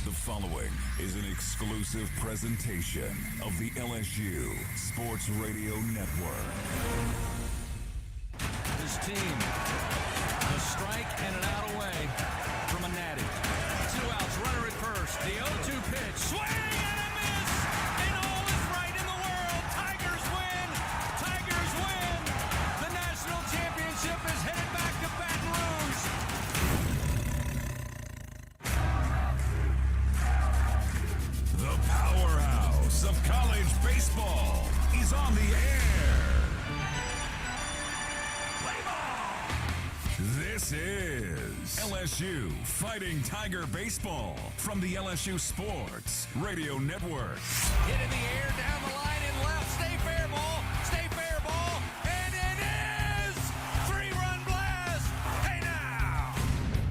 The following is an exclusive presentation of the LSU Sports Radio Network. His team, a strike and an out away from a natty. 2 outs, runner at first. The 0-2 pitch, swing and a miss, and all is right in the world. Tigers win. Tigers win. The national championship is headed back to Baton Rouge. The powerhouse of college baseball is on the air. Play ball. This is LSU Fighting Tiger Baseball from the LSU Sports Radio Network. Hit in the air, down the line and left. Stay fair ball. Stay fair ball. And it is 3-run blast. Hey now.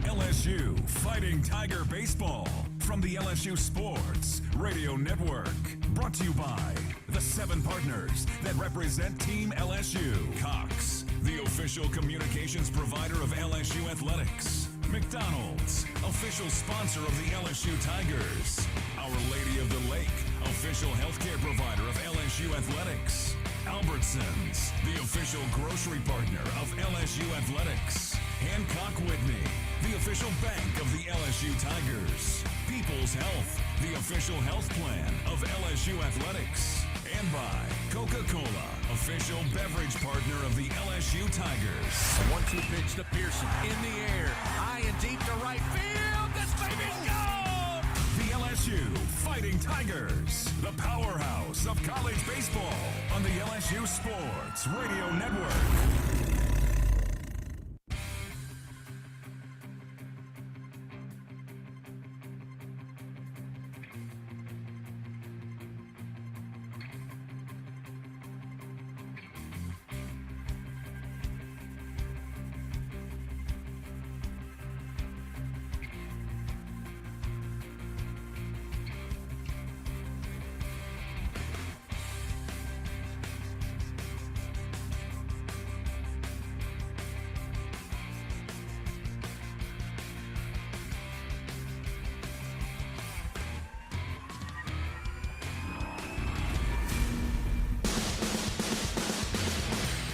LSU Fighting Tiger Baseball from the LSU Sports Radio Network. Brought to you by the 7 partners that represent Team LSU. Cox, the official communications provider of LSU Athletics. McDonald's, official sponsor of the LSU Tigers. Our Lady of the Lake, official healthcare provider of LSU Athletics. Albertsons, the official grocery partner of LSU Athletics. Hancock Whitney, the official bank of the LSU Tigers. People's Health, the official health plan of LSU Athletics. And by Coca-Cola, official beverage partner of the LSU Tigers. A 1-2 pitch to Pearson. In the air, high and deep to right field. This baby's gone! The LSU Fighting Tigers, the powerhouse of college baseball on the LSU Sports Radio Network.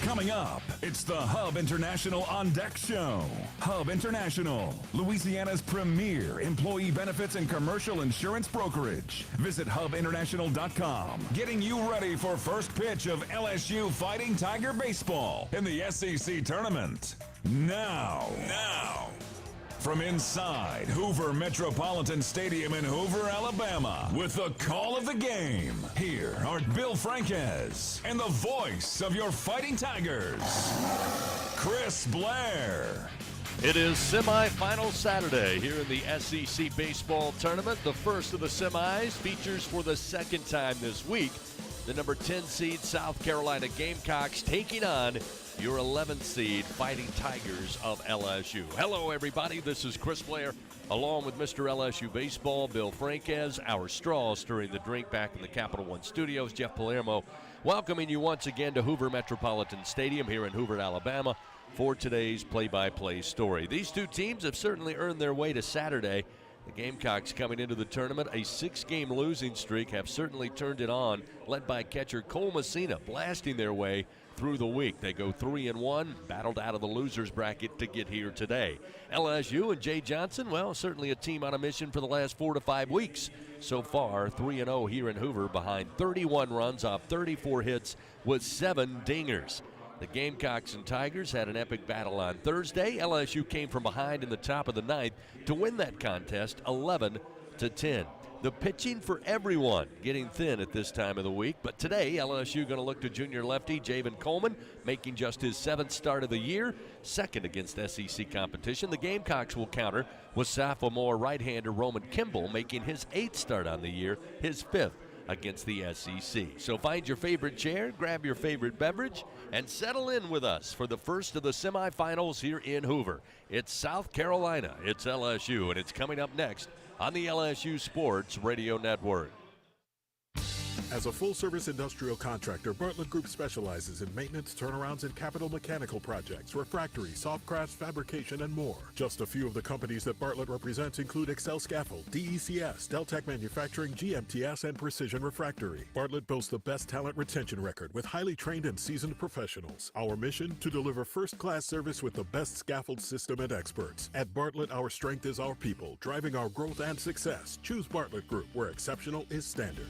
Coming up, it's the Hub International On Deck Show. Hub International, Louisiana's premier employee benefits and commercial insurance brokerage. Visit hubinternational.com. Getting you ready for first pitch of LSU Fighting Tiger Baseball in the SEC tournament. Now. From inside Hoover Metropolitan Stadium in Hoover, Alabama, with the call of the game, here are Bill Franquez and the voice of your Fighting Tigers, Chris Blair. It is semifinal Saturday here in the SEC baseball tournament. The first of the semis features for the second time this week the number 10 seed South Carolina Gamecocks taking on your 11th seed Fighting Tigers of LSU. Hello, everybody. This is Chris Blair, along with Mr. LSU Baseball, Bill Franquez, our straw stirring the drink back in the Capital One studios, Jeff Palermo, welcoming you once again to Hoover Metropolitan Stadium here in Hoover, Alabama, for today's play-by-play story. These two teams have certainly earned their way to Saturday. The Gamecocks coming into the tournament, a 6-game losing streak, have certainly turned it on, led by catcher Cole Messina, blasting their way through the week. They go 3-1, battled out of the losers bracket to get here today. LSU and Jay Johnson, well, certainly a team on a mission for the last 4 to 5 weeks. So far, 3-0 here in Hoover, behind 31 runs off 34 hits with 7 dingers. The Gamecocks and Tigers had an epic battle on Thursday. LSU came from behind in the top of the 9th to win that contest 11-10. The pitching for everyone getting thin at this time of the week. But today, LSU going to look to junior lefty Javen Coleman, making just his 7th start of the year, second against SEC competition. The Gamecocks will counter with sophomore right-hander Roman Kimball, making his 8th start on the year, his 5th against the SEC. So find your favorite chair, grab your favorite beverage, and settle in with us for the first of the semifinals here in Hoover. It's South Carolina, it's LSU, and it's coming up next on the LSU Sports Radio Network. As a full-service industrial contractor, Bartlett Group specializes in maintenance, turnarounds, and capital mechanical projects, refractory, soft crafts, fabrication, and more. Just a few of the companies that Bartlett represents include Excel Scaffold, DECS, Deltec Manufacturing, GMTS, and Precision Refractory. Bartlett boasts the best talent retention record with highly trained and seasoned professionals. Our mission, to deliver first-class service with the best scaffold system and experts. At Bartlett, our strength is our people, driving our growth and success. Choose Bartlett Group, where exceptional is standard.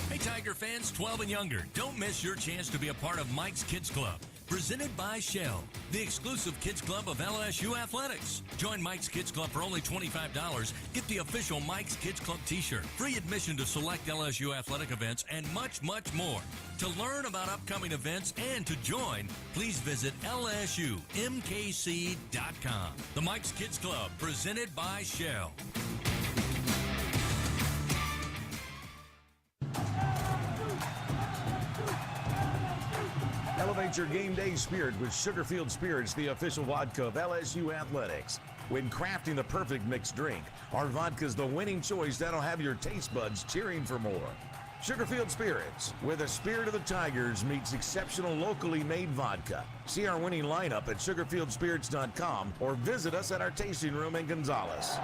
Hey, Tiger fans 12 and younger, don't miss your chance to be a part of Mike's Kids Club. Presented by Shell, the exclusive kids club of LSU Athletics. Join Mike's Kids Club for only $25. Get the official Mike's Kids Club t-shirt, free admission to select LSU athletic events, and much, much more. To learn about upcoming events and to join, please visit LSUMKC.com. The Mike's Kids Club, presented by Shell. Elevate your game day spirit with Sugarfield Spirits, the official vodka of LSU Athletics. When crafting the perfect mixed drink, our vodka is the winning choice that'll have your taste buds cheering for more. Sugarfield Spirits, where the spirit of the Tigers meets exceptional locally made vodka. See our winning lineup at sugarfieldspirits.com or visit us at our tasting room in Gonzales.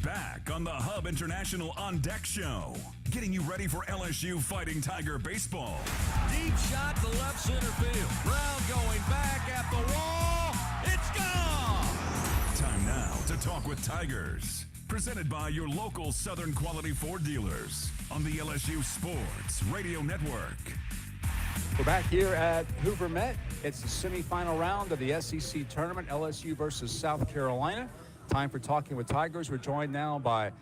Back on the Hub International On Deck Show, getting you ready for LSU Fighting Tiger baseball. Deep shot to left center field. Brown going back at the wall. It's gone! Time now to talk with Tigers. Presented by your local Southern Quality Ford dealers on the LSU Sports Radio Network. We're back here at Hoover Met. It's the semifinal round of the SEC tournament, LSU versus South Carolina. Time for Talking with Tigers. We're joined now by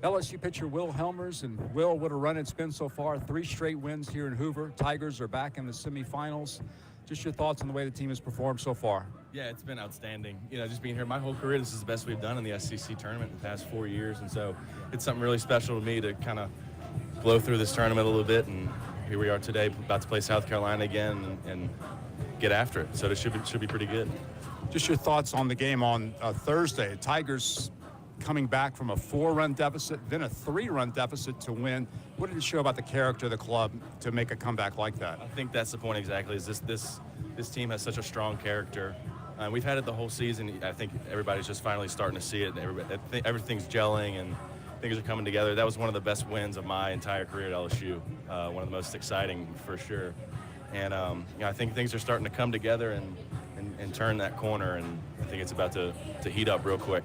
LSU pitcher Will Helmers. And Will, what a run it's been so far. 3 straight wins here in Hoover. Tigers are back in the semifinals. Just your thoughts on the way the team has performed so far. Yeah, it's been outstanding. You know, just being here my whole career, this is the best we've done in the SEC tournament in the past 4 years. And so it's something really special to me to kind of blow through this tournament a little bit. And here we are today, about to play South Carolina again and get after it. So it should be pretty good. Just your thoughts on the game on Thursday. Tigers coming back from a 4-run deficit, then a 3-run deficit to win. What did it show about the character of the club to make a comeback like that? I think that's the point exactly, is this team has such a strong character. We've had it the whole season. I think everybody's just finally starting to see it. Everything's gelling and things are coming together. That was one of the best wins of my entire career at LSU, one of the most exciting for sure. And I think things are starting to come together and turn that corner, and I think it's about to heat up real quick.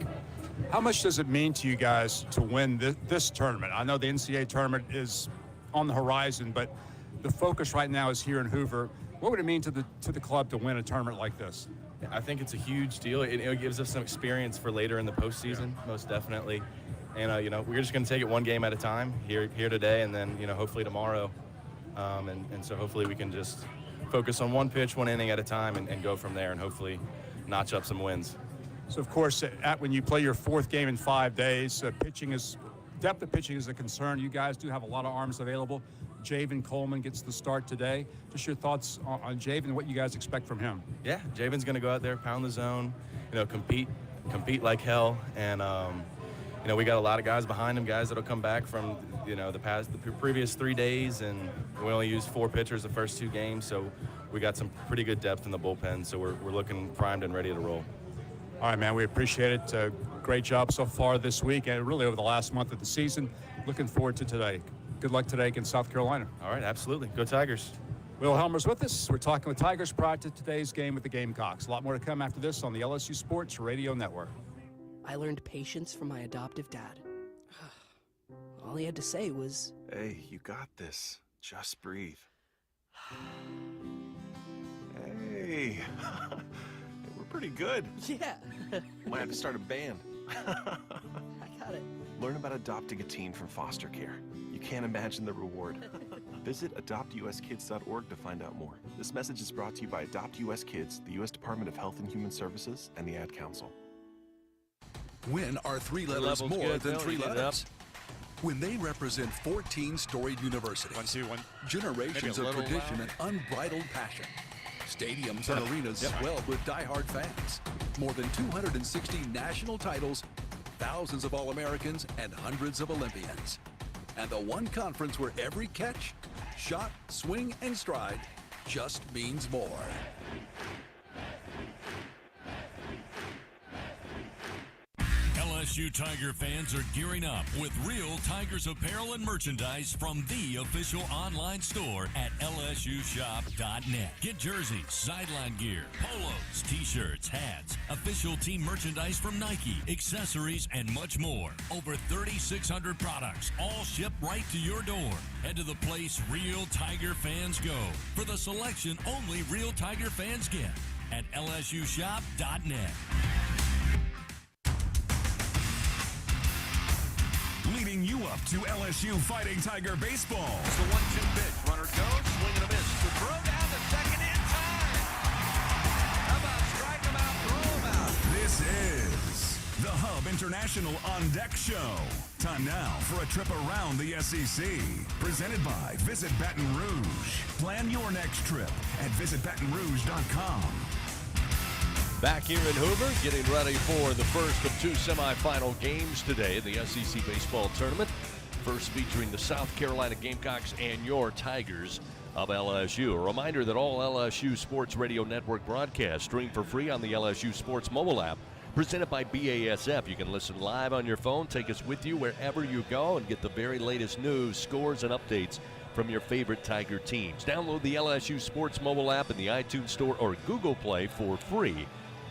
How much does it mean to you guys to win this tournament? I know the NCAA tournament is on the horizon, but the focus right now is here in Hoover. What would it mean to the club to win a tournament like this? I think it's a huge deal. It gives us some experience for later in the postseason, most definitely. And we're just going to take it one game at a time here today, and then hopefully tomorrow. And so hopefully we can just focus on one pitch, one inning at a time, and go from there, and hopefully notch up some wins. So, of course, when you play your 4th game in 5 days, depth of pitching is a concern. You guys do have a lot of arms available. Javen Coleman gets the start today. Just your thoughts on Javen and what you guys expect from him. Yeah, Javen's going to go out there, pound the zone, compete like hell, and we got a lot of guys behind him, guys that'll come back from the previous 3 days, and we only used 4 pitchers the first 2 games, so we got some pretty good depth in the bullpen. So we're looking primed and ready to roll. All right, man, we appreciate it. Great job so far this week and really over the last month of the season. Looking forward to today. Good luck today against South Carolina. All right, absolutely. Go Tigers. Will Helmer's with us. We're talking with Tigers prior to today's game with the Gamecocks. A lot more to come after this on the LSU Sports Radio Network. I learned patience from my adoptive dad. All he had to say was, "Hey, you got this. Just breathe." Hey, we're pretty good. yeah. Might have to start a band. I got it. Learn about adopting a teen from foster care. You can't imagine the reward. Visit adoptuskids.org to find out more. This message is brought to you by Adopt US Kids, the U.S. Department of Health and Human Services, and the Ad Council. When are 3 letters more than 3 letters? When they represent 14 storied universities, generations of tradition and unbridled passion, stadiums and arenas swelled with diehard fans, more than 260 national titles, thousands of All-Americans, and hundreds of Olympians. And the one conference where every catch, shot, swing, and stride just means more. LSU Tiger fans are gearing up with real Tigers apparel and merchandise from the official online store at lsushop.net. Get jerseys, sideline gear, polos, t-shirts, hats, official team merchandise from Nike, accessories, and much more. Over 3,600 products, all shipped right to your door. Head to the place real Tiger fans go for the selection only real Tiger fans get at lsushop.net. Leading you up to LSU Fighting Tiger baseball. It's the 1-2 pitch. Runner goes, swing and a miss. To throw down the second in time. How about strike him out, throw him out? This is the Hub International On Deck Show. Time now for a trip around the SEC. Presented by Visit Baton Rouge. Plan your next trip at visitbatonrouge.com. Back here in Hoover, getting ready for the first of two semifinal games today in the SEC baseball tournament. First featuring the South Carolina Gamecocks and your Tigers of LSU. A reminder that all LSU Sports Radio Network broadcasts stream for free on the LSU Sports mobile app, presented by BASF. You can listen live on your phone, take us with you wherever you go, and get the very latest news, scores, and updates from your favorite Tiger teams. Download the LSU Sports mobile app in the iTunes Store or Google Play for free.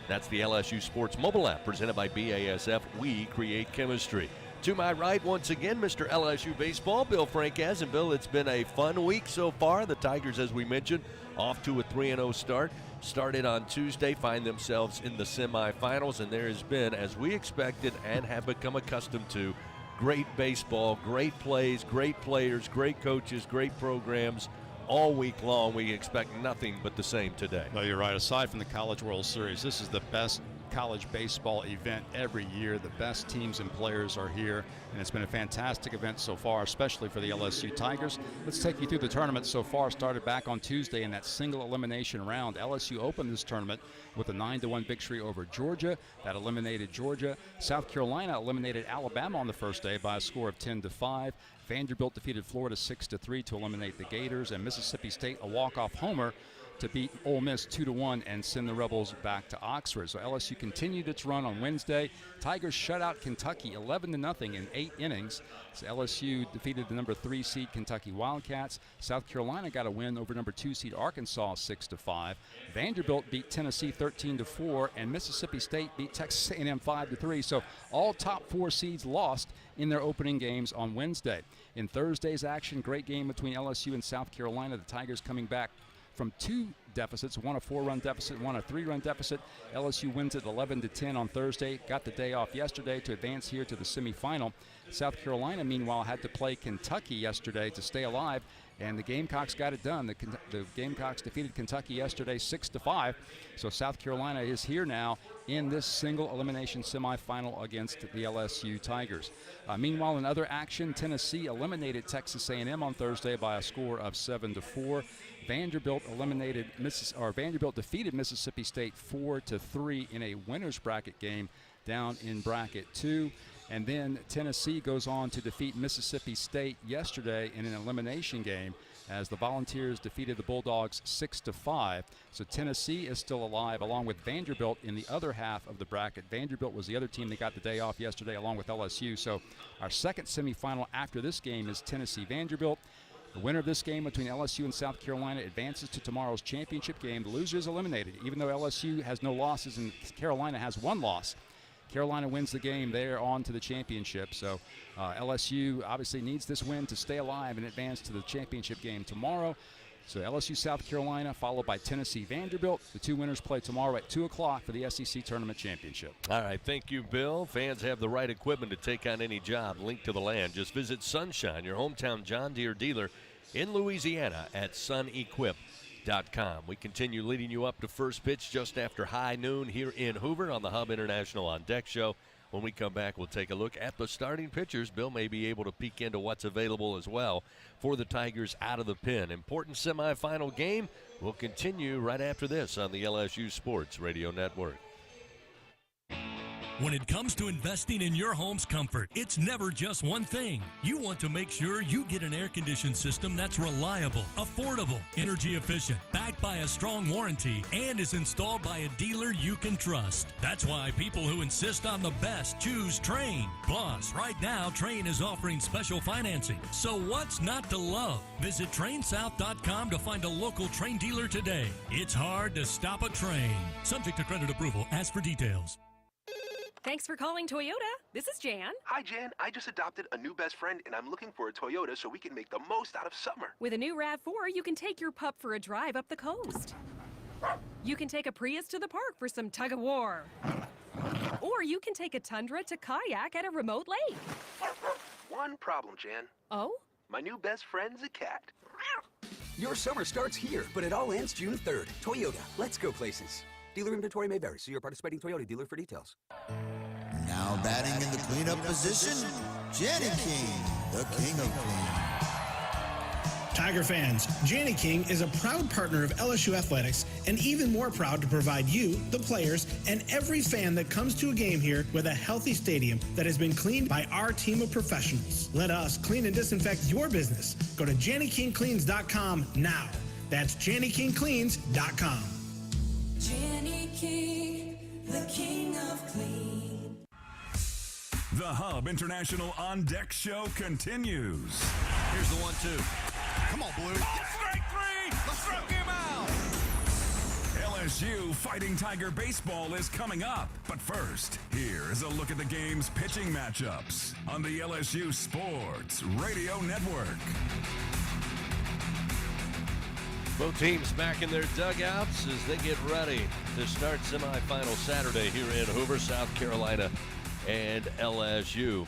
That's the LSU Sports mobile app presented by BASF. We create chemistry. To my right, once again, Mr. LSU Baseball, Bill Franquez. And Bill, it's been a fun week so far. The Tigers, as we mentioned, off to a 3-0 start. Started on Tuesday, find themselves in the semifinals, and there has been, as we expected and have become accustomed to, great baseball, great plays, great players, great coaches, great programs. All week long, we expect nothing but the same today. Well, you're right. Aside from the College World Series, this is the best college baseball event every year. The best teams and players are here, and it's been a fantastic event so far, especially for the LSU Tigers. Let's take you through the tournament so far. Started back on Tuesday in that single elimination round. LSU opened this tournament with a 9-1 victory over Georgia. That eliminated Georgia. South Carolina eliminated Alabama on the first day by a score of 10-5. Vanderbilt defeated Florida 6-3 to eliminate the Gators, and Mississippi State a walk-off homer to beat Ole Miss 2-1 and send the Rebels back to Oxford. So LSU continued its run on Wednesday. Tigers shut out Kentucky 11-0 in 8 innings. So LSU defeated the number 3 seed Kentucky Wildcats. South Carolina got a win over number 2 seed Arkansas 6-5. Vanderbilt beat Tennessee 13-4, and Mississippi State beat Texas A&M 5-3. So all top 4 seeds lost in their opening games on Wednesday. In Thursday's action, great game between LSU and South Carolina. The Tigers coming back from 2 deficits, one a 4-run deficit, one a 3-run deficit. LSU wins it 11-10 on Thursday. Got the day off yesterday to advance here to the semifinal. South Carolina, meanwhile, had to play Kentucky yesterday to stay alive, and the Gamecocks got it done. The Gamecocks defeated Kentucky yesterday 6-5. So South Carolina is here now in this single elimination semifinal against the LSU Tigers. Meanwhile, in other action, Tennessee eliminated Texas A&M on Thursday by a score of 7-4. Vanderbilt defeated Mississippi State 4-3 in a winner's bracket game down in bracket 2. And then Tennessee goes on to defeat Mississippi State yesterday in an elimination game as the Volunteers defeated the Bulldogs 6-5. So Tennessee is still alive along with Vanderbilt in the other half of the bracket. Vanderbilt was the other team that got the day off yesterday along with LSU. So our second semifinal after this game is Tennessee-Vanderbilt. The winner of this game between LSU and South Carolina advances to tomorrow's championship game. The loser is eliminated, even though LSU has no losses and Carolina has 1 loss. Carolina wins the game. They're on to the championship. So LSU obviously needs this win to stay alive and advance to the championship game tomorrow. So LSU, South Carolina, followed by Tennessee, Vanderbilt. The 2 winners play tomorrow at 2 o'clock for the SEC Tournament Championship. All right, thank you, Bill. Fans have the right equipment to take on any job. Link to the land. Just visit Sunshine, your hometown John Deere dealer in Louisiana at sunequip.com. We continue leading you up to first pitch just after high noon here in Hoover on the Hub International On Deck Show. When we come back, we'll take a look at the starting pitchers. Bill may be able to peek into what's available as well for the Tigers out of the pen. Important semifinal game will continue right after this on the LSU Sports Radio Network. When it comes to investing in your home's comfort, it's never just one thing. You want to make sure you get an air-conditioned system that's reliable, affordable, energy efficient, backed by a strong warranty, and is installed by a dealer you can trust. That's why people who insist on the best choose Trane. Plus, right now, Trane is offering special financing. So what's not to love? Visit TraneSouth.com to find a local Trane dealer today. It's hard to stop a Trane. Subject to credit approval. Ask for details. Thanks for calling Toyota. This is Jan. Hi, Jan. I just adopted a new best friend, and I'm looking for a Toyota so we can make the most out of summer. With a new RAV4, you can take your pup for a drive up the coast. You can take a Prius to the park for some tug-of-war. Or you can take a Tundra to kayak at a remote lake. One problem, Jan. Oh? My new best friend's a cat. Your summer starts here, but it all ends June 3rd. Toyota, let's go places. Dealer inventory may vary. See your participating Toyota dealer for details. Now batting in the cleanup position, Janny King, the king of clean. Tiger fans, Janny King is a proud partner of LSU Athletics and even more proud to provide you, the players, and every fan that comes to a game here with a healthy stadium that has been cleaned by our team of professionals. Let us clean and disinfect your business. Go to JannyKingCleans.com now. That's JannyKingCleans.com. Janny King, the king of clean. The Hub International On Deck Show continues. Here's the 1-2. Come on, Blue. Strike three. Struck him out. LSU Fighting Tiger Baseball is coming up. But first, here is a look at the game's pitching matchups on the LSU Sports Radio Network. Both teams back in their dugouts as they get ready to start semifinal Saturday here in Hoover, South Carolina, and LSU.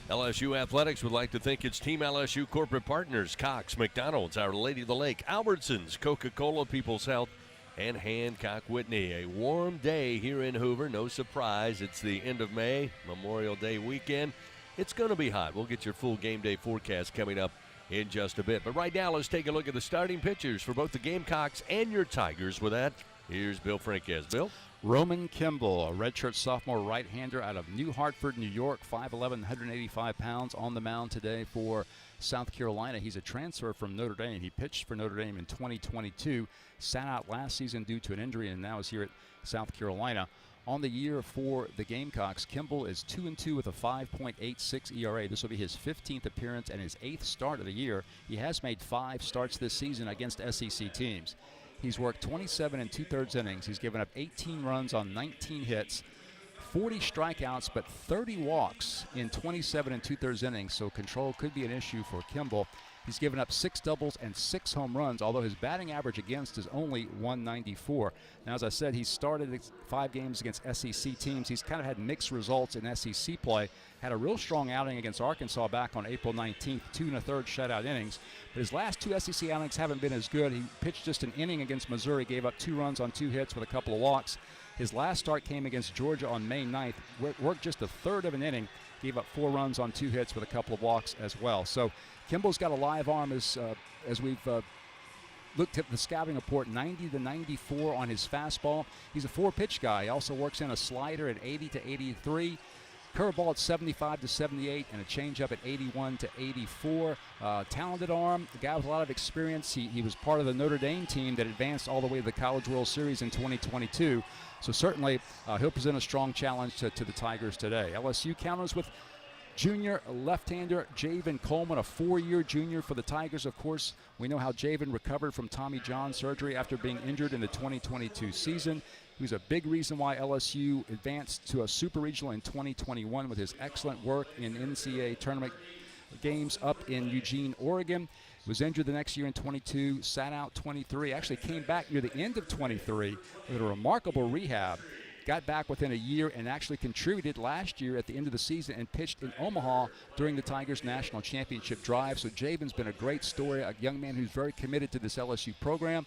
LSU Athletics would like to thank its Team LSU corporate partners, Cox, McDonald's, Our Lady of the Lake, Albertsons, Coca-Cola, People's Health, and Hancock Whitney. A warm day here in Hoover. No surprise, it's the end of May, Memorial Day weekend. It's going to be hot. We'll get your full game day forecast coming up in just a bit. But right now, let's take a look at the starting pitchers for both the Gamecocks and your Tigers. With that, here's Bill Franquez. Bill? Roman Kimball, a redshirt sophomore right-hander out of New Hartford, New York, 5'11", 185 pounds, on the mound today for South Carolina. He's a transfer from Notre Dame. He pitched for Notre Dame in 2022, sat out last season due to an injury, and now is here at South Carolina. On the year for the Gamecocks, Kimball is 2-2 with a 5.86 ERA. This will be his 15th appearance and his 8th start of the year. He has made 5 starts this season against SEC teams. He's worked 27 2/3 innings. He's given up 18 runs on 19 hits, 40 strikeouts, but 30 walks in 27 2/3 innings, so control could be an issue for Kimball. He's given up 6 doubles and 6 home runs, although his batting average against is only 194. Now, as I said, he's started 5 games against SEC teams. He's kind of had mixed results in SEC play. Had a real strong outing against Arkansas back on April 19th, 2 1/3 shutout innings. But his last 2 SEC outings haven't been as good. He pitched just an inning against Missouri, gave up 2 runs on 2 hits with a couple of walks. His last start came against Georgia on May 9th, worked just a third of an inning, gave up 4 runs on 2 hits with a couple of walks as well. So Kimball's got a live arm as we've looked at the scouting report, 90 to 94 on his fastball. He's a 4-pitch guy. He also works in a slider at 80 to 83. Curveball at 75 to 78, and a changeup at 81 to 84. Talented arm, a guy with a lot of experience. He was part of the Notre Dame team that advanced all the way to the College World Series in 2022. So certainly he'll present a strong challenge to the Tigers today. LSU counters with junior left-hander Javen Coleman, a 4-year junior for the Tigers. Of course, we know how Javen recovered from Tommy John surgery after being injured in the 2022 season. He was a big reason why LSU advanced to a super regional in 2021 with his excellent work in NCAA tournament games up in Eugene, Oregon. Was injured the next year in 22, sat out 23, actually came back near the end of 23 with a remarkable rehab. Got back within a year and actually contributed last year at the end of the season and pitched in Omaha during the Tigers National Championship drive. So Javen's been a great story, a young man who's very committed to this LSU program.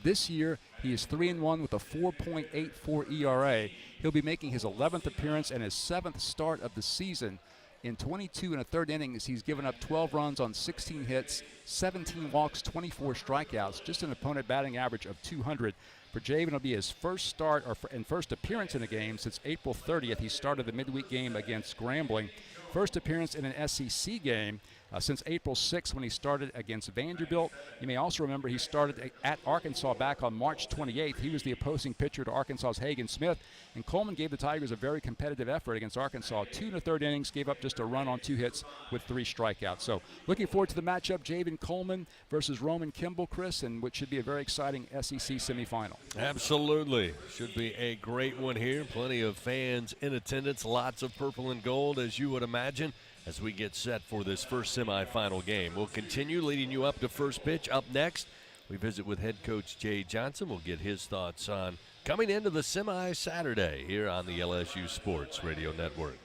This year, he is 3-1 with a 4.84 ERA. He'll be making his 11th appearance and his 7th start of the season In 22 and a third innings, he's given up 12 runs on 16 hits, 17 walks, 24 strikeouts, just an opponent batting average of 200. For Javen, it'll be his first start and first appearance in a game since April 30th. He started the midweek game against Grambling. First appearance in an SEC game since April 6th when he started against Vanderbilt. You may also remember he started at Arkansas back on March 28th. He was the opposing pitcher to Arkansas's Hagen Smith, and Coleman gave the Tigers a very competitive effort against Arkansas. 2 and a third innings, gave up just a run on 2 hits with 3 strikeouts. So looking forward to the matchup, Javen Coleman versus Roman Kimball, Chris, and which should be a very exciting SEC semifinal. Absolutely. Should be a great one here. Plenty of fans in attendance, lots of purple and gold, as you would imagine, as we get set for this first semifinal game. We'll continue leading you up to first pitch. Up next, we visit with head coach Jay Johnson. We'll get his thoughts on coming into the semi-Saturday here on the LSU Sports Radio Network.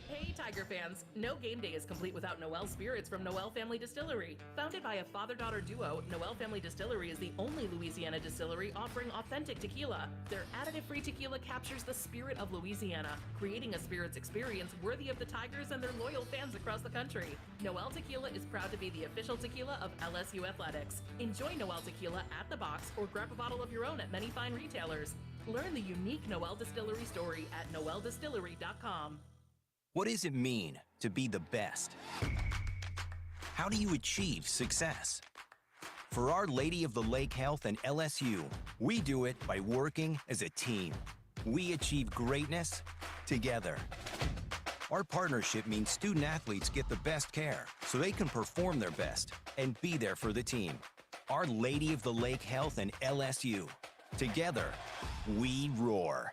Hey, Tiger fans. No game day is complete without Noel Spirits from Noel Family Distillery. Founded by a father-daughter duo, Noel Family Distillery is the only Louisiana distillery offering authentic tequila. Their additive-free tequila captures the spirit of Louisiana, creating a spirits experience worthy of the Tigers and their loyal fans across the country. Noel Tequila is proud to be the official tequila of LSU Athletics. Enjoy Noel Tequila at the box or grab a bottle of your own at many fine retailers. Learn the unique Noel Distillery story at noeldistillery.com. What does it mean to be the best? How do you achieve success? For Our Lady of the Lake Health and LSU, we do it by working as a team. We achieve greatness together. Our partnership means student athletes get the best care so they can perform their best and be there for the team. Our Lady of the Lake Health and LSU. Together, we roar.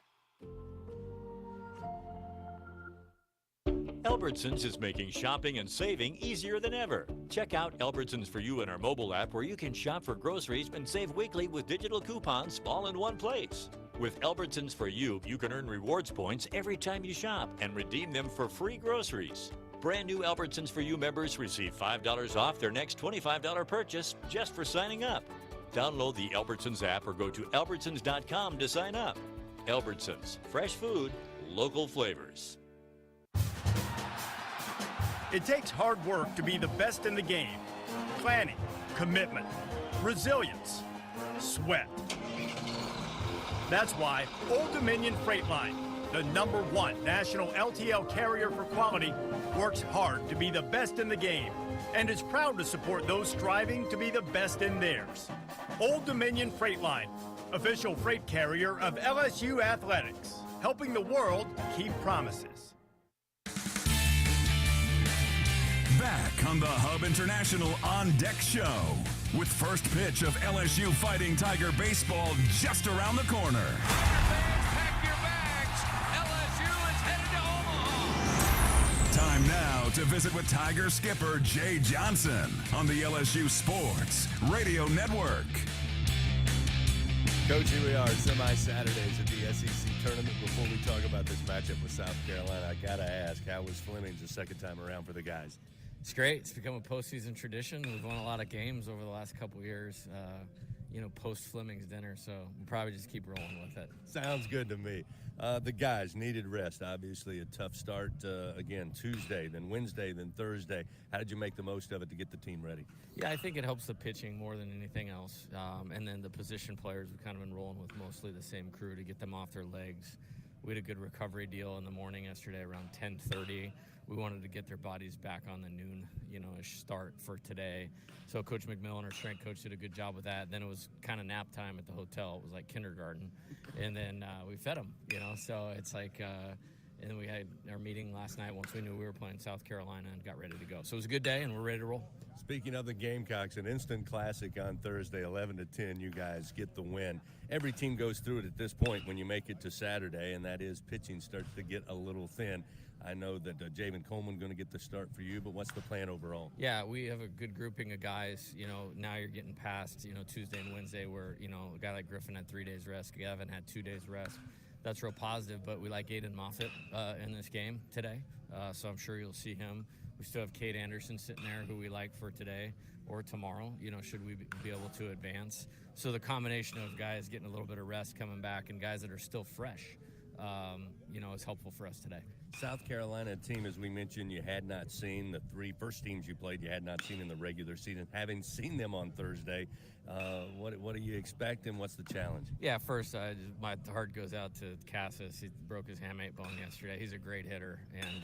Albertsons is making shopping and saving easier than ever. Check out Albertsons For You in our mobile app where you can shop for groceries and save weekly with digital coupons all in one place. With Albertsons For You, you can earn rewards points every time you shop and redeem them for free groceries. Brand new Albertsons For You members receive $5 off their next $25 purchase just for signing up. Download the Albertsons app or go to albertsons.com to sign up. Albertsons, fresh food, local flavors. It takes hard work to be the best in the game. Planning, commitment, resilience, sweat. That's why Old Dominion Freight Line, the #1 national LTL carrier for quality, works hard to be the best in the game and is proud to support those striving to be the best in theirs. Old Dominion Freight Line, official freight carrier of LSU Athletics, helping the world keep promises. Back on the Hub International On Deck Show with first pitch of LSU Fighting Tiger baseball just around the corner. Pack your bags. LSU is headed to Omaha. Time now to visit with Tiger skipper Jay Johnson on the LSU Sports Radio Network. Coach, here we are, semi-Saturdays at the SEC tournament. Before we talk about this matchup with South Carolina, I got to ask, how was Fleming's the second time around for the guys? It's great. It's become a postseason tradition. We've won a lot of games over the last couple years, post Fleming's dinner, so we'll probably just keep rolling with it. Sounds good to me. The guys needed rest. Obviously, a tough start, again, Tuesday, then Wednesday, then Thursday. How did you make the most of it to get the team ready? Yeah, I think it helps the pitching more than anything else. And then the position players, we've kind of been rolling with mostly the same crew to get them off their legs. We had a good recovery deal in the morning yesterday around 10:30. We wanted to get their bodies back on the noon-ish start for today. So Coach McMillan, our strength coach, did a good job with that. Then it was kind of nap time at the hotel. It was like kindergarten. And then we fed them, So it's like and then we had our meeting last night once we knew we were playing South Carolina and got ready to go. So it was a good day, and we're ready to roll. Speaking of the Gamecocks, an instant classic on Thursday, 11-10, you guys get the win. Every team goes through it at this point when you make it to Saturday, and that is pitching starts to get a little thin. I know that Javen Coleman going to get the start for you, but what's the plan overall? Yeah, we have a good grouping of guys. Now you're getting past, Tuesday and Wednesday where, a guy like Griffin had 3 days rest. Gavin had 2 days rest. That's real positive, but we like Aiden Moffitt in this game today, so I'm sure you'll see him. We still have Kate Anderson sitting there who we like for today or tomorrow, should we be able to advance. So the combination of guys getting a little bit of rest coming back and guys that are still fresh is helpful for us today. South Carolina team, as we mentioned, you had not seen. The three first teams you played, you had not seen in the regular season. Having seen them on Thursday, what do you expect and what's the challenge? Yeah, first, my heart goes out to Cassis. He broke his hamate bone yesterday. He's a great hitter. And,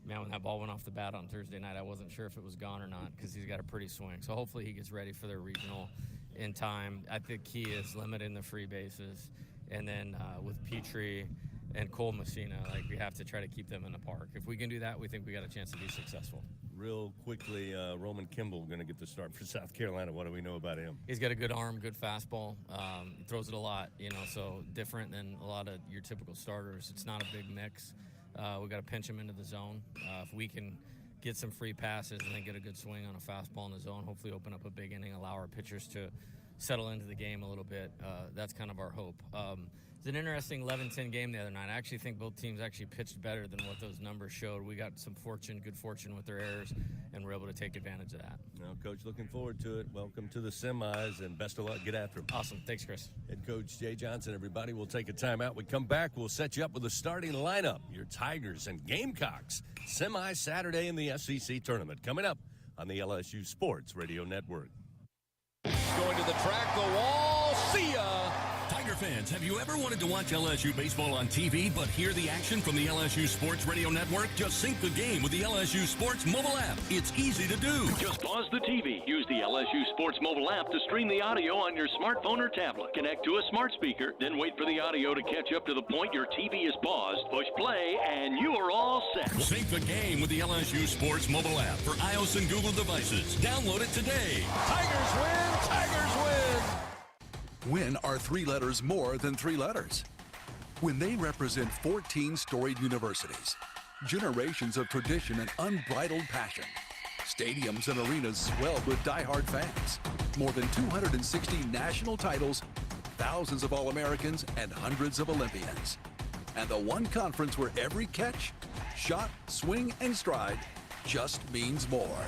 man, when that ball went off the bat on Thursday night, I wasn't sure if it was gone or not because he's got a pretty swing. So hopefully he gets ready for their regional in time. I think key is limiting the free bases. And then with Petrie and Cole Messina, we have to try to keep them in the park. If we can do that, we think we got a chance to be successful. Real quickly, Roman Kimball going to get the start for South Carolina. What do we know about him? He's got a good arm, good fastball. He throws it a lot, so different than a lot of your typical starters. It's not a big mix. We got to pinch him into the zone. If we can get some free passes and then get a good swing on a fastball in the zone, hopefully open up a big inning, allow our pitchers to settle into the game a little bit. That's kind of our hope. It's an interesting 11-10 game the other night. I actually think both teams actually pitched better than what those numbers showed. We got some good fortune with their errors, and we're able to take advantage of that. Well, Coach, looking forward to it. Welcome to the semis, and best of luck. Get after them. Awesome. Thanks, Chris. Head Coach Jay Johnson, everybody. We'll take a timeout. We come back, we'll set you up with the starting lineup. Your Tigers and Gamecocks. Semi-Saturday in the SEC tournament. Coming up on the LSU Sports Radio Network. Going to the track, the wall, see ya! Tiger fans, have you ever wanted to watch LSU baseball on TV but hear the action from the LSU Sports Radio Network? Just sync the game with the LSU Sports mobile app. It's easy to do. Just pause the TV. Use the LSU Sports mobile app to stream the audio on your smartphone or tablet. Connect to a smart speaker, then wait for the audio to catch up to the point your TV is paused. Push play, and you are all set. Sync the game with the LSU Sports mobile app for iOS and Google devices. Download it today. Tigers win! Tigers win! When are 3 letters more than 3 letters? When they represent 14 storied universities, generations of tradition and unbridled passion, stadiums and arenas swelled with diehard fans, more than 260 national titles, thousands of All-Americans, and hundreds of Olympians. And the one conference where every catch, shot, swing, and stride just means more.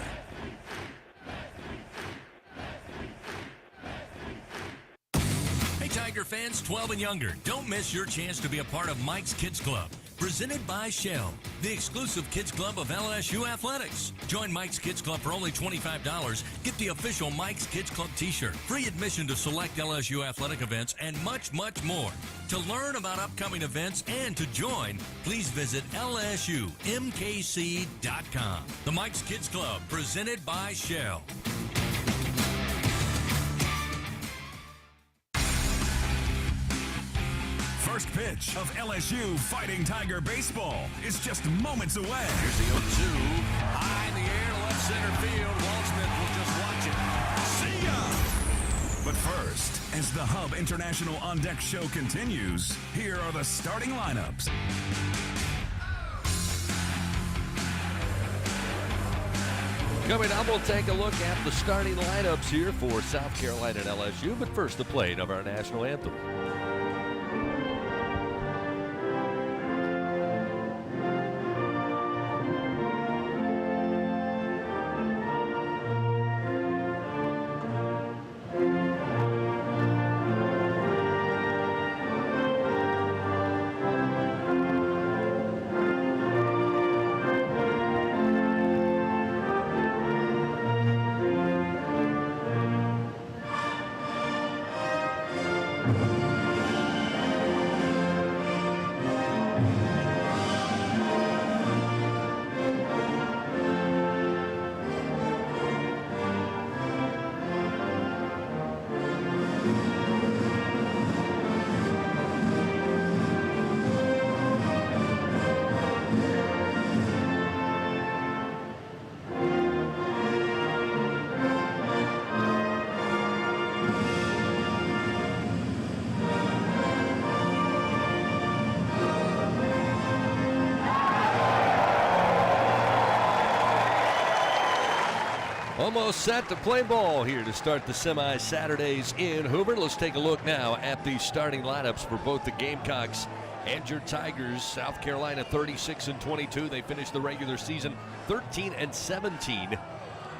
Tiger fans 12 and younger, don't miss your chance to be a part of Mike's Kids Club, presented by Shell, the exclusive kids club of LSU Athletics. Join Mike's Kids Club for only $25. Get the official Mike's Kids Club t-shirt, free admission to select LSU athletic events, and much, much more. To learn about upcoming events and to join, please visit lsumkc.com. The Mike's Kids Club, presented by Shell. First pitch of LSU Fighting Tiger baseball is just moments away. Here's the 0-2. High in the air to left center field. Waldsmith will just watch it. See ya! But first, as the Hub International On Deck show continues, here are the starting lineups. Coming up, we'll take a look at the starting lineups here for South Carolina and LSU. But first, the playing of our national anthem. Almost set to play ball here to start the semi-Saturdays in Hoover. Let's take a look now at the starting lineups for both the Gamecocks and your Tigers. South Carolina 36-22. They finished the regular season 13-17.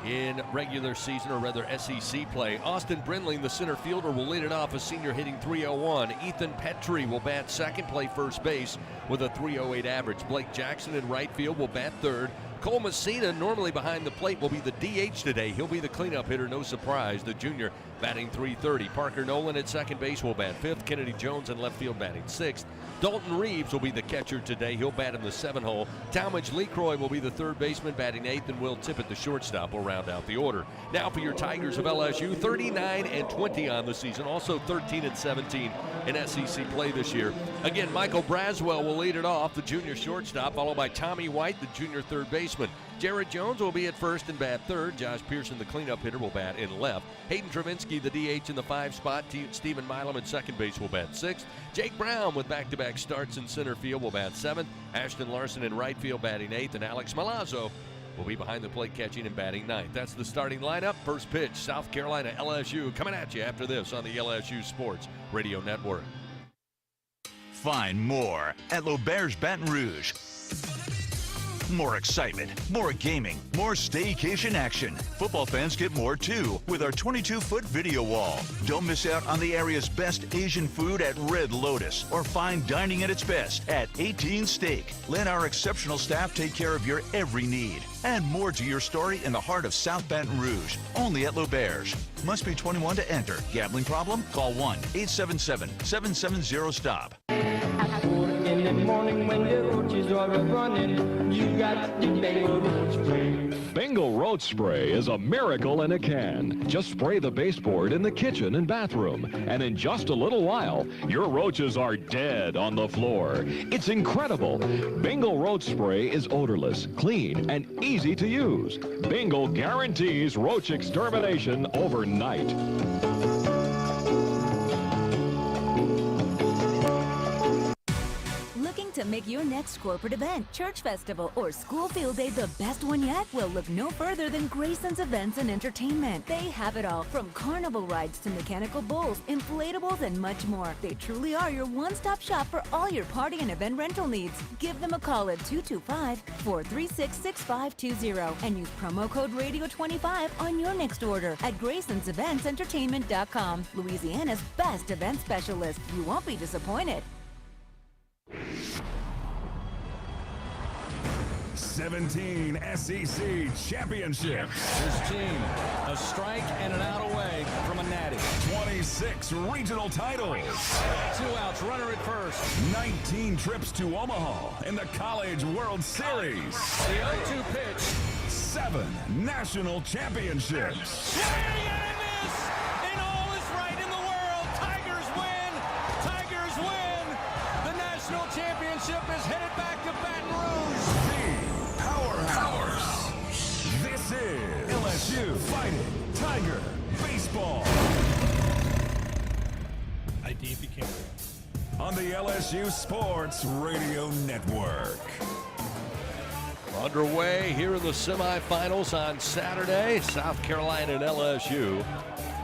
in regular season, or rather SEC play. Austin Brindling, the center fielder, will lead it off, a senior hitting .301. Ethan Petrie will bat second, play first base with a .308 average. Blake Jackson in right field will bat third. Cole Messina, normally behind the plate, will be the DH today. He'll be the cleanup hitter, no surprise. The junior batting .330. Parker Nolan at second base will bat fifth. Kennedy Jones in left field batting sixth. Dalton Reeves will be the catcher today. He'll bat in the 7-hole. Talmadge Lecroy will be the third baseman batting eighth, and Will Tippett, the shortstop, will round out the order. Now for your Tigers of LSU, 39-20 on the season, also 13-17 in SEC play this year. Again, Michael Braswell will lead it off, the junior shortstop, followed by Tommy White, the junior third baseman. Jared Jones will be at first and bat third. Josh Pearson, the cleanup hitter, will bat in left. Hayden Travinsky, the DH in the 5 spot. Stephen Milam at second base will bat sixth. Jake Brown with back-to-back starts in center field will bat seventh. Ashton Larson in right field batting eighth. And Alex Malazzo will be behind the plate catching and batting ninth. That's the starting lineup. First pitch, South Carolina LSU, coming at you after this on the LSU Sports Radio Network. Find more at L'Auberge Baton Rouge. More excitement, more gaming, more staycation action. Football fans get more too with our 22-foot video wall. Don't miss out on the area's best Asian food at Red Lotus or fine dining at its best at 18 Steak. Let our exceptional staff take care of your every need. Add more to your story in the heart of South Baton Rouge, only at L'Auberge. Must be 21 to enter. Gambling problem? Call 1-877-770-STOP. In the morning when the roaches are running, you got the Bengal roach spray. Bengal roach spray is a miracle in a can. Just spray the baseboard in the kitchen and bathroom, and in just a little while, your roaches are dead on the floor. It's incredible. Bengal roach spray is odorless, clean, and easy to use. Bengal guarantees roach extermination overnight. To make your next corporate event, church festival, or school field day the best one yet? Well, look no further than Grayson's Events and Entertainment. They have it all, from carnival rides to mechanical bulls, inflatables, and much more. They truly are your one-stop shop for all your party and event rental needs. Give them a call at 225-436-6520 and use promo code Radio25 on your next order at Grayson'sEventsEntertainment.com. Louisiana's best event specialist. You won't be disappointed. 17 SEC championships. His team, a strike and an out away from a natty. 26 regional titles. 2 outs, runner at first. 19 trips to Omaha in the College World Series. The 0-2 pitch. 7 national championships. Swing and a miss! And all is right in the world. Tigers win! Tigers win! The national championship is headed back to Baton Rouge. Powerhouse. This is LSU Fighting Tiger Baseball. ID if you can. On the LSU Sports Radio Network. Underway here in the semifinals on Saturday. South Carolina and LSU.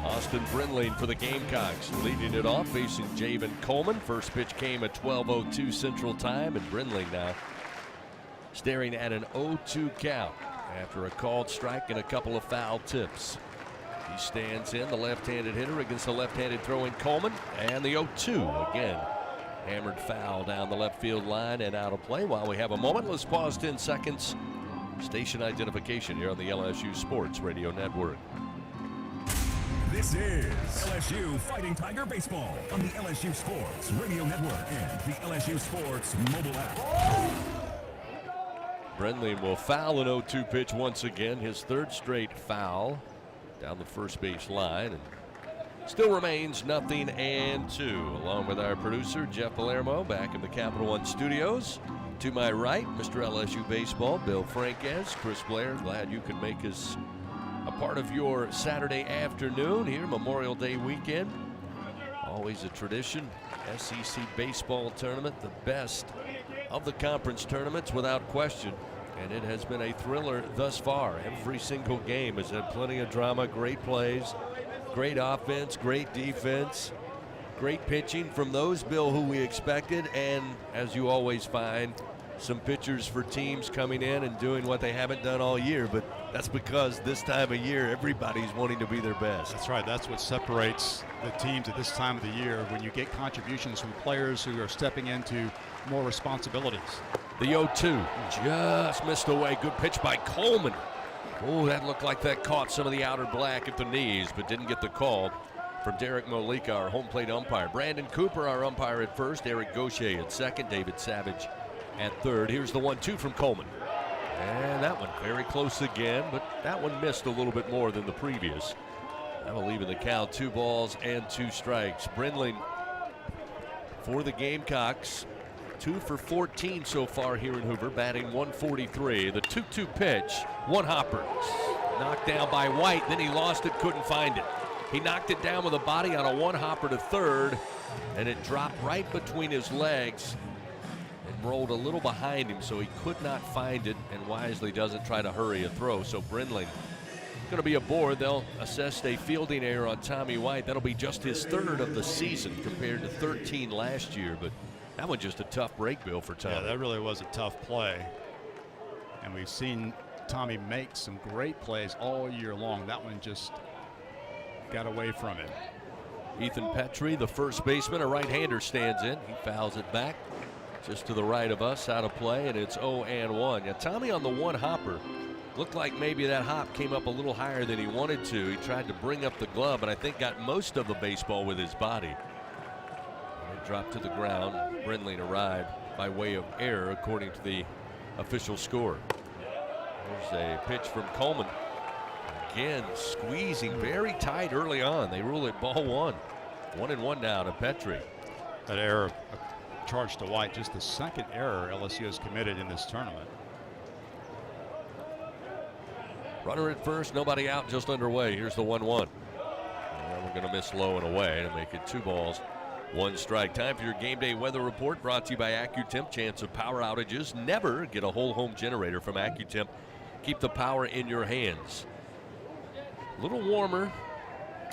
Austin Brindling for the Gamecocks leading it off, facing Javen Coleman. First pitch came at 12:02 Central Time, and Brindling now staring at an 0-2 count after a called strike and a couple of foul tips. He stands in, the left-handed hitter against the left-handed throwing Coleman, and the 0-2 again. Hammered foul down the left field line and out of play. While we have a moment, let's pause 10 seconds. Station identification here on the LSU Sports Radio Network. This is LSU Fighting Tiger Baseball on the LSU Sports Radio Network and the LSU Sports mobile app. Brindling will foul an 0-2 pitch once again, his third straight foul down the first base line, and still remains 0-2. Along with our producer Jeff Palermo back in the Capital One studios. To my right, Mr. LSU Baseball, Bill Franquez. Chris Blair, glad you could make us a part of your Saturday afternoon here, Memorial Day weekend. Always a tradition. SEC baseball tournament, the best of the conference tournaments without question, and it has been a thriller thus far. Every single game has had plenty of drama, great plays, great offense, great defense, great pitching from those, Bill, who we expected, and as you always find, some pitchers for teams coming in and doing what they haven't done all year, but That's because this time of year, everybody's wanting to be their best. That's right. That's what separates the teams at this time of the year, when you get contributions from players who are stepping into more responsibilities. The 0-2 just missed away. Good pitch by Coleman. Oh, that looked like that caught some of the outer black at the knees, but didn't get the call from Derek Molika, our home plate umpire. Brandon Cooper, our umpire at first. Eric Gaucher at second. David Savage at third. Here's the 1-2 from Coleman. And that one very close again, but that one missed a little bit more than the previous. That'll leave in the count 2 balls and 2 strikes. Brindling for the Gamecocks, 2 for 14 so far here in Hoover, batting 143. The 2-2 pitch, one hopper. Knocked down by White, then he lost it, couldn't find it. He knocked it down with a body on a one hopper to third, and it dropped right between his legs and rolled a little behind him, so he could not find it, and wisely doesn't try to hurry a throw. So Brindling going to be aboard. They'll assess a fielding error on Tommy White. That'll be just his 3rd of the season compared to 13 last year, but that was just a tough break, Bill, for Tommy. Yeah, that really was a tough play. And we've seen Tommy make some great plays all year long. That one just got away from him. Ethan Petrie, the first baseman, a right-hander, stands in. He fouls it back just to the right of us, out of play, and it's 0-1. Yeah, Tommy on the one hopper looked like maybe that hop came up a little higher than he wanted to. He tried to bring up the glove, and I think got most of the baseball with his body. And it dropped to the ground. Brindling arrived by way of error, according to the official score. There's a pitch from Coleman. Again, squeezing very tight early on. They rule it ball 1. 1-1 now to Petrie. That error charged to White, just the 2nd error LSU has committed in this tournament. Runner at first, nobody out, just underway. Here's the 1-1. We're going to miss low and away to make it 2 balls, 1 strike. Time for your game day weather report, brought to you by AccuTemp. Chance of power outages. Never get a whole home generator from AccuTemp. Keep the power in your hands. A little warmer,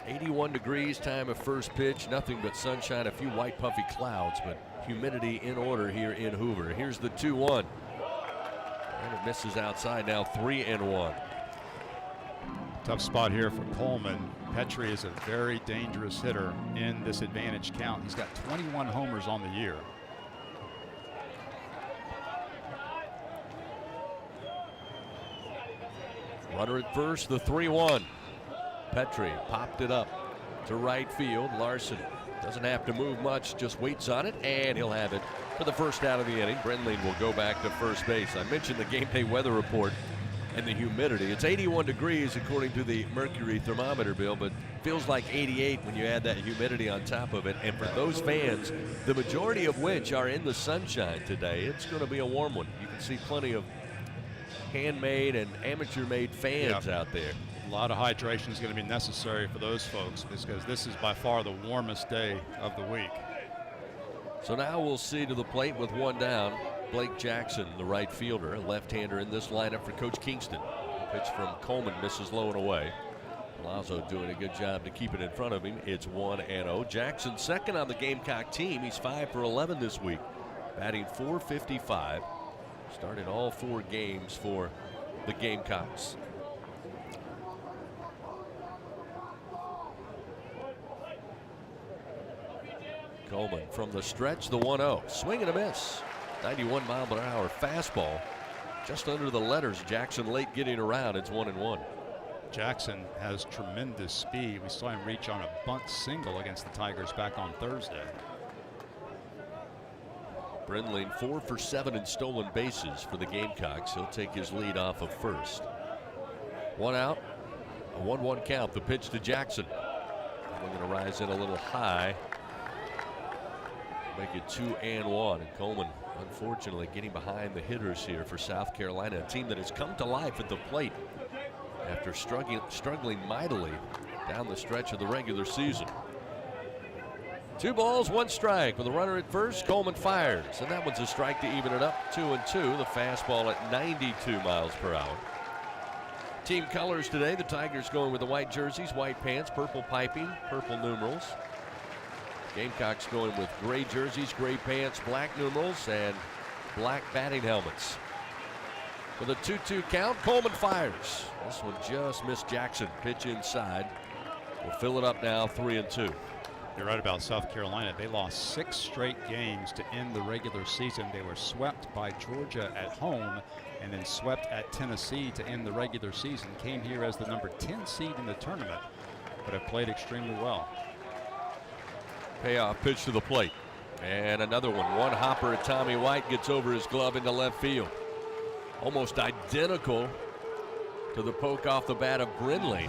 81 degrees, time of first pitch. Nothing but sunshine, a few white puffy clouds, but humidity in order here in Hoover. Here's the 2-1. And it misses outside now, 3-1. Tough spot here for Coleman. Petrie is a very dangerous hitter in this advantage count. He's got 21 homers on the year. Runner at first, the 3-1. Petrie popped it up to right field. Larson doesn't have to move much, just waits on it, and he'll have it for the first out of the inning. Brindling will go back to first base. I mentioned the game day weather report and the humidity. It's 81 degrees according to the mercury thermometer, Bill, but feels like 88 when you add that humidity on top of it. And for those fans, the majority of which are in the sunshine today, it's going to be a warm one. You can see plenty of handmade and amateur-made fans out there. A lot of hydration is going to be necessary for those folks, because this is by far the warmest day of the week. So now we'll see to the plate with 1 down. Blake Jackson, the right fielder, a left-hander in this lineup for Coach Kingston. Pitch from Coleman misses low and away. Lazo doing a good job to keep it in front of him. It's 1-0. Jackson second on the Gamecock team. He's 5 for 11 this week, batting .455. Started all 4 games for the Gamecocks. Coleman from the stretch, the 1-0. Swing and a miss. 91 mile per hour fastball. Just under the letters. Jackson late getting around. It's 1-1. Jackson has tremendous speed. We saw him reach on a bunt single against the Tigers back on Thursday. Brindling 4 for 7 in stolen bases for the Gamecocks. He'll take his lead off of first. 1 out, a 1-1 count. The pitch to Jackson. We're going to rise in a little high. Make it 2-1. And Coleman, unfortunately, getting behind the hitters here for South Carolina, a team that has come to life at the plate after struggling mightily down the stretch of the regular season. 2 balls, 1 strike with a runner at first. Coleman fires, and that one's a strike to even it up. 2-2. The fastball at 92 miles per hour. Team colors today: the Tigers going with the white jerseys, white pants, purple piping, purple numerals. Gamecocks going with gray jerseys, gray pants, black numerals, and black batting helmets. With a 2-2 count, Coleman fires. This one just missed Jackson. Pitch inside. We'll fill it up now, 3-2. You're right about South Carolina. They lost 6 straight games to end the regular season. They were swept by Georgia at home and then swept at Tennessee to end the regular season. Came here as the number 10 seed in the tournament, but have played extremely well. Payoff pitch to the plate. And another one. One hopper at Tommy White gets over his glove into left field. Almost identical to the poke off the bat of Brindley.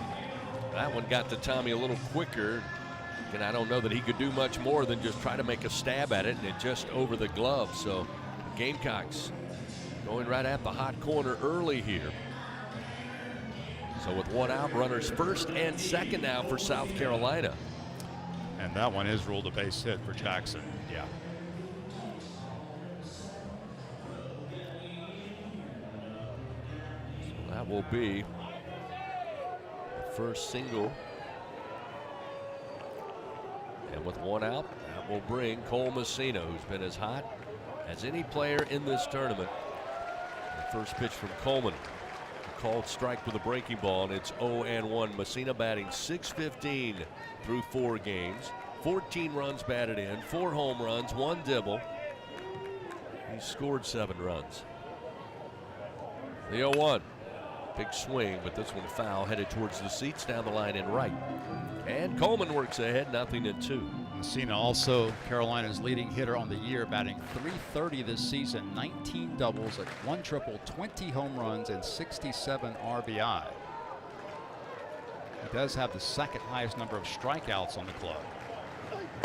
That one got to Tommy a little quicker. And I don't know that he could do much more than just try to make a stab at it, and it just over the glove. So the Gamecocks going right at the hot corner early here. So with one out, runners first and second now for South Carolina. And that one is ruled a base hit for Jackson. Yeah. So that will be the first single. And with one out, that will bring Cole Messina, who's been as hot as any player in this tournament. The first pitch from Coleman. A called strike with a breaking ball, and it's 0-1. Messina batting .615 through 4 games. 14 runs batted in, 4 home runs, 1 dibble. He scored 7 runs. The 0-1. Big swing, but this one foul, headed towards the seats down the line in right. And Coleman works ahead, 0-2. Messina also Carolina's leading hitter on the year, batting .330 this season, 19 doubles, 1 triple, 20 home runs, and 67 RBI. He does have the second highest number of strikeouts on the club.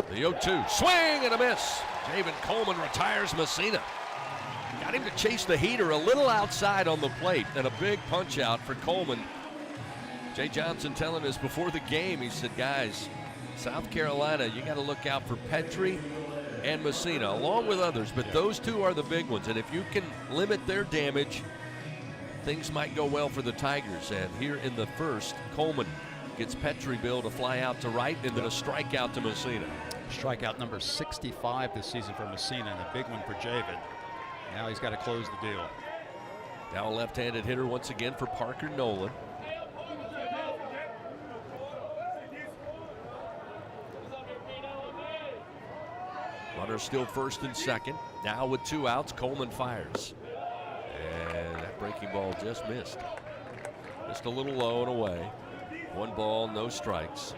The 0-2, swing and a miss. Javen Coleman retires Messina. Got him to chase the heater a little outside on the plate, and a big punch out for Coleman. Jay Johnson telling us before the game, he said, guys, South Carolina, you got to look out for Petrie and Messina, along with others, but those two are the big ones. And if you can limit their damage, things might go well for the Tigers. And here in the first, Coleman gets Petrie Bill to fly out to right, and then a strikeout to Messina. Strikeout number 65 this season for Messina, and a big one for Javen. Now he's got to close the deal. Now a left-handed hitter once again for Parker Nolan. Runner still first and second. Now with 2 outs, Coleman fires. And that breaking ball just missed. Just a little low and away. 1 ball, no strikes.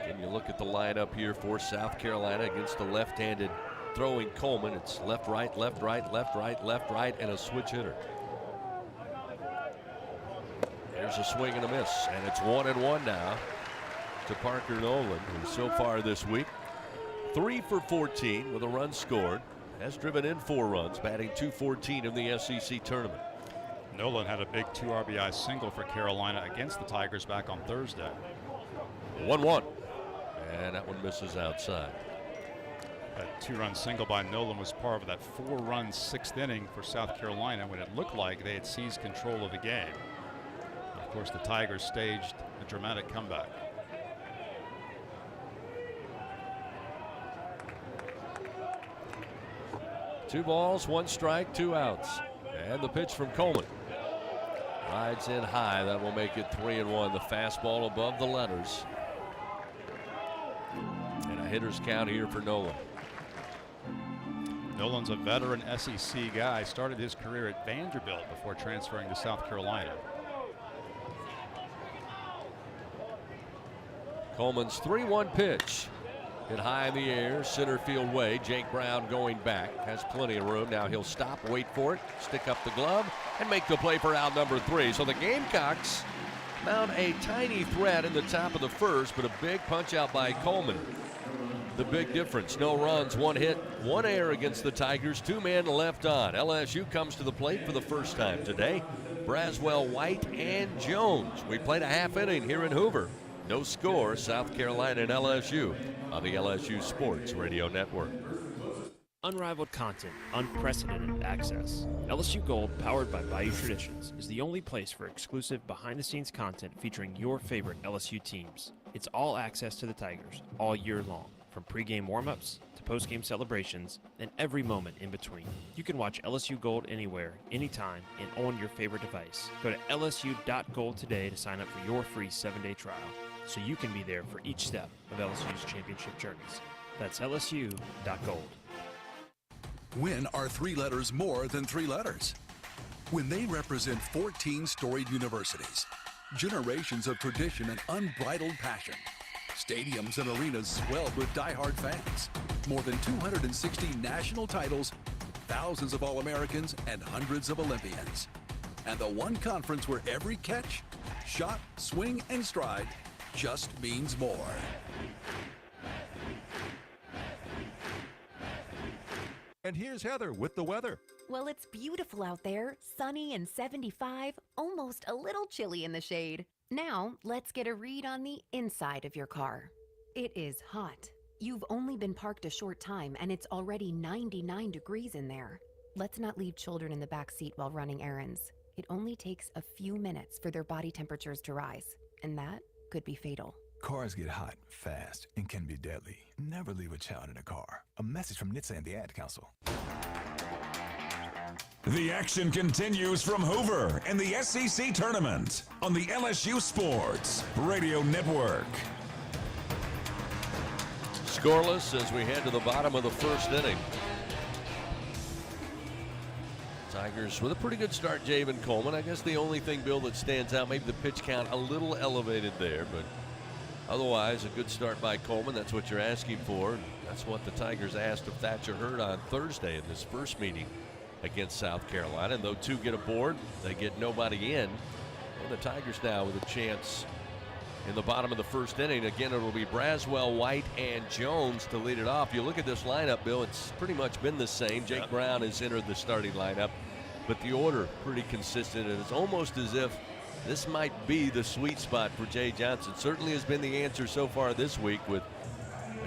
And you look at the lineup here for South Carolina against the left-handed throwing Coleman. It's left, right, left, right, left, right, left, right, and a switch hitter. There's a swing and a miss, and it's 1-1 now to Parker Nolan, who so far this week 3 for 14 with a run scored, has driven in 4 runs, batting .214 in the SEC tournament. Nolan had a big 2 RBI single for Carolina against the Tigers back on Thursday. 1-1, and that one misses outside. That 2-run single by Nolan was part of that 4-run 6th inning for South Carolina when it looked like they had seized control of the game. Of course, the Tigers staged a dramatic comeback. Two balls, 1 strike, 2 outs. And the pitch from Coleman. Rides in high. That will make it 3-1. The fastball above the letters. And a hitter's count here for Nolan. Nolan's a veteran SEC guy. Started his career at Vanderbilt before transferring to South Carolina. Coleman's 3-1 pitch. Hit high in the air, center field way. Jake Brown going back. Has plenty of room. Now he'll stop, wait for it, stick up the glove, and make the play for out number 3. So the Gamecocks found a tiny threat in the top of the first, but a big punch out by Coleman. The big difference, no runs, 1 hit, 1 error against the Tigers, 2 men left on. LSU comes to the plate for the first time today. Braswell, White, and Jones. We played a half inning here in Hoover. No score, South Carolina and LSU on the LSU Sports Radio Network. Unrivaled content, unprecedented access. LSU Gold, powered by Bayou Traditions, is the only place for exclusive behind-the-scenes content featuring your favorite LSU teams. It's all access to the Tigers all year long. From pregame warm-ups to postgame celebrations and every moment in between, you can watch LSU Gold anywhere, anytime, and on your favorite device. Go to lsu.gold today to sign up for your free 7-day trial, so you can be there for each step of LSU's championship journeys. That's lsu.gold. When are 3 letters more than 3 letters? When they represent 14 storied universities, generations of tradition and unbridled passion, stadiums and arenas swelled with diehard fans, more than 260 national titles, thousands of All-Americans, and hundreds of Olympians. And the one conference where every catch, shot, swing, and stride just means more. And here's Heather with the weather. Well, it's beautiful out there, sunny and 75, almost a little chilly in the shade. Now, let's get a read on the inside of your car. It is hot. You've only been parked a short time and it's already 99 degrees in there. Let's not leave children in the back seat while running errands. It only takes a few minutes for their body temperatures to rise, and that could be fatal. Cars get hot fast and can be deadly. Never leave a child in a car. A message from NHTSA and the Ad Council. The action continues from Hoover and the SEC Tournament on the LSU Sports Radio Network. Scoreless as we head to the bottom of the first inning. Tigers with a pretty good start, Javen Coleman. I guess the only thing, Bill, that stands out, maybe the pitch count a little elevated there, but otherwise a good start by Coleman. That's what you're asking for. And that's what the Tigers asked of Thatcher Hurd on Thursday in this first meeting against South Carolina. And though 2 get aboard, they get nobody in. And the Tigers now with a chance in the bottom of the first inning. Again, it'll be Braswell, White, and Jones to lead it off. You look at this lineup, Bill, it's pretty much been the same. Jake Brown has entered the starting lineup, but the order pretty consistent, and it's almost as if this might be the sweet spot for Jay Johnson. Certainly has been the answer so far this week with,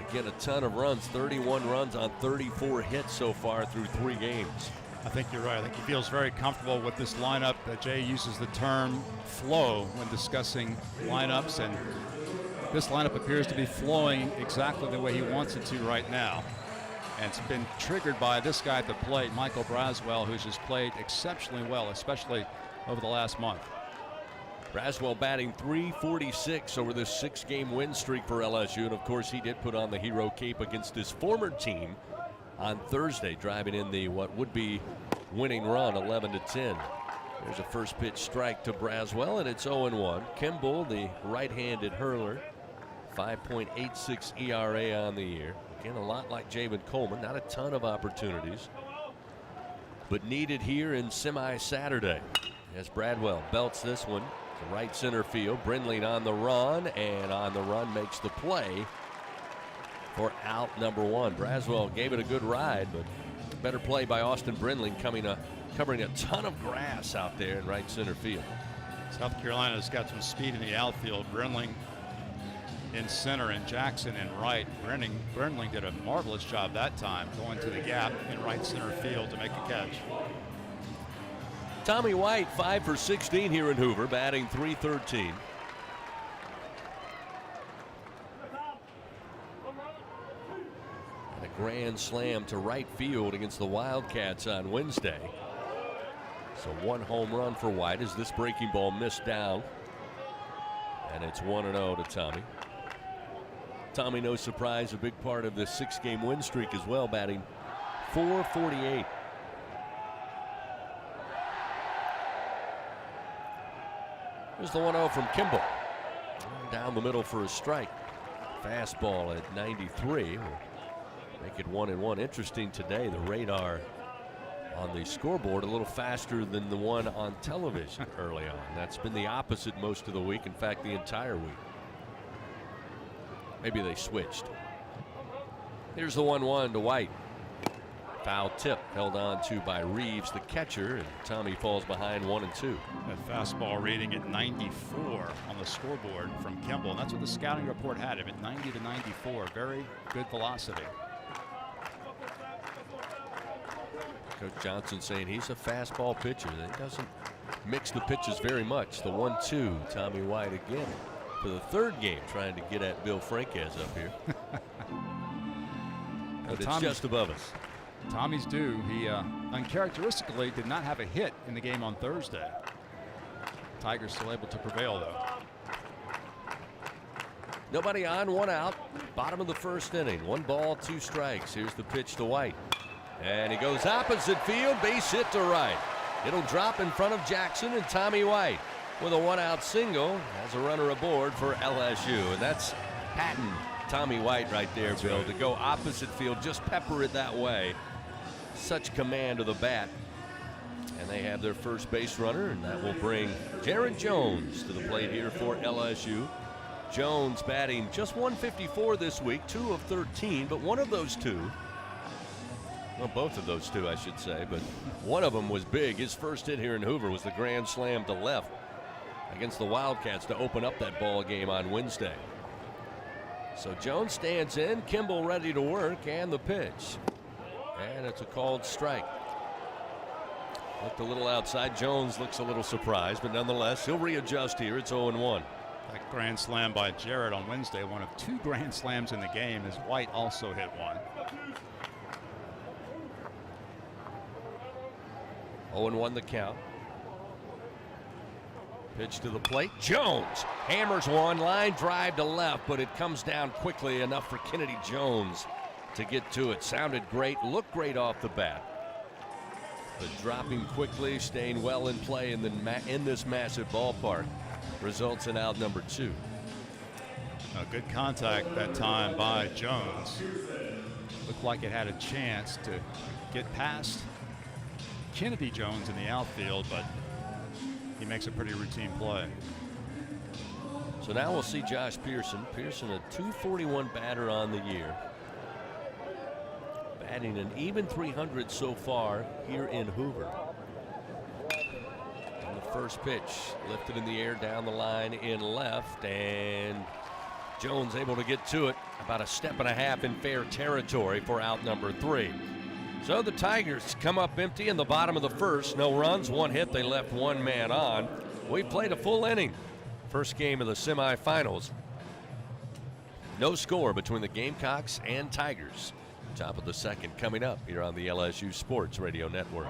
again, a ton of runs, 31 runs on 34 hits so far through 3 games. I think you're right. I think he feels very comfortable with this lineup. Jay uses the term flow when discussing lineups, and this lineup appears to be flowing exactly the way he wants it to right now. And it's been triggered by this guy at the plate, Michael Braswell, who's just played exceptionally well, especially over the last month. Braswell batting .346 over this 6-game win streak for LSU. And of course, he did put on the hero cape against his former team on Thursday, driving in the what would be winning run, 11-10. There's a first pitch strike to Braswell, and it's 0-1. Kimball, the right-handed hurler, 5.86 ERA on the year. Again, a lot like Javen Coleman, not a ton of opportunities, but needed here in Semi-Saturday. As Bradwell belts this one to right center field. Brindling on the run, and on the run makes the play for out number 1. Braswell gave it a good ride, but better play by Austin Brindling, covering a ton of grass out there in right center field. South Carolina's got some speed in the outfield. Brindling in center and Jackson in right. Brindling did a marvelous job that time going to the gap in right center field to make a catch. Tommy White, 5 for 16 here in Hoover, batting .313. And a grand slam to right field against the Wildcats on Wednesday. So 1 home run for White as this breaking ball missed down. And it's 1-0 to Tommy. Tommy, no surprise, a big part of this 6-game win streak as well, batting .448. Here's the 1-0 from Kimball. Down the middle for a strike. Fastball at 93. Will make it 1-1. Interesting today, the radar on the scoreboard a little faster than the one on television early on. That's been the opposite most of the week. In fact, the entire week. Maybe they switched. Here's the 1-1 to White. Foul tip held on to by Reeves, the catcher, and Tommy falls behind 1-2. That fastball reading at 94 on the scoreboard from Kimball, and that's what the scouting report had him at 90 to 94. Very good velocity. Coach Johnson saying he's a fastball pitcher. He doesn't mix the pitches very much. The 1-2, Tommy White again for the 3rd game trying to get at Bill Franquez up here. but it's just above us. Tommy's due. He uncharacteristically did not have a hit in the game on Thursday. Tigers still able to prevail, though. Nobody on, one out. Bottom of the first inning. 1 ball, 2 strikes. Here's the pitch to White. And he goes opposite field, base hit to right. It'll drop in front of Jackson, and Tommy White with a 1-out single has a runner aboard for LSU. And that's Patton, Tommy White right there, Bill, right, to go opposite field, just pepper it that way. Such command of the bat. And they have their first base runner, and that will bring Jared Jones to the plate here for LSU. Jones batting just 154 this week, 2 of 13, but one of those 2, well, both of those 2, I should say, but one of them was big. His first hit here in Hoover was the grand slam to left against the Wildcats to open up that ball game on Wednesday. So Jones stands in, Kimball ready to work, and the pitch. And it's a called strike. Looked a little outside. Jones looks a little surprised, but nonetheless, he'll readjust here. It's 0-1. That grand slam by Jarrett on Wednesday, one of 2 grand slams in the game, as White also hit one. 0-1 the count. Pitch to the plate. Jones hammers one, line drive to left, but it comes down quickly enough for Kennedy Jones to get to it. Sounded great, looked great off the bat. But dropping quickly, staying well in play in this massive ballpark results in out number 2. A good contact that time by Jones. Looked like it had a chance to get past Kennedy Jones in the outfield, but he makes a pretty routine play. So now we'll see Josh Pearson. Pearson, a .241 batter on the year. Batting an even .300 so far here in Hoover. And the first pitch lifted in the air down the line in left, and Jones able to get to it about a step and a half in fair territory for out number 3. So the Tigers come up empty in the bottom of the first. No runs, 1 hit. They left 1 man on. We played a full inning. First game of the semifinals. No score between the Gamecocks and Tigers. Top of the second coming up here on the LSU Sports Radio Network.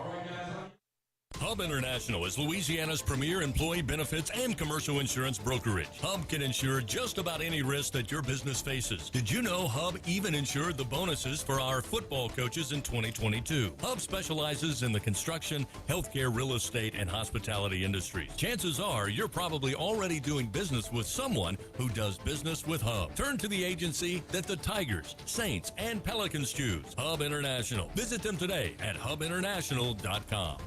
Hub International is Louisiana's premier employee benefits and commercial insurance brokerage. Hub can insure just about any risk that your business faces. Did you know Hub even insured the bonuses for our football coaches in 2022? Hub specializes in the construction, healthcare, real estate, and hospitality industries. Chances are you're probably already doing business with someone who does business with Hub. Turn to the agency that the Tigers, Saints, and Pelicans choose. Hub International. Visit them today at hubinternational.com.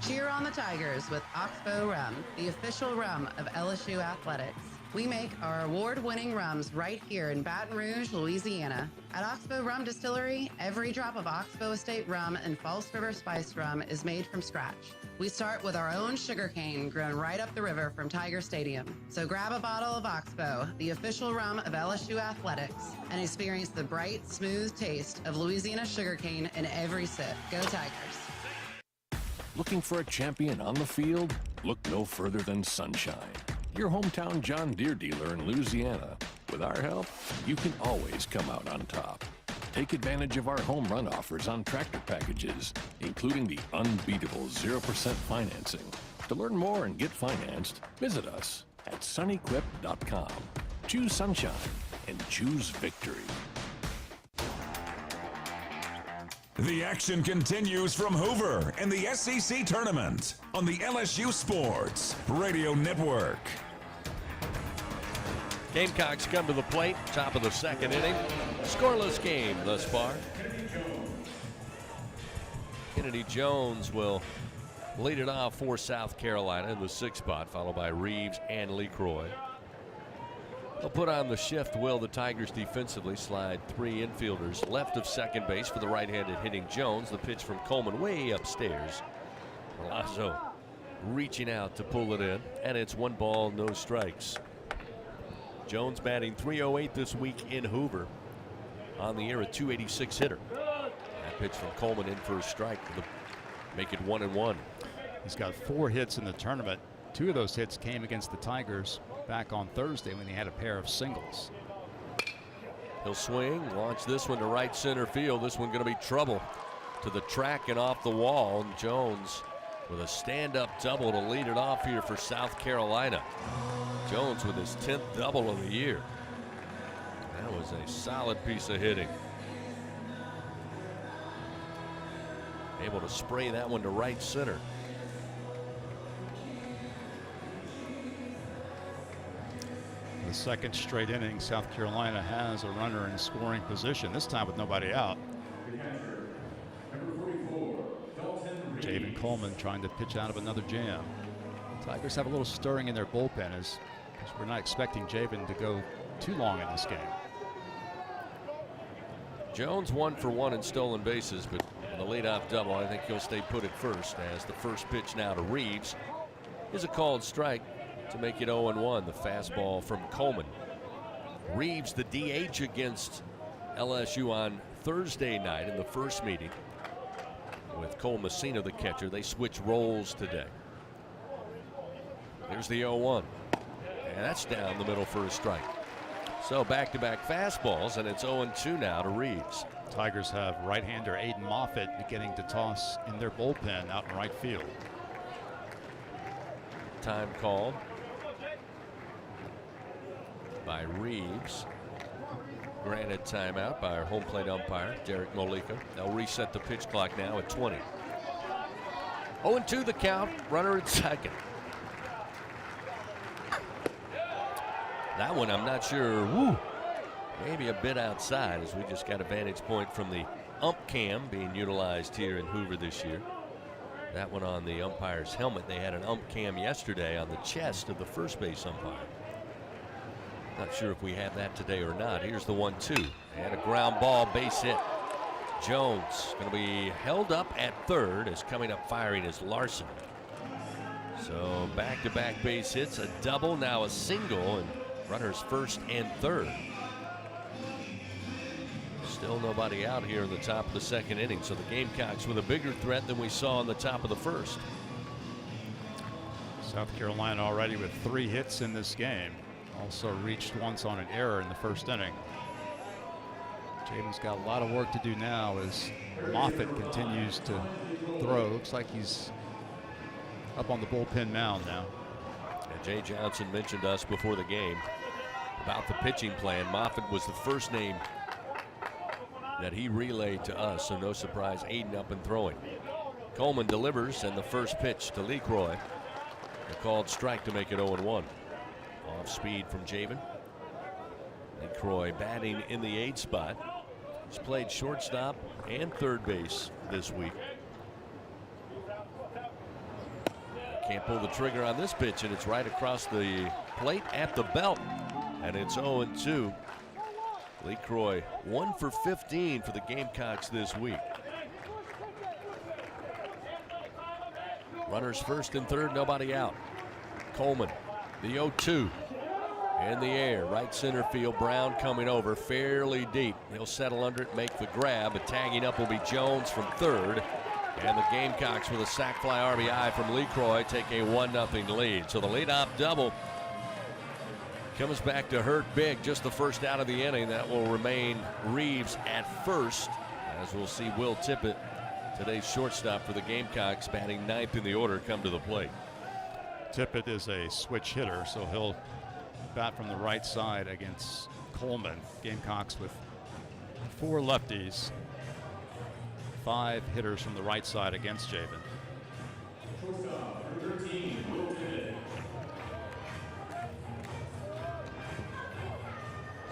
Cheer on the Tigers with Oxbow Rum, the official rum of LSU Athletics. We make our award-winning rums right here in Baton Rouge, Louisiana. At Oxbow Rum Distillery, every drop of Oxbow Estate rum and False River Spiced rum is made from scratch. We start with our own sugarcane grown right up the river from Tiger Stadium. So grab a bottle of Oxbow, the official rum of LSU Athletics, and experience the bright, smooth taste of Louisiana sugarcane in every sip. Go Tigers. Looking for a champion on the field? Look no further than Sunshine, your hometown John Deere dealer in Louisiana. With our help, you can always come out on top. Take advantage of our home run offers on tractor packages, including the unbeatable 0% financing. To learn more and get financed, visit us at sunequip.com. Choose Sunshine and choose victory. The action continues from Hoover in the SEC tournament on the LSU Sports Radio Network. Gamecocks come to the plate, top of the second inning. Scoreless game thus far. Kennedy Jones will lead it off for South Carolina in the 6th spot, followed by Reeves and LeCroy. They'll put on the shift, will the Tigers defensively slide 3 infielders left of second base for the right-handed hitting Jones. The pitch from Coleman way upstairs. Palazzo reaching out to pull it in, and it's 1 ball, no strikes. Jones batting .308 this week in Hoover. On the air, a .286 hitter. That pitch from Coleman in for a strike to make it 1-1. He's got 4 hits in the tournament. 2 of those hits came against the Tigers back on Thursday when he had a pair of singles. He'll swing, launch this one to right center field. This one going to be trouble to the track and off the wall. And Jones with a stand-up double to lead it off here for South Carolina. Jones with his 10th double of the year. That was a solid piece of hitting. Able to spray that one to right center. The second straight inning, South Carolina has a runner in scoring position, this time with nobody out. Javen Coleman trying to pitch out of another jam. Tigers have a little stirring in their bullpen as we're not expecting Javen to go too long in this game. Jones 1 for 1 in stolen bases, but on the leadoff double, I think he'll stay put at first, as the first pitch now to Reeves is a called strike to make it 0-1. The fastball from Coleman. Reeves, the DH against LSU on Thursday night in the first meeting with Cole Messina, the catcher. They switch roles today. Here's the 0-1, and that's down the middle for a strike. So back-to-back fastballs, and it's 0-2 now to Reeves. Tigers have right-hander Aiden Moffitt beginning to toss in their bullpen out in right field. Time called by Reeves. Granted timeout by our home plate umpire, Derek Molika. They'll reset the pitch clock now at 20. 0-2 the count, runner at second. That one I'm not sure, maybe a bit outside, as we just got a vantage point from the ump cam being utilized here in Hoover this year. That one on the umpire's helmet. They had an ump cam yesterday on the chest of the first base umpire. Not sure if we have that today or not. Here's the 1-2 and a ground ball, base hit. Jones going to be held up at third, as coming up firing is Larson. So back-to-back base hits, a double, now a single, and runners first and third. Still nobody out here in the top of the second inning, so the Gamecocks with a bigger threat than we saw in the top of the first. South Carolina already with 3 hits in this game. Also reached once on an error in the first inning. Javen's got a lot of work to do now as Moffitt continues to throw. Looks like he's up on the bullpen mound now. And Jay Johnson mentioned us before the game about the pitching plan. Moffitt was the first name that he relayed to us, so no surprise, Aiden up and throwing. Coleman delivers, and the first pitch to LeCroy. A called strike to make it 0-1. Off speed from Javen. LeCroy batting in the 8 spot. He's played shortstop and third base this week. Can't pull the trigger on this pitch, and it's right across the plate at the belt, and it's 0-2. LeCroy 1 for 15 for the Gamecocks this week. Runners first and third, nobody out. Coleman, the 0-2 in the air, right center field. Brown coming over fairly deep. He'll settle under it, make the grab, but tagging up will be Jones from third. And the Gamecocks with a sac fly RBI from LeCroy take a 1-0 lead. So the leadoff double comes back to hurt big. Just the first out of the inning. That will remain Reeves at first, as we'll see Will Tippett, today's shortstop for the Gamecocks, batting 9th in the order, come to the plate. Tippett is a switch hitter, so he'll bat from the right side against Coleman. Gamecocks with 4 lefties, 5 hitters from the right side against Javen.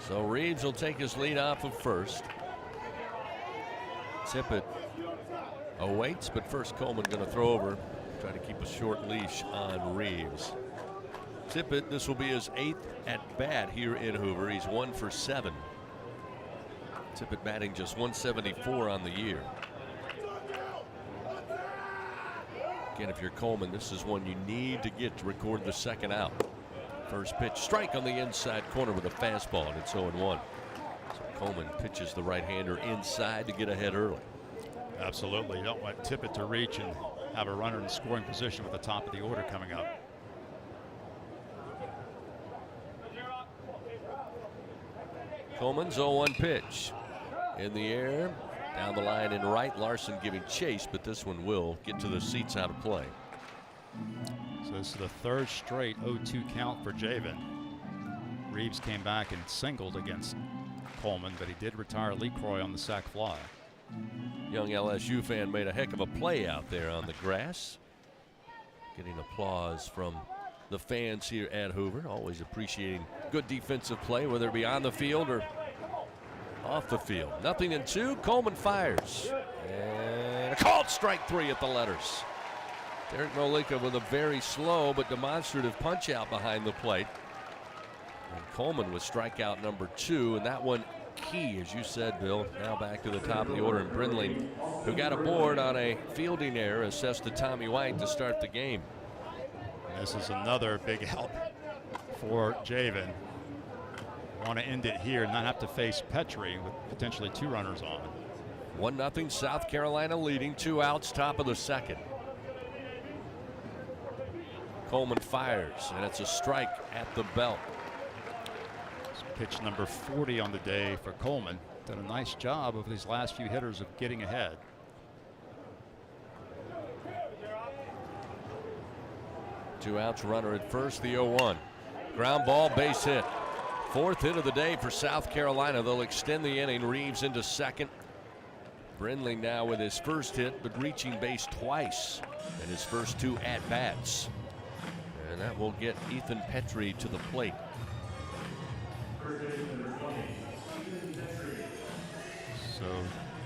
So Reeves will take his lead off of first. Tippett awaits, but first Coleman going to throw over, try to keep a short leash on Reeves. Tippett, this will be his 8th at bat here in Hoover. He's 1 for 7. Tippett batting just 174 on the year. Again, if you're Coleman, this is one you need to get to record the second out. First pitch, strike on the inside corner with a fastball, and it's 0-1. So Coleman pitches the right-hander inside to get ahead early. Absolutely. You don't want Tippett to reach and have a runner in scoring position with the top of the order coming up. Coleman's 0-1 pitch. In the air, down the line and right. Larson giving chase, but this one will get to the seats out of play. So this is the third straight 0-2 count for Javen. Reeves came back and singled against Coleman, but he did retire LeCroy on the sac fly. Young LSU fan made a heck of a play out there on the grass. Getting applause from the fans here at Hoover. Always appreciating good defensive play, whether it be on the field or off the field. 0-2. Coleman fires. And a called strike 3 at the letters. Derek Molika with a very slow but demonstrative punch out behind the plate. And Coleman with strikeout number 2, and that one key, as you said, Bill. Now back to the top of the order, and Brindley, who got aboard on a fielding error, assessed to Tommy White to start the game. This is another big help for Javen. Want to end it here and not have to face Petrie with potentially 2 runners on. 1-0 South Carolina leading, 2 outs, top of the second. Coleman fires, and it's a strike at the belt. Pitch number 40 on the day for Coleman. Done a nice job of these last few hitters of getting ahead. Two outs, runner at first, the 0-1. Ground ball, base hit. 4th hit of the day for South Carolina. They'll extend the inning. Reeves into second. Brindley now with his first hit, but reaching base twice in his first 2 at-bats. And that will get Ethan Petrie to the plate. So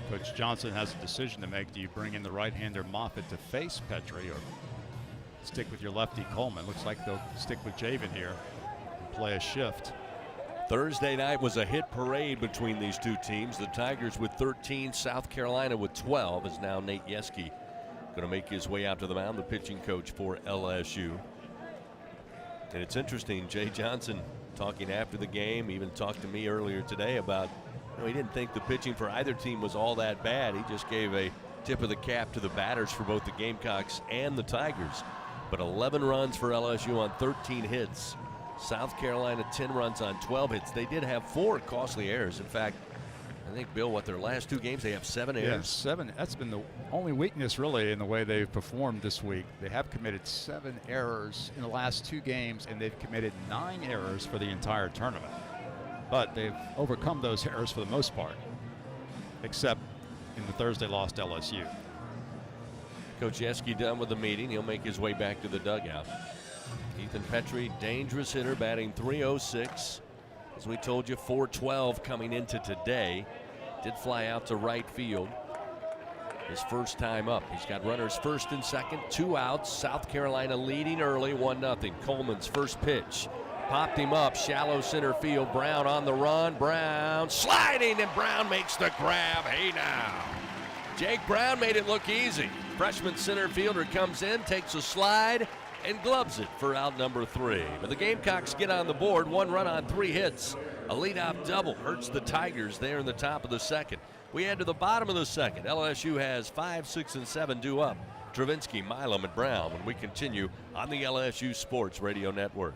Coach Johnson has a decision to make. Do you bring in the right-hander Moffitt to face Petrie or stick with your lefty Coleman? Looks like they'll stick with Javen here and play a shift. Thursday night was a hit parade between these two teams. The Tigers with 13, South Carolina with 12, as now Nate Yeske going to make his way out to the mound, the pitching coach for LSU. And it's interesting, Jay Johnson talking after the game, even talked to me earlier today about, he didn't think the pitching for either team was all that bad. He just gave a tip of the cap to the batters for both the Gamecocks and the Tigers. But 11 runs for LSU on 13 hits. South Carolina 10 runs on 12 hits. They did have 4 costly errors. In fact, I think, Bill, their last 2 games, they have 7 errors. Yeah, 7. That's been the only weakness, really, in the way they've performed this week. They have committed 7 errors in the last 2 games, and they've committed 9 errors for the entire tournament. But they've overcome those errors for the most part, except in the Thursday loss to LSU. Coach Yeske done with the meeting. He'll make his way back to the dugout. Ethan Petrie, dangerous hitter, batting .306. As we told you, .412 coming into today. Did fly out to right field. His first time up. He's got runners first and second, 2 outs. South Carolina leading early, 1-0. Coleman's first pitch. Popped him up, shallow center field. Brown on the run. Brown sliding, and Brown makes the grab. Hey now. Jake Brown made it look easy. Freshman center fielder comes in, takes a slide, and gloves it for out number 3. But the Gamecocks get on the board, 1 run on 3 hits. A leadoff double hurts the Tigers there in the top of the second. We head to the bottom of the second. LSU has 5, 6, and 7 due up. Travinsky, Milam, and Brown when we continue on the LSU Sports Radio Network.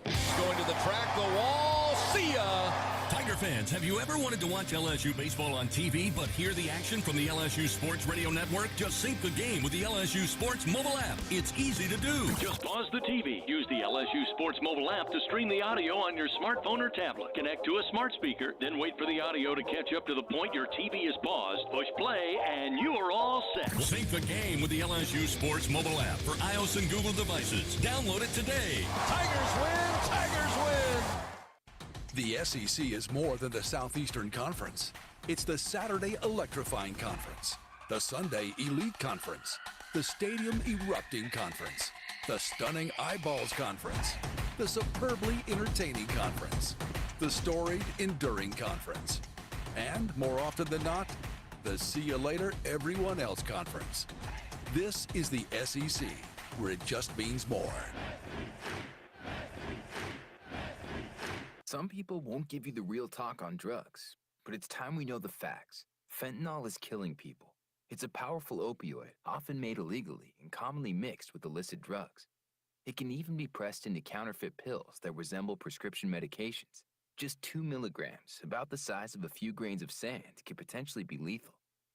Going to the track, the wall, see ya! Tiger fans, have you ever wanted to watch LSU baseball on TV but hear the action from the LSU Sports Radio Network? Just sync the game with the LSU Sports mobile app. It's easy to do. Just pause the TV. Use the LSU Sports mobile app to stream the audio on your smartphone or tablet. Connect to a smart speaker, then wait for the audio to catch up to the point your TV is paused. Push play, and you are all set. Sync the game with the LSU Sports mobile app for iOS and Google devices. Download it today. Tigers win! Tigers win! The SEC is more than the Southeastern Conference. It's the Saturday Electrifying Conference, the Sunday Elite Conference, the Stadium Erupting Conference, the Stunning Eyeballs Conference, the Superbly Entertaining Conference, the Storied Enduring Conference, and, more often than not, the See You Later Everyone Else Conference. This is the SEC, where it just means more. Some people won't give you the real talk on drugs, but it's time we know the facts. Fentanyl is killing people. It's a powerful opioid, often made illegally and commonly mixed with illicit drugs. It can even be pressed into counterfeit pills that resemble prescription medications. Just 2 milligrams, about the size of a few grains of sand, can potentially be lethal.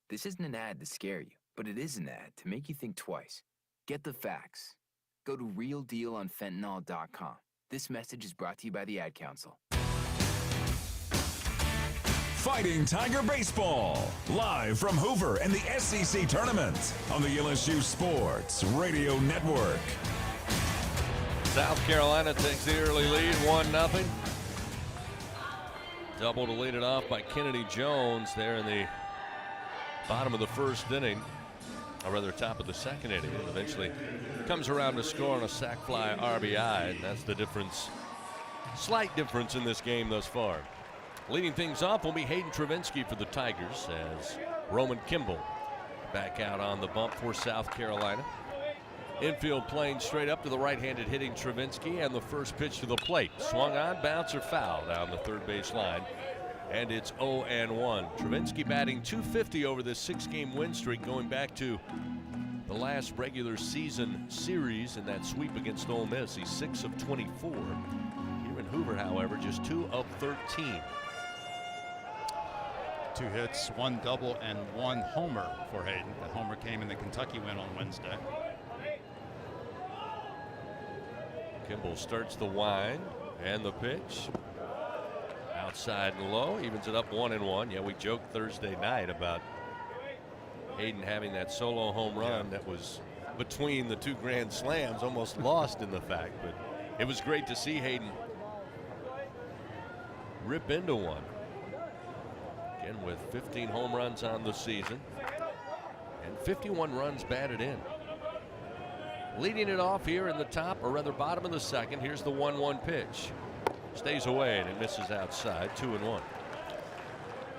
This isn't an ad to scare you, but it is an ad to make you think twice. Get the facts. Go to realdealonfentanyl.com. This message is brought to you by the Ad Council. Fighting Tiger Baseball, live from Hoover and the SEC Tournament on the LSU Sports Radio Network. South Carolina takes the early lead, 1-0. Double to lead it off by Kennedy Jones there in the bottom of the first inning, or rather top of the second inning, and eventually comes around to score on a sac fly RBI, and that's the difference, slight difference in this game thus far. Leading things off will be Hayden Travinski for the Tigers as Roman Kimball back out on the bump for South Carolina. Infield playing straight up to the right-handed hitting Travinski, and the first pitch to the plate. Swung on, bounce or foul down the third base line. And it's 0-1. Travinski batting .250 over this 6-game win streak going back to the last regular season series in that sweep against Ole Miss. He's 6 of 24. Here in Hoover, however, just 2 of 13. 2 hits, 1 double, and 1 homer for Hayden. That homer came in the Kentucky win on Wednesday. Kimball starts the wind and the pitch. Outside and low, evens it up 1-1. Yeah, we joked Thursday night about Hayden having that solo home run that was between the 2 grand slams, almost lost in the fact. But it was great to see Hayden rip into one. Again, with 15 home runs on the season and 51 runs batted in. Leading it off here in the top, or rather bottom of the second. Here's the 1-1 pitch. Stays away and it misses outside. 2-1.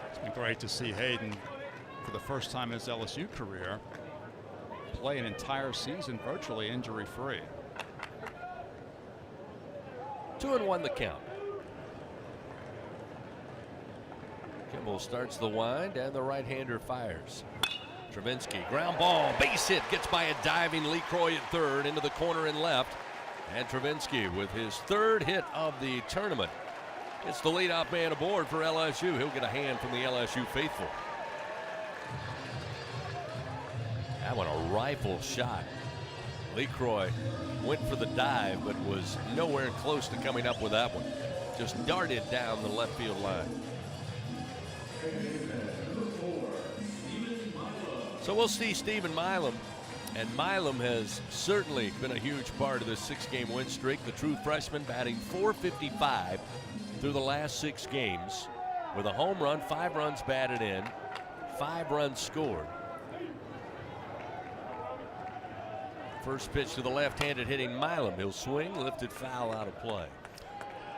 It's been great to see Hayden, for the first time in his LSU career, play an entire season virtually injury-free. 2-1 the count. Kimball starts the wind and the right-hander fires. Travinski, ground ball, base hit, gets by a diving LeCroy at third, into the corner and left. And Travinski with his 3rd hit of the tournament. It's the leadoff man aboard for LSU. He'll get a hand from the LSU faithful. That one a rifle shot. LeCroy went for the dive, but was nowhere close to coming up with that one. Just darted down the left field line. So we'll see Stephen Milam. And Milam has certainly been a huge part of this 6-game win streak. The true freshman batting .455 through the last 6 games with a home run, 5 runs batted in, 5 runs scored. First pitch to the left-handed hitting Milam. He'll swing, lifted foul, out of play.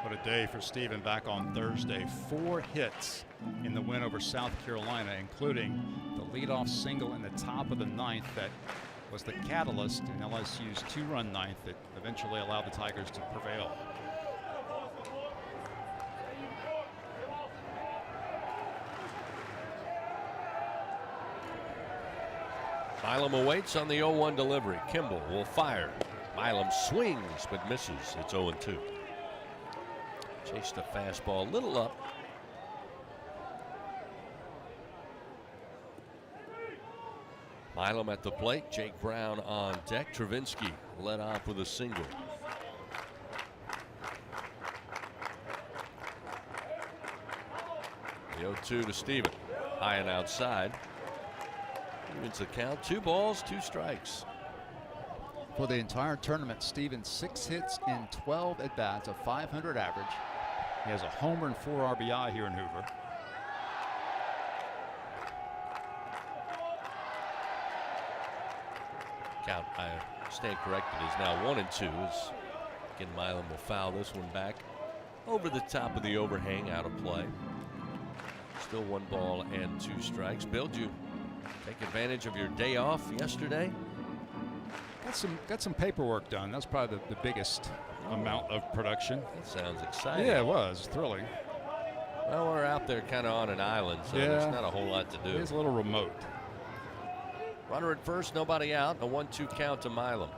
What a day for Stephen back on Thursday. 4 hits in the win over South Carolina, including the leadoff single in the top of the 9th that was the catalyst in LSU's 2-run 9th that eventually allowed the Tigers to prevail. Milam awaits on the 0-1 delivery. Kimball will fire. Milam swings but misses. It's 0-2. Chased a fastball a little up. Milam at the plate. Jake Brown on deck. Travinski led off with a single. The 0-2 to Steven. High and outside. Evens the count. 2 balls, 2 strikes. For the entire tournament, Steven 6 hits in 12 at-bats, a .500 average. He has a homer and 4 RBI here in Hoover. Count, I stand corrected, is now 1-2. As again, Milam will foul this one back over the top of the overhang, out of play. Still 1 ball and 2 strikes. Bill, did you take advantage of your day off yesterday? Got some paperwork done. That's probably the biggest amount of production. That sounds exciting. Yeah, it was thrilling. Well, we're out there kind of on an island, so there's not a whole lot to do. It's a little remote. Runner at first, nobody out. A 1-2 count to Milam.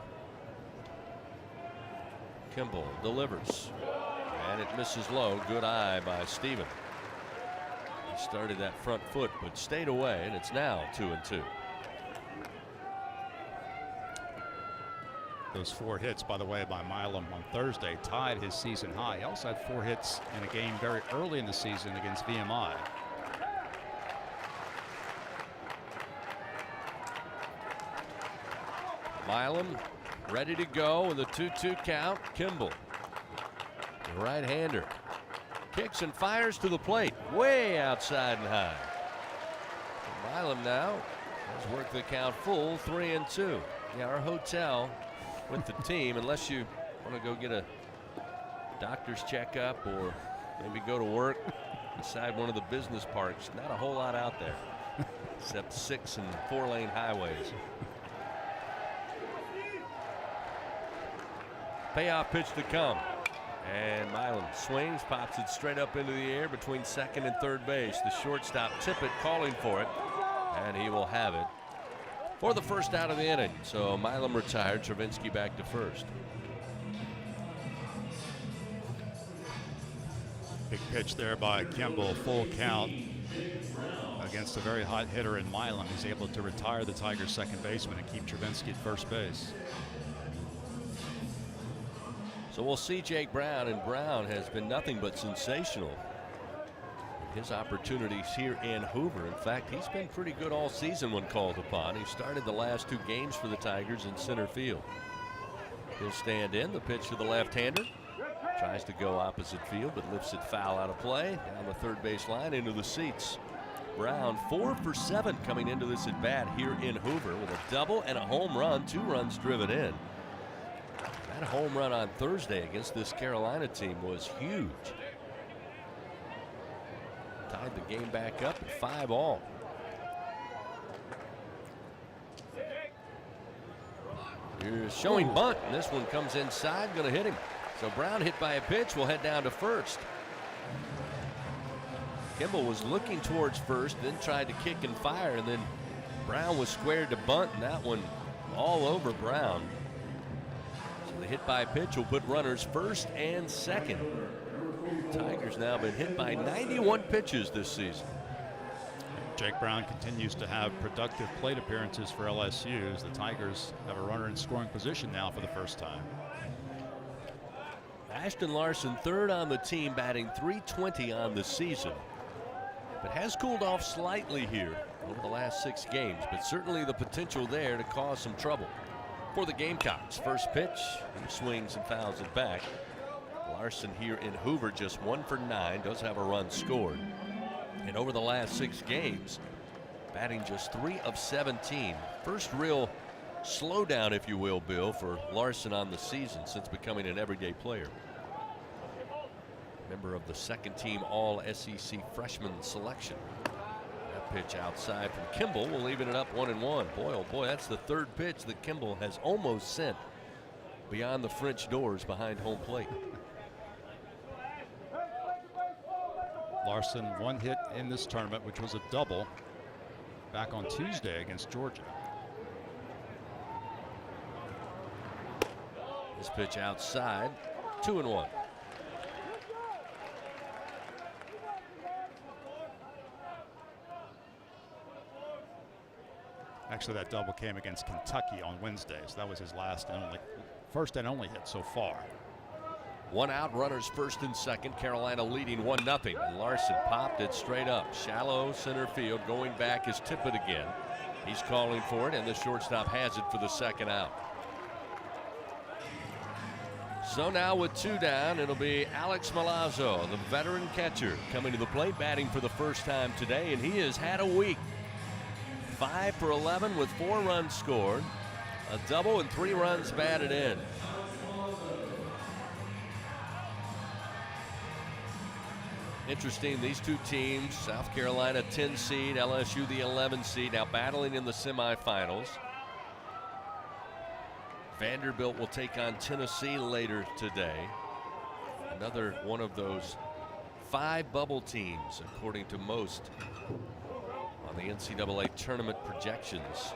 Kimball delivers. And it misses low. Good eye by Steven. He started that front foot but stayed away, and it's now 2-2. Those 4 hits, by the way, by Milam on Thursday tied his season high. He also had 4 hits in a game very early in the season against VMI. Milam ready to go with a 2-2 count. Kimball, the right-hander, kicks and fires to the plate, way outside and high. Milam now has worked the count full, 3-2. Yeah, our hotel with the team, unless you want to go get a doctor's checkup or maybe go to work inside one of the business parks, not a whole lot out there except 6 and 4-lane highways. Payoff pitch to come, and Milam swings, pops it straight up into the air between second and third base. The shortstop Tippett calling for it, and he will have it for the first out of the inning. So Milam retired, Travinski back to first. Big pitch there by Kimball, full count against a very hot hitter in Milam. He's able to retire the Tigers' second baseman and keep Travinski at first base. So we'll see Jake Brown, and Brown has been nothing but sensational in his opportunities here in Hoover. In fact, he's been pretty good all season when called upon. He started the last 2 games for the Tigers in center field. He'll stand in. The pitch to the left-hander. Tries to go opposite field, but lifts it foul out of play. Down the third base line into the seats. Brown 4 for 7 coming into this at bat here in Hoover with a double and a home run, 2 runs driven in. That home run on Thursday against this Carolina team was huge. Tied the game back up at 5-all. Here's showing bunt, and this one comes inside, going to hit him. So Brown hit by a pitch, will head down to first. Kimball was looking towards first, then tried to kick and fire, and then Brown was squared to bunt, and that one all over Brown. The hit by pitch will put runners first and second. Tigers now been hit by 91 pitches this season. Jake Brown continues to have productive plate appearances for LSU as the Tigers have a runner in scoring position now for the first time. Ashton Larson, third on the team, batting .320 on the season, but has cooled off slightly here over the last 6 games, but certainly the potential there to cause some trouble for the Gamecocks. First pitch, he swings and fouls it back. Larson here in Hoover just 1 for 9, does have a run scored. And over the last 6 games, batting just 3 of 17. First real slowdown, if you will, Bill, for Larson on the season since becoming an everyday player. Member of the second team All SEC freshman selection. Pitch outside from Kimball will even it up 1-1. Boy, oh boy, that's the third pitch that Kimball has almost sent beyond the French doors behind home plate. Larson 1 hit in this tournament, which was a double back on Tuesday against Georgia. This pitch outside, 2-1. Actually, that double came against Kentucky on Wednesday, so that was his first and only hit so far. 1 out, runners first and second. Carolina leading 1-0. And Larson popped it straight up. Shallow center field. Going back is Tippett again. He's calling for it, and the shortstop has it for the second out. So now with 2 down, it'll be Alex Milazzo, the veteran catcher, coming to the plate, batting for the first time today, and he has had a week. 5 for 11 with 4 runs scored, a double and 3 runs batted in. Interesting, these 2 teams, South Carolina 10 seed, LSU the 11 seed, now battling in the semifinals. Vanderbilt will take on Tennessee later today. Another one of those 5 bubble teams, according to most on the NCAA tournament projections.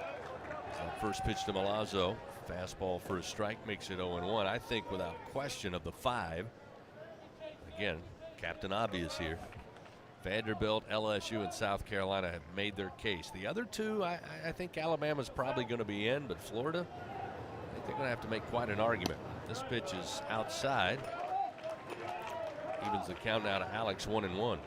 First pitch to Milazzo, fastball for a strike, makes it 0-1. I think without question of the 5, again, Captain Obvious here. Vanderbilt, LSU, and South Carolina have made their case. The other two, I think Alabama's probably going to be in, but Florida, I think they're going to have to make quite an argument. This pitch is outside. Evens the count now to Alex, 1-1.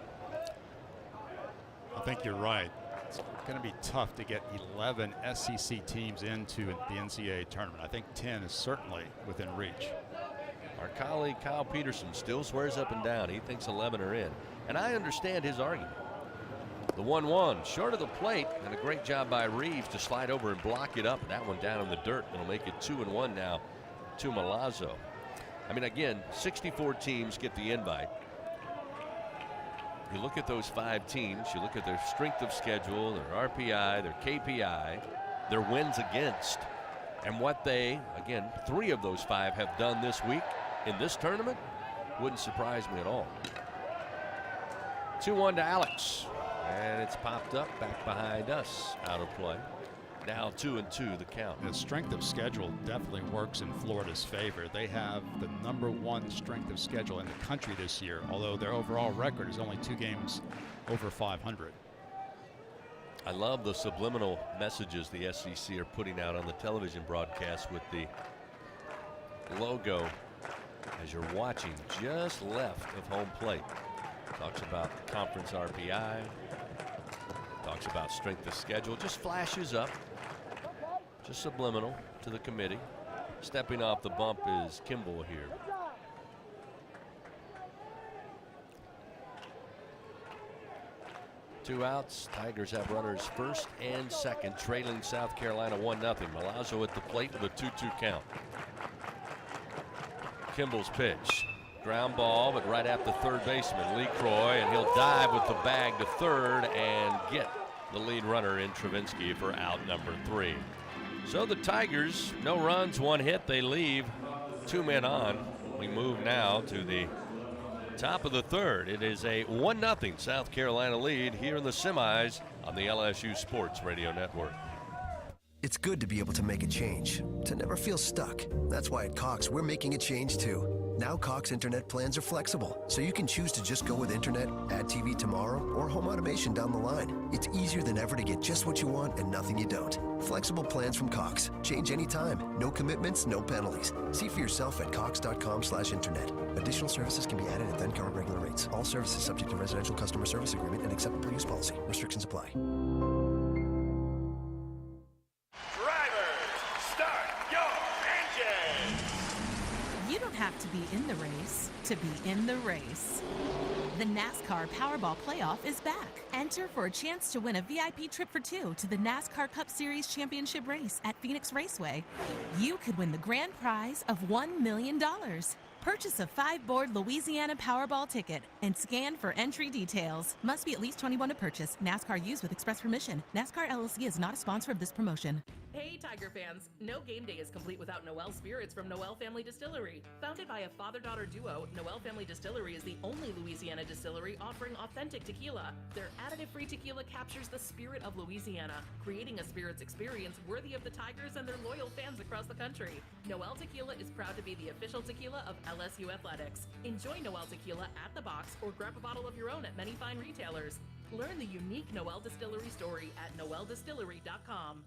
I think you're right. It's going to be tough to get 11 SEC teams into the NCAA tournament. I think 10 is certainly within reach. Our colleague Kyle Peterson still swears up and down. He thinks 11 are in. And I understand his argument. The 1-1 short of the plate, and a great job by Reeves to slide over and block it up. That one down in the dirt. It'll make it 2-1 now to Milazzo. I mean, again, 64 teams get the invite. You look at those 5 teams, you look at their strength of schedule, their RPI, their KPI, their wins against, and what they, again, 3 of those 5 have done this week in this tournament, wouldn't surprise me at all. 2-1 to Alex, and it's popped up back behind us, out of play. Now 2-2 the count. The strength of schedule definitely works in Florida's favor. They have the #1 strength of schedule in the country this year, although their overall record is only 2 games over 500. I love the subliminal messages the SEC are putting out on the television broadcast with the logo as you're watching just left of home plate. Talks about conference RPI, talks about strength of schedule, just flashes up, just subliminal to the committee. Stepping off the bump is Kimball here. Two outs. Tigers have runners first and second, trailing South Carolina 1-0. Milazzo at the plate with a 2-2 count. Kimball's pitch. Ground ball, but right at the third baseman, Lee Croy, and he'll dive with the bag to third and get the lead runner in Travinsky for out number 3. So the Tigers, no runs, 1 hit. They leave 2 men on. We move now to the top of the third. It is a 1-0 South Carolina lead here in the semis on the LSU Sports Radio Network. It's good to be able to make a change, to never feel stuck. That's why at Cox, we're making a change too. Now Cox internet plans are flexible, so you can choose to just go with internet, add TV tomorrow, or home automation down the line. It's easier than ever to get just what you want and nothing you don't. Flexible plans from Cox. Change anytime. No commitments, no penalties. See for yourself at cox.com/internet. Additional services can be added at then current regular rates. All services subject to residential customer service agreement and acceptable use policy. Restrictions apply. Have to be in the race to be in the race. The NASCAR Powerball Playoff is back. Enter for a chance to win a VIP trip for 2 to the NASCAR Cup Series Championship race at Phoenix Raceway. You could win the grand prize of $1 million. Purchase a 5-board Louisiana Powerball ticket and scan for entry details. Must be at least 21 to purchase. NASCAR used with express permission. NASCAR LLC is not a sponsor of this promotion. Hey Tiger fans, no game day is complete without Noel Spirits from Noel Family Distillery. Founded by a father-daughter duo, Noel Family Distillery is the only Louisiana distillery offering authentic tequila. Their additive-free tequila captures the spirit of Louisiana, creating a spirits experience worthy of the Tigers and their loyal fans across the country. Noel Tequila is proud to be the official tequila of LSU Athletics. Enjoy Noel Tequila at the box or grab a bottle of your own at many fine retailers. Learn the unique Noel Distillery story at noeldistillery.com.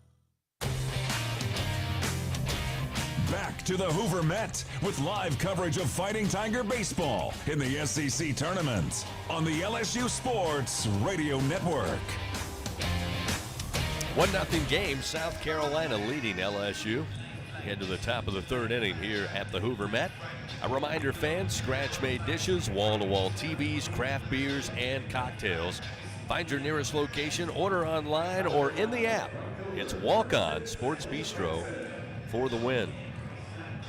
Back to the Hoover Met with live coverage of Fighting Tiger baseball in the SEC tournament on the LSU Sports Radio Network. 1-0 game, South Carolina leading LSU. Head to the top of the third inning here at the Hoover Met. A reminder, fans, scratch-made dishes, wall-to-wall TVs, craft beers, and cocktails. Find your nearest location, order online, or in the app. It's Walk-On Sports Bistro for the win.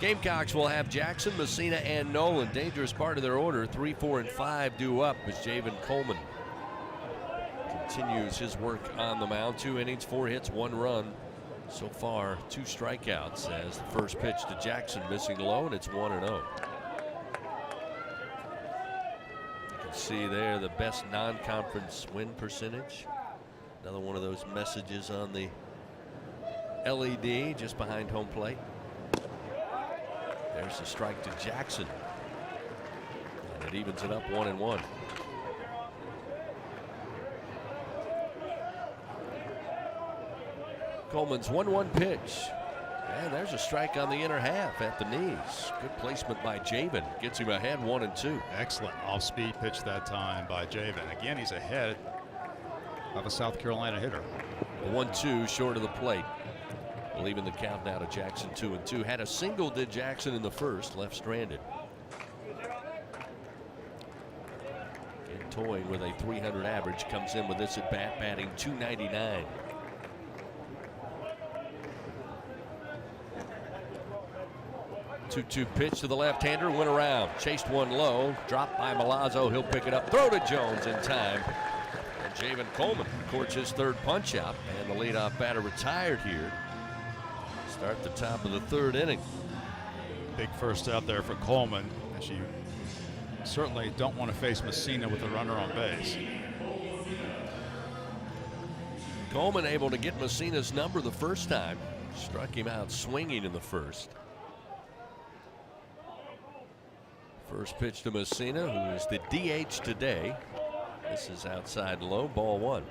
Gamecocks will have Jackson, Messina, and Nolan. Dangerous part of their order. 3, 4, and 5 due up as Javen Coleman continues his work on the mound. 2 innings, 4 hits, 1 run. So far, 2 strikeouts as the first pitch to Jackson missing low, and it's 1-0. You can see there the best non-conference win percentage. Another one of those messages on the LED just behind home plate. There's the strike to Jackson. It evens it up 1-1. Coleman's 1-1 pitch. And there's a strike on the inner half at the knees. Good placement by Javen. Gets him ahead 1-2. Excellent off-speed pitch that time by Javen. Again, he's ahead of a South Carolina hitter. The 1-2 short of the plate. Leaving the count now to Jackson 2-2. Had a single, did Jackson, in the first. Left stranded. And toying with a 300 average. Comes in with this at bat, batting .299. Two pitch to the left-hander, went around, chased one low, dropped by Milazzo. He'll pick it up, throw to Jones in time. And Javen Coleman courts his third punch out, and the leadoff batter retired here. Start the top of the third inning. Big first out there for Coleman, as you certainly don't want to face Messina with a runner on base. Coleman able to get Messina's number the first time. Struck him out swinging in the first. First pitch to Messina, who is the DH today. This is outside low, ball one.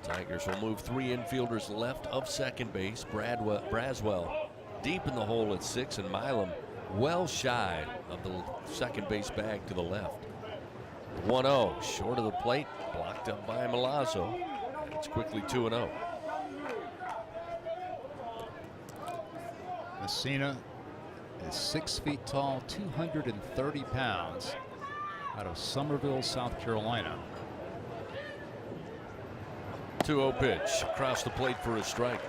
Tigers will move three infielders left of second base. Braswell deep in the hole at 6, and Milam well shy of the second base bag to the left. 1-0, short of the plate, blocked up by Milazzo. It's quickly 2-0. Messina is 6 feet tall, 230 pounds, out of Summerville, South Carolina. 2-0 pitch across the plate for a strike.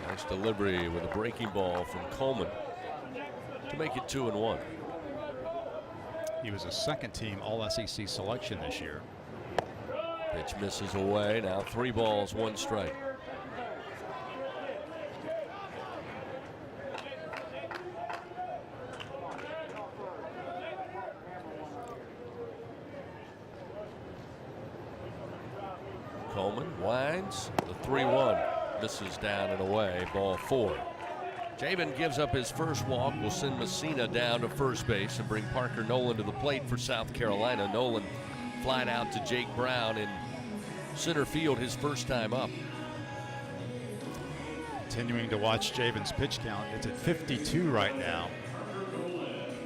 Nice delivery with a breaking ball from Coleman to make it 2-1. He was a second-team All-SEC selection this year. Pitch misses away. Now 3 balls, 1 strike. Coleman winds, the 3-1 misses down and away, ball 4. Javen gives up his first walk, will send Messina down to first base and bring Parker Nolan to the plate for South Carolina. Nolan flying out to Jake Brown in center field his first time up. Continuing to watch Javen's pitch count, it's at 52 right now.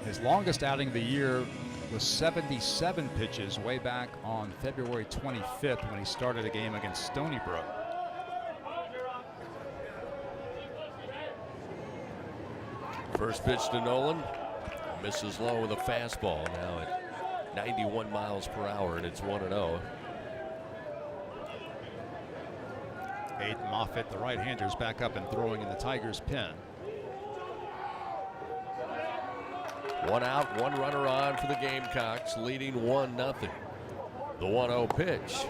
His longest outing of the year was 77 pitches way back on February 25th when he started a game against Stony Brook. First pitch to Nolan, misses low with a fastball, now at 91 miles per hour, and it's 1-0. Aiden Moffitt, the right-hander, is back up and throwing in the Tigers' pen. 1 out, 1 runner on for the Gamecocks, leading 1-0. The 1-0 pitch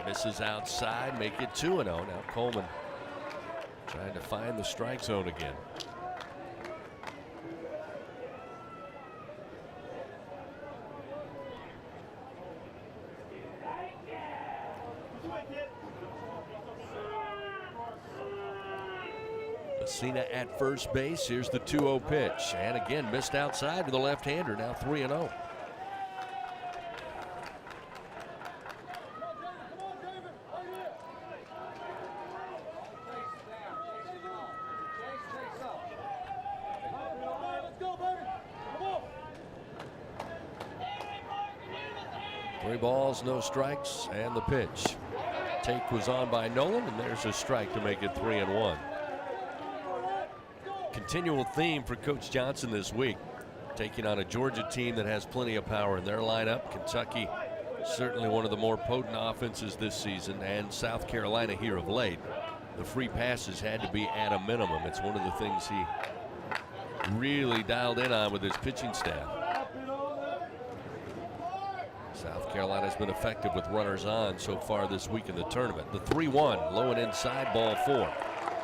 misses outside, make it 2-0. Now Coleman trying to find the strike zone again. Messina at first base. Here's the 2-0 pitch. And again, missed outside to the left-hander. Now 3-0. Three balls, no strikes, and the pitch. Take was on by Nolan, and there's a strike to make it 3-1. Continual theme for Coach Johnson this week, taking on a Georgia team that has plenty of power in their lineup. Kentucky, certainly one of the more potent offenses this season, and South Carolina here of late. The free passes had to be at a minimum. It's one of the things he really dialed in on with his pitching staff. South Carolina's been effective with runners on so far this week in the tournament. The 3-1, low and inside, ball 4.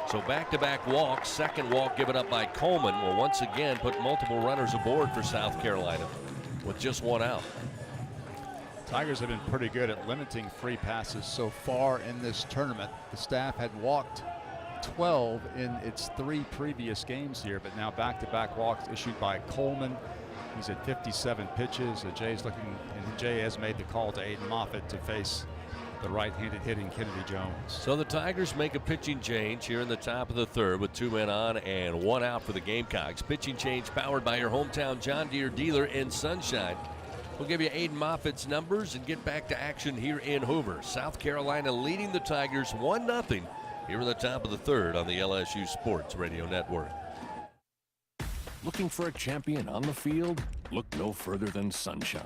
So back-to-back walks, second walk given up by Coleman will once again put multiple runners aboard for South Carolina with just 1 out. Tigers have been pretty good at limiting free passes so far in this tournament. The staff had walked 12 in its 3 previous games here, but now back-to-back walks issued by Coleman. He's at 57 pitches. Jay has made the call to Aiden Moffitt to face the right-handed hitting Kennedy Jones. So the Tigers make a pitching change here in the top of the third with 2 men on and 1 out for the Gamecocks. Pitching change powered by your hometown John Deere dealer in Sunshine. We'll give you Aiden Moffitt's numbers and get back to action here in Hoover. South Carolina leading the Tigers 1-0 here in the top of the third on the LSU Sports Radio Network. Looking for a champion on the field? Look no further than Sunshine,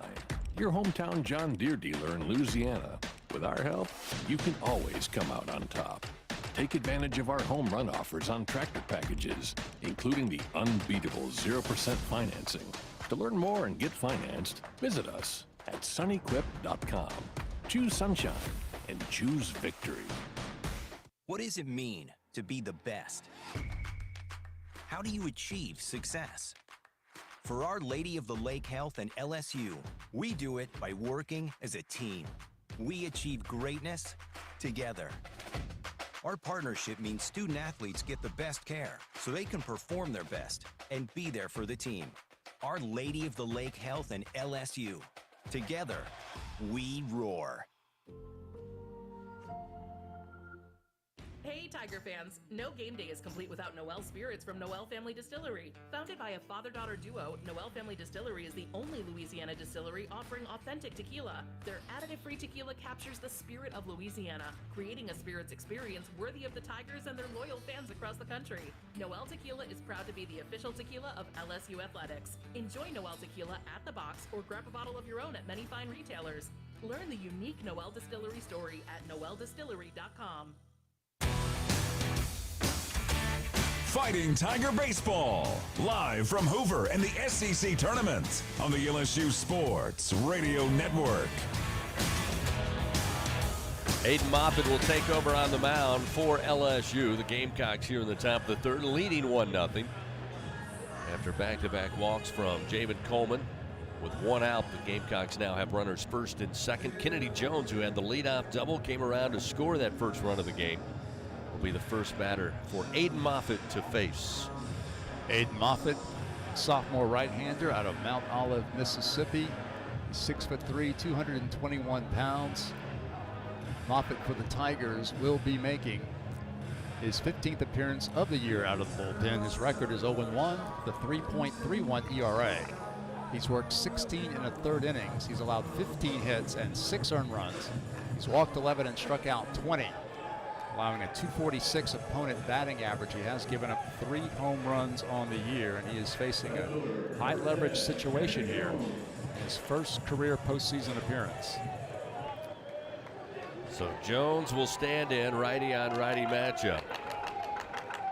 your hometown John Deere dealer in Louisiana. With our help, you can always come out on top. Take advantage of our home run offers on tractor packages, including the unbeatable 0% financing. To learn more and get financed, visit us at sunequip.com. Choose Sunshine and choose victory. What does it mean to be the best? How do you achieve success? For Our Lady of the Lake Health and LSU, we do it by working as a team. We achieve greatness together. Our partnership means student athletes get the best care so they can perform their best and be there for the team. Our Lady of the Lake Health and LSU. Together, we roar. Hey Tiger fans, no game day is complete without Noel Spirits from Noel Family Distillery. Founded by a father-daughter duo, Noel Family Distillery is the only Louisiana distillery offering authentic tequila. Their additive-free tequila captures the spirit of Louisiana, creating a spirits experience worthy of the Tigers and their loyal fans across the country. Noel Tequila is proud to be the official tequila of LSU Athletics. Enjoy Noel Tequila at the box or grab a bottle of your own at many fine retailers. Learn the unique Noel Distillery story at noeldistillery.com. Fighting Tiger Baseball, live from Hoover and the SEC Tournament on the LSU Sports Radio Network. Aiden Moffitt will take over on the mound for LSU. The Gamecocks here in the top of the third, leading 1-0. After back-to-back walks from Javen Coleman. With 1 out, the Gamecocks now have runners first and second. Kennedy Jones, who had the leadoff double, came around to score that first run of the game. Will be the first batter for Aiden Moffitt to face. Aiden Moffitt, sophomore right-hander out of Mount Olive, Mississippi. He's 6'3", 221 pounds. Moffitt for the Tigers will be making his 15th appearance of the year out of the bullpen. His record is 0-1, the 3.31 ERA. He's worked 16 in the third innings. He's allowed 15 hits and 6 earned runs. He's walked 11 and struck out 20. Allowing a 246 opponent batting average. He has given up 3 home runs on the year, and he is facing a high leverage situation here in his first career postseason appearance. So Jones will stand in, righty on righty matchup.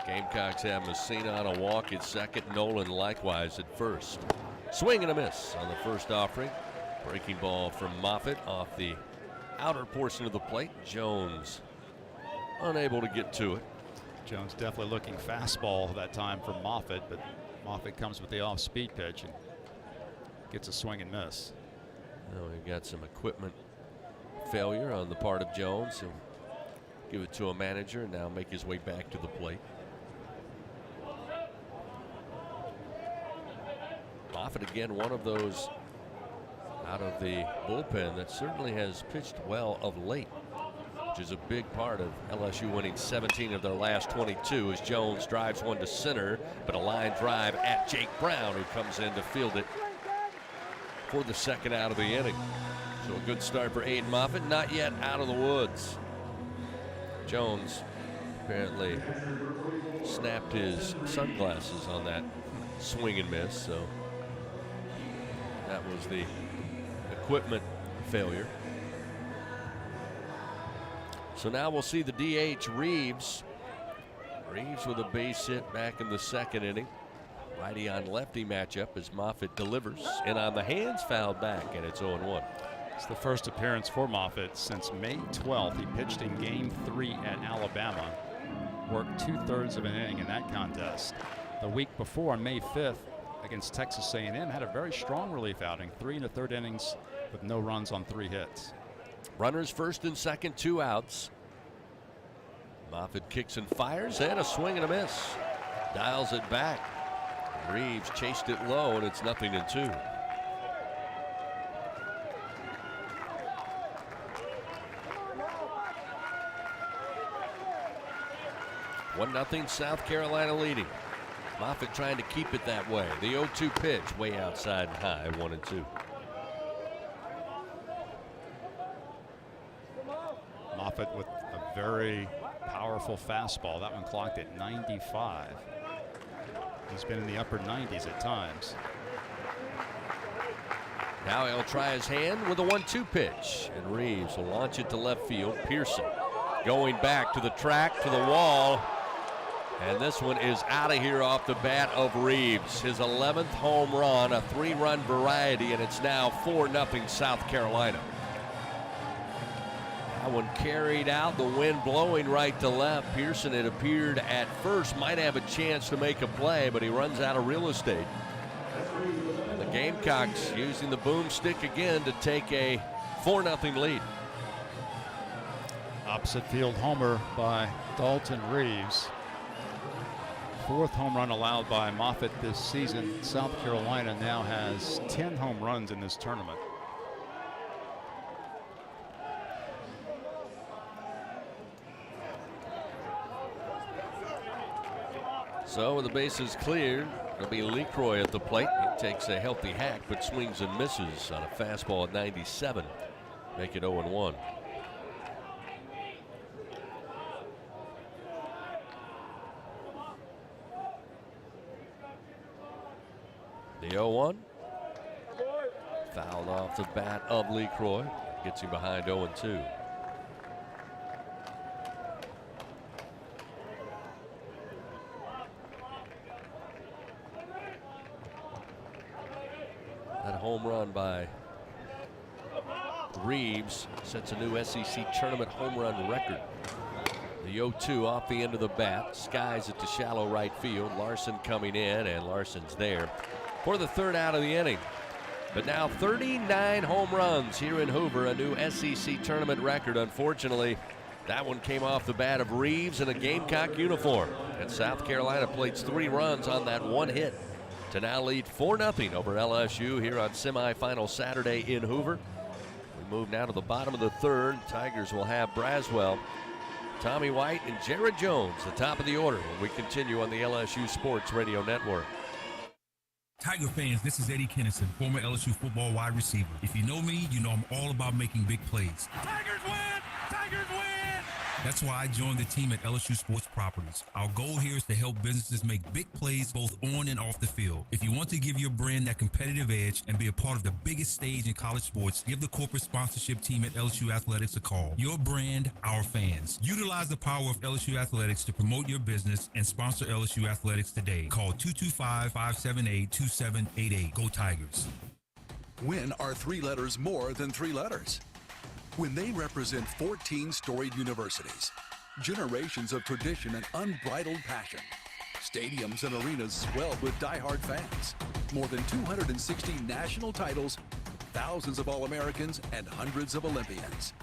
Gamecocks have Messina on a walk at second, Nolan likewise at first. Swing and a miss on the first offering. Breaking ball from Moffitt off the outer portion of the plate. Jones unable to get to it. Jones definitely looking fastball that time from Moffitt, but Moffitt comes with the off-speed pitch and gets a swing and miss. Well, we've got some equipment failure on the part of Jones. He'll give it to a manager and now make his way back to the plate. Moffitt again, one of those out of the bullpen that certainly has pitched well of late, which is a big part of LSU winning 17 of their last 22 as Jones drives one to center, but a line drive at Jake Brown, who comes in to field it for the second out of the inning. So a good start for Aiden Moffitt, not yet out of the woods. Jones apparently snapped his sunglasses on that swing and miss, so that was the equipment failure. So now we'll see the DH Reeves. Reeves with a base hit back in the second inning. Righty on lefty matchup as Moffitt delivers. And on the hands, fouled back, and it's 0-1. It's the first appearance for Moffitt since May 12th. He pitched in Game 3 at Alabama. Worked 2/3 of an inning in that contest. The week before, on May 5th, against Texas A&M, had a very strong relief outing. 3 1/3 innings with no runs on 3 hits. Runners first and second, 2 outs. Moffitt kicks and fires, and a swing and a miss. Dials it back. Reeves chased it low, and it's 0-2. 1-0 South Carolina leading. Moffitt trying to keep it that way. The 0-2 pitch way outside and high, 1-2. Moffitt with a very powerful fastball. That one clocked at 95. He's been in the upper 90s at times. Now he'll try his hand with a 1-2 pitch, and Reeves will launch it to left field. Pearson going back to the track, to the wall, and this one is out of here off the bat of Reeves. His 11th home run, a 3-run variety, and it's now 4-0 South Carolina. That one carried out, the wind blowing right to left. Pearson, it appeared at first, might have a chance to make a play, but he runs out of real estate. And the Gamecocks using the boomstick again to take a 4-0 lead. Opposite field homer by Dalton Reeves. 4th home run allowed by Moffitt this season. South Carolina now has 10 home runs in this tournament. So with the bases cleared, it'll be LeCroy at the plate. He takes a healthy hack, but swings and misses on a fastball at 97. Make it 0-1. The 0-1. Fouled off the bat of LeCroy. Gets him behind 0-2. That home run by Reeves sets a new SEC tournament home run record. The 0-2 off the end of the bat. Skies it to shallow right field. Larson coming in, and Larson's there for the 3rd out of the inning. But now 39 home runs here in Hoover, a new SEC tournament record. Unfortunately, that one came off the bat of Reeves in a Gamecock uniform. And South Carolina plates 3 runs on that one hit to now lead 4-0 over LSU here on semifinal Saturday in Hoover. We move now to the bottom of the 3rd. Tigers will have Braswell, Tommy White, and Jared Jones, the top of the order, when we continue on the LSU Sports Radio Network. Tiger fans, this is Eddie Kennison, former LSU football wide receiver. If you know me, you know I'm all about making big plays. Tigers win! Tigers win! That's why I joined the team at LSU Sports Properties. Our goal here is to help businesses make big plays both on and off the field. If you want to give your brand that competitive edge and be a part of the biggest stage in college sports, give the corporate sponsorship team at LSU Athletics a call. Your brand, our fans. Utilize the power of LSU Athletics to promote your business and sponsor LSU Athletics today. Call 225-578-2788. Go Tigers. When are 3 letters more than 3 letters? When they represent 14 storied universities, generations of tradition and unbridled passion, stadiums and arenas swelled with diehard fans, more than 260 national titles, thousands of All-Americans, and hundreds of Olympians.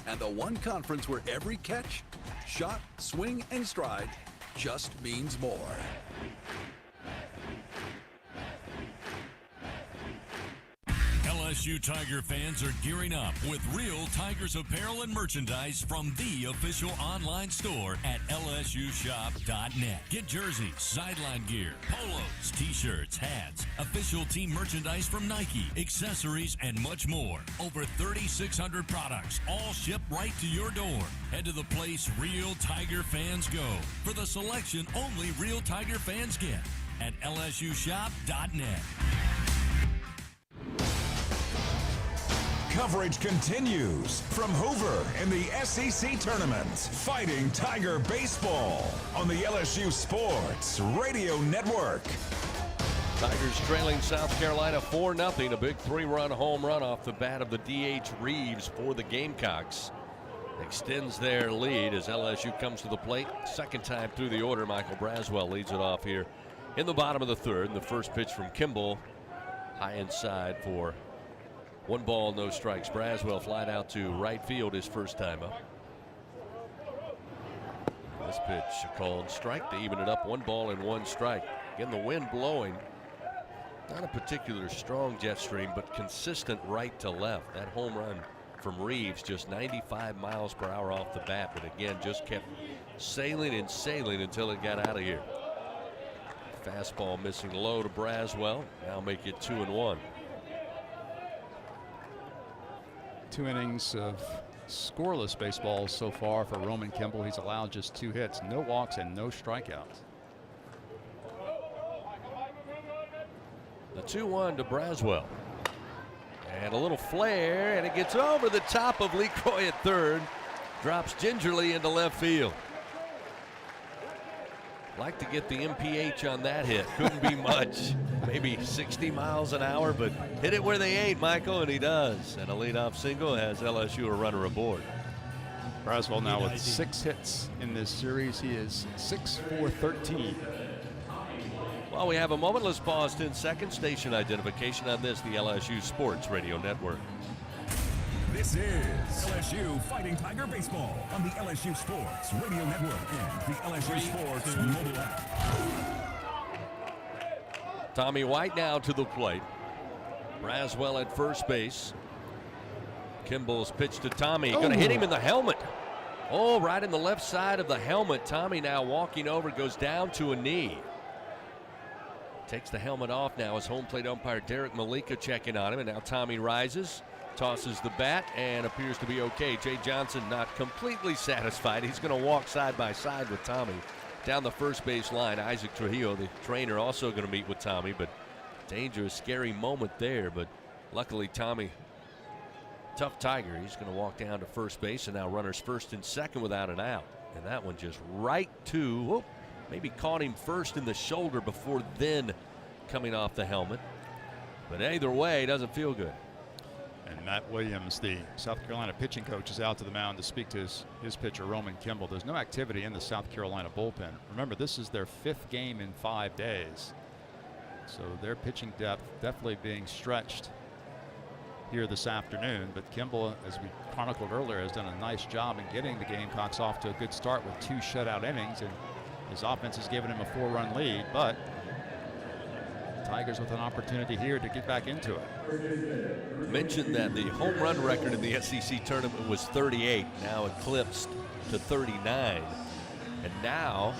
And the one conference where every catch, shot, swing, and stride just means more. LSU Tiger fans are gearing up with real Tigers apparel and merchandise from the official online store at lsushop.net. Get jerseys, sideline gear, polos, t-shirts, hats, official team merchandise from Nike, accessories, and much more. Over 3,600 products, all shipped right to your door. Head to the place real Tiger fans go for the selection only real Tiger fans get at lsushop.net. Coverage continues from Hoover in the SEC Tournament. Fighting Tiger Baseball on the LSU Sports Radio Network. Tigers trailing South Carolina 4-0. A big 3-run home run off the bat of the DH Reeves for the Gamecocks. Extends their lead as LSU comes to the plate. 2nd time through the order, Michael Braswell leads it off here in the bottom of the 3rd. The first pitch from Kimball, high inside for 1 ball, no strikes. Braswell flied out to right field his first time up. This pitch a called strike to even it up, 1 ball and 1 strike. Again, the wind blowing. Not a particular strong jet stream, but consistent right to left. That home run from Reeves, just 95 miles per hour off the bat, but again, just kept sailing and sailing until it got out of here. Fastball missing low to Braswell. Now make it 2-1. 2 innings of scoreless baseball so far for Roman Kimball. He's allowed just 2 hits, no walks and no strikeouts. The 2-1 to Braswell. And a little flare, and it gets over the top of LeCroy at third. Drops gingerly into left field. Like to get the MPH on that hit. Couldn't be much. Maybe 60 miles an hour, but hit it where they ain't, Michael, and he does. And a leadoff single has LSU a runner aboard. Braswell now with 6 hits in this series. He is 6 for 13. While we have a moment, let's pause 10 seconds. Station identification on this, the LSU Sports Radio Network. This is LSU Fighting Tiger Baseball on the LSU Sports Radio Network and the LSU Sports mobile app. Tommy White now to the plate. Braswell at first base. Kimball's pitch to Tommy. Going to hit him in the helmet. Oh, right in the left side of the helmet. Tommy now walking over, goes down to a knee. Takes the helmet off now as home plate umpire Derek Malika checking on him, and now Tommy rises, tosses the bat, and appears to be okay. Jay Johnson not completely satisfied. He's going to walk side by side with Tommy down the first base line. Isaac Trujillo, the trainer, also going to meet with Tommy, but dangerous, scary moment there. But luckily Tommy, tough Tiger, he's going to walk down to first base, and now runners first and second without an out. And that one just right to, whoop, maybe caught him first in the shoulder before then coming off the helmet. But either way, doesn't feel good. And Matt Williams, the South Carolina pitching coach, is out to the mound to speak to his pitcher, Roman Kimball. There's no activity in the South Carolina bullpen. Remember, this is their 5th game in 5 days. So their pitching depth definitely being stretched here this afternoon. But Kimball, as we chronicled earlier, has done a nice job in getting the Gamecocks off to a good start with 2 shutout innings. And his offense has given him a 4-run lead, but Tigers with an opportunity here to get back into it. Mentioned that the home run record in the SEC tournament was 38, now eclipsed to 39. And now,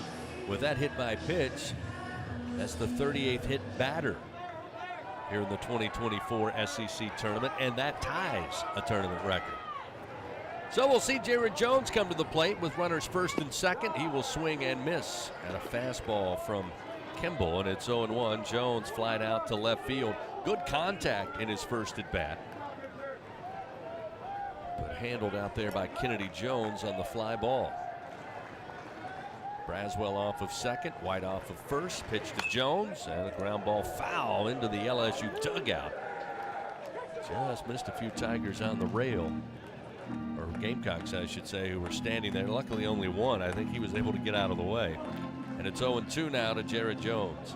with that hit by pitch, that's the 38th hit batter here in the 2024 SEC tournament, and that ties a tournament record. So we'll see Jared Jones come to the plate with runners first and second. He will swing and miss at a fastball from Kimball, and it's 0-1. Jones flied out to left field. Good contact in his first at bat, but handled out there by Kennedy Jones on the fly ball. Braswell off of second, White off of first. Pitch to Jones, and a ground ball foul into the LSU dugout. Just missed a few Tigers on the rail. Or Gamecocks, I should say, who were standing there. Luckily only one. I think he was able to get out of the way. And it's 0-2 now to Jared Jones.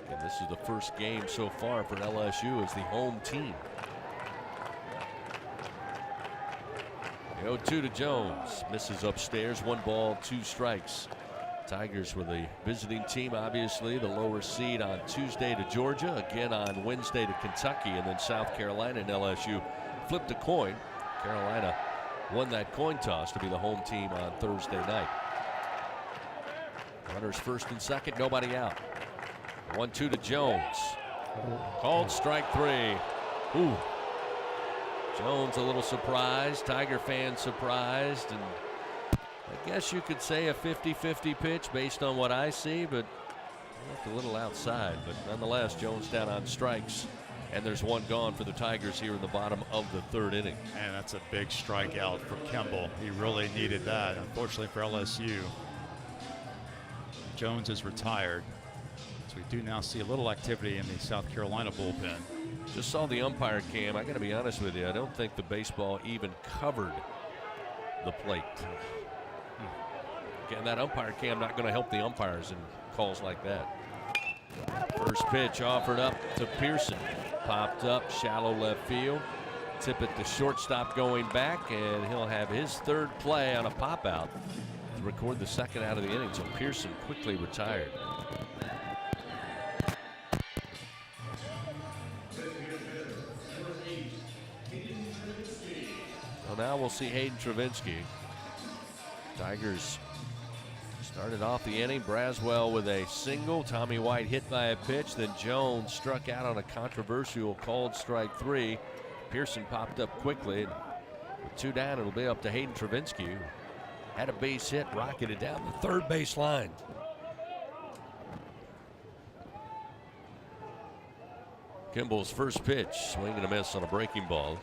And this is the first game so far for LSU as the home team. The 0-2 to Jones. Misses upstairs. 1 ball, 2 strikes. Tigers were the visiting team, obviously, the lower seed on Tuesday to Georgia, again on Wednesday to Kentucky, and then South Carolina and LSU flipped a coin. Carolina won that coin toss to be the home team on Thursday night. Runners first and second, nobody out. 1-2 to Jones. Called strike 3. Ooh. Jones a little surprised, Tiger fans surprised, and I guess you could say a 50-50 pitch based on what I see, but left a little outside. But nonetheless, Jones down on strikes, and there's 1 gone for the Tigers here in the bottom of the 3rd inning. And that's a big strikeout from Kimball. He really needed that. Unfortunately for LSU, Jones is retired. So we do now see a little activity in the South Carolina bullpen. Just saw the umpire cam. I got to be honest with you, I don't think the baseball even covered the plate. Again, that umpire cam not going to help the umpires in calls like that. First pitch offered up to Pearson. Popped up, shallow left field. Tippett, the shortstop, going back, and he'll have his third play on a pop-out to record the second out of the inning. So Pearson quickly retired. Well, now we'll see Hayden Travinski. Tigers started off the inning. Braswell with a single. Tommy White hit by a pitch. Then Jones struck out on a controversial called strike 3. Pearson popped up quickly. With 2 down, it'll be up to Hayden Travinski, who had a base hit, rocketed down the third base line. Kimball's first pitch, swing and a miss on a breaking ball.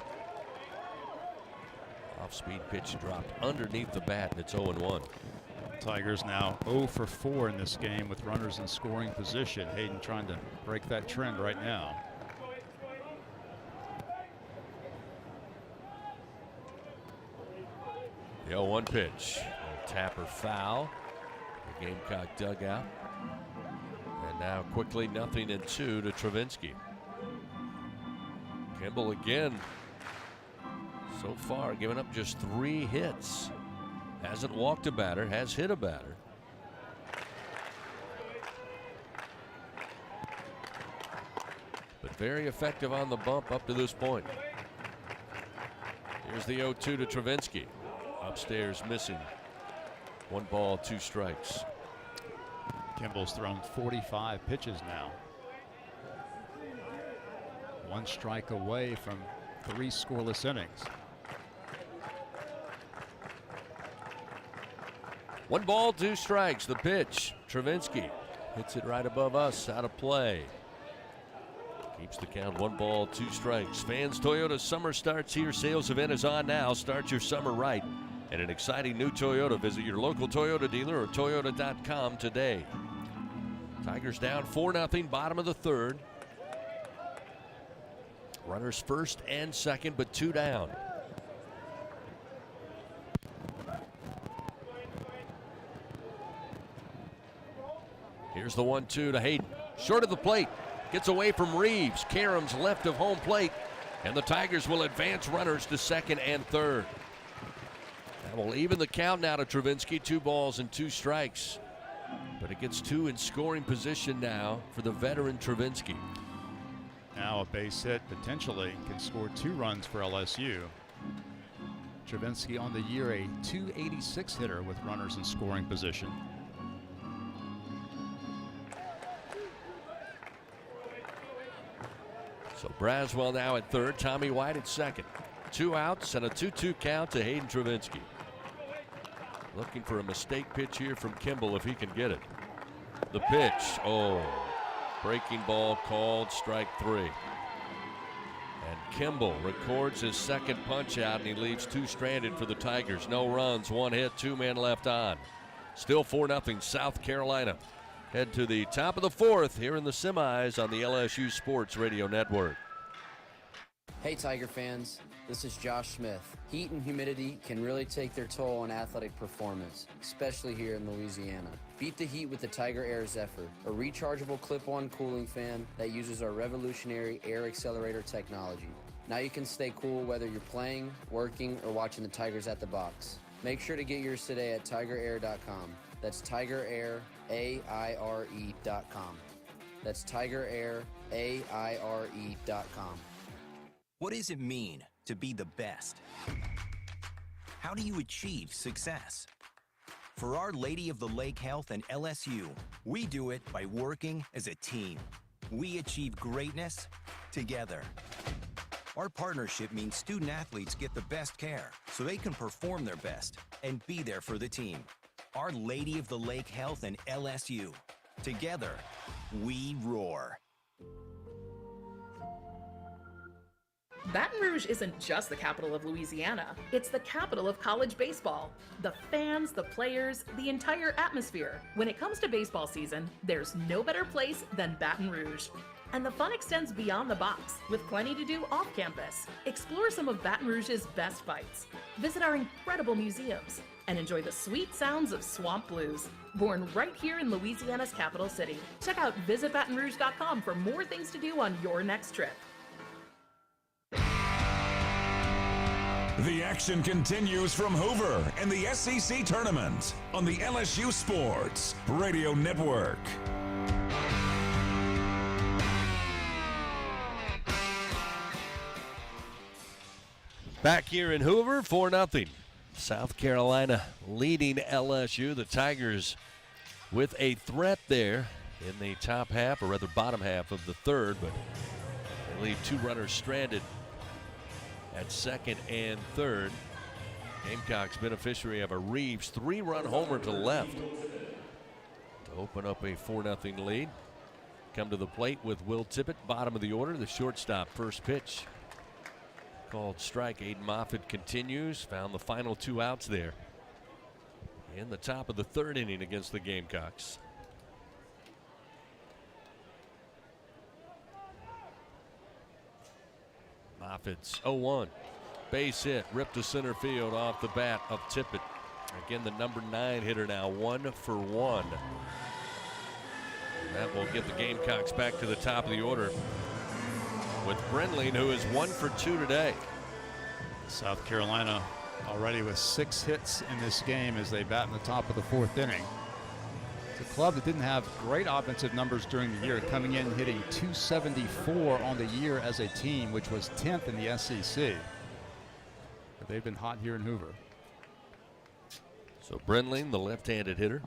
Off-speed pitch dropped underneath the bat, and it's 0-1. Tigers now 0 for 4 in this game with runners in scoring position. Hayden trying to break that trend right now. The 0-1 pitch. Tapper foul. The Gamecock dugout. And now quickly 0-2 to Travinski. Kimball again. So far giving up just 3 hits. Hasn't walked a batter, has hit a batter. But very effective on the bump up to this point. Here's the 0-2 to Travinski. Upstairs missing. 1 ball, 2 strikes. Kimball's thrown 45 pitches now. 1 strike away from 3 scoreless innings. 1 ball, 2 strikes. The pitch. Travinski hits it right above us, out of play. Keeps the count. 1 ball, 2 strikes. Fans Toyota summer starts here. Sales event is on now. Start your summer right. And an exciting new Toyota. Visit your local Toyota dealer or Toyota.com today. Tigers down 4-0, bottom of the third. Runners first and second, but 2 down. Here's the 1-2 to Hayden. Short of the plate. Gets away from Reeves. Karams left of home plate. And the Tigers will advance runners to second and third. That will even the count now to Travinski. 2 balls and 2 strikes. But it gets 2 in scoring position now for the veteran Travinski. Now a base hit potentially can score 2 runs for LSU. Travinski on the year a .286 hitter with runners in scoring position. So Braswell now at third, Tommy White at second. 2 outs and a 2-2 count to Hayden Travinski. Looking for a mistake pitch here from Kimball if he can get it. The pitch, breaking ball called, strike 3. And Kimball records his second punch out, and he leaves 2 stranded for the Tigers. No runs, 1 hit, 2 men left on. Still 4-0 South Carolina. Head to the top of the 4th here in the semis on the LSU Sports Radio Network. Hey Tiger fans, this is Josh Smith. Heat and humidity can really take their toll on athletic performance, especially here in Louisiana. Beat the heat with the Tiger Air Zephyr, a rechargeable clip-on cooling fan that uses our revolutionary air accelerator technology. Now you can stay cool whether you're playing, working, or watching the Tigers at the box. Make sure to get yours today at TigerAir.com. That's TigerAir, AIRE.com. That's TigerAir, AIRE.com. What does it mean to be the best? How do you achieve success? For Our Lady of the Lake Health and LSU, we do it by working as a team. We achieve greatness together. Our partnership means student athletes get the best care so they can perform their best and be there for the team. Our Lady of the Lake Health and LSU. Together, we roar. Baton Rouge isn't just the capital of Louisiana, it's the capital of college baseball. The fans, the players, the entire atmosphere. When it comes to baseball season, there's no better place than Baton Rouge. And the fun extends beyond the box, with plenty to do off campus. Explore some of Baton Rouge's best fights, visit our incredible museums, and enjoy the sweet sounds of swamp blues. Born right here in Louisiana's capital city. Check out visitbatonrouge.com for more things to do on your next trip. The action continues from Hoover and the SEC Tournament on the LSU Sports Radio Network. Back here in Hoover, 4-0. South Carolina leading LSU. The Tigers with a threat there in the top half, or rather bottom half of the third, but they leave two runners stranded at second and third. Gamecocks beneficiary of a Reeves 3-run homer to left to open up a 4-0 lead. Come to the plate with Will Tippett, bottom of the order, the shortstop. First pitch called strike. Aiden Moffitt continues. Found the final two outs there in the top of the third inning against the Gamecocks. Moffitt's 0-1. Base hit, ripped to center field off the bat of Tippett. Again, the number 9 hitter now, 1 for 1. That will get the Gamecocks back to the top of the order with Brindling, who is 1 for 2 today. South Carolina already with 6 hits in this game as they bat in the top of the 4th inning. It's a club that didn't have great offensive numbers during the year, coming in hitting .274 on the year as a team, which was 10th in the SEC. But they've been hot here in Hoover. So Brindling, the left-handed hitter,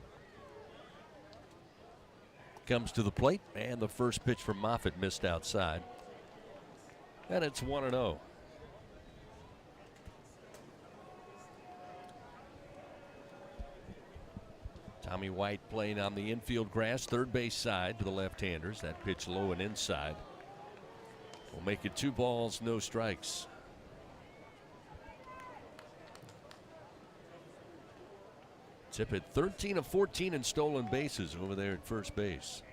comes to the plate, and the first pitch from Moffitt missed outside. And it's 1-0. Tommy White playing on the infield grass, third base side to the left-handers. That pitch low and inside will make it 2 balls, no strikes. Tippett 13 of 14 in stolen bases over there at first base.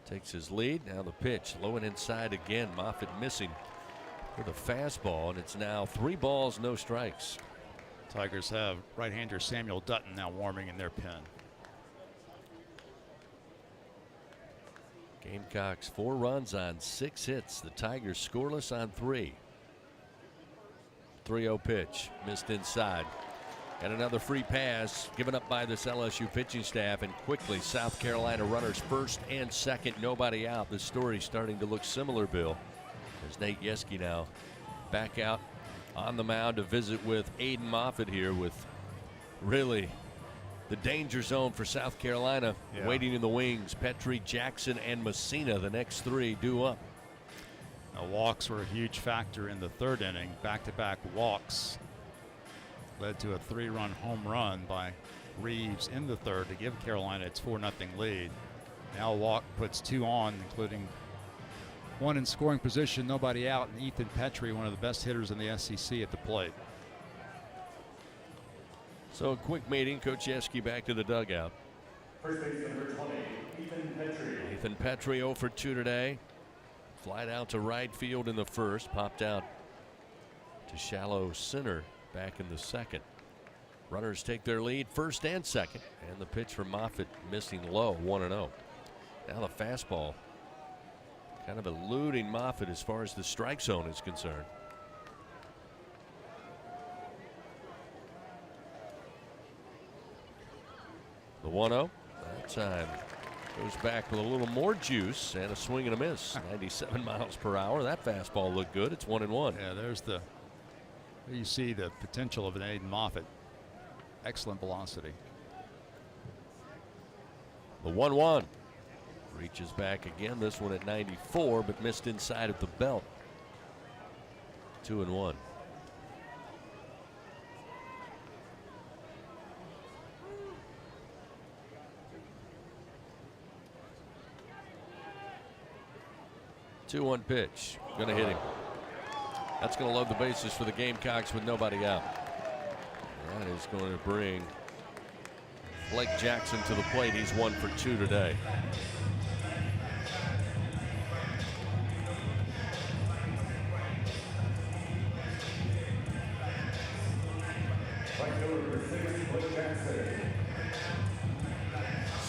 Takes his lead. Now the pitch low and inside again. Moffitt missing with a fastball, and it's now 3 balls, no strikes. Tigers have right-hander Samuel Dutton now warming in their pen. Gamecocks 4 runs on 6 hits. The Tigers scoreless on 3. 3-0 pitch missed inside. And another free pass given up by this LSU pitching staff, and quickly South Carolina runners first and second, nobody out. The story starting to look similar, Bill. There's Nate Yeske now back out on the mound to visit with Aiden Moffitt here, with really the danger zone for South Carolina waiting in the wings. Petrie, Jackson, and Messina, the next 3 due up. Now, walks were a huge factor in the 3rd inning. Back-to-back walks led to a 3-run home run by Reeves in the 3rd to give Carolina its 4-0 lead. Now walk puts 2 on, including 1 in scoring position, nobody out, and Ethan Petrie, one of the best hitters in the SEC, at the plate. So a quick meeting. Coach Yeske back to the dugout. First base number 20, Ethan Petrie. Ethan Petrie 0 for 2 today. Flied out to right field in the first, popped out to shallow center back in the second. Runners take their lead first and second, and the pitch from Moffitt missing low, 1-0. Now the fastball kind of eluding Moffitt as far as the strike zone is concerned. The 1-0 that time goes back with a little more juice and a swing and a miss. 97 miles per hour. That fastball looked good. It's 1-1. Yeah, there you see the potential of an Aiden Moffitt. Excellent velocity. The 1-1 reaches back again. This one at 94, but missed inside of the belt. 2-1. Two-one pitch. Going to hit him. That's going to load the bases for the Gamecocks with nobody out. That is going to bring Blake Jackson to the plate. He's 1 for 2 today.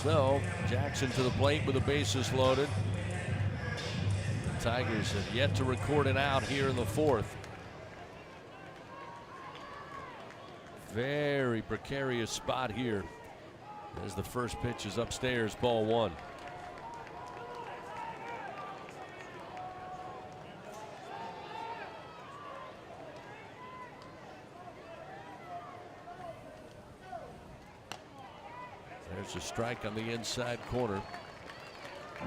So Jackson to the plate with the bases loaded. The Tigers have yet to record an out here in the 4th. Very precarious spot here as the first pitch is upstairs, ball one. There's a strike on the inside corner.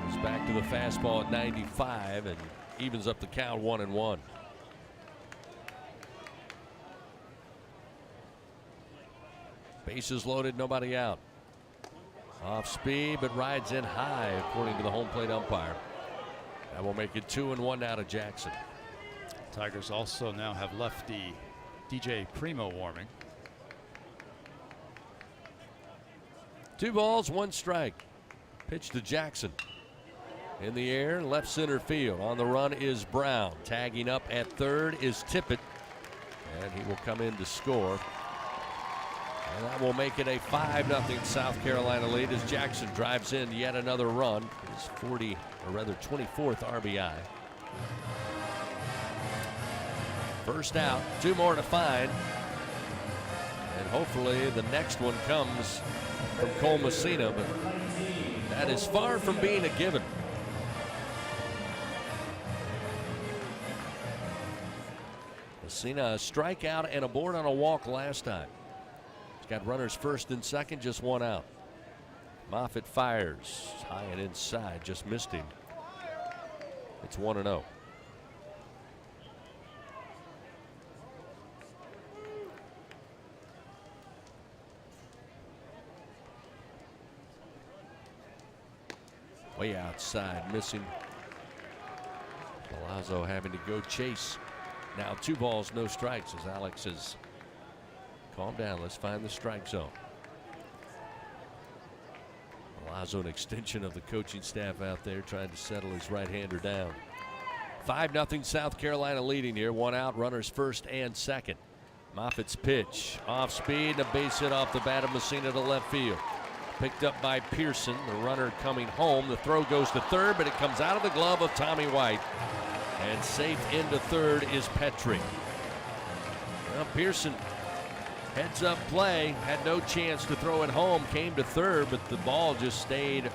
He's back to the fastball at 95 and evens up the count 1-1. Bases loaded, nobody out. Off speed, but rides in high, according to the home plate umpire. That will make it 2-1 now to Jackson. Tigers also now have lefty DJ Primo warming. 2 balls, 1 strike. Pitch to Jackson. In the air, left center field. On the run is Brown. Tagging up at third is Tippett. And he will come in to score. And that will make it a 5-0 South Carolina lead as Jackson drives in yet another run. His 24th RBI. First out, 2 more to find. And hopefully the next one comes from Cole Messina, but that is far from being a given. Messina, a strikeout and a board on a walk last time. He's got runners first and second, just 1 out. Moffitt fires high and inside, just missed him. It's 1-0. Way outside, missing. Palazzo having to go chase. Now 2 balls, no strikes as Alex says, calm down, let's find the strike zone. Palazzo, an extension of the coaching staff out there, trying to settle his right-hander down. 5-0 South Carolina leading here. 1 out, runners first and second. Moffitt's pitch, off speed, a base hit off the bat of Messina to left field. Picked up by Pearson, the runner coming home. The throw goes to third, but it comes out of the glove of Tommy White. And safe into third is Petrie. Well, Pearson heads up play, had no chance to throw it home, came to third, but the ball just stayed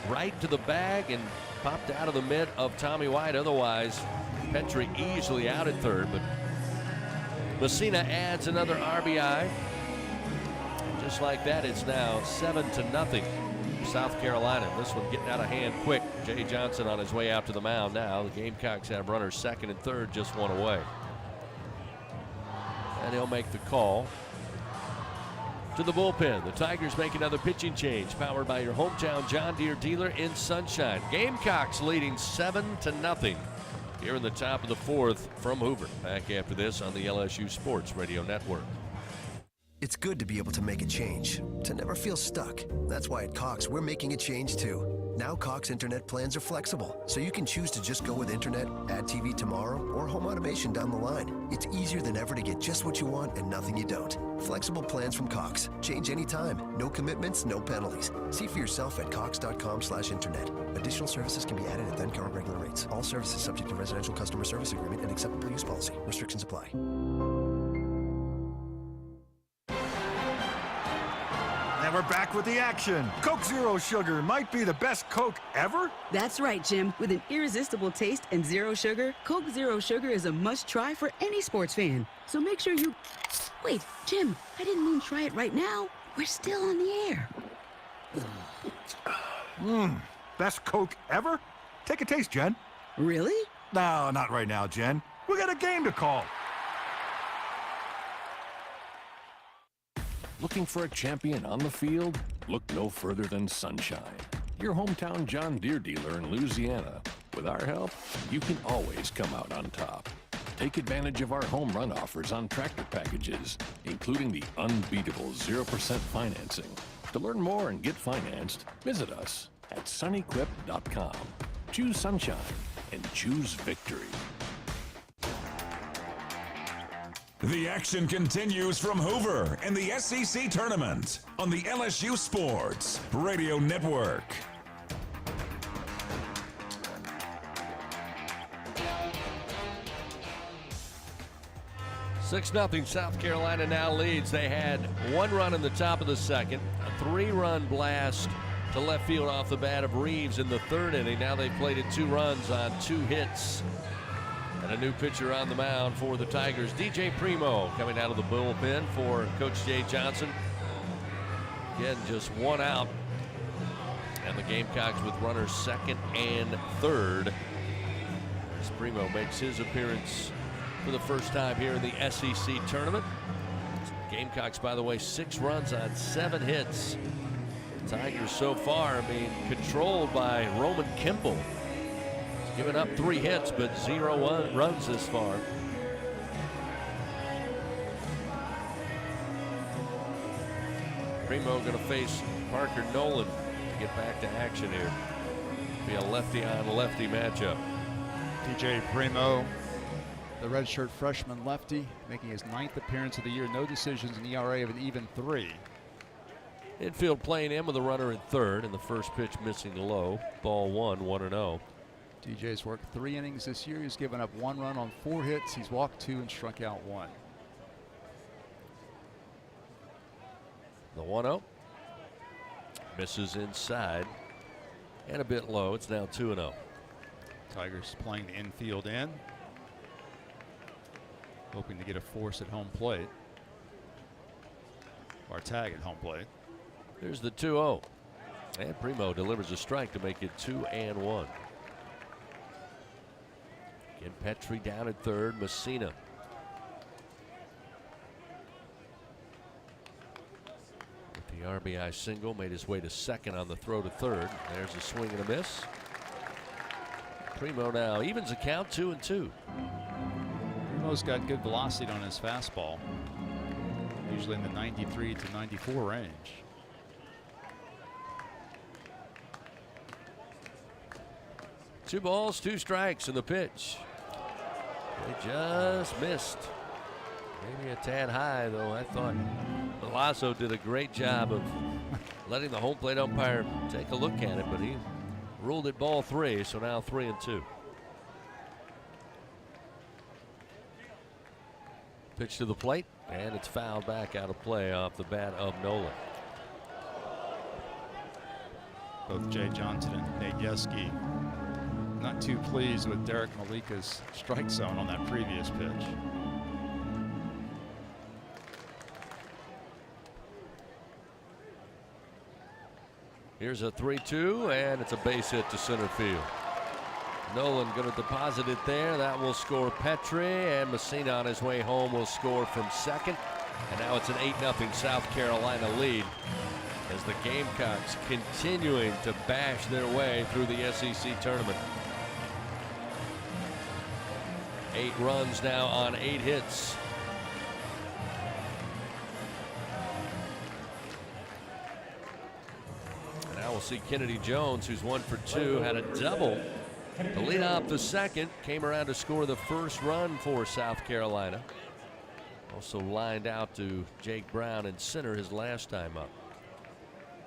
right to the bag and popped out of the mitt of Tommy White. Otherwise, Petrie easily out at third, but Messina adds another RBI. Just like that, it's now 7-0 South Carolina. This one getting out of hand quick. Jay Johnson on his way out to the mound now. The Gamecocks have runners second and third, just 1 away. And he'll make the call to the bullpen. The Tigers make another pitching change, powered by your hometown John Deere dealer in Sunshine. Gamecocks leading 7-0 here in the top of the 4th from Hoover. Back after this on the LSU Sports Radio Network. It's good to be able to make a change, to never feel stuck. That's why at Cox, we're making a change too. Now Cox internet plans are flexible, so you can choose to just go with internet, add TV tomorrow, or home automation down the line. It's easier than ever to get just what you want and nothing you don't. Flexible plans from Cox. Change anytime. No commitments, no penalties. See for yourself at cox.com/internet. Additional services can be added at then current regular rates. All services subject to residential customer service agreement and acceptable use policy. Restrictions apply. And we're back with the action. Coke Zero Sugar might be the best Coke ever. That's right, Jim. With an irresistible taste and zero sugar, Coke Zero Sugar is a must-try for any sports fan. So make sure you... Wait, Jim, I didn't mean try it right now. We're still on the air. Best Coke ever? Take a taste, Jen. Really? No, not right now, Jen. We got a game to call. Looking for a champion on the field? Look no further than Sunshine, your hometown John Deere dealer in Louisiana. With our help, you can always come out on top. Take advantage of our home run offers on tractor packages, including the unbeatable 0% financing. To learn more and get financed, visit us at sunequip.com. Choose Sunshine and choose victory. The action continues from Hoover and the SEC Tournament on the LSU Sports Radio Network. 6-0 South Carolina now leads. They had 1 run in the top of the second, a 3-run blast to left field off the bat of Reeves in the 3rd inning. Now they've plated 2 runs on 2 hits. And a new pitcher on the mound for the Tigers, DJ Primo, coming out of the bullpen for Coach Jay Johnson. Again, just 1 out. And the Gamecocks with runners 2nd and 3rd. As Primo makes his appearance for the first time here in the SEC tournament. Gamecocks, by the way, 6 runs on 7 hits. Tigers so far being controlled by Roman Kimball. He's given up 3 hits, but 0 runs this far. Primo going to face Parker Nolan to get back to action here. Be a lefty on lefty matchup. DJ Primo, the redshirt freshman lefty, making his 9th appearance of the year. No decisions, an ERA of an even 3. Infield playing in with a runner at 3rd, and the first pitch missing low. Ball 1, 1-0. DJ's worked 3 innings this year. He's given up 1 run on 4 hits. He's walked 2 and struck out 1. The 1-0 misses inside and a bit low. It's now 2-0. Tigers playing the infield in, hoping to get a force at home plate or tag at home plate. Here's the 2-0, and Primo delivers a strike to make it 2-1. Again, Petrie down at 3rd. Messina with the RBI single made his way to 2nd on the throw to 3rd. There's a swing and a miss. Primo now evens the count, 2-2. Primo's got good velocity on his fastball, usually in the 93 to 94 range. Two balls, 2 strikes in the pitch. They just missed. Maybe a tad high, though. I thought Velasco did a great job of letting the home plate umpire take a look at it, but he ruled it ball 3, so now 3-2. Pitch to the plate, and it's fouled back out of play off the bat of Nolan. Both Jay Johnson and Nate Yeski not too pleased with Derek Malika's strike zone on that previous pitch. Here's a 3-2, and it's a base hit to center field. Nolan going to deposit it there. That will score Petrie, and Messina on his way home will score from 2nd. And now it's an 8-0 South Carolina lead as the Gamecocks continuing to bash their way through the SEC tournament. 8 runs now on 8 hits. And now we'll see Kennedy Jones, who's 1 for 2, had a double to lead off the 2nd, came around to score the 1st run for South Carolina. Also lined out to Jake Brown in center his last time up.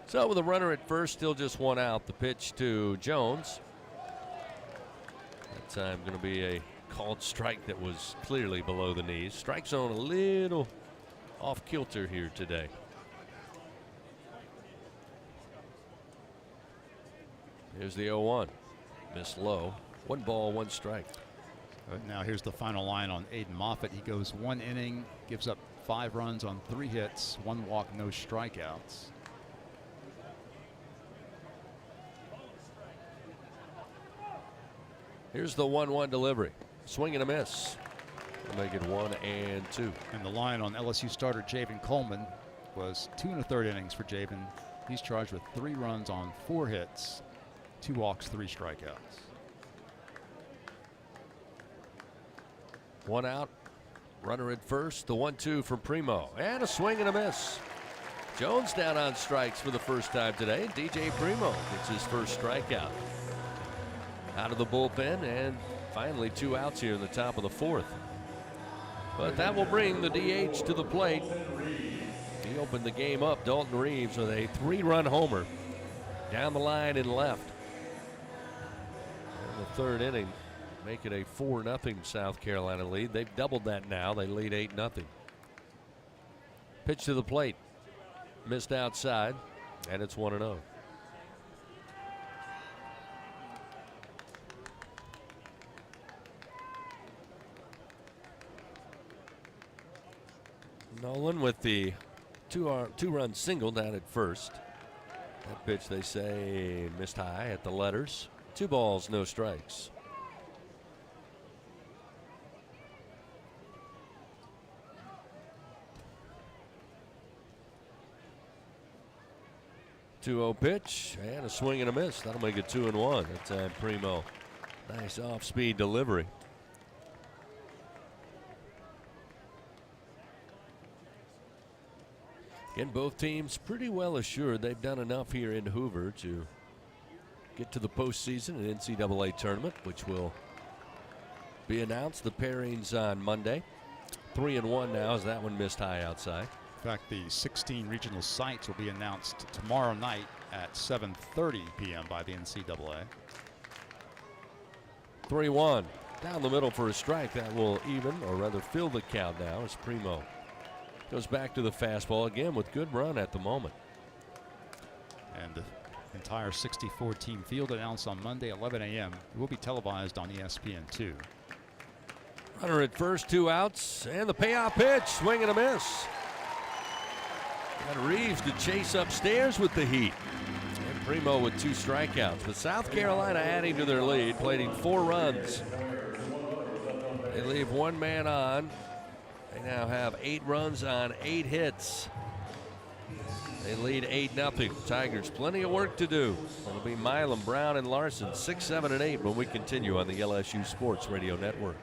So with a runner at 1st, still just 1 out. The pitch to Jones. That time going to be a called strike that was clearly below the knees. Strike zone a little off kilter here today. Here's the 0-1. Missed low. 1 ball, 1 strike. Now here's the final line on Aiden Moffitt. He goes 1 inning, gives up 5 runs on 3 hits, 1 walk, no strikeouts. Here's the 1-1 delivery. Swing and a miss. We'll make it 1-2. And the line on LSU starter Javen Coleman was 2 1/3 innings for Javen. He's charged with 3 runs on 4 hits, 2 walks, 3 strikeouts. 1 out. Runner at 1st. The 1-2 from Primo. And a swing and a miss. Jones down on strikes for the first time today. DJ Primo gets his first strikeout out of the bullpen, and finally 2 outs here in the top of the 4th. But that will bring the DH to the plate. He opened the game up, Dalton Reeves, with a 3-run homer down the line and left. In the 3rd inning, make it a 4-0 South Carolina lead. They've doubled that now. They lead 8-0. Pitch to the plate. Missed outside, and it's 1-0. Nolan with the two-run single down at first. That pitch, they say, missed high at the letters. 2 balls, no strikes. Two-0 pitch and a swing and a miss. That'll make it 2-1. That time Primo. Nice off-speed delivery. Again, both teams pretty well assured they've done enough here in Hoover to get to the postseason and NCAA tournament, which will be announced. The pairings on Monday. 3-1 now as that one missed high outside. In fact, the 16 regional sites will be announced tomorrow night at 7:30 p.m. by the NCAA. 3-1 down the middle for a strike. That will even, or rather fill the count now as Primo goes back to the fastball again with good run at the moment. And the entire 64-team field announced on Monday, 11 a.m. It will be televised on ESPN2. Runner at first, 2 outs, and the payoff pitch, swing and a miss. Got Reeves to chase upstairs with the heat. And Primo with 2 strikeouts. But South Carolina adding to their lead, plating 4 runs. They leave 1 man on. They now have 8 runs on 8 hits. They lead 8-0. Tigers, plenty of work to do. It'll be Milam, Brown, and Larson, 6, 7, and 8 when we continue on the LSU Sports Radio Network.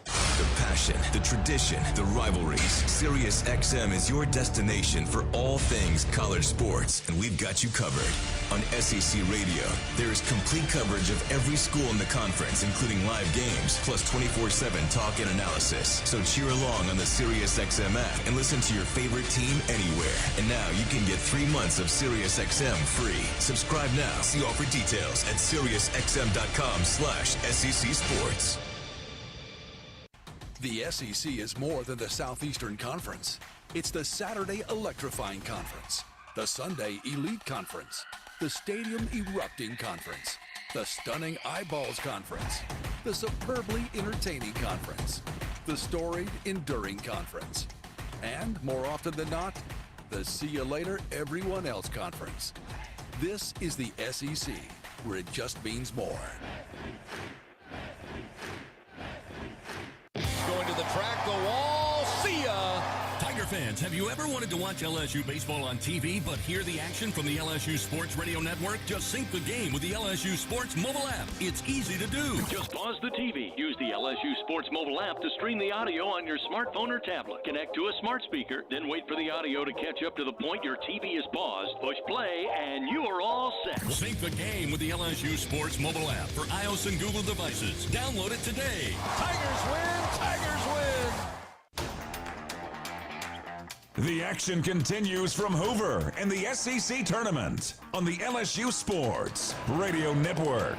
The passion, the tradition, the rivalries. Sirius XM is your destination for all things college sports, and we've got you covered. On SEC Radio, there is complete coverage of every school in the conference, including live games, plus 24/7 talk and analysis. So cheer along on the Sirius XM app and listen to your favorite team anywhere. And now you can get 3 months of Sirius XM free. Subscribe now. See offer details at SiriusXM.com/SEC Sports. The SEC is more than the Southeastern Conference. It's the Saturday Electrifying Conference, the Sunday Elite Conference, the Stadium Erupting Conference, the Stunning Eyeballs Conference, the Superbly Entertaining Conference, the Storied Enduring Conference, and, more often than not, the See You Later Everyone Else Conference. This is the SEC, where it just means more. Going to the track, the wall, see ya! Tiger fans, have you ever wanted to watch LSU baseball on TV but hear the action from the LSU Sports Radio Network? Just sync the game with the LSU Sports mobile app. It's easy to do. Just pause the TV. Use the LSU Sports mobile app to stream the audio on your smartphone or tablet. Connect to a smart speaker, then wait for the audio to catch up to the point your TV is paused. Push play, and you are all set. Sync the game with the LSU Sports mobile app for iOS and Google devices. Download it today. Tigers win! Tigers win! The action continues from Hoover in the SEC tournament on the LSU Sports Radio Network.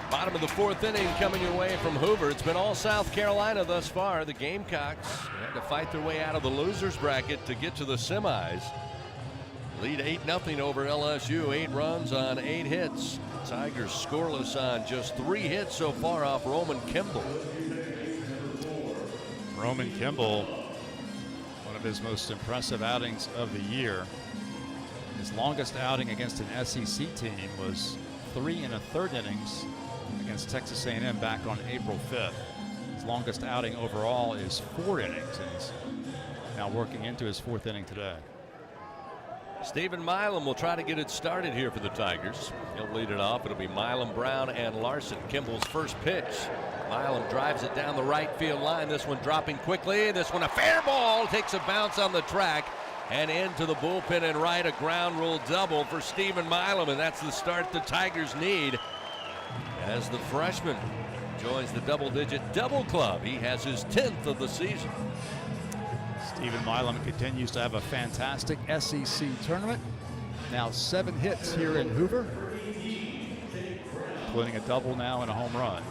Bottom of the 4th inning coming your way from Hoover. It's been all South Carolina thus far. The Gamecocks had to fight their way out of the losers bracket to get to the semis. Lead 8-0 over LSU. 8 runs on 8 hits. Tigers scoreless on just 3 hits so far off Roman Kimball. Roman Kimball, one of his most impressive outings of the year. His longest outing against an SEC team was 3 1/3 innings against Texas A&M back on April 5th. His longest outing overall is 4 innings, and he's now working into his 4th inning today. Stephen Milam will try to get it started here for the Tigers. He'll lead it off. It'll be Milam, Brown, and Larson. Kimball's first pitch. Milam drives it down the right field line. This one dropping quickly. This one a fair ball. Takes a bounce on the track and into the bullpen and right. A ground rule double for Stephen Milam, and that's the start the Tigers need as the freshman joins the double-digit double club. He has his 10th of the season. Stephen Milam continues to have a fantastic SEC tournament. Now 7 hits here in Hoover. including a double now and a home run.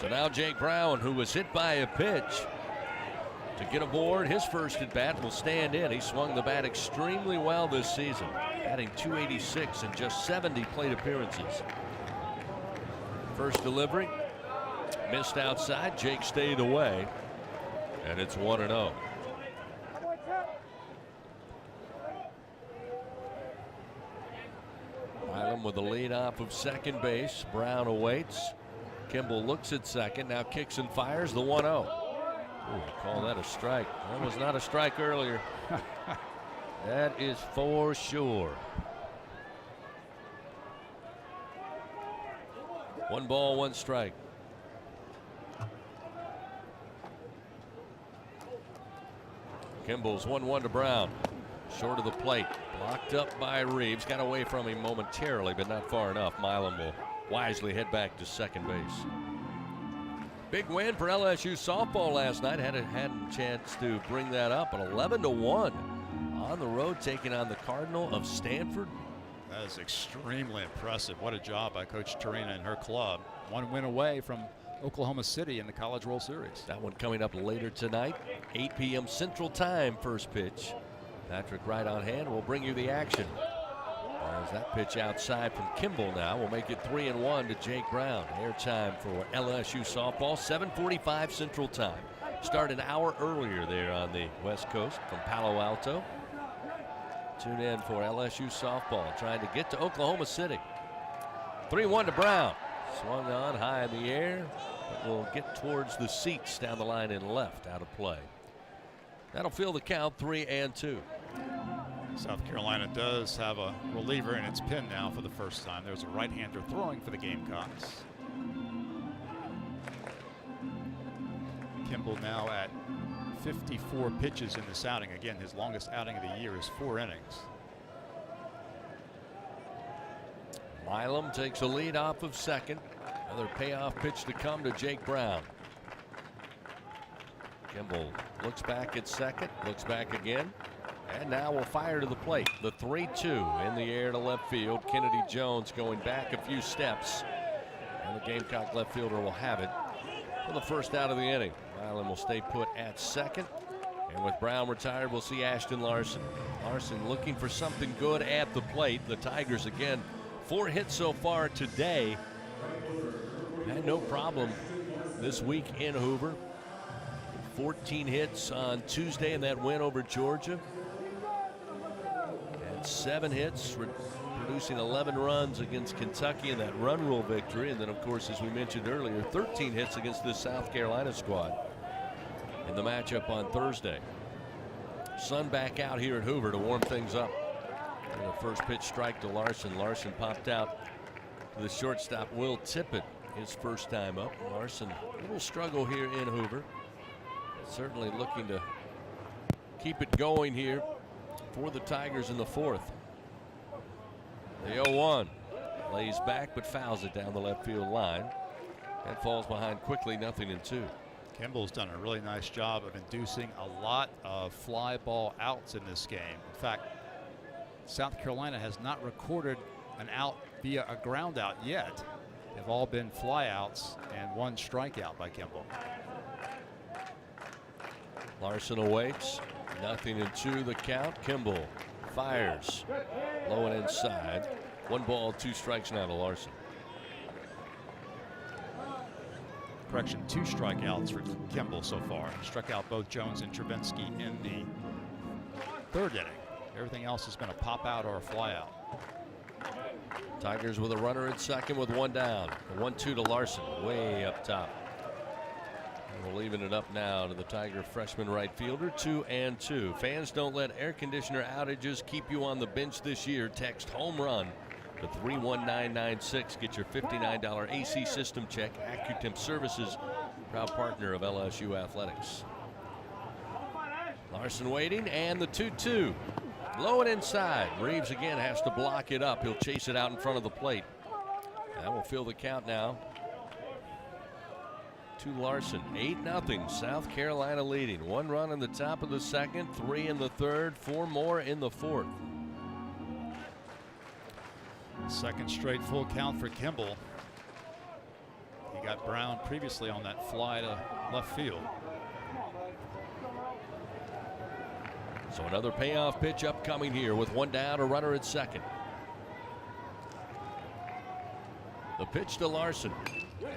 So now Jake Brown, who was hit by a pitch, to get aboard his first at bat, will stand in. He swung the bat extremely well this season, batting .286 in just 70 plate appearances. First delivery missed outside. Jake stayed away, and it's 1-0. Milam with the lead off of second base. Brown awaits. Kimball looks at second, now kicks and fires the 1-0. Call that a strike. That was not a strike earlier. That is for sure. 1 ball, 1 strike. Kimball's 1-1 to Brown. Short of the plate. Blocked up by Reeves. Got away from him momentarily, but not far enough. Milam will wisely head back to second base. Big win for LSU softball last night. Had a chance to bring that up. An 11-1 on the road, taking on the Cardinal of Stanford. That is extremely impressive. What a job by Coach Tarina and her club. 1 win away from Oklahoma City in the College World Series. That one coming up later tonight, 8 p.m. Central Time. First pitch. Patrick Wright on hand will bring you the action. As that pitch outside from Kimball now will make it 3-1 to Jake Brown. Airtime for LSU softball, 7:45 Central Time. Start an hour earlier there on the West Coast from Palo Alto. Tune in for LSU softball, trying to get to Oklahoma City. 3-1 to Brown. Swung on high in the air, but will get towards the seats down the line and left, out of play. That'll fill the count, 3-2. South Carolina does have a reliever in its pin now for the first time. There's a right-hander throwing for the Gamecocks. Kimball now at 54 pitches in this outing. Again, his longest outing of the year is 4 innings. Milam takes a lead off of second. Another payoff pitch to come to Jake Brown. Kimball looks back at second, looks back again, and now will fire to the plate. The 3-2 in the air to left field. Kennedy Jones going back a few steps, and the Gamecock left fielder will have it for the first out of the inning. Milam will stay put at second, and with Brown retired, we'll see Ashton Larson. Larson looking for something good at the plate. The Tigers again, 4 hits so far today. Had no problem this week in Hoover. 14 hits on Tuesday in that win over Georgia. And 7 hits, producing 11 runs against Kentucky in that run rule victory. And then, of course, as we mentioned earlier, 13 hits against the South Carolina squad in the matchup on Thursday. Sun back out here at Hoover to warm things up. And the first pitch strike to Larson. Larson popped out to the shortstop, Will Tippett, his first time up. Larson, a little struggle here in Hoover. Certainly looking to keep it going here for the Tigers in the 4th. The 0-1 lays back but fouls it down the left field line. That falls behind quickly, 0-2. Kimball's done a really nice job of inducing a lot of fly ball outs in this game. In fact, South Carolina has not recorded an out via a ground out yet. They've all been fly outs and 1 strikeout by Kimball. Larson awaits. 0-2 the count. Kimball fires low and inside. 1 ball, 2 strikes now to Larson. Correction, 2 strikeouts for Kimball so far. Struck out both Jones and Travinsky in the 3rd inning. Everything else has been a pop out or a fly out. Tigers with a runner at second with 1 down. The 1-2 to Larson, way up top. And we're leaving it up now to the Tiger freshman right fielder, 2-2. Fans, don't let air conditioner outages keep you on the bench this year. Text home run to 31996. Get your $59 AC system check. AccuTemp Services, proud partner of LSU Athletics. Larson waiting, and the 2-2. Low and inside. Reeves again has to block it up. He'll chase it out in front of the plate. That will fill the count now to Larson. 8-0. South Carolina leading. 1 run in the top of the 2nd, 3 in the 3rd, 4 more in the 4th. Second straight full count for Kimball. He got Brown previously on that fly to left field. So another payoff pitch upcoming here with one down, a runner at second. The pitch to Larson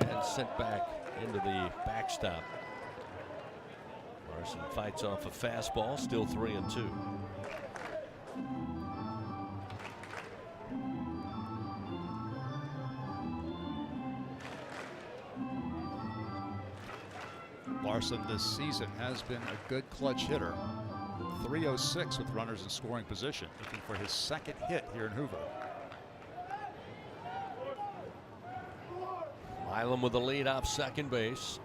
and sent back into the backstop. Larson fights off a fastball, still 3-2. Larson this season has been a good clutch hitter. 306 with runners in scoring position, looking for his second hit here in Hoover. Milam with the lead off second base.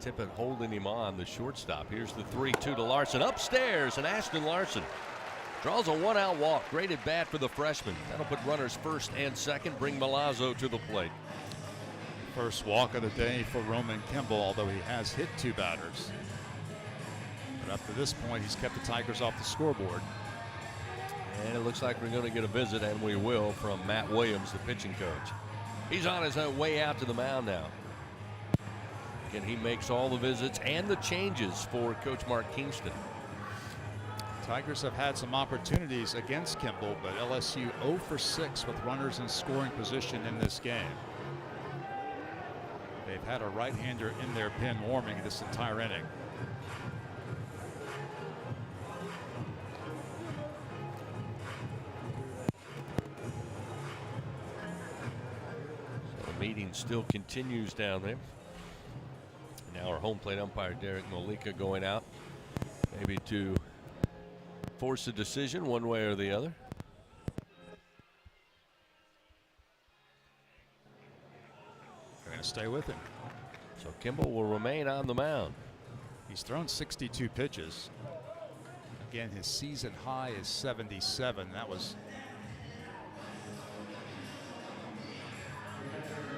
Tippett holding him on the shortstop. Here's the 3-2 to Larson. Upstairs, and Ashton Larson draws a one-out walk. Great at bat for the freshman. That'll put runners first and second, bring Milazzo to the plate. First walk of the day for Roman Kimball, although he has hit 2 batters. But up to this point, he's kept the Tigers off the scoreboard. And it looks like we're going to get a visit, and we will, from Matt Williams, the pitching coach. He's on his way out to the mound now. And he makes all the visits and the changes for Coach Mark Kingston. Tigers have had some opportunities against Kimball, but LSU 0 for 6 with runners in scoring position in this game. They've had a right-hander in their pen warming this entire inning. So the meeting still continues down there. Now our home plate umpire Derek Molika going out, maybe to force a decision one way or the other. They're going to stay with him. So Kimball will remain on the mound. He's thrown 62 pitches. Again, his season high is 77. That was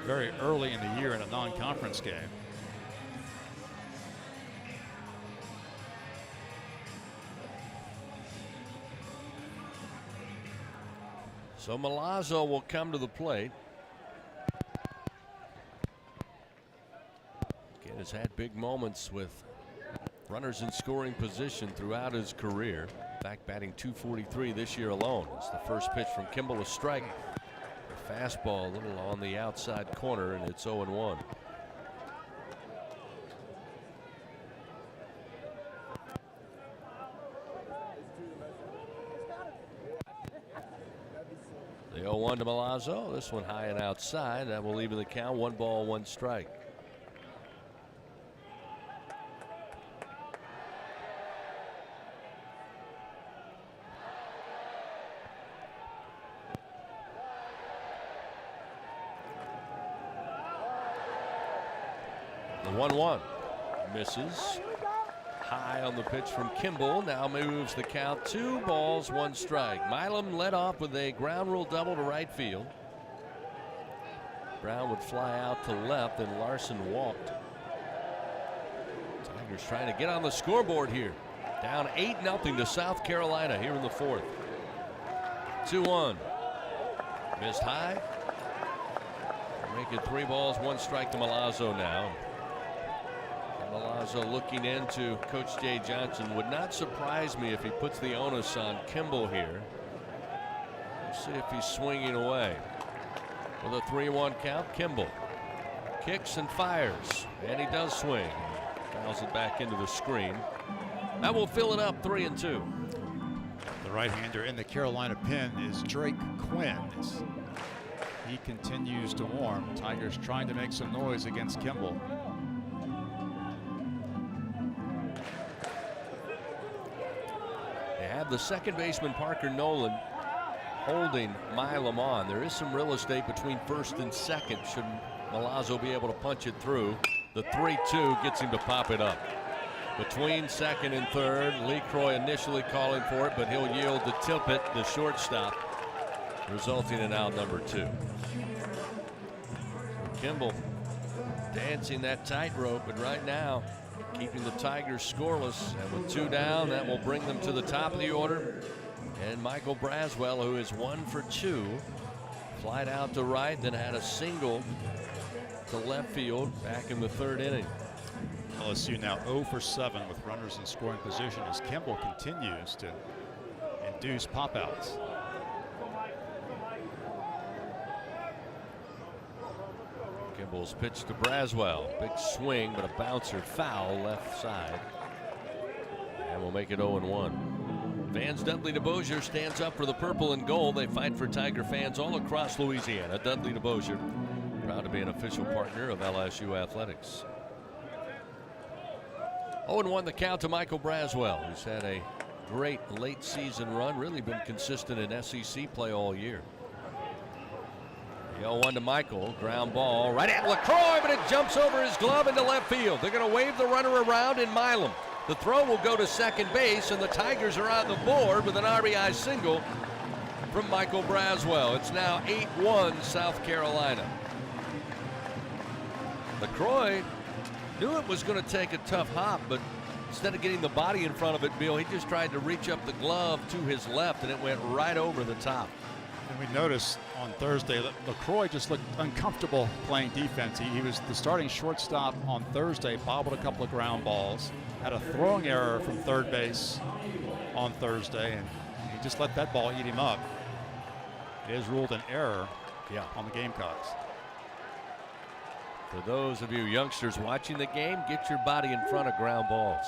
very early in the year in a non-conference game. So Milazzo will come to the plate. Again, has had big moments with runners in scoring position throughout his career. In fact, batting .243 this year alone. It's the first pitch from Kimball, a strike. The fastball a little on the outside corner, and it's 0-1. The 0-1 to Milazzo. This one high and outside. That will even the count. 1 ball, 1 strike. The 1-1 misses. High on the pitch from Kimball. Now moves the count. 2 balls, 1 strike. Milam led off with a ground rule double to right field. Brown would fly out to left, and Larson walked. Tigers trying to get on the scoreboard here. Down 8-0 to South Carolina here in the 4th. 2-1. Missed high. Make it 3 balls, 1 strike to Milazzo now. Milazzo looking into Coach Jay Johnson. Would not surprise me if he puts the onus on Kimball here. We'll see if he's swinging away. With a 3-1 count, Kimball kicks and fires, and he does swing. Fouls it back into the screen. That will fill it up 3-2. The right-hander in the Carolina pen is Drake Quinn. He continues to warm. Tigers trying to make some noise against Kimball. They have the second baseman Parker Nolan holding Milam on. There is some real estate between first and second should Milazzo be able to punch it through. The 3-2 gets him to pop it up. Between second and third, Lee Croy initially calling for it, but he'll yield to Tippett, the shortstop, resulting in out number 2. Kimball dancing that tightrope, but right now keeping the Tigers scoreless, and with 2 down, that will bring them to the top of the order. And Michael Braswell, who is 1 for 2, Flied out to right, then had a single to left field back in the third inning. LSU now 0 for 7 with runners in scoring position as Kimball continues to induce pop-outs. Kimball's pitch to Braswell. Big swing, but a bouncer foul left side. And we'll make it 0-1. Fans Dudley DeBosier stands up for the purple and gold. They fight for Tiger fans all across Louisiana. Dudley DeBosier, proud to be an official partner of LSU Athletics. 0-1 the count to Michael Braswell, who's had a great late season run, really been consistent in SEC play all year. The 0-1 to Michael, ground ball right at LaCroix, but it jumps over his glove into left field. They're going to wave the runner around in Milam. The throw will go to second base, and the Tigers are on the board with an RBI single from Michael Braswell. It's now 8-1 South Carolina. LaCroix knew it was going to take a tough hop, but instead of getting the body in front of it, Bill, he just tried to reach up the glove to his left, and it went right over the top. And we noticed on Thursday that LaCroix just looked uncomfortable playing defense. He was the starting shortstop on Thursday, bobbled a couple of ground balls, had a throwing error from third base on Thursday, and he just let that ball eat him up. It is ruled an error on the Gamecocks. For those of you youngsters watching the game, get your body in front of ground balls.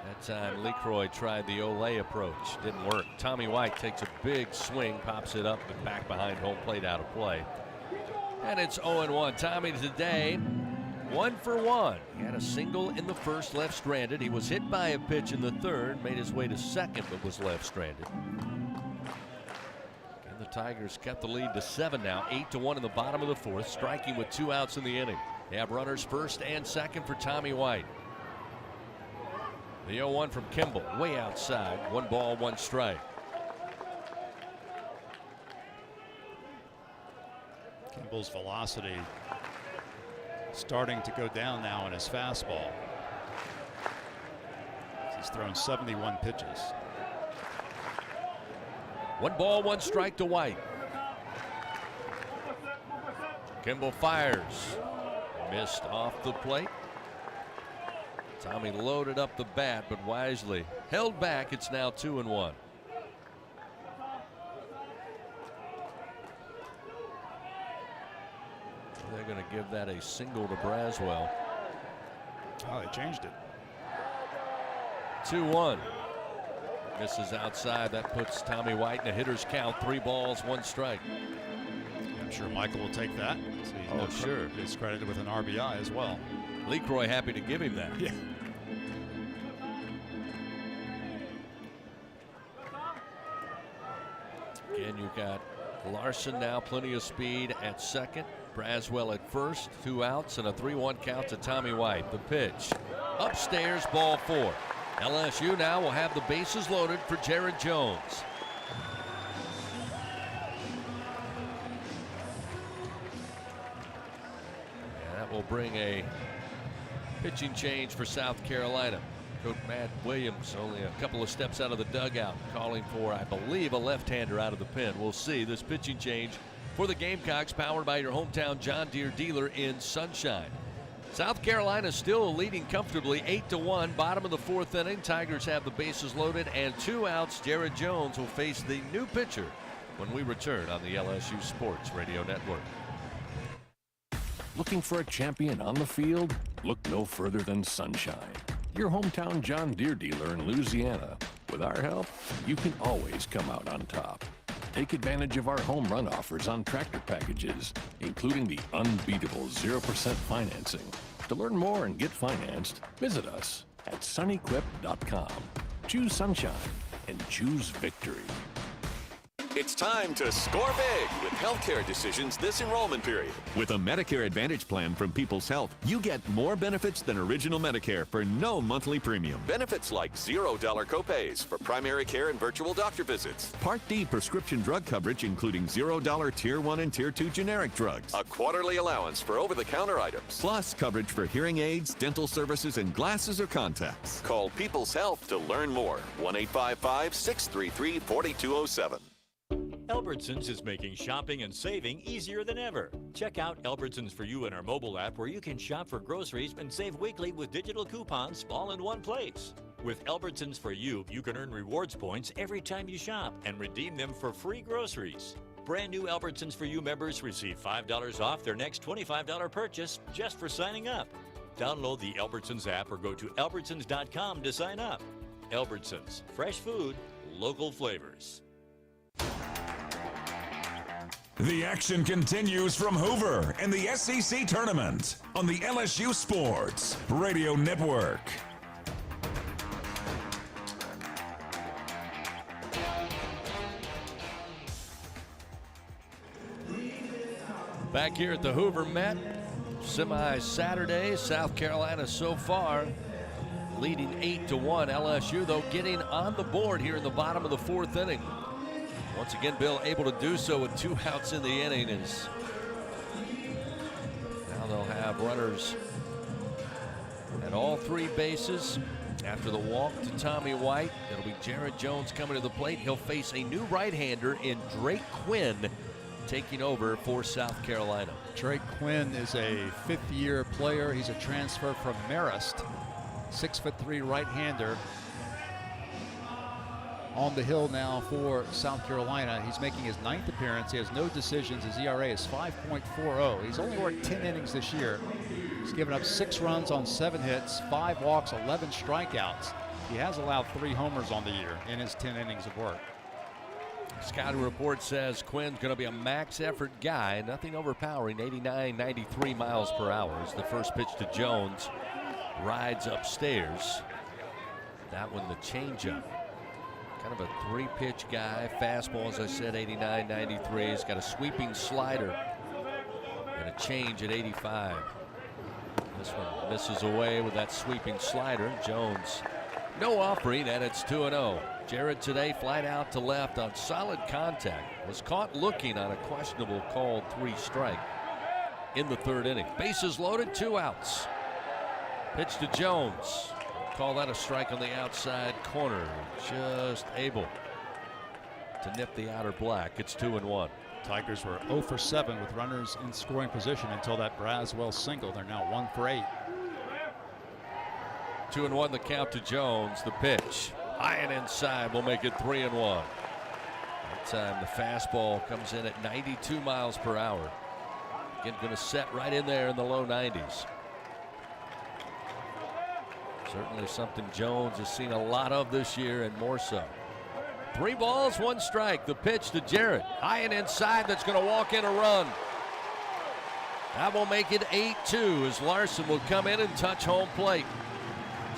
That time LaCroix tried the Olay approach. Didn't work. Tommy White takes a big swing, pops it up, but back behind home plate out of play. And it's 0-1. Tommy today 1 for 1. He had a single in the first, left stranded. He was hit by a pitch in the third, made his way to second, but was left stranded. And the Tigers kept the lead to 7 now. 8-1 in the bottom of the fourth, striking with 2 outs in the inning. They have runners first and second for Tommy White. The 0-1 from Kimball, way outside. 1 ball, 1 strike. Kimball's velocity starting to go down now in his fastball. He's thrown 71 pitches. 1 ball, 1 strike to White. Kimball fires. Missed off the plate. Tommy loaded up the bat, but wisely held back. It's now 2-1. They're going to give that a single to Braswell. Oh, they changed it. 2-1. Misses outside. That puts Tommy White in a hitter's count. 3 balls, 1 strike. I'm sure Michael will take that. So sure. He's credited with an RBI as well. LaCroix happy to give him that. Yeah. Again, you got Larson now, plenty of speed at second. Braswell at first, 2 outs and a 3-1 count to Tommy White. The pitch upstairs, ball 4. LSU now will have the bases loaded for Jared Jones. And that will bring a pitching change for South Carolina. Coach Matt Williams only a couple of steps out of the dugout, calling for, I believe, a left-hander out of the pen. We'll see. This pitching change for the Gamecocks, powered by your hometown John Deere dealer in Sunshine. South Carolina still leading comfortably 8-1, bottom of the 4th inning. Tigers have the bases loaded and 2 outs. Jared Jones will face the new pitcher when we return on the LSU Sports Radio Network. Looking for a champion on the field? Look no further than Sunshine, your hometown John Deere dealer in Louisiana. With our help, you can always come out on top. Take advantage of our home run offers on tractor packages, including the unbeatable 0% financing. To learn more and get financed, visit us at sunequip.com. Choose Sunshine and choose victory. It's time to score big with healthcare decisions this enrollment period. With a Medicare Advantage plan from People's Health, you get more benefits than original Medicare for no monthly premium. Benefits like $0 copays for primary care and virtual doctor visits. Part D prescription drug coverage including $0 Tier 1 and Tier 2 generic drugs. A quarterly allowance for over-the-counter items. Plus coverage for hearing aids, dental services, and glasses or contacts. Call People's Health to learn more. 1-855-633-4207. Albertsons is making shopping and saving easier than ever. Check out Albertsons For You in our mobile app, where you can shop for groceries and save weekly with digital coupons all in one place. With Albertsons For You, you can earn rewards points every time you shop and redeem them for free groceries. Brand new Albertsons For You members receive $5 off their next $25 purchase just for signing up. Download the Albertsons app or go to albertsons.com to sign up. Albertsons, fresh food, local flavors. The action continues from Hoover and the SEC Tournament on the LSU Sports Radio Network. Back here at the Hoover Met, semi-Saturday, South Carolina so far leading 8-1. LSU, though, getting on the board here in the bottom of the fourth inning. Once again, Bill able to do so with 2 outs in the inning. Now they'll have runners at all 3 bases. After the walk to Tommy White, it'll be Jared Jones coming to the plate. He'll face a new right-hander in Drake Quinn, taking over for South Carolina. Drake Quinn is a 5th-year player. He's a transfer from Marist, 6'3" right-hander. On the hill now for South Carolina. He's making his 9th appearance. He has no decisions. His ERA is 5.40. He's only worked 10 innings this year. He's given up 6 runs on 7 hits, 5 walks, 11 strikeouts. He has allowed 3 homers on the year in his 10 innings of work. Scouting report says Quinn's going to be a max effort guy. Nothing overpowering, 89, 93 miles per hour. As the first pitch to Jones rides upstairs. That one, the changeup. Kind of a 3-pitch guy. Fastball, as I said, 89, 93. He's got a sweeping slider and a change at 85. This one misses away with that sweeping slider. Jones, no offering, and it's 2-0. Jared today flight out to left on solid contact. Was caught looking on a questionable called 3-strike in the 3rd inning. Bases loaded, 2 outs. Pitch to Jones. Call that a strike on the outside corner. Just able to nip the outer black. It's 2-1. Tigers were 0 for 7 with runners in scoring position until that Braswell single. They're now 1 for 8. 2-1 the count to Jones. The pitch high and inside will make it 3-1. That time the fastball comes in at 92 miles per hour. Again, going to set right in there in the low 90s. Certainly something Jones has seen a lot of this year, and more so. 3 balls, 1 strike. The pitch to Jarrett. High and inside, that's going to walk in a run. That will make it 8-2 as Larson will come in and touch home plate.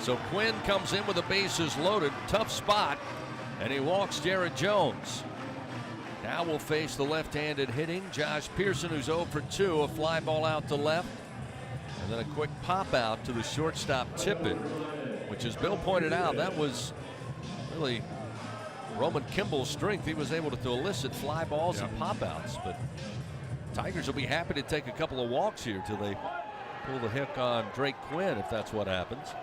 So Quinn comes in with the bases loaded. Tough spot, and he walks Jared Jones. Now we'll face the left-handed hitting Josh Pearson, who's 0 for 2. A fly ball out to left. And then a quick pop out to the shortstop Tippett, which, as Bill pointed out, that was really Roman Kimball's strength. He was able to elicit fly balls and pop outs. But Tigers will be happy to take a couple of walks here till they pull the hook on Drake Quinn, if that's what happens.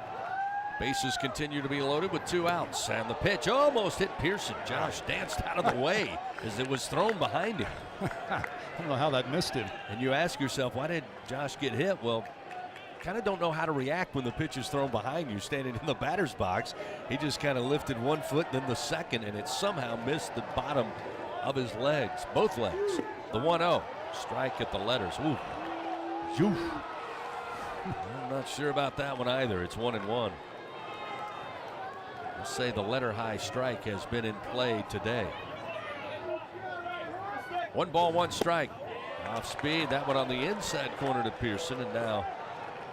Bases continue to be loaded with 2 outs. And the pitch almost hit Pearson. Josh danced out of the way as it was thrown behind him. I don't know how that missed him. And you ask yourself, why did Josh get hit? Well, kind of don't know how to react when the pitch is thrown behind you standing in the batter's box. He just kind of lifted 1 foot, then the second, and it somehow missed the bottom of his legs, both legs. The 1-0, strike at the letters. Ooh. I'm not sure about that one either. It's 1-1. Let's say the letter high strike has been in play today. 1 ball, 1 strike. Off speed, that one on the inside corner to Pearson, and now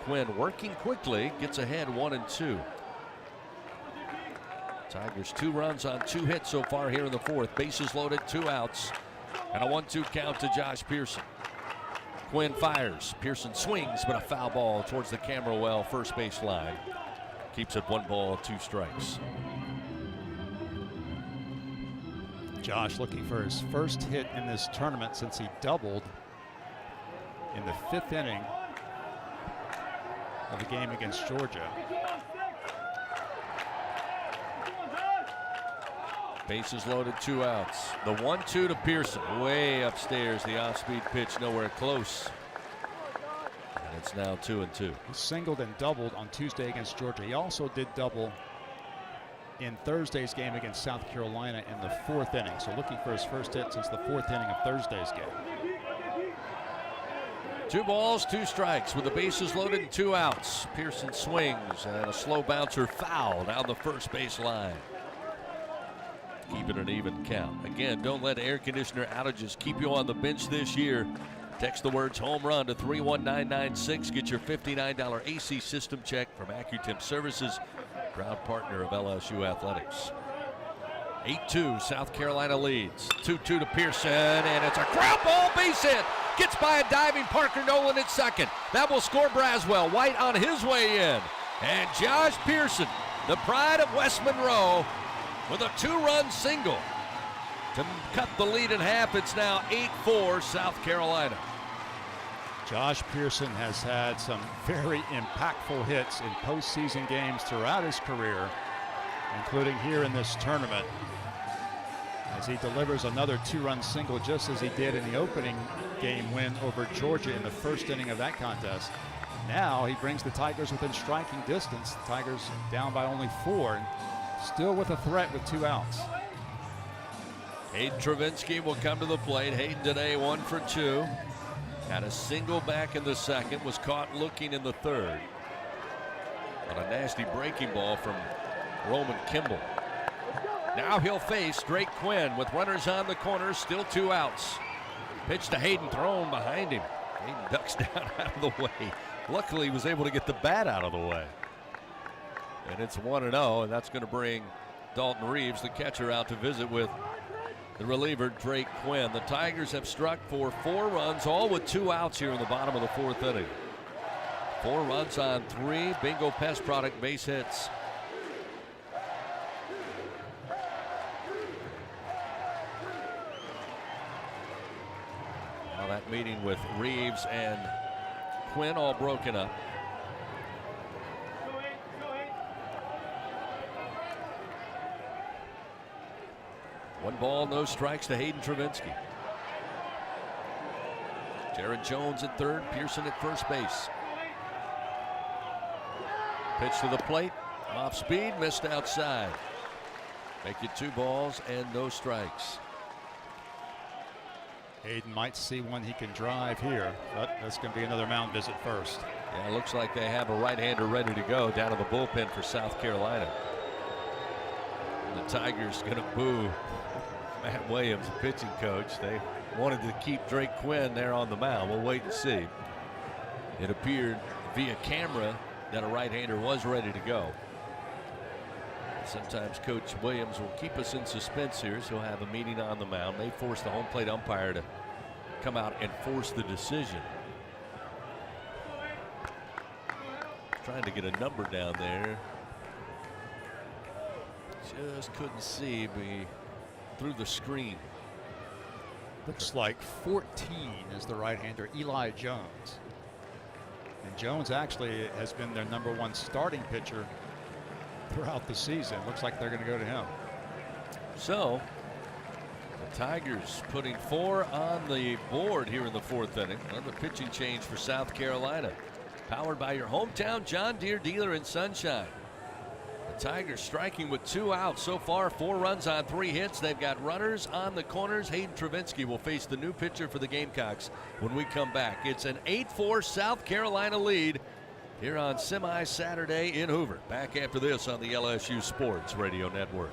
Quinn working quickly, gets ahead 1-2. Tigers 2 runs on 2 hits so far here in the 4th. Bases loaded, 2 outs, and a 1-2 count to Josh Pearson. Quinn fires. Pearson swings, but a foul ball towards the camera well first base line. Keeps it 1 ball, 2 strikes. Josh looking for his first hit in this tournament since he doubled in the 5th inning of the game against Georgia. Bases loaded, 2 outs. The 1-2 to Pearson, way upstairs. The off-speed pitch nowhere close. And it's now 2-2. He singled and doubled on Tuesday against Georgia. He also did double in Thursday's game against South Carolina in the 4th inning. So looking for his first hit since the 4th inning of Thursday's game. 2 balls, 2 strikes with the bases loaded and 2 outs. Pearson swings and a slow bouncer foul down the first base line. Keeping an even count. Again, don't let air conditioner outages keep you on the bench this year. Text the words home run to 31996. Get your $59 AC system check from AccuTemp Services, proud partner of LSU Athletics. 8-2, South Carolina leads. 2-2 to Pearson, and it's a ground ball, base hit. Gets by a diving Parker Nolan at second. That will score Braswell. White on his way in. And Josh Pearson, the pride of West Monroe, with a 2-run single to cut the lead in half. It's now 8-4 South Carolina. Josh Pearson has had some very impactful hits in postseason games throughout his career, including here in this tournament, as he delivers another 2-run single just as he did in the opening game win over Georgia in the 1st inning of that contest. Now he brings the Tigers within striking distance. The Tigers down by only 4. Still with a threat with 2 outs. Hayden Travinski will come to the plate. Hayden today 1 for 2. Had a single back in the 2nd. Was caught looking in the 3rd. But a nasty breaking ball from Roman Kimball. Now he'll face Drake Quinn with runners on the corner. Still 2 outs. Pitch to Hayden, thrown behind him. Hayden ducks down out of the way. Luckily he was able to get the bat out of the way. And it's 1-0, and that's going to bring Dalton Reeves, the catcher, out to visit with the reliever, Drake Quinn. The Tigers have struck for 4 runs, all with 2 outs here in the bottom of the 4th inning. 4 runs on 3 Bingo Pest Product base hits. Now that meeting with Reeves and Quinn all broken up. One ball, no strikes to Hayden Travinski. Jared Jones at 3rd, Pearson at first base. Pitch to the plate, off speed, missed outside. Make it 2 balls and no strikes. Hayden might see one he can drive here, but that's going to be another mound visit first. Yeah, it looks like they have a right-hander ready to go down to the bullpen for South Carolina. And the Tigers going to boo Matt Williams, the pitching coach. They wanted to keep Drake Quinn there on the mound. We'll wait and see. It appeared via camera that a right-hander was ready to go. Sometimes Coach Williams will keep us in suspense here, so he'll have a meeting on the mound. May force the home plate umpire to come out and force the decision. Trying to get a number down there. Just couldn't see through the screen. Looks like 14 is the right-hander, Eli Jones. And Jones actually has been their #1 starting pitcher throughout the season. Looks like they're going to go to him. So the Tigers putting 4 on the board here in the 4th inning. Another pitching change for South Carolina. Powered by your hometown John Deere dealer in Sunshine. The Tigers striking with 2 outs so far, 4 runs on 3 hits. They've got runners on the corners. Hayden Travinski will face the new pitcher for the Gamecocks when we come back. It's an 8-4 South Carolina lead here on Semi-Saturday in Hoover. Back after this on the LSU Sports Radio Network.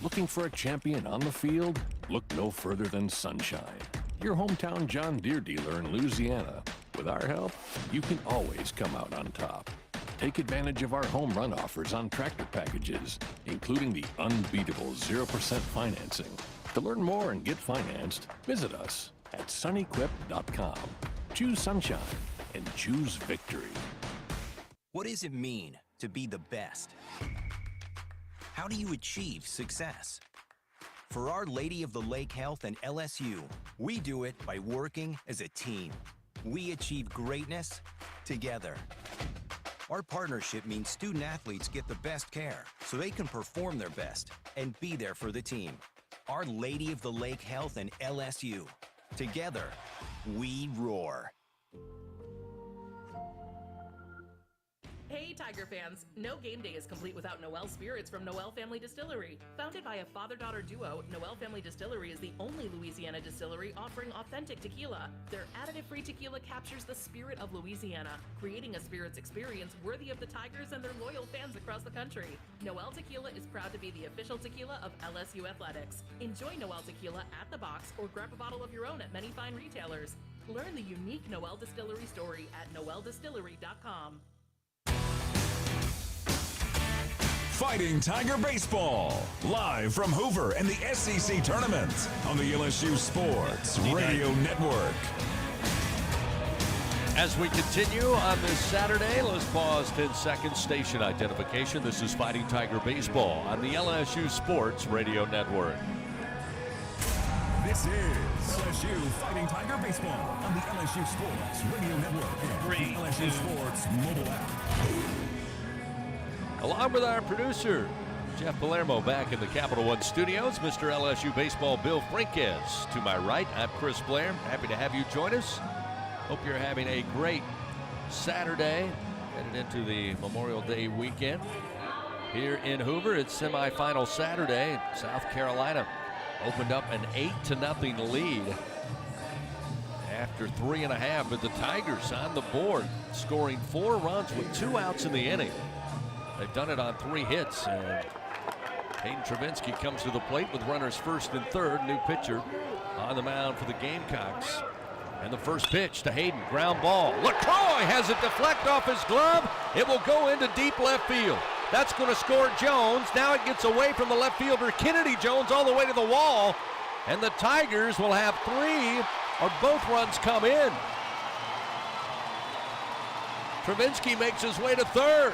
Looking for a champion on the field? Look no further than Sunshine, your hometown John Deere dealer in Louisiana. With our help, you can always come out on top. Take advantage of our home run offers on tractor packages, including the unbeatable 0% financing. To learn more and get financed, visit us at sunequip.com. Choose Sunshine and choose victory. What does it mean to be the best? How do you achieve success? For Our Lady of the Lake Health and LSU, we do it by working as a team. We achieve greatness together. Our partnership means student athletes get the best care so they can perform their best and be there for the team. Our Lady of the Lake Health and LSU. Together, we roar. Hey Tiger fans, no game day is complete without Noel Spirits from Noel Family Distillery. Founded by a father-daughter duo, Noel Family Distillery is the only Louisiana distillery offering authentic tequila. Their additive-free tequila captures the spirit of Louisiana, creating a spirits experience worthy of the Tigers and their loyal fans across the country. Noel Tequila is proud to be the official tequila of LSU Athletics. Enjoy Noel Tequila at the box or grab a bottle of your own at many fine retailers. Learn the unique Noel Distillery story at noeldistillery.com. Fighting Tiger Baseball, live from Hoover and the SEC Tournament on the LSU Sports Radio Network. As we continue on this Saturday, let's pause 10 seconds. Station identification. This is Fighting Tiger Baseball on the LSU Sports Radio Network. This is LSU Fighting Tiger Baseball on the LSU Sports Radio Network and the LSU Sports mobile app. Along with our producer, Jeff Palermo, back in the Capital One studios, Mr. LSU Baseball, Bill Frinkes. To my right, I'm Chris Blair. Happy to have you join us. Hope you're having a great Saturday, headed into the Memorial Day weekend. Here in Hoover, it's semifinal Saturday. South Carolina opened up an 8-0 lead after 3.5, but the Tigers on the board, scoring 4 runs with 2 outs in the inning. They've done it on 3 hits, and Hayden Travinski comes to the plate with runners first and third. New pitcher on the mound for the Gamecocks. And the first pitch to Hayden, ground ball. LaCroix has it deflect off his glove. It will go into deep left field. That's going to score Jones. Now it gets away from the left fielder, Kennedy Jones, all the way to the wall. And the Tigers will have 3 or both runs come in. Travinski makes his way to third.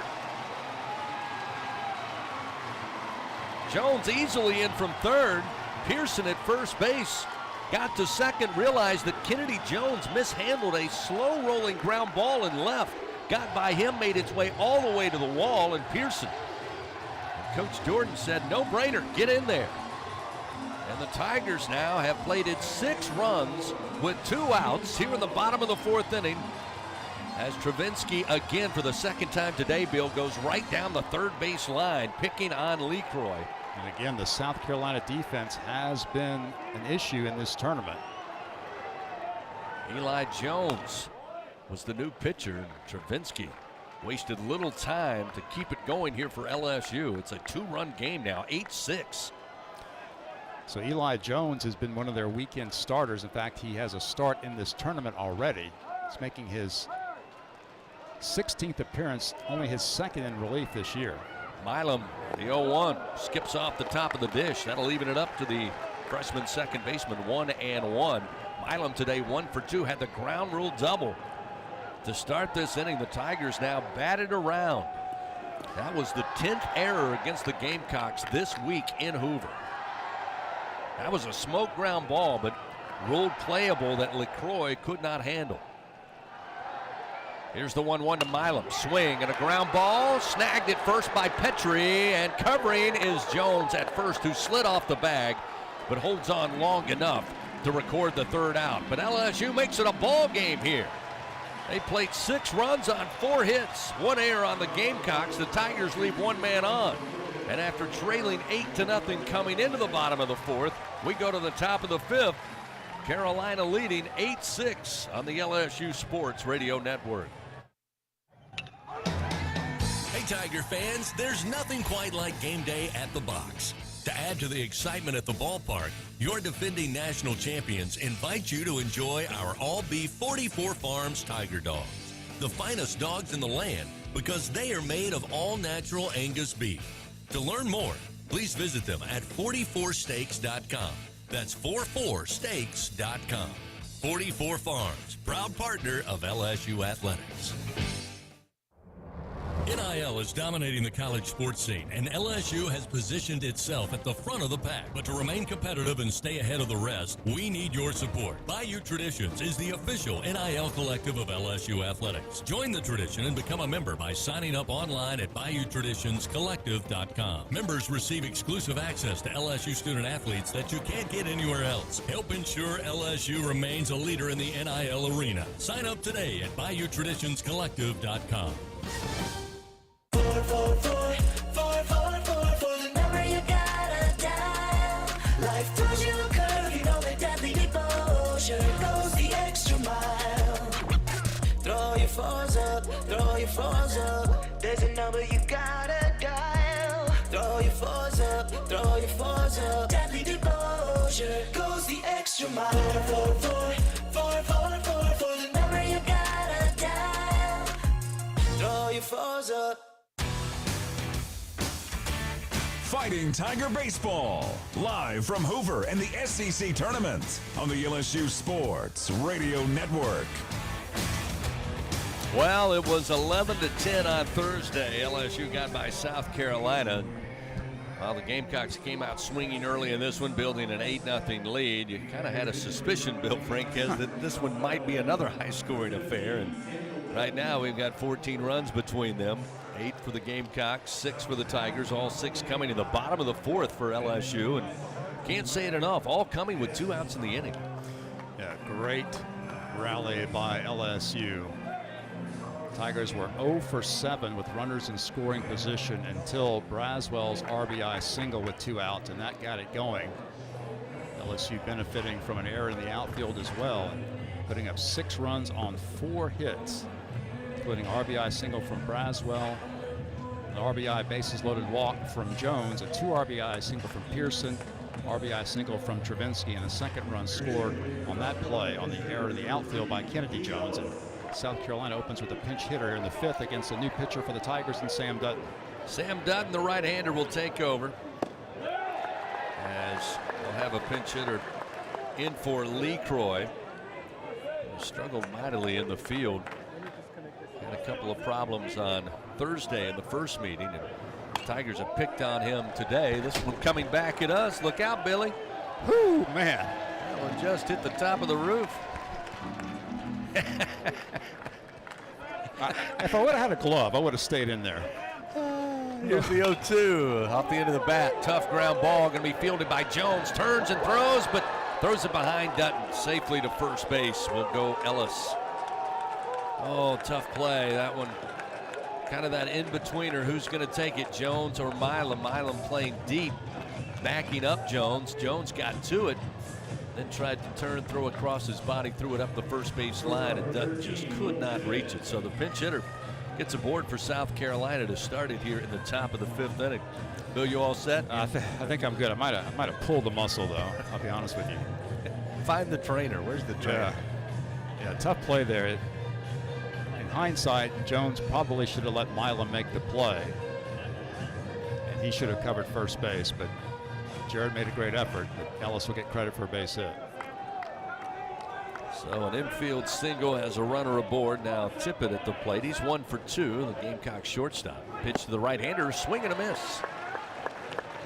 Jones easily in from third. Pearson at first base got to second, realized that Kennedy Jones mishandled a slow-rolling ground ball in left. Got by him, made its way all the way to the wall, and Pearson. And Coach Jordan said, no brainer, get in there. And the Tigers now have plated 6 runs with 2 outs here in the bottom of the 4th inning. As Travinski, again for the second time today, Bill, goes right down the third base line, picking on LaCroix. And again, the South Carolina defense has been an issue in this tournament. Eli Jones was the new pitcher, and Travinski wasted little time to keep it going here for LSU. It's a 2-run game now, 8-6. So Eli Jones has been one of their weekend starters. In fact, he has a start in this tournament already. He's making his 16th appearance, only his 2nd in relief this year. Milam, the 0-1, skips off the top of the dish. That'll even it up to the freshman second baseman, 1-1. Milam today 1 for 2, had the ground rule double. To start this inning, the Tigers now batted around. That was the 10th error against the Gamecocks this week in Hoover. That was a smoke ground ball, but ruled playable that LaCroix could not handle. Here's the 1-1 to Milam. Swing and a ground ball. Snagged at first by Petrie, and covering is Jones at first, who slid off the bag, but holds on long enough to record the 3rd out. But LSU makes it a ball game here. They played 6 runs on 4 hits, 1 error on the Gamecocks. The Tigers leave 1 man on. And after trailing 8-0 coming into the bottom of the 4th, we go to the top of the 5th. Carolina leading 8-6 on the LSU Sports Radio Network. Hey Tiger fans, there's nothing quite like game day at the box. To add to the excitement at the ballpark, your defending national champions invite you to enjoy our all-beef 44 Farms Tiger Dogs. The finest dogs in the land because they are made of all-natural Angus beef. To learn more, please visit them at 44steaks.com. That's 44steaks.com. 44 Farms, proud partner of LSU Athletics. NIL is dominating the college sports scene, and LSU has positioned itself at the front of the pack. But to remain competitive and stay ahead of the rest, we need your support. Bayou Traditions is the official NIL collective of LSU Athletics. Join the tradition and become a member by signing up online at BayouTraditionsCollective.com. Members receive exclusive access to LSU student athletes that you can't get anywhere else. Help ensure LSU remains a leader in the NIL arena. Sign up today at BayouTraditionsCollective.com. For the number you gotta dial. Life throws you a curve, you know that deadly devotion goes the extra mile. Throw your phones up, throw your phones up. There's a number you gotta dial. Throw your phones up, throw your phones up. Deadly devotion goes the extra mile. For the number you gotta dial. Throw your phones up. Fighting Tiger Baseball, live from Hoover and the SEC Tournament on the LSU Sports Radio Network. Well, it was 11-10 on Thursday. LSU got by South Carolina. While the Gamecocks came out swinging early in this one, building an 8-0 lead. You kind of had a suspicion, Bill Franquez, that this one might be another high-scoring affair. And right now we've got 14 runs between them. 8 for the Gamecocks, 6 for the Tigers, all 6 coming in the bottom of the 4th for LSU. And can't say it enough, all coming with 2 outs in the inning. Yeah, great rally by LSU. Tigers were 0 for 7 with runners in scoring position until Braswell's RBI single with 2 outs, and that got it going. LSU benefiting from an error in the outfield as well, putting up 6 runs on 4 hits, including RBI single from Braswell, an RBI bases loaded walk from Jones, a 2 RBI single from Pearson, RBI single from Travinsky, and a second run scored on that play on the error in the outfield by Kennedy Jones. And South Carolina opens with a pinch hitter here in the 5th against a new pitcher for the Tigers and Sam Dutton. Sam Dutton, the right-hander, will take over as they'll have a pinch hitter in for Lee Croy. He struggled mightily in the field. Had a couple of problems on Thursday in the first meeting, and the Tigers have picked on him today. This one coming back at us. Look out, Billy. Whoo, man. That one just hit the top of the roof. If I would have had a glove, I would have stayed in there. Here's the 0-2 off the end of the bat. Tough ground ball, going to be fielded by Jones. Turns and throws, but throws it behind Dutton. Safely to first base will go Ellis. Oh, tough play. That one, kind of that in-betweener. Who's going to take it, Jones or Milam? Milam playing deep, backing up Jones. Jones got to it, then tried to turn, throw across his body, threw it up the first base line, and Dutton just could not reach it. So the pinch hitter gets aboard for South Carolina to start it here in the top of the 5th inning. Bill, you all set? I think I'm good. I might have pulled the muscle, though. I'll be honest with you. Find the trainer. Where's the trainer? Yeah, tough play there. In hindsight, Jones probably should have let Milam make the play, and he should have covered first base, but Jared made a great effort, but Ellis will get credit for a base hit. So an infield single has a runner aboard. Now Tippett at the plate. He's 1 for 2. The Gamecock shortstop. Pitch to the right-hander. Swing and a miss.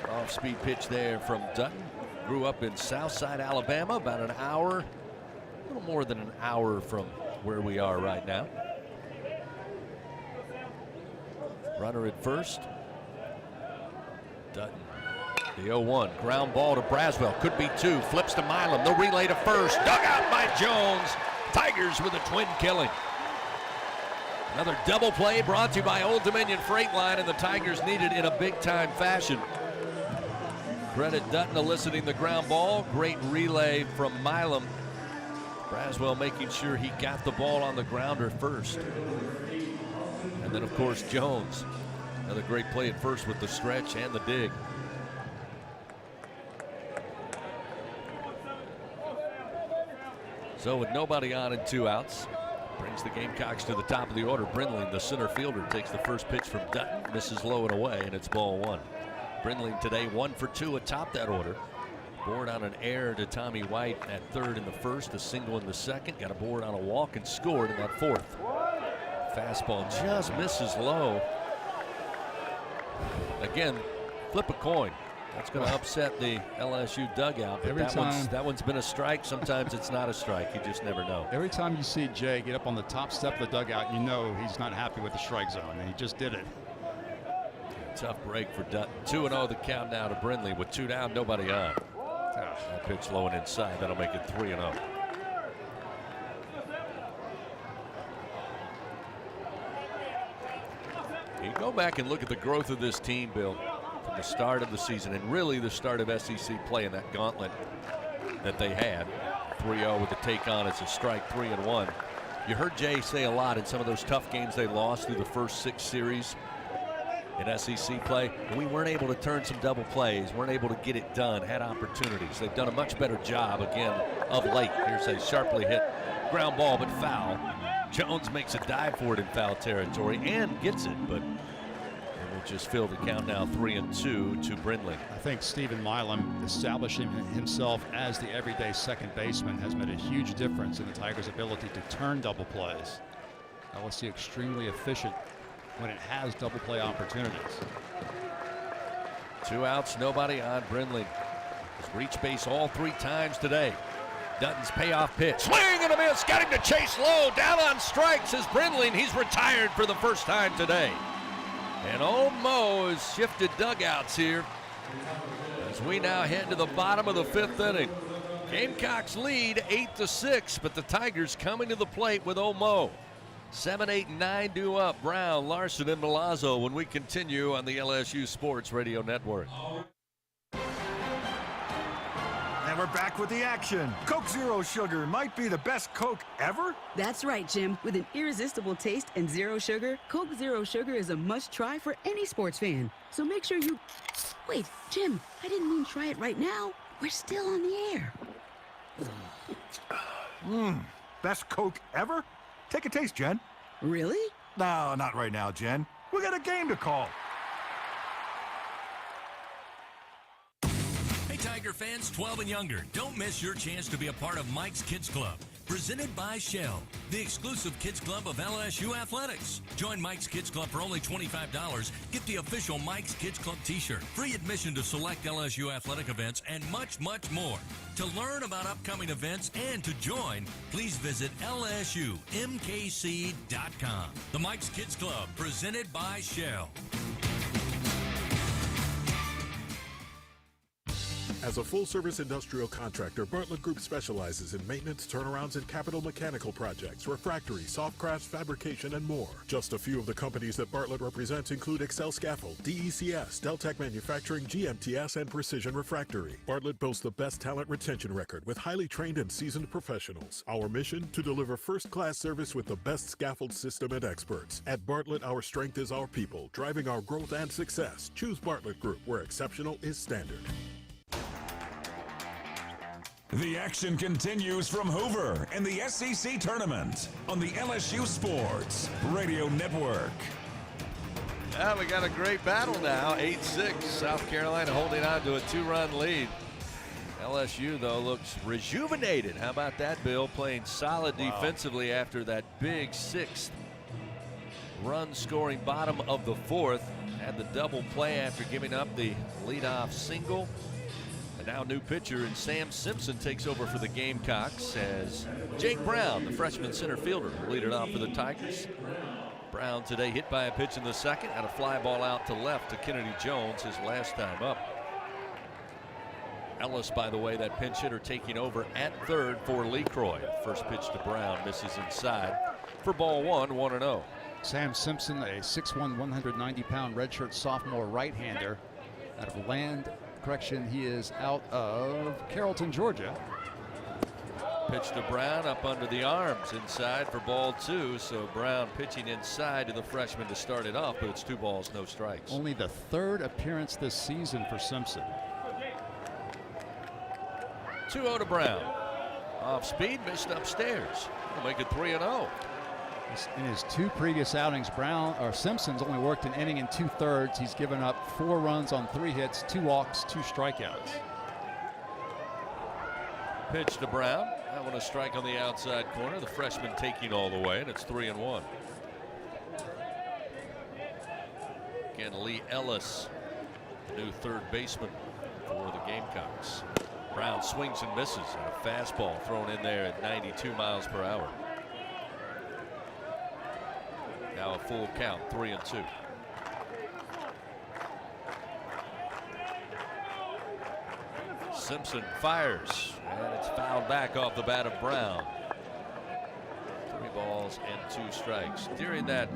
Off-speed pitch there from Dutton. Grew up in Southside, Alabama, about an hour, a little more than an hour from where we are right now. Runner at first. Dutton. The 0-1, ground ball to Braswell, could be 2, flips to Milam, the relay to first, dug out by Jones. Tigers with a twin killing. Another double play brought to you by Old Dominion Freight Line, and the Tigers need it in a big-time fashion. Credit Dutton eliciting the ground ball, great relay from Milam. Braswell making sure he got the ball on the grounder first. And then, of course, Jones. Another great play at first with the stretch and the dig. So with nobody on and 2 outs, brings the Gamecocks to the top of the order. Brindling, the center fielder, takes the first pitch from Dutton, misses low and away, and it's ball 1. Brindling today 1 for 2 atop that order. Board on an error to Tommy White at third in the first, a single in the second, got a board on a walk and scored in that 4th. Fastball just misses low. again, flip a coin. That's going to upset the LSU dugout. But that one's been a strike. Sometimes it's not a strike. You just never know. Every time you see Jay get up on the top step of the dugout, you know he's not happy with the strike zone, and he just did it. Tough break for Dutton. 2-0 the count now to Brindley with 2 down, nobody on. That pitch low and inside. That'll make it 3-0. You go back and look at the growth of this team, Bill, from the start of the season and really the start of SEC play in that gauntlet that they had. 3-0 with the take on as a strike, 3-1. You heard Jay say a lot in some of those tough games they lost through the first 6 series in SEC play. We weren't able to turn some double plays, weren't able to get it done, had opportunities. They've done a much better job again of late. Here's a sharply hit ground ball, but foul. Jones makes a dive for it in foul territory and gets it, but it will just fill the count now 3-2 to Brindley. I think Stephen Milam establishing himself as the everyday second baseman has made a huge difference in the Tigers' ability to turn double plays. LSU extremely efficient when it has double play opportunities. 2 outs, nobody on. Brindley has reached base all 3 times today. Dutton's payoff pitch. Swing and a miss. Got him to chase low. Down on strikes is Brindley, and he's retired for the first time today. And old Mo has shifted dugouts here as we now head to the bottom of the 5th inning. Gamecocks lead 8-6, but the Tigers coming to the plate with old Mo. 7, 8, and 9 due up. Brown, Larson, and Milazzo when we continue on the LSU Sports Radio Network. And we're back with the action. Coke Zero Sugar might be the best Coke ever. That's right, Jim. With an irresistible taste and zero sugar, Coke Zero Sugar is a must-try for any sports fan. So make sure you... Wait, Jim, I didn't mean try it right now. We're still on the air. Best Coke ever? Take a taste, Jen. Really? No, not right now, Jen. We got a game to call. Hey, Tiger fans 12 and younger, don't miss your chance to be a part of Mike's Kids Club. Presented by Shell, the exclusive kids club of LSU Athletics. Join Mike's Kids Club for only $25. Get the official Mike's Kids Club t-shirt, free admission to select LSU athletic events, and much, much more. To learn about upcoming events and to join, please visit LSUMKC.com. The Mike's Kids Club, presented by Shell. As a full-service industrial contractor, Bartlett Group specializes in maintenance, turnarounds, and capital mechanical projects, refractory, soft crafts, fabrication, and more. Just a few of the companies that Bartlett represents include Excel Scaffold, DECS, Deltec Manufacturing, GMTS, and Precision Refractory. Bartlett boasts the best talent retention record with highly trained and seasoned professionals. Our mission? To deliver first-class service with the best scaffold system and experts. At Bartlett, our strength is our people, driving our growth and success. Choose Bartlett Group, where exceptional is standard. The action continues from Hoover in the SEC Tournament on the LSU Sports Radio Network. We got a great battle now, 8-6. South Carolina holding on to a 2-run lead. LSU, though, looks rejuvenated. How about that, Bill? Playing solid defensively after that big 6th run scoring bottom of the 4th. Had the double play after giving up the leadoff single. Now new pitcher, and Sam Simpson takes over for the Gamecocks as Jake Brown, the freshman center fielder, will lead it off for the Tigers. Brown today hit by a pitch in the 2nd, had a fly ball out to left to Kennedy Jones his last time up. Ellis, by the way, that pinch hitter taking over at 3rd for Lee Croy. First pitch to Brown, misses inside for ball 1, 1-0. Sam Simpson, a 6'1", 190-pound redshirt sophomore right-hander out of Correction, he is out of Carrollton, Georgia. Pitch to Brown up under the arms inside for ball 2. So Brown pitching inside to the freshman to start it off, but it's 2 balls, no strikes. Only the 3rd appearance this season for Simpson. 2-0 to Brown. Off speed, missed upstairs. We'll make it 3-0. In his 2 previous outings, Simpson's only worked an inning and 2/3. He's given up 4 runs on 3 hits, 2 walks, 2 strikeouts. Pitch to Brown. That one a strike on the outside corner. The freshman taking all the way, and it's 3-1. Again, Lee Ellis the new third baseman for the Gamecocks. Brown swings and misses, and a fastball thrown in there at 92 miles per hour. Now a full count, 3-2. Simpson fires, and it's fouled back off the bat of Brown. 3 balls and 2 strikes. During that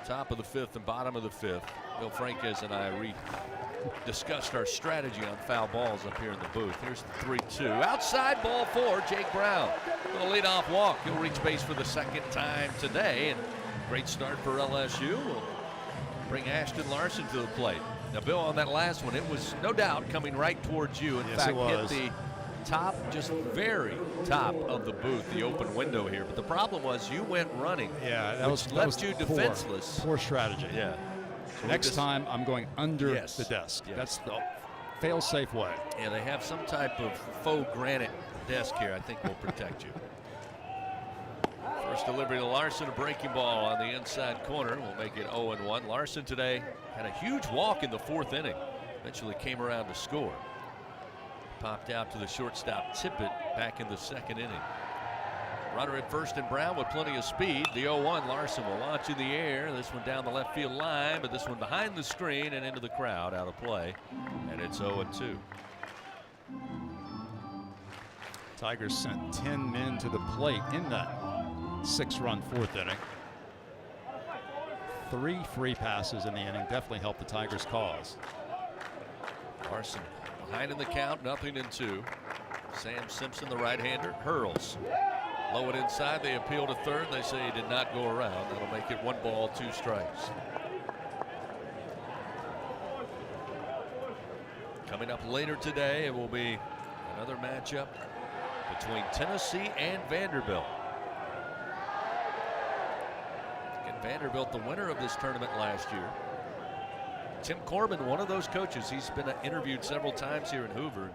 top of the 5th and bottom of the 5th, Bill Franquez and I discussed our strategy on foul balls up here in the booth. Here's the 3-2. Outside ball 4, Jake Brown. With a leadoff walk. He'll reach base for the 2nd time today. And great start for LSU. Will bring Ashton Larson to the plate. Now, Bill, on that last one, it was no doubt coming right towards you. In fact, hit the top, just very top of the booth, the open window here. But the problem was you went running. Yeah, that left you defenseless. Poor strategy. Yeah. So next time, I'm going under the desk. Yes. That's the fail-safe way. Yeah, they have some type of faux granite desk here. I think will protect you. First delivery to Larson, a breaking ball on the inside corner will make it 0-1. Larson today had a huge walk in the 4th inning. Eventually came around to score. Popped out to the shortstop Tippett back in the 2nd inning. Runner at first and Brown with plenty of speed. The 0-1, Larson will launch in the air. This one down the left field line, but this one behind the screen and into the crowd, out of play. And it's 0-2. Tigers sent 10 men to the plate in that 6-run 4th inning. 3 free passes in the inning definitely helped the Tigers' cause. Larson behind in the count, 0-2. Sam Simpson, the right-hander, hurls. Low it inside, they appeal to third. They say he did not go around. That'll make it 1 ball, 2 strikes. Coming up later today, it will be another matchup between Tennessee and Vanderbilt. And Vanderbilt, the winner of this tournament last year. Tim Corbin, one of those coaches. He's been interviewed several times here in Hoover.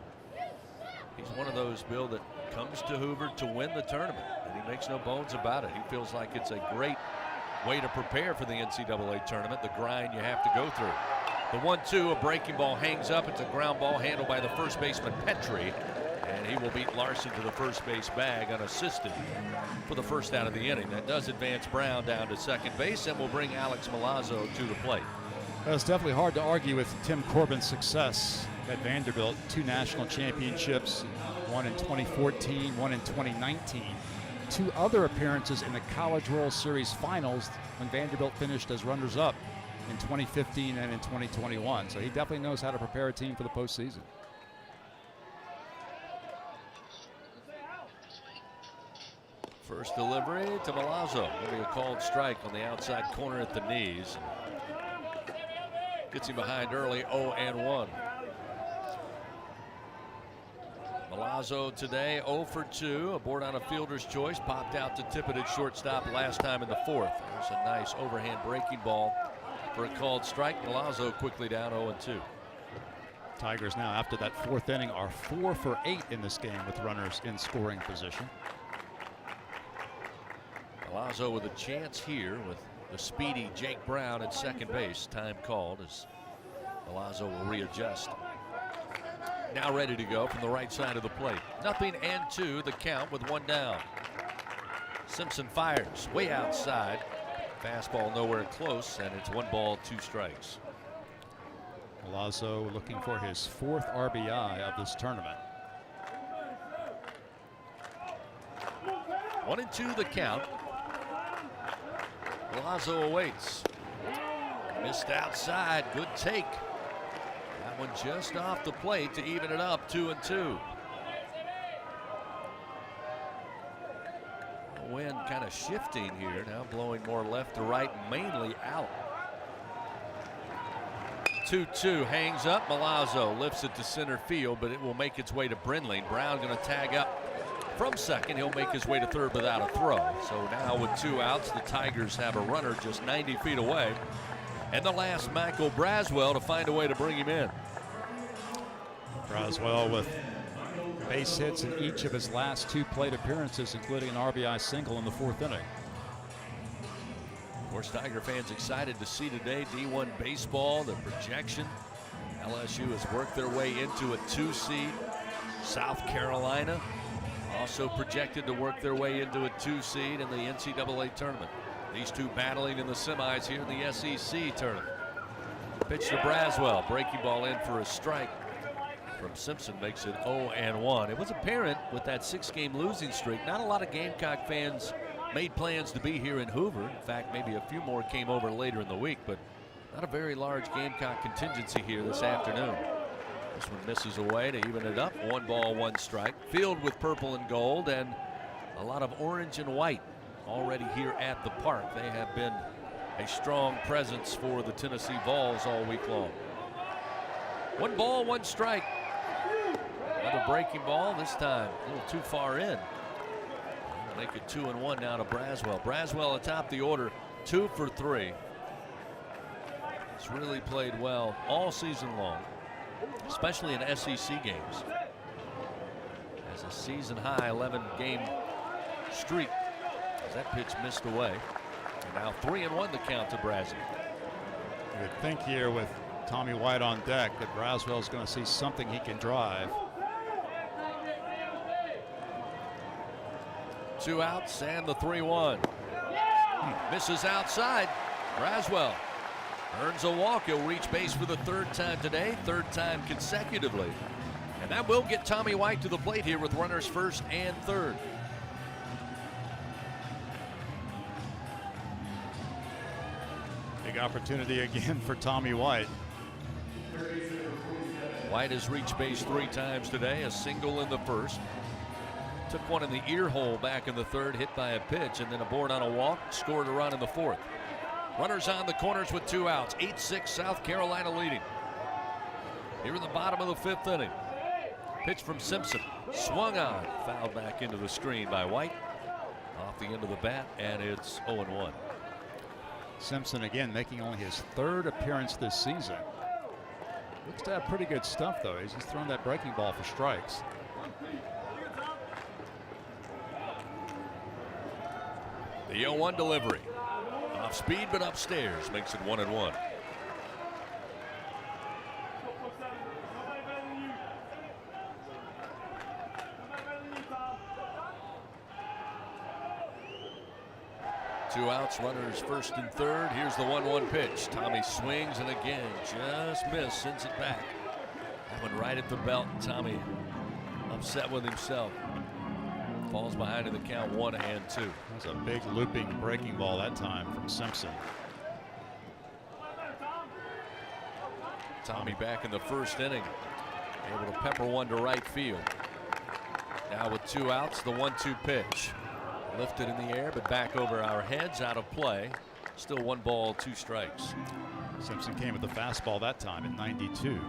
He's one of those, Bill, that comes to Hoover to win the tournament, and he makes no bones about it. He feels like it's a great way to prepare for the NCAA tournament, the grind you have to go through. The 1-2, a breaking ball hangs up. It's a ground ball handled by the first baseman, Petrie, and he will beat Larson to the first base bag unassisted for the first out of the inning. That does advance Brown down to second base and will bring Alex Milazzo to the plate. It's definitely hard to argue with Tim Corbin's success at Vanderbilt. 2 national championships, one in 2014, one in 2019. 2 other appearances in the College World Series finals when Vanderbilt finished as runners-up in 2015 and in 2021. So he definitely knows how to prepare a team for the postseason. First delivery to Milazzo. Maybe a called strike on the outside corner at the knees. Gets him behind early, 0-1. Milazzo today 0 for 2, aboard on a fielder's choice, popped out to Tippett at shortstop last time in the 4th. There's a nice overhand breaking ball for a called strike. Milazzo quickly down 0-2. Tigers now, after that 4th inning, are 4 for 8 in this game with runners in scoring position. Milazzo with a chance here with the speedy Jake Brown at second base. Time called as Milazzo will readjust. Now ready to go from the right side of the plate. 0-2 the count with 1 down. Simpson fires way outside. Fastball nowhere close, and it's 1 ball, 2 strikes. Milazzo looking for his 4th RBI of this tournament. 1-2 the count. Milazzo awaits. Missed outside. Good take. That one just off the plate to even it up, 2-2. The wind kind of shifting here, now blowing more left to right, mainly out. 2-2 hangs up. Milazzo lifts it to center field, but it will make its way to Brindley. Brown going to tag up from second. He'll make his way to third without a throw. So now with 2 outs, the Tigers have a runner just 90 feet away. And the last, Michael Braswell, to find a way to bring him in. Braswell with base hits in each of his last 2 plate appearances, including an RBI single in the 4th inning. course, Tiger fans excited to see today D1 baseball, the projection. LSU has worked their way into a 2 seed. South Carolina also projected to work their way into a 2 seed in the NCAA tournament. These two battling in the semis here in the SEC tournament. Pitch to Braswell, breaking ball in for a strike from Simpson, makes it 0-1. It was apparent with that 6-game losing streak, not a lot of Gamecock fans made plans to be here in Hoover. In fact, maybe a few more came over later in the week, but not a very large Gamecock contingency here this afternoon. This one misses away to even it up. 1 ball, 1 strike. Field with purple and gold and a lot of orange and white already here at the park. They have been a strong presence for the Tennessee Vols all week long. 1 ball, 1 strike. Another breaking ball, this time a little too far in. Make it 2-1 now to Braswell. Braswell atop the order, 2 for 3. He's really played well all season long, especially in SEC games. Has a season high 11-game streak as that pitch missed away. And now 3-1 the count to Braswell. You would think here with Tommy White on deck that Braswell's going to see something he can drive. 2 outs and the 3-1. Misses outside. Braswell earns a walk. He'll reach base for the 3rd time today, 3rd time consecutively. And that will get Tommy White to the plate here with runners 1st and 3rd. Big opportunity again for Tommy White. White has reached base 3 times today, a single in the 1st. Took one in the ear hole back in the 3rd, hit by a pitch, and then aboard on a walk, scored a run in the 4th. Runners on the corners with 2 outs. 8-6 South Carolina leading. Here in the bottom of the 5th inning. Pitch from Simpson. Swung on. Fouled back into the screen by White. Off the end of the bat, and it's 0-1. Simpson again making only his 3rd appearance this season. Looks to have pretty good stuff, though. He's just thrown that breaking ball for strikes. The 0-1 delivery. Off speed but upstairs, makes it 1-1. Two outs, runners 1st and 3rd. Here's the 1-1 pitch. Tommy swings and again just missed, sends it back. That one right at the belt. Tommy upset with himself. Falls behind in the count 1-2. That's a big looping breaking ball that time from Simpson. Tommy back in the 1st inning, able to pepper one to right field. Now with 2 outs, the 1-2 pitch. Lifted in the air, but back over our heads, out of play. Still 1 ball, 2 strikes. Simpson came with the fastball that time at 92.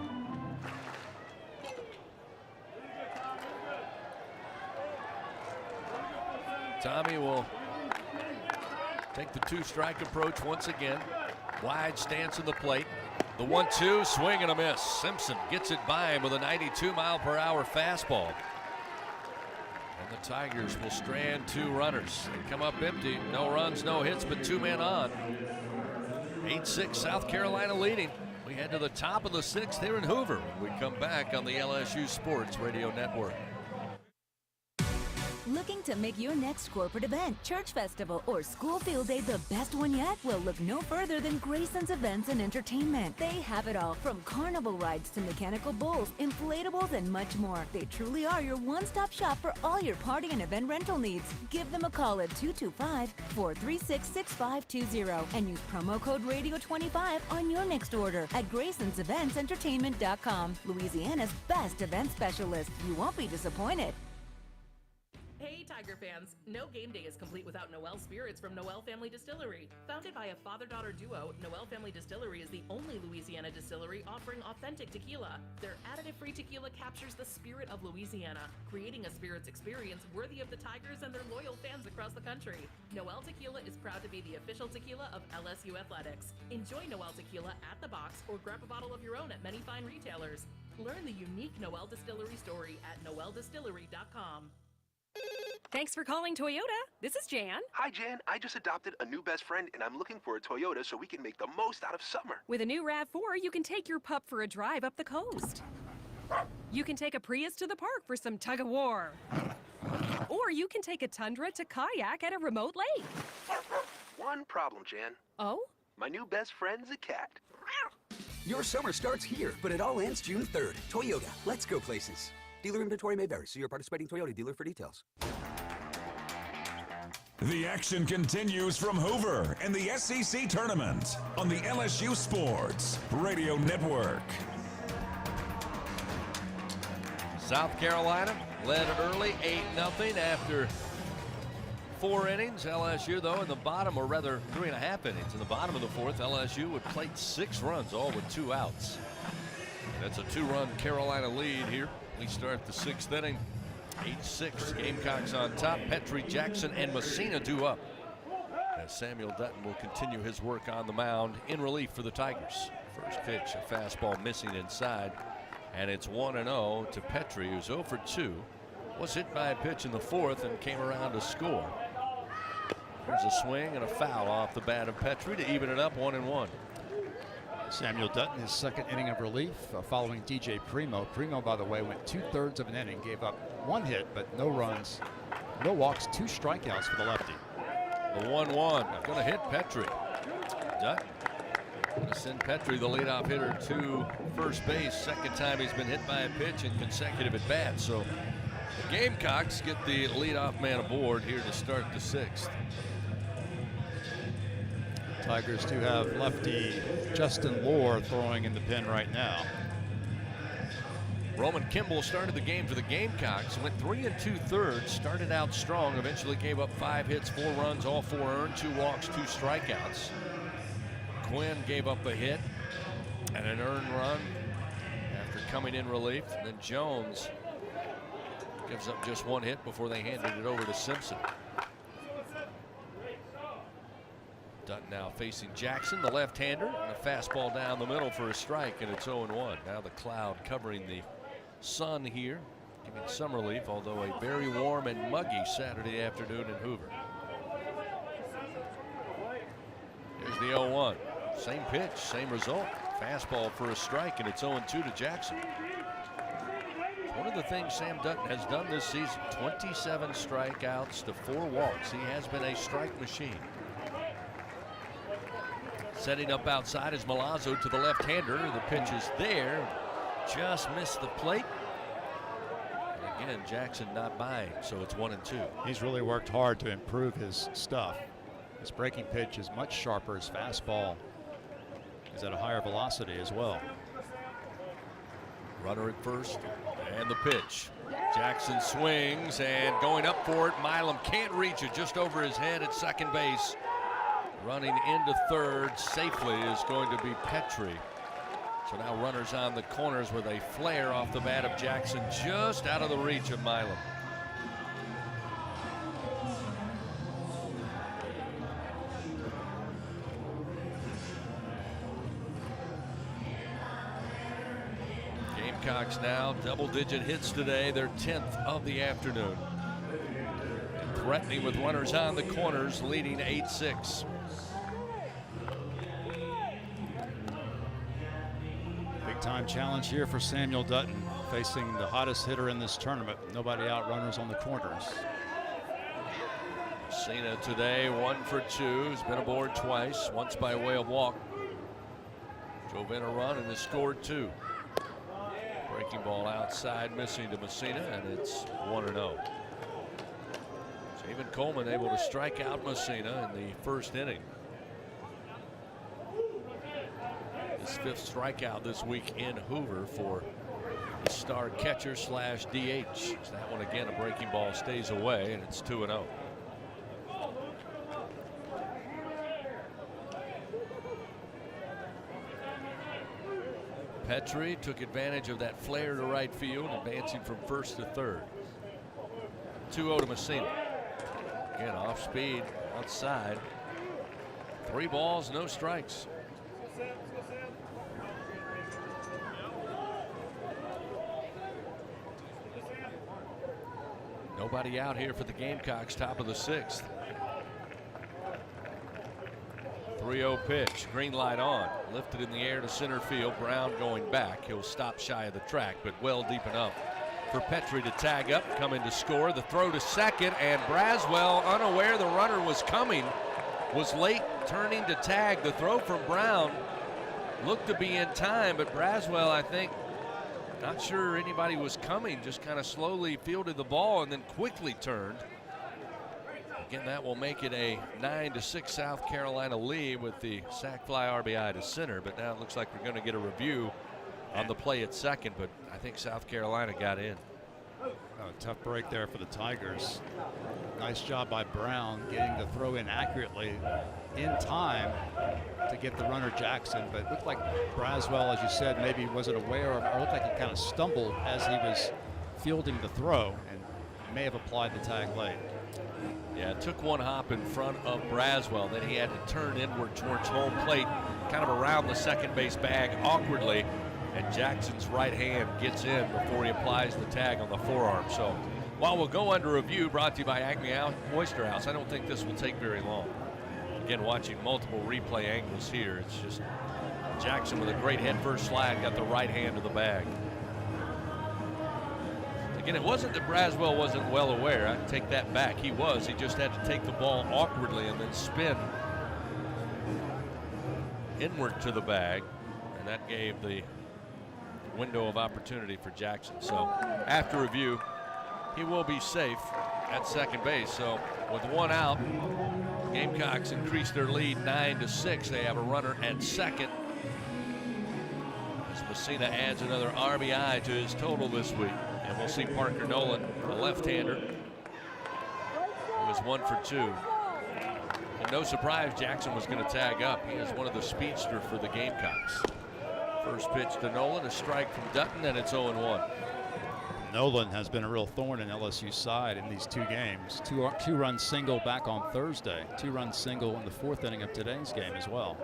Tommy will take the 2-strike approach once again. Wide stance in the plate. The 1-2, swing and a miss. Simpson gets it by him with a 92-mile-per-hour fastball. And the Tigers will strand 2 runners. They come up empty. No runs, no hits, but 2 men on. 8-6 South Carolina leading. We head to the top of the 6th here in Hoover when we come back on the LSU Sports Radio Network. Looking to make your next corporate event, church festival, or school field day the best one yet? Well, look no further than Grayson's Events and Entertainment. They have it all, from carnival rides to mechanical bulls, inflatables, and much more. They truly are your one-stop shop for all your party and event rental needs. Give them a call at 225-436-6520 and use promo code Radio25 on your next order at Grayson'sEventsEntertainment.com. Louisiana's best event specialist. You won't be disappointed. Hey Tiger fans, no game day is complete without Noel Spirits from Noel Family Distillery. Founded by a father-daughter duo, Noel Family Distillery is the only Louisiana distillery offering authentic tequila. Their additive-free tequila captures the spirit of Louisiana, creating a spirits experience worthy of the Tigers and their loyal fans across the country. Noel Tequila is proud to be the official tequila of LSU Athletics. Enjoy Noel Tequila at the box or grab a bottle of your own at many fine retailers. Learn the unique Noel Distillery story at noeldistillery.com. Thanks for calling Toyota. This is Jan. Hi, Jan. I just adopted a new best friend, and I'm looking for a Toyota so we can make the most out of summer. With a new RAV4, you can take your pup for a drive up the coast. You can take a Prius to the park for some tug-of-war. Or you can take a Tundra to kayak at a remote lake. One problem, Jan. Oh? My new best friend's a cat. Your summer starts here, but it all ends June 3rd. Toyota, let's go places. Dealer inventory may vary. See your participating Toyota dealer for details. The action continues from Hoover and the SEC Tournament on the LSU Sports Radio Network. South Carolina led early 8-0 after 4 innings. LSU, though, in the bottom, or rather 3.5 innings. In the bottom of the fourth, LSU would plate 6 runs, all with 2 outs. And that's a 2-run Carolina lead here. We start the 6th inning. 8-6, Gamecocks on top. Petrie, Jackson, and Messina due up, as Samuel Dutton will continue his work on the mound in relief for the Tigers. First pitch, a fastball missing inside, and it's 1-0 to Petrie, who's 0 for 2. Was hit by a pitch in the 4th and came around to score. There's a swing and a foul off the bat of Petrie to even it up 1-1. Samuel Dutton, his 2nd inning of relief following DJ Primo. Primo, by the way, went 2/3 of an inning, gave up 1 hit, but no runs, no walks, 2 strikeouts for the lefty. The 1-1, going to hit Petrie. Dutton going to send Petrie, the leadoff hitter, to first base. 2nd time he's been hit by a pitch in consecutive at bats. So the Gamecocks get the leadoff man aboard here to start the 6th. Tigers do have lefty Justin Lohr throwing in the pen right now. Roman Kimball started the game for the Gamecocks, went 3 2/3, started out strong, eventually gave up 5 hits, 4 runs, all 4 earned, 2 walks, 2 strikeouts. Quinn gave up a hit and an earned run after coming in relief. And then Jones gives up just 1 hit before they handed it over to Simpson. Dutton now facing Jackson, the left-hander, and a fastball down the middle for a strike, and it's 0-1. Now the cloud covering the sun here, giving some relief, although a very warm and muggy Saturday afternoon in Hoover. Here's the 0-1. Same pitch, same result. Fastball for a strike, and it's 0-2 to Jackson. One of the things Sam Dutton has done this season, 27 strikeouts to 4 walks. He has been a strike machine. Setting up outside is Milazzo to the left-hander. The pitch is there. Just missed the plate. And again, Jackson not buying, so it's 1-2. He's really worked hard to improve his stuff. His breaking pitch is much sharper. His fastball is at a higher velocity as well. Runner at first, and the pitch. Jackson swings, and going up for it. Milam can't reach it, just over his head at second base. Running into third safely is going to be Petrie. So now runners on the corners with a flare off the bat of Jackson, just out of the reach of Milam. Gamecocks now double-digit hits today, their 10th of the afternoon. And threatening with runners on the corners, leading 8-6. Time challenge here for Samuel Dutton, facing the hottest hitter in this tournament. Nobody out runners on the corners. Cena today 1 for 2. He's been aboard twice, once by way of walk. Drove in a run and has scored 2. Breaking ball outside, missing to Messina, and it's 1-0. Javen Coleman able to strike out Messina in the first inning. His 5th strikeout this week in Hoover for the star catcher slash DH. That one again, a breaking ball stays away, and it's 2-0. Petrie took advantage of that flare to right field, advancing from first to third. 2-0 to Messina. Again, off speed, outside. 3 balls, no strikes. Nobody out here for the Gamecocks, top of the 6th. 3-0 pitch, green light on, lifted in the air to center field. Brown going back. He'll stop shy of the track, but well deep enough for Petrie to tag up, come in to score. The throw to second, and Braswell, unaware the runner was coming, was late turning to tag. The throw from Brown looked to be in time, but Braswell, I think, not sure anybody was coming, just kind of slowly fielded the ball and then quickly turned. Again, that will make it a 9-6 South Carolina lead with the sac fly RBI to center, but now it looks like we're going to get a review on the play at second, but I think South Carolina got in. Tough break there for the Tigers. Nice job by Brown getting the throw in accurately in time to get the runner Jackson, but it looked like Braswell, as you said, maybe wasn't aware, or looked like he kind of stumbled as he was fielding the throw and may have applied the tag late. Yeah, it took one hop in front of Braswell, then he had to turn inward towards home plate, kind of around the second base bag awkwardly, and Jackson's right hand gets in before he applies the tag on the forearm. So while we'll go under review, brought to you by Acme Oyster House, I don't think this will take very long. Again, watching multiple replay angles here, it's just Jackson with a great head first slide, got the right hand to the bag. Again, it wasn't that Braswell wasn't well aware. I take that back. He was. He just had to take the ball awkwardly and then spin inward to the bag, and that gave the window of opportunity for Jackson. So after review, he will be safe at second base. So with one out, Gamecocks increase their lead 9-6. They have a runner at second as Messina adds another RBI to his total this week. And we'll see Parker Nolan, a left-hander, who was 1 for 2. And no surprise Jackson was going to tag up. He is one of the speedsters for the Gamecocks. First pitch to Nolan, a strike from Dutton, and it's 0-1. Nolan has been a real thorn in LSU's side in these two games. Two-run single back on Thursday. Two-run single in the 4th inning of today's game as well.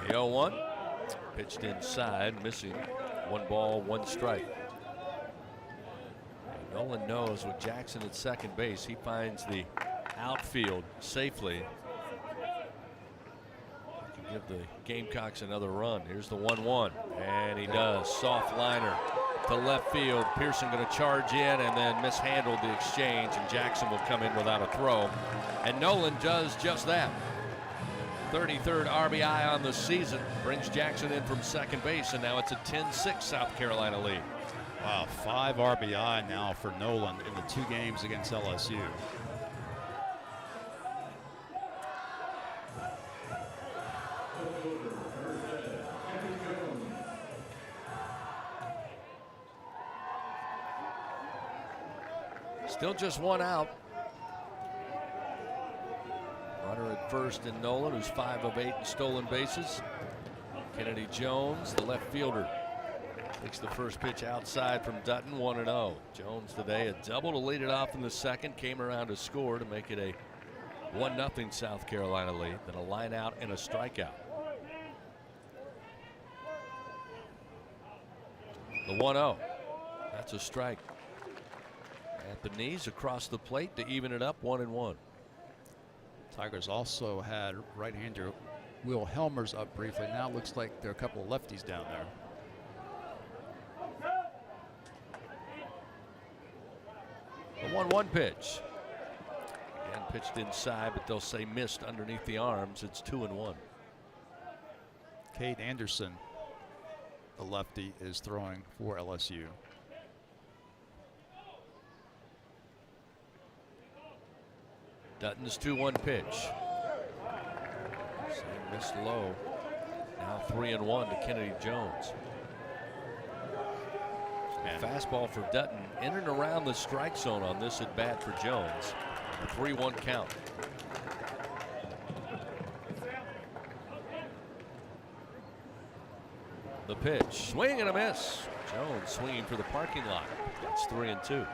The 0-1. Pitched inside, missing. 1 ball, 1 strike. And Nolan knows with Jackson at second base, he finds the outfield safely. Can give the Gamecocks another run. Here's the 1-1, and he does. Soft liner to left field. Pearson going to charge in and then mishandled the exchange, and Jackson will come in without a throw. And Nolan does just that. 33rd RBI on the season, brings Jackson in from second base, and now it's a 10-6 South Carolina lead. Wow, 5 RBI now for Nolan in the 2 games against LSU. Still just 1 out. Runner at first in Nolan, who's 5 of 8 in stolen bases. Kennedy Jones, the left fielder, takes the first pitch outside from Dutton, 1-0. Jones today a double to lead it off in the second, came around to score to make it a 1-0 South Carolina lead, then a line out and a strikeout. The 1-0, that's a strike. At the knees across the plate to even it up, 1-1. Tigers also had right-hander Will Helmers up briefly. Now it looks like there are a couple of lefties down there. The 1-1 pitch. Again pitched inside, but they'll say missed underneath the arms. It's 2-1. Cade Anderson, the lefty, is throwing for LSU. Dutton's 2-1 pitch. Missed low. Now 3-1 to Kennedy Jones. And fastball for Dutton in and around the strike zone on this at bat for Jones. A 3-1 count. The pitch, swing and a miss. Jones swinging for the parking lot. It's 3-2.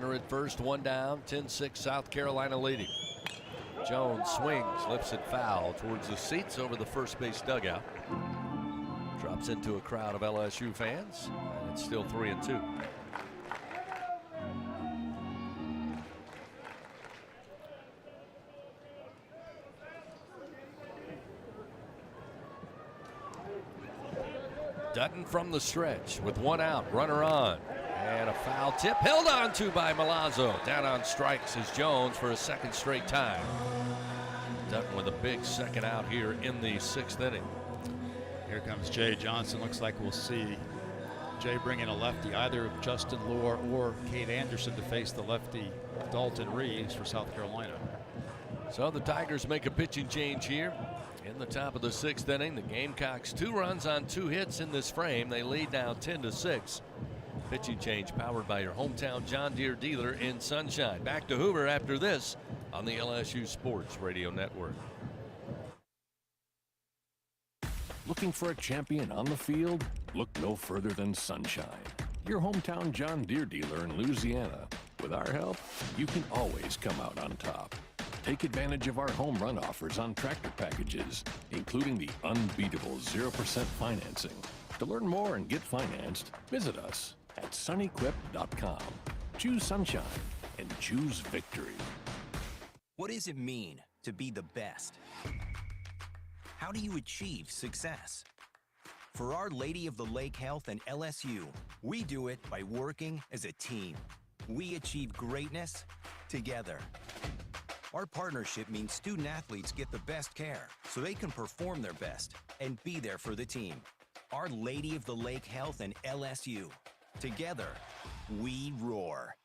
Runner at first, one down, 10-6 South Carolina leading. Jones swings, lifts it foul towards the seats over the first base dugout. Drops into a crowd of LSU fans, and it's still 3-2. Dutton from the stretch with one out, runner on. And a foul tip held on to by Milazzo. Down on strikes is Jones for a second straight time. Dutton with a big second out here in the 6th inning. Here comes Jay Johnson. Looks like we'll see Jay bring in a lefty, either Justin Lohr or Cade Anderson, to face the lefty Dalton Reeves for South Carolina. So the Tigers make a pitching change here. In the top of the 6th inning, the Gamecocks 2 runs on 2 hits in this frame. They lead now 10-6. Pitching change powered by your hometown John Deere dealer in Sunshine. Back to Hoover after this on the LSU Sports Radio Network. Looking for a champion on the field? Look no further than Sunshine, your hometown John Deere dealer in Louisiana. With our help, you can always come out on top. Take advantage of our home run offers on tractor packages, including the unbeatable 0% financing. To learn more and get financed, visit us at sunequip.com. Choose Sunshine and choose victory. What does it mean to be the best? How do you achieve success? For Our Lady of the Lake Health and LSU, we do it by working as a team. We achieve greatness together. Our partnership means student athletes get the best care so they can perform their best and be there for the team. Our Lady of the Lake Health and LSU. Together, we roar.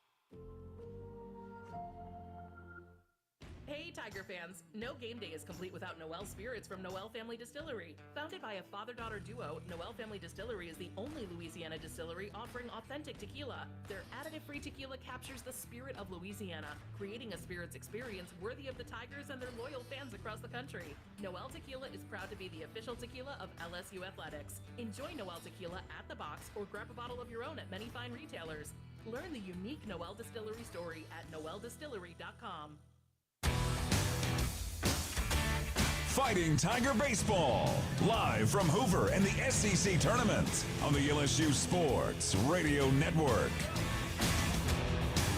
Hey Tiger fans, no game day is complete without Noel Spirits from Noel Family Distillery. Founded by a father-daughter duo, Noel Family Distillery is the only Louisiana distillery offering authentic tequila. Their additive-free tequila captures the spirit of Louisiana, creating a spirits experience worthy of the Tigers and their loyal fans across the country. Noel Tequila is proud to be the official tequila of LSU Athletics. Enjoy Noel Tequila at the box or grab a bottle of your own at many fine retailers. Learn the unique Noel Distillery story at noeldistillery.com. Fighting Tiger Baseball, live from Hoover and the SEC Tournament on the LSU Sports Radio Network.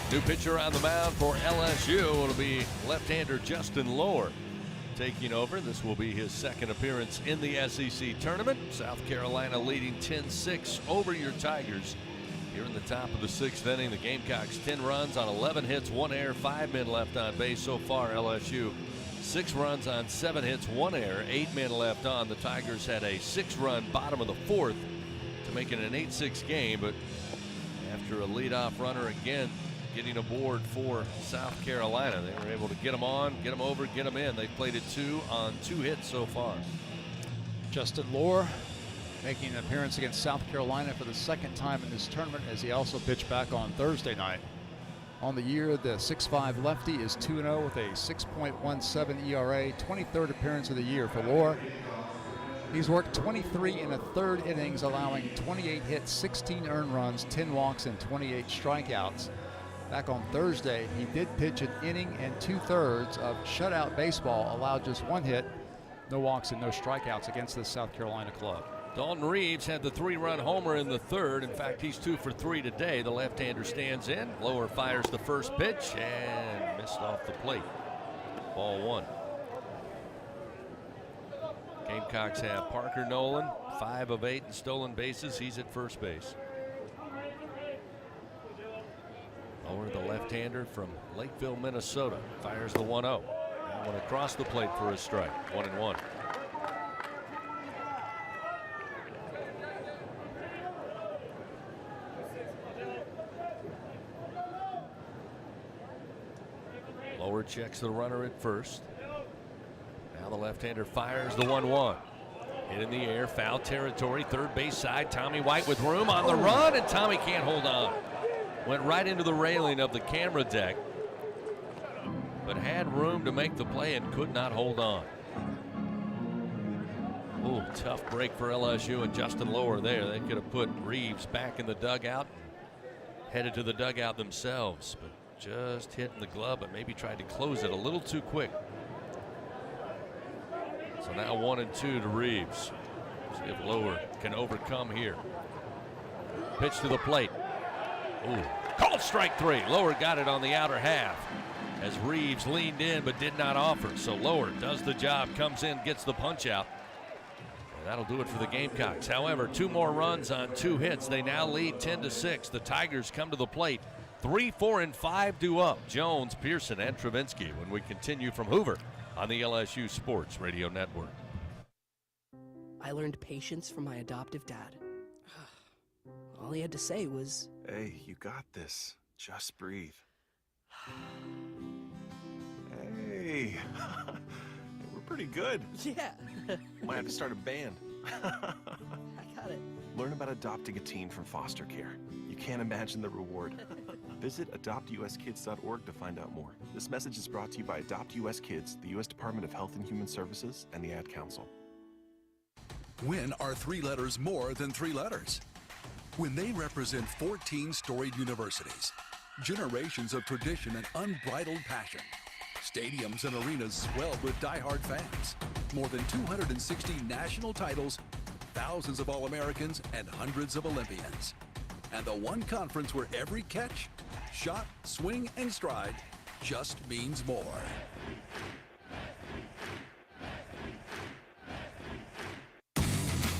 New pitcher on the mound for LSU. It'll be left-hander Justin Lohr taking over. This will be his second appearance in the SEC Tournament. South Carolina leading 10-6 over your Tigers. Here in the top of the 6th inning, the Gamecocks 10 runs on 11 hits, 1 error, 5 men left on base. So far, LSU 6 runs on 7 hits, 1 error, 8 men left on. The Tigers had a 6-run bottom of the 4th to make it an 8-6 game, but after a leadoff runner again getting aboard for South Carolina, they were able to get them on, get them over, get them in. They played it 2 on 2 hits so far. Justin Lohr making an appearance against South Carolina for the second time in this tournament, as he also pitched back on Thursday night. On the year, the 6'5 lefty is 2-0 with a 6.17 ERA, 23rd appearance of the year for Lohr. He's worked 23 1/3 innings, allowing 28 hits, 16 earned runs, 10 walks, and 28 strikeouts. Back on Thursday, he did pitch an inning and 2/3 of shutout baseball, allowed just 1 hit, no walks, and no strikeouts against the South Carolina club. Dalton Reeves had the 3-run homer in the 3rd. In fact, he's 2 for 3 today. The left-hander stands in. Lohr fires the first pitch and missed off the plate. Ball 1. Gamecocks have Parker Nolan, 5 of 8 in stolen bases. He's at first base. Lohr, the left-hander from Lakeville, Minnesota, fires the 1-0. That one across the plate for a strike. 1-1. Lohr checks the runner at first. Now the left-hander fires the 1-1. Hit in the air, foul territory, third base side. Tommy White with room on the run, and Tommy can't hold on. Went right into the railing of the camera deck, but had room to make the play and could not hold on. Ooh, tough break for LSU and Justin Lohr there. They could have put Reeves back in the dugout, headed to the dugout themselves, but just hitting the glove, but maybe tried to close it a little too quick. So now 1-2 to Reeves. See if Lower can overcome here. Pitch to the plate. Ooh, called strike 3. Lower got it on the outer half as Reeves leaned in but did not offer. So Lower does the job, comes in, gets the punch out. And that'll do it for the Gamecocks. However, 2 more runs on 2 hits. They now lead 10-6. The Tigers come to the plate. 3, 4, and 5 due up. Jones, Pearson, and Travinsky when we continue from Hoover on the LSU Sports Radio Network. I learned patience from my adoptive dad. All he had to say was, "Hey, you got this. Just breathe." Hey, we're pretty good. Yeah. Might have to start a band. I got it. Learn about adopting a teen from foster care. You can't imagine the reward. Visit adoptuskids.org to find out more. This message is brought to you by Adopt US Kids, the U.S. Department of Health and Human Services, and the Ad Council. When are 3 letters more than 3 letters? When they represent 14 storied universities, generations of tradition and unbridled passion, stadiums and arenas swelled with diehard fans, more than 260 national titles, thousands of All-Americans, and hundreds of Olympians. And the one conference where every catch, shot, swing, and stride just means more.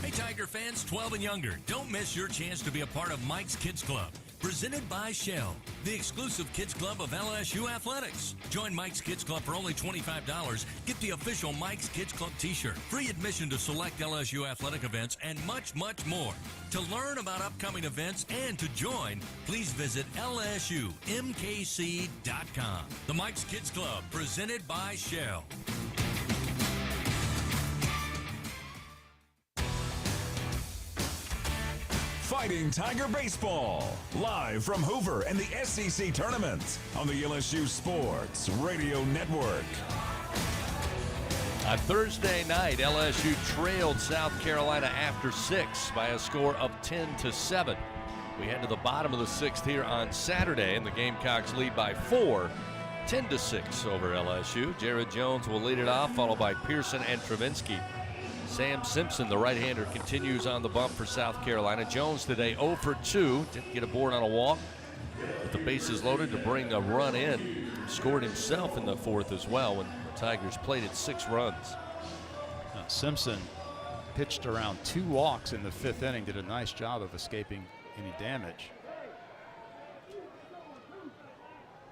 Hey, Tiger fans 12 and younger, don't miss your chance to be a part of Mike's Kids Club. Presented by Shell, the exclusive kids club of LSU Athletics. Join Mike's Kids Club for only $25. Get the official Mike's Kids Club t-shirt, free admission to select LSU athletic events, and much, much more. To learn about upcoming events and to join, please visit lsumkc.com. The Mike's Kids Club, presented by Shell. Fighting Tiger Baseball, live from Hoover and the SEC Tournament on the LSU Sports Radio Network. On Thursday night, LSU trailed South Carolina after 6 by a score of 10-7. We head to the bottom of the 6th here on Saturday, and the Gamecocks lead by 4, 10-6 over LSU. Jared Jones will lead it off, followed by Pearson and Travinsky. Sam Simpson, the right-hander, continues on the bump for South Carolina. Jones today 0 for 2. Didn't get a board on a walk. With the bases loaded to bring a run in. Scored himself in the 4th as well when the Tigers played at 6 runs. Simpson pitched around 2 walks in the 5th inning. Did a nice job of escaping any damage.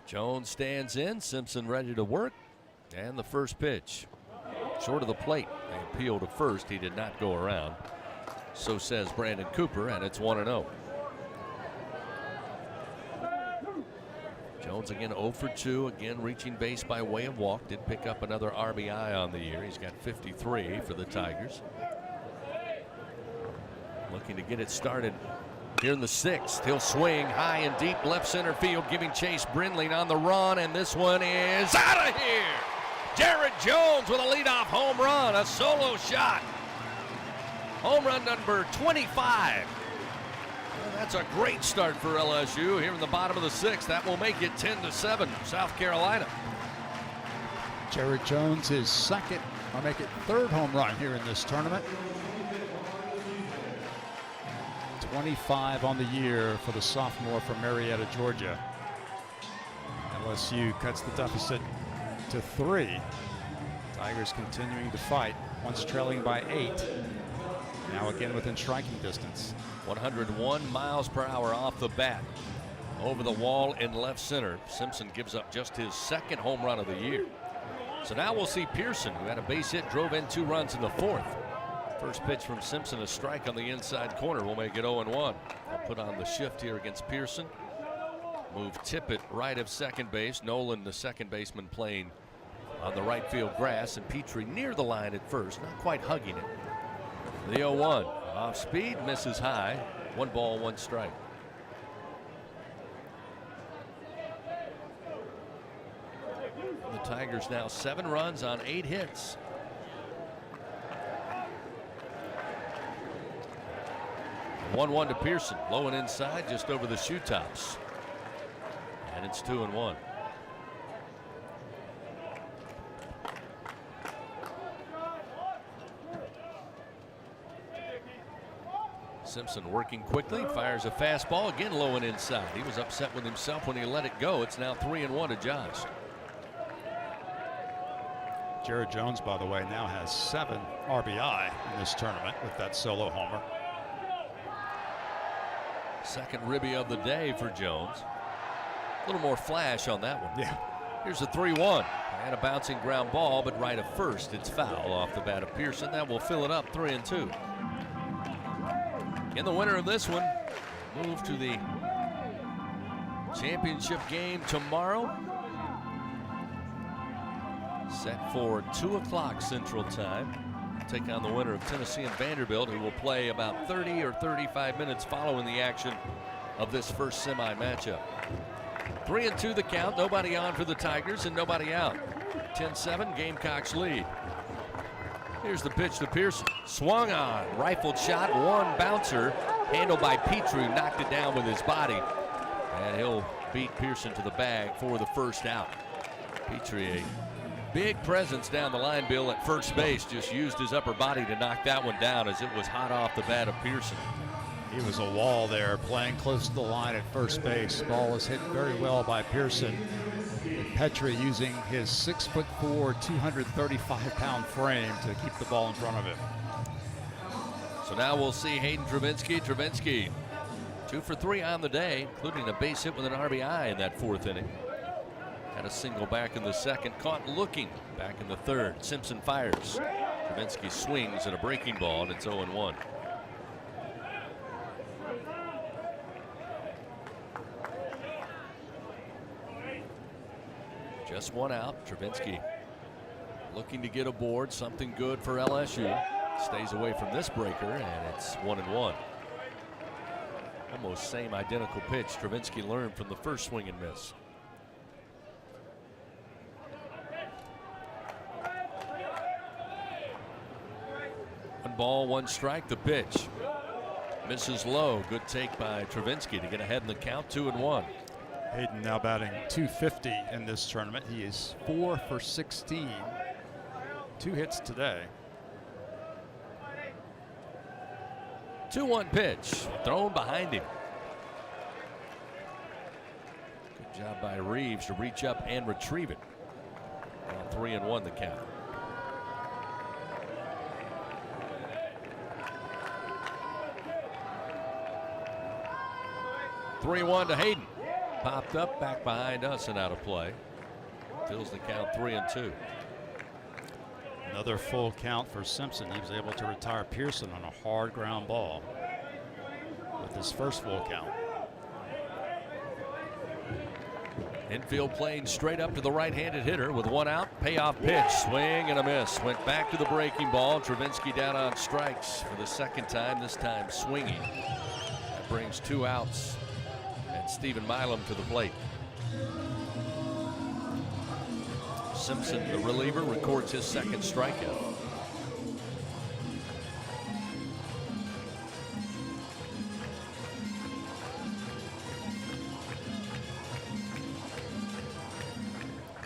Jones stands in. Simpson ready to work. And the first pitch. Short of the plate. They appeal to first. He did not go around. So says Brandon Cooper, and it's 1-0. Jones again 0 for 2. Again reaching base by way of walk. Did pick up another RBI on the year. He's got 53 for the Tigers. Looking to get it started here in the 6th. He'll swing high and deep left center field, giving chase. Brindley on the run, and this one is out of here. Jared Jones with a leadoff home run, a solo shot. Home run number 25. Well, that's a great start for LSU here in the bottom of the 6th. That will make it 10-7, South Carolina. Jared Jones is second, or make it 3rd home run here in this tournament. 25 on the year for the sophomore from Marietta, Georgia. LSU cuts the deficit to 3. Tigers continuing to fight, once trailing by 8. Now again within striking distance. 101 miles per hour off the bat. Over the wall in left center. Simpson gives up just his 2nd home run of the year. So now we'll see Pearson, who had a base hit, drove in 2 runs in the 4th. First pitch from Simpson, a strike on the inside corner, will make it 0-1. They'll put on the shift here against Pearson. Move Tippett right of second base. Nolan, the second baseman, playing on the right field grass, and Petrie near the line at first, not quite hugging it. The 0-1 off speed, misses high. 1 ball, 1 strike. The Tigers now 7 runs on 8 hits. One to Pearson, low and inside, just over the shoe tops. And it's 2-1. Simpson working quickly, fires a fastball, again low and inside. He was upset with himself when he let it go. It's now 3-1 to Josh. Jared Jones, by the way, now has 7 RBI in this tournament with that solo homer. Second ribby of the day for Jones. A little more flash on that one. Yeah. Here's a 3-1 and a bouncing ground ball, but right at first it's foul off the bat of Pearson. That will fill it up 3-2. And the winner of this one move to the championship game tomorrow. Set for 2 o'clock Central Time. Take on the winner of Tennessee and Vanderbilt, who will play about 30 or 35 minutes following the action of this first semi matchup. 3-2 the count. Nobody on for the Tigers and nobody out. 10-7 Gamecocks lead. Here's the pitch to Pearson. Swung on. Rifled shot. One bouncer. Handled by Petrie. Knocked it down with his body. And he'll beat Pearson to the bag for the first out. Petrie, a big presence down the line, Bill, at first base. Just used his upper body to knock that one down as it was hot off the bat of Pearson. He was a wall there, playing close to the line at first base. Ball was hit very well by Pearson. Petrie using his 6'4", 235-pound frame to keep the ball in front of him. So now we'll see Hayden Travinski. Travinski 2 for 3 on the day, including a base hit with an RBI in that 4th inning. Had a single back in the second, caught looking back in the 3rd. Simpson fires. Travinski swings at a breaking ball, and it's 0-1. Just one out. Travinski looking to get aboard. Something good for LSU. Stays away from this breaker, and it's 1-1. Almost same identical pitch Travinski learned from the first swing and miss. One ball, one strike. The pitch misses low. Good take by Travinski to get ahead in the count. 2-1. Hayden now batting .250 in this tournament. He is 4 for 16. 2 hits today. 2-1 pitch thrown behind him. Good job by Reeves to reach up and retrieve it. Now 3-1 the count. (3-1) to Hayden. Popped up, back behind us, and out of play. Fills the count 3-2. Another full count for Simpson. He was able to retire Pearson on a hard ground ball with his first full count. Infield playing straight up to the right-handed hitter with one out. Payoff pitch, swing and a miss. Went back to the breaking ball. Travinski down on strikes for the second time, this time swinging. That brings 2 outs. And Stephen Milam to the plate. Simpson, the reliever, records his second strikeout.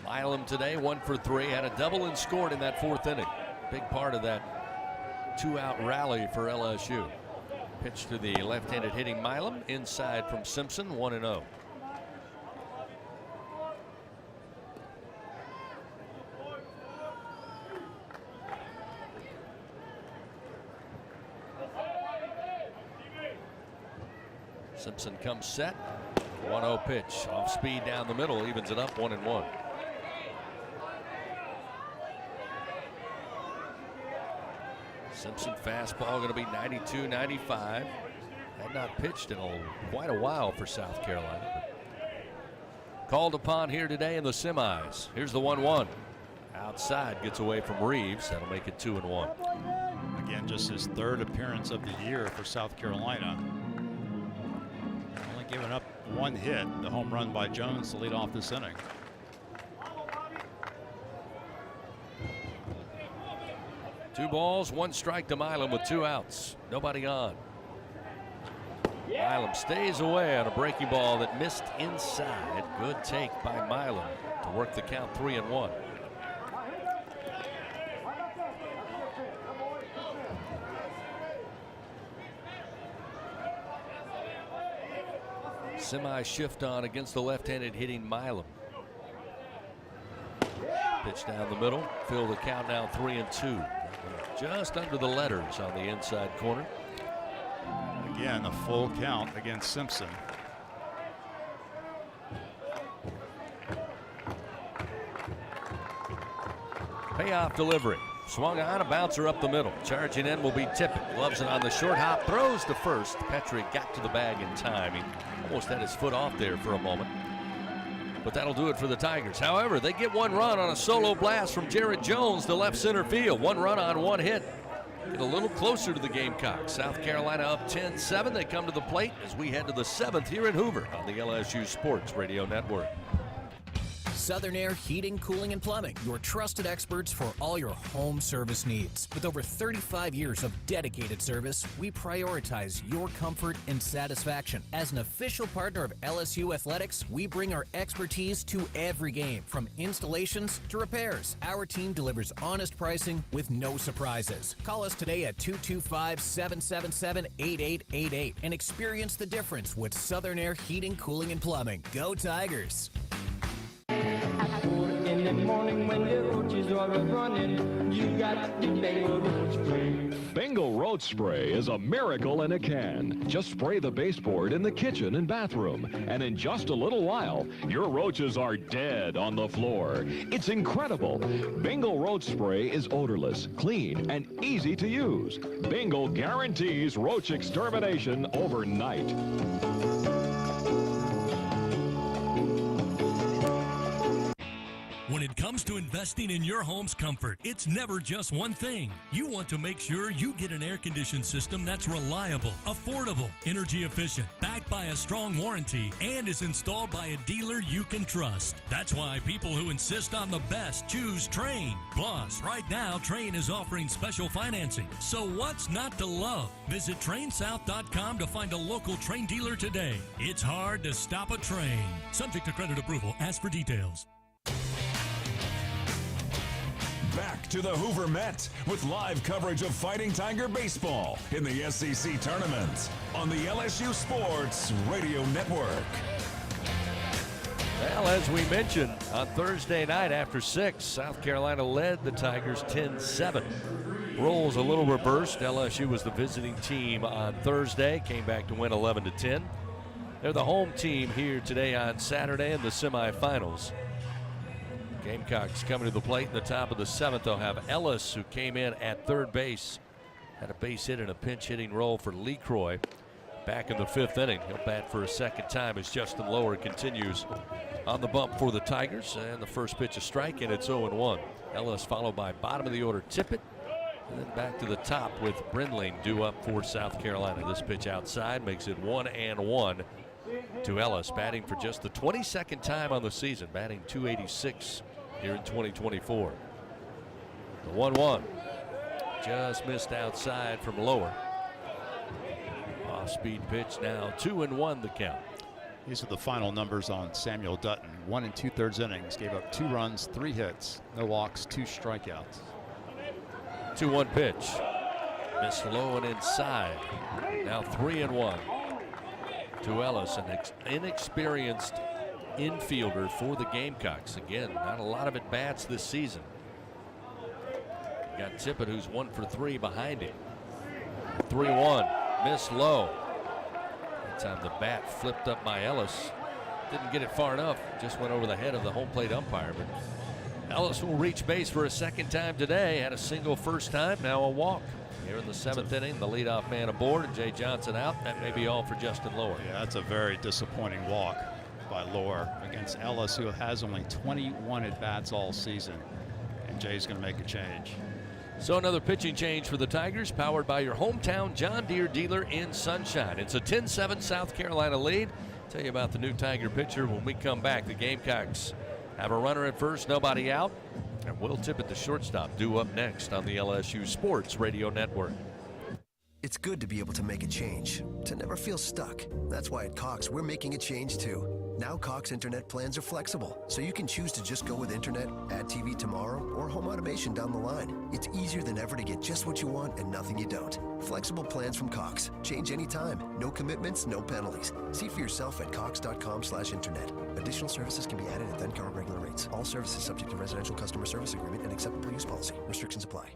Milam today 1 for 3, had a double and scored in that 4th inning. Big part of that 2-out rally for LSU. Pitch to the left-handed hitting Milam, inside from Simpson, 1-0. Simpson comes set. 1-0 pitch. Off speed down the middle. Evens it up 1-1. Simpson fastball going to be 92, 95. Had not pitched in quite a while for South Carolina. Called upon here today in the semis. Here's the 1-1. Outside, gets away from Reeves. That'll make it 2-1. Again, just his 3rd appearance of the year for South Carolina. Only giving up 1 hit, the home run by Jones to lead off this inning. Two balls, 1 strike to Milam with 2 outs. Nobody on. Milam stays away on a breaking ball that missed inside. Good take by Milam to work the count 3-1. Semi shift on against the left-handed hitting Milam. Pitch down the middle. Fill the count now 3-2. Just under the letters on the inside corner. Again, a full count against Simpson. Payoff delivery. Swung on, a bouncer up the middle. Charging in will be Tippett. Gloves it on the short hop. Throws to first. Petrie got to the bag in time. He almost had his foot off there for a moment. But that'll do it for the Tigers. However, they get one run on a solo blast from Jared Jones to left center field. One run on one hit. Get a little closer to the Gamecocks. South Carolina up 10-7. They come to the plate as we head to the 7th here in Hoover on the LSU Sports Radio Network. Southern Air Heating, Cooling, and Plumbing, your trusted experts for all your home service needs. With over 35 years of dedicated service, we prioritize your comfort and satisfaction. As an official partner of LSU Athletics, we bring our expertise to every game, from installations to repairs. Our team delivers honest pricing with no surprises. Call us today at 225-777-8888 and experience the difference with Southern Air Heating, Cooling, and Plumbing. Go Tigers! In the morning when the roaches are running, you got the Bengal roach spray. Bengal roach spray is a miracle in a can. Just spray the baseboard in the kitchen and bathroom, and in just a little while, your roaches are dead on the floor. It's incredible. Bengal roach spray is odorless, clean, and easy to use. Bengal guarantees roach extermination overnight. When it comes to investing in your home's comfort, it's never just one thing. You want to make sure you get an air-conditioned system that's reliable, affordable, energy efficient, backed by a strong warranty, and is installed by a dealer you can trust. That's why people who insist on the best choose Trane. Plus, right now, Trane is offering special financing. So what's not to love? Visit TraneSouth.com to find a local Trane dealer today. It's hard to stop a Trane. Subject to credit approval. Ask for details. Back to the Hoover Met with live coverage of Fighting Tiger baseball in the SEC tournament on the LSU Sports Radio Network. Well, as we mentioned, on Thursday night after 6, South Carolina led the Tigers 10-7. Roles a little reversed. LSU was the visiting team on Thursday, came back to win 11-10. They're the home team here today on Saturday in the semifinals. Gamecocks coming to the plate in the top of the 7th. They'll have Ellis, who came in at third base, had a base hit and a pinch hitting role for Lee Croy. Back in the 5th inning, he'll bat for a second time as Justin Lower continues on the bump for the Tigers. And the first pitch a strike, and it's 0-1. Ellis followed by bottom of the order Tippett, and then back to the top with Brindling due up for South Carolina. This pitch outside makes it 1-1 to Ellis, batting for just the 22nd time on the season, batting .286 here in 2024. The 1-1 just missed outside from Lower. Off-speed pitch now, 2-1 the count. These are the final numbers on Samuel Dutton. 1 2/3 innings, gave up 2 runs, 3 hits, no walks, 2 strikeouts. 2-1 pitch, missed low and inside. Now 3-1 to Ellis, an inexperienced infielder for the Gamecocks. Again, not a lot of at-bats this season. You got Tippett, who's 1 for 3 behind him. 3-1, missed low. That time the bat flipped up by Ellis. Didn't get it far enough, just went over the head of the home plate umpire. But Ellis will reach base for a second time today. Had a single first time, now a walk. Here in the 7th inning, the leadoff man aboard and Jay Johnson out. That may be all for Justin Lower. Yeah, that's a very disappointing walk by Lower against Ellis, who has only 21 at-bats all season. And Jay's going to make a change. So another pitching change for the Tigers, powered by your hometown John Deere dealer in Sunshine. It's a 10-7 South Carolina lead. Tell you about the new Tiger pitcher when we come back. The Gamecocks have a runner at first, nobody out. And Will Tippett, the shortstop, due up next on the LSU Sports Radio Network. It's good to be able to make a change, to never feel stuck. That's why at Cox, we're making a change too. Now Cox internet plans are flexible, so you can choose to just go with internet, add TV tomorrow, or home automation down the line. It's easier than ever to get just what you want and nothing you don't. Flexible plans from Cox. Change anytime. No commitments, no penalties. See for yourself at cox.com/internet. Additional services can be added at then current regular rates. All services subject to residential customer service agreement and acceptable use policy. Restrictions apply.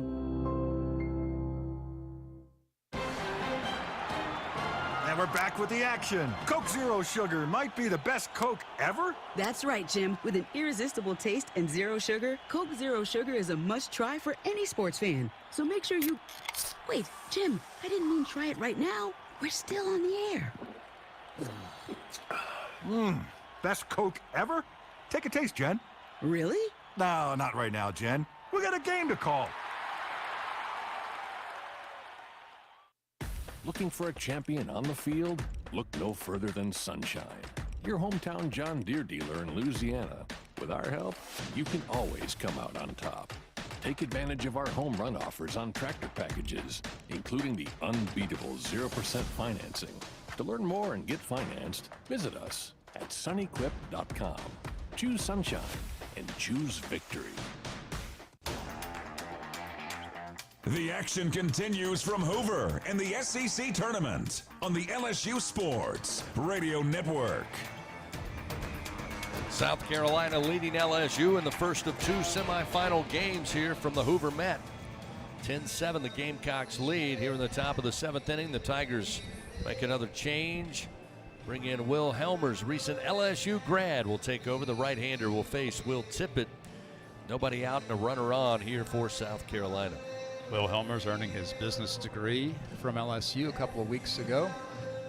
And we're back with the action. Coke Zero Sugar might be the best Coke ever. That's right, Jim. With an irresistible taste and zero sugar, Coke Zero Sugar is a must-try for any sports fan. So make sure you... Wait, Jim, I didn't mean try it right now. We're still on the air. Best Coke ever? Take a taste, Jen. Really? No, not right now, Jen. We got a game to call. Looking for a champion on the field? Look no further than Sunshine, your hometown John Deere dealer in Louisiana. With our help, you can always come out on top. Take advantage of our home run offers on tractor packages, including the unbeatable 0% financing. To learn more and get financed, visit us at sunequip.com. Choose Sunshine and choose victory. The action continues from Hoover in the SEC Tournament on the LSU Sports Radio Network. South Carolina leading LSU in the first of two semifinal games here from the Hoover Met. 10-7 the Gamecocks lead here in the top of the seventh inning. The Tigers make another change. Bring in Will Helmers, recent LSU grad, will take over. The right-hander will face Will Tippett. Nobody out and a runner on here for South Carolina. Will Helmers earning his business degree from LSU a couple of weeks ago.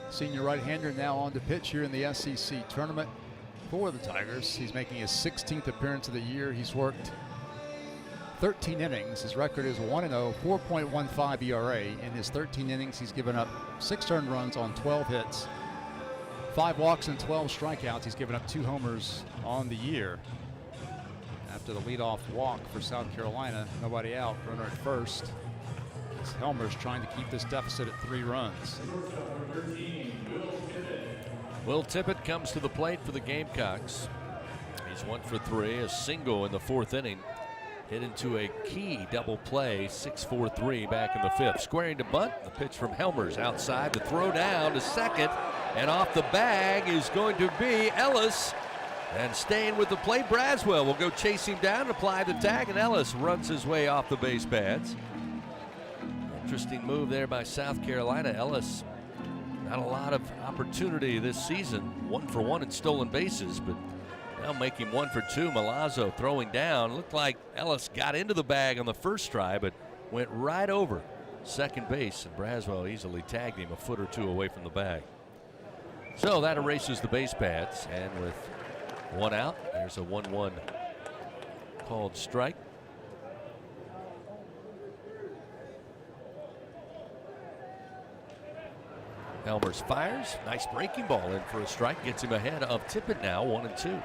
Senior right-hander now on to pitch here in the SEC tournament for the Tigers. He's making his 16th appearance of the year. He's worked 13 innings. His record is 1-0, 4.15 ERA. In his 13 innings, he's given up 6 earned runs on 12 hits, 5 walks and 12 strikeouts. He's given up 2 homers on the year. After the leadoff walk for South Carolina, nobody out, runner at first. It's Helmers trying to keep this deficit at 3 runs. Will Tippett comes to the plate for the Gamecocks. He's 1 for 3, a single in the 4th inning. Hit into a key double play, 6-4-3 back in the 5th. Squaring to bunt, the pitch from Helmers outside, the throw down to second, and off the bag is going to be Ellis. And staying with the play, Braswell will go chase him down, apply the tag, and Ellis runs his way off the base pads. Interesting move there by South Carolina. Ellis, not a lot of opportunity this season. 1 for 1 in stolen bases, but now making 1 for 2. Milazzo throwing down. Looked like Ellis got into the bag on the first try, but went right over second base, and Braswell easily tagged him a foot or 2 away from the bag. So that erases the base pads, and with 1 out, there's a 1-1 called strike. Helmers fires, nice breaking ball in for a strike, gets him ahead of Tippett now, 1-2.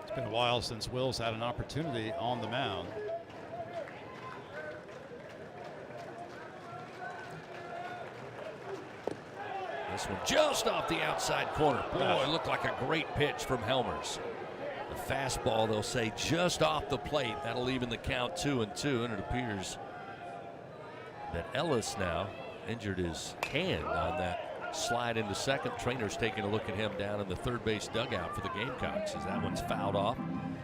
It's been a while since Will's had an opportunity on the mound. This one just off the outside corner. Boy, it looked like a great pitch from Helmers. The fastball, they'll say, just off the plate. That'll even the count 2-2, and it appears that Ellis now injured his hand on that slide into second. Trainer's taking a look at him down in the third base dugout for the Gamecocks as that one's fouled off.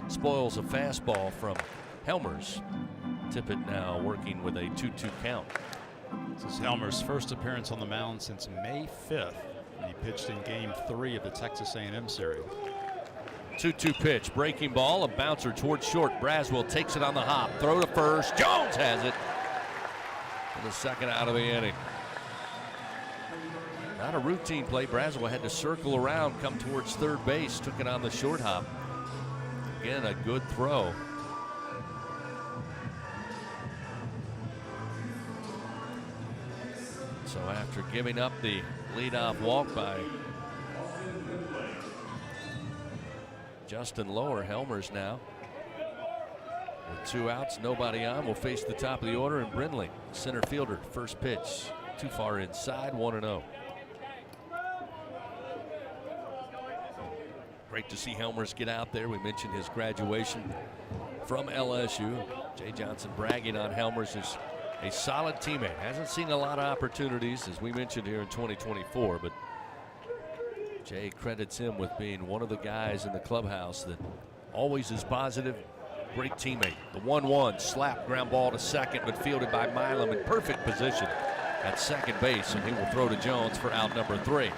Spoils a fastball from Helmers. Tippett now working with a 2-2 count. This is Helmer's first appearance on the mound since May 5th. He pitched in Game 3 of the Texas A&M series. 2-2 pitch, breaking ball, a bouncer towards short. Braswell takes it on the hop, throw to first. Jones has it. For the second out of the inning. Not a routine play. Braswell had to circle around, come towards third base, took it on the short hop. Again, a good throw. So after giving up the leadoff walk by Justin Lower, Helmers now with 2 outs, nobody on, will face the top of the order, and Brindley, center fielder, first pitch too far inside, 1-0. Great to see Helmers get out there. We mentioned his graduation from LSU. Jay Johnson bragging on Helmers as a solid teammate. Hasn't seen a lot of opportunities, as we mentioned here in 2024, but Jay credits him with being one of the guys in the clubhouse that always is positive. Great teammate. The 1-1 slap ground ball to second, but fielded by Milam in perfect position at second base, and he will throw to Jones for out number 3.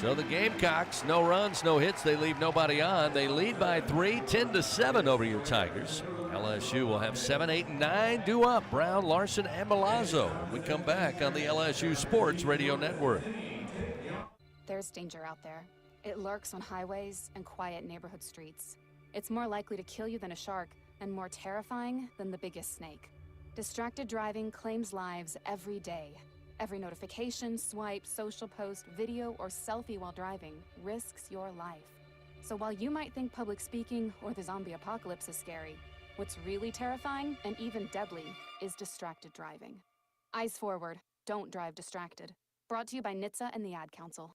So the Gamecocks, no runs, no hits. They leave nobody on. They lead by 3, 10-7 over your Tigers. LSU will have 7, 8, and 9 due up. Brown, Larson, and Milazzo when we come back on the LSU Sports Radio Network. There's danger out there. It lurks on highways and quiet neighborhood streets. It's more likely to kill you than a shark and more terrifying than the biggest snake. Distracted driving claims lives every day. Every notification, swipe, social post, video, or selfie while driving risks your life. So while you might think public speaking or the zombie apocalypse is scary, what's really terrifying and even deadly is distracted driving. Eyes forward, don't drive distracted. Brought to you by NHTSA and the Ad Council.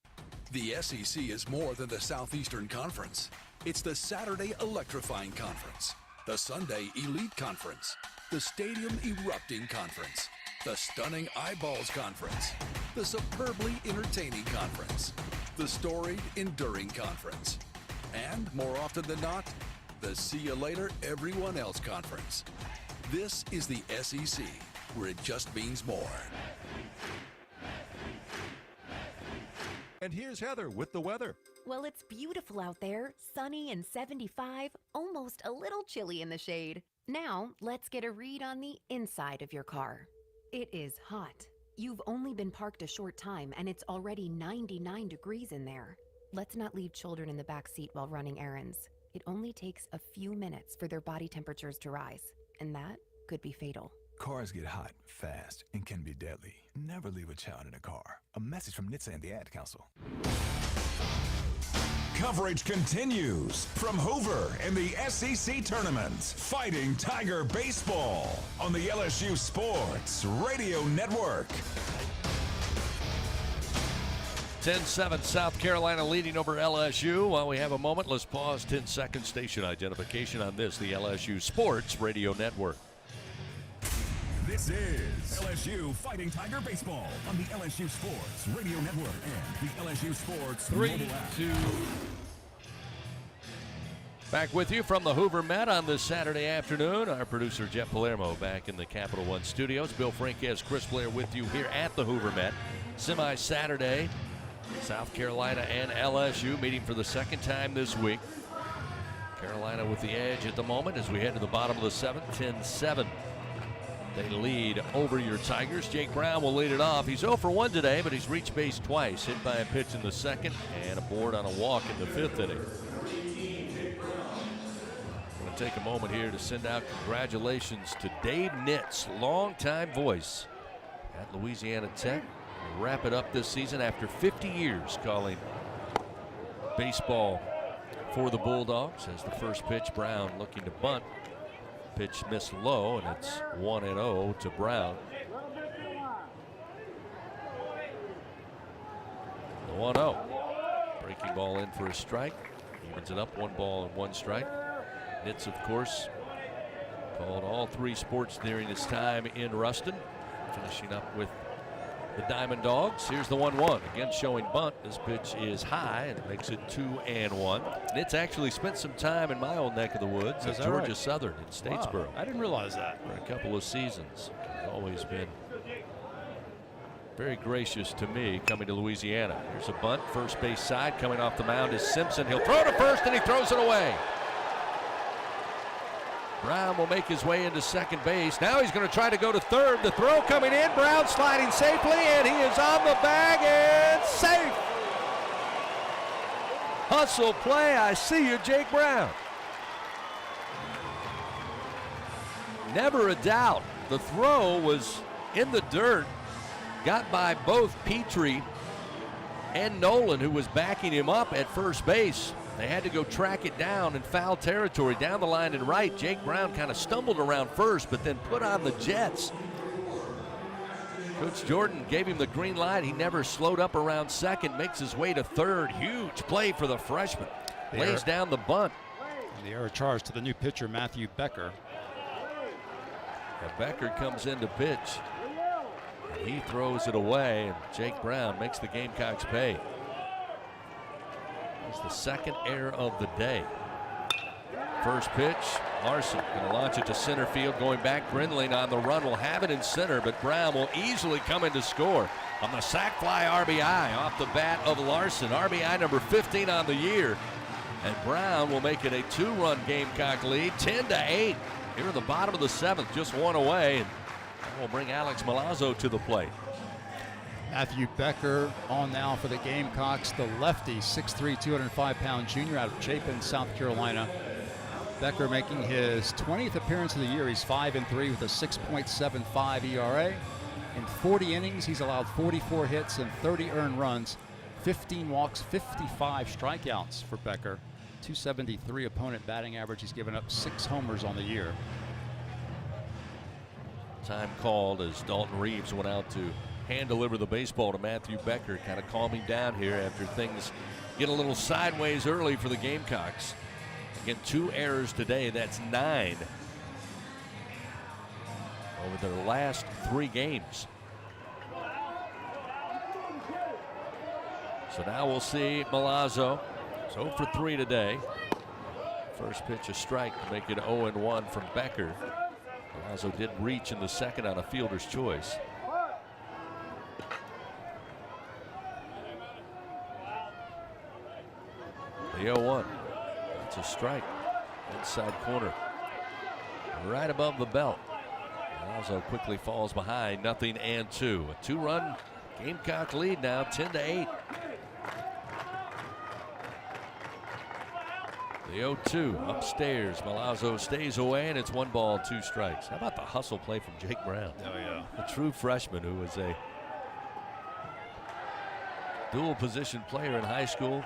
The SEC is more than the Southeastern Conference. It's the Saturday Electrifying Conference, the Sunday Elite Conference, the Stadium Erupting Conference, the Stunning Eyeballs Conference, the Superbly Entertaining Conference, the Storied Enduring Conference, and, more often than not, the See You Later Everyone Else Conference. This is the SEC, where it just means more. And here's Heather with the weather. Well, it's beautiful out there, sunny and 75, almost a little chilly in the shade. Now, let's get a read on the inside of your car. It is hot. You've only been parked a short time and it's already 99 degrees in there. Let's not leave children in the back seat while running errands. It only takes a few minutes for their body temperatures to rise, and that could be fatal. Cars get hot, fast, and can be deadly. Never leave a child in a car. A message from NHTSA and the Ad Council. Coverage continues from Hoover and the SEC Tournament. Fighting Tiger Baseball on the LSU Sports Radio Network. 10-7 South Carolina leading over LSU. While we have a moment, let's pause 10-second station identification on this, the LSU Sports Radio Network. This is LSU Fighting Tiger Baseball on the LSU Sports Radio Network and the LSU Sports 3, mobile app. 2. Back with you from the Hoover Met on this Saturday afternoon. Our producer Jeff Palermo back in the Capital One studios. Bill Franquez, Chris Blair with you here at the Hoover Met. Semi-Saturday, South Carolina and LSU meeting for the second time this week. Carolina with the edge at the moment as we head to the bottom of the 7th, 10-7. They lead over your Tigers. Jake Brown will lead it off. He's 0 for 1 today, but he's reached base twice. Hit by a pitch in the second and a board on a walk in the 5th inning. I'm going to take a moment here to send out congratulations to Dave Nitz, longtime voice at Louisiana Tech. We'll wrap it up this season after 50 years calling baseball for the Bulldogs. As the first pitch, Brown looking to bunt. Pitch missed low, and it's 1-0 to Brown. The 1-0. Breaking ball in for a strike. Evens it up, 1 ball and 1 strike. Nitz, of course, called all 3 sports during his time in Ruston. Finishing up with the Diamond Dogs. Here's the 1-1. Again showing bunt. This pitch is high and makes it 2-1. Nitz actually spent some time in my old neck of the woods at Georgia right? Southern in Statesboro. Wow, I didn't realize that. For a couple of seasons. He's always been very gracious to me coming to Louisiana. Here's a bunt. First base side coming off the mound is Simpson. He'll throw to first and he throws it away. Brown will make his way into second base. Now he's going to try to go to third. The throw coming in. Brown sliding safely, and he is on the bag and safe. Hustle play. I see you, Jake Brown. Never a doubt. The throw was in the dirt. Got by both Petrie and Nolan, who was backing him up at first base. They had to go track it down in foul territory down the line and right. Jake Brown kind of stumbled around first, but then put on the Jets. Coach Jordan gave him the green light. He never slowed up around second, makes his way to third. Huge play for the freshman. Lays down the bunt. And the error charge to the new pitcher, Matthew Becker. And Becker comes in to pitch. And he throws it away, and Jake Brown makes the Gamecocks pay. It's the second error of the day. First pitch, Larson gonna launch it to center field, going back. Brindling on the run will have it in center, but Brown will easily come in to score on the sac fly RBI off the bat of Larson. RBI number 15 on the year, and Brown will make it a 2-run Gamecock lead, 10-8. Here in the bottom of the 7th, just one away, and that will bring Alex Milazzo to the plate. Matthew Becker on now for the Gamecocks, the lefty, 6'3", 205-pound junior out of Chapin, South Carolina. Becker making his 20th appearance of the year. He's 5-3 with a 6.75 ERA. In 40 innings, he's allowed 44 hits and 30 earned runs, 15 walks, 55 strikeouts for Becker. 273 opponent batting average. He's given up 6 homers on the year. Time called as Dalton Reeves went out to hand deliver the baseball to Matthew Becker, kind of calming down here after things get a little sideways early for the Gamecocks. Again, 2 errors today. That's 9 over their last 3 games. So now we'll see Milazzo. 0 for 3 today. First pitch a strike to make it 0-1 from Becker. Milazzo did reach in the second on a fielder's choice. The 0-1. It's a strike. Inside corner. Right above the belt. Milazzo quickly falls behind. 0-2. A 2-run Gamecock lead now, 10-8. The 0-2 upstairs. Milazzo stays away, and it's 1 ball, 2 strikes. How about the hustle play from Jake Brown? Oh, yeah. A true freshman who was a dual position player in high school.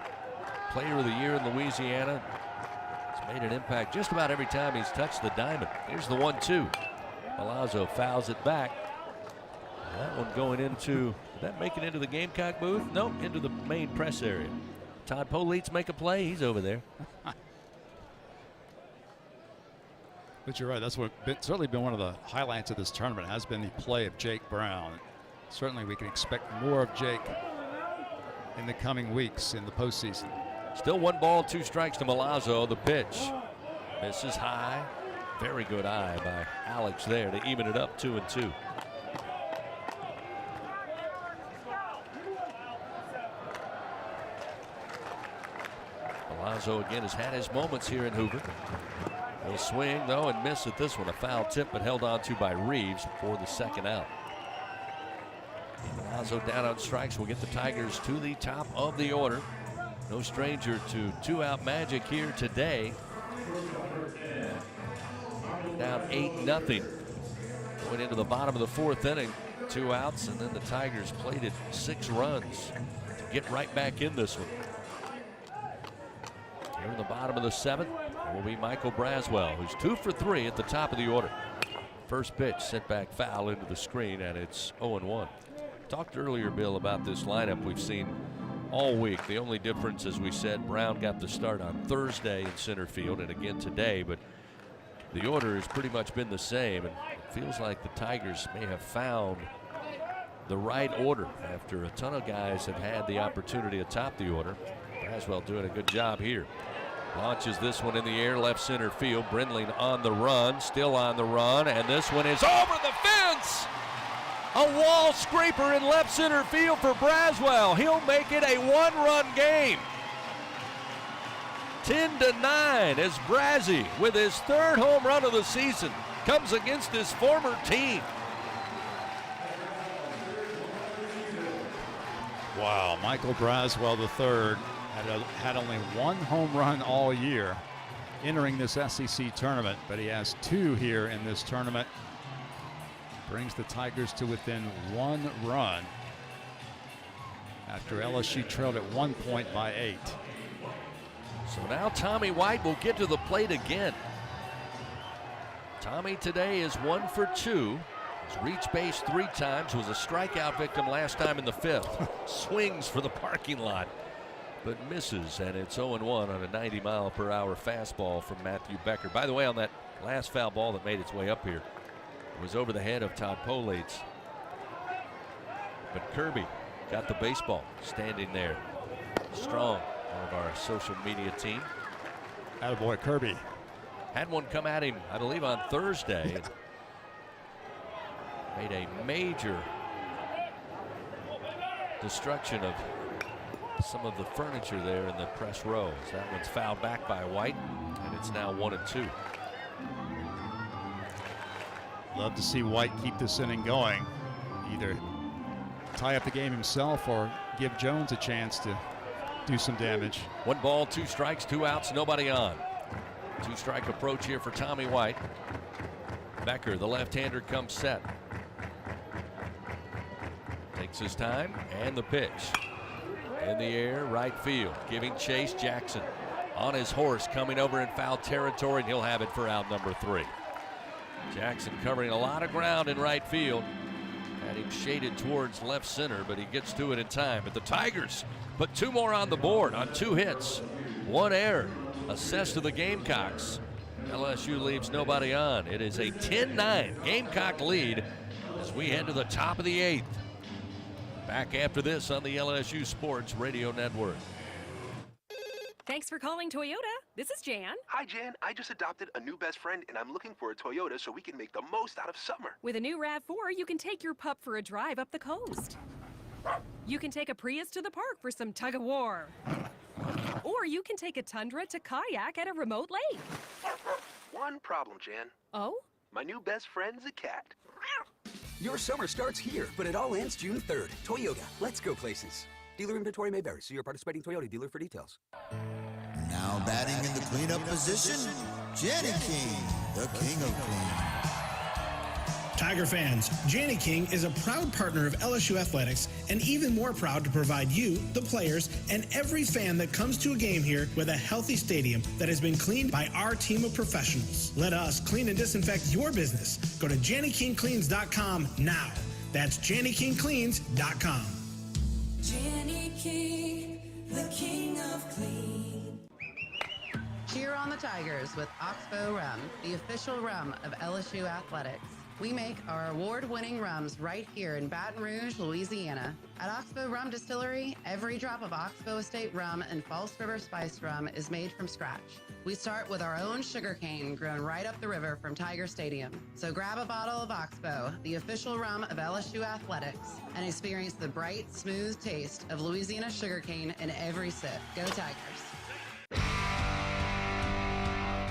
Player of the year in Louisiana. He's made an impact just about every time he's touched the diamond. Here's the 1-2. Milazzo fouls it back. That one going into, did that make it into the Gamecock booth? Nope, into the main press area. Todd Polites make a play. He's over there. But you're right. That's certainly been one of the highlights of this tournament, has been the play of Jake Brown. Certainly we can expect more of Jake in the coming weeks in the postseason. Still 1 ball, 2 strikes to Milazzo. The pitch misses high. Very good eye by Alex there to even it up 2-2. Milazzo again has had his moments here in Hoover. He'll swing though and miss at this one. A foul tip, but held on to by Reeves for the second out. Milazzo down on strikes will get the Tigers to the top of the order. No stranger to 2-out magic here today. Down 8-0. Going into the bottom of the 4th inning. 2 outs, and then the Tigers played it 6 runs to get right back in this one. Here in the bottom of the 7th will be Michael Braswell, who's 2 for 3 at the top of the order. First pitch sent back foul into the screen, and it's 0-1. Talked earlier, Bill, about this lineup we've seen all week. The only difference, as we said, Brown got the start on Thursday in center field and again today, but the order has pretty much been the same, and it feels like the Tigers may have found the right order after a ton of guys have had the opportunity atop the order. Braswell doing a good job here. Launches this one in the air, left center field. Brindling on the run, still on the run, and this one is over the fence! A wall scraper in left center field for Braswell. He'll make it a 1-run game. 10-9 as Brazzy, with his 3rd home run of the season, comes against his former team. Wow, Michael Braswell III had only 1 home run all year entering this SEC tournament, but he has 2 here in this tournament. Brings the Tigers to within 1 run after LSU trailed at 1 point by 8. So now Tommy White will get to the plate again. Tommy today is 1 for 2. He's reached base 3 times, was a strikeout victim last time in the 5th. Swings for the parking lot, but misses, and it's 0-1 on a 90-mile-per-hour fastball from Matthew Becker. By the way, on that last foul ball that made its way up here, it was over the head of Todd Polates. But Kirby got the baseball, standing there. Strong, one of our social media team. Attaboy Kirby. Had one come at him, I believe, on Thursday. Made a major destruction of some of the furniture there in the press row. So that one's fouled back by White, and it's now 1-2. Love to see White keep this inning going. Either tie up the game himself or give Jones a chance to do some damage. 1 ball, 2 strikes, 2 outs, nobody on. 2-strike approach here for Tommy White. Becker, the left-hander, comes set. Takes his time, and the pitch. In the air, right field, giving chase. Jackson on his horse, coming over in foul territory, and he'll have it for out number 3. Jackson covering a lot of ground in right field. Had him shaded towards left center, but he gets to it in time. But the Tigers put 2 more on the board on 2 hits, 1 error. Assessed to the Gamecocks. LSU leaves nobody on. It is a 10-9 Gamecock lead as we head to the top of the 8th. Back after this on the LSU Sports Radio Network. Thanks for calling Toyota. This is Jan. Hi, Jan. I just adopted a new best friend, and I'm looking for a Toyota so we can make the most out of summer. With a new RAV4, you can take your pup for a drive up the coast. You can take a Prius to the park for some tug-of-war. Or you can take a Tundra to kayak at a remote lake. One problem, Jan. Oh? My new best friend's a cat. Your summer starts here, but it all ends June 3rd. Toyota, let's go places. Dealer inventory may vary. See your participating Toyota dealer for details. Now batting in the cleanup position, Jenny King, the king of clean. Tiger fans, Janny King is a proud partner of LSU Athletics and even more proud to provide you, the players, and every fan that comes to a game here with a healthy stadium that has been cleaned by our team of professionals. Let us clean and disinfect your business. Go to JannyKingCleans.com now. That's JannyKingCleans.com. Janny King, the king of clean. Cheer on the Tigers with Oxbow Rum, the official rum of LSU Athletics. We make our award-winning rums right here in Baton Rouge, Louisiana. At Oxbow Rum Distillery, every drop of Oxbow Estate rum and False River spiced rum is made from scratch. We start with our own sugarcane grown right up the river from Tiger Stadium. So grab a bottle of Oxbow, the official rum of LSU Athletics, and experience the bright, smooth taste of Louisiana sugarcane in every sip. Go Tigers.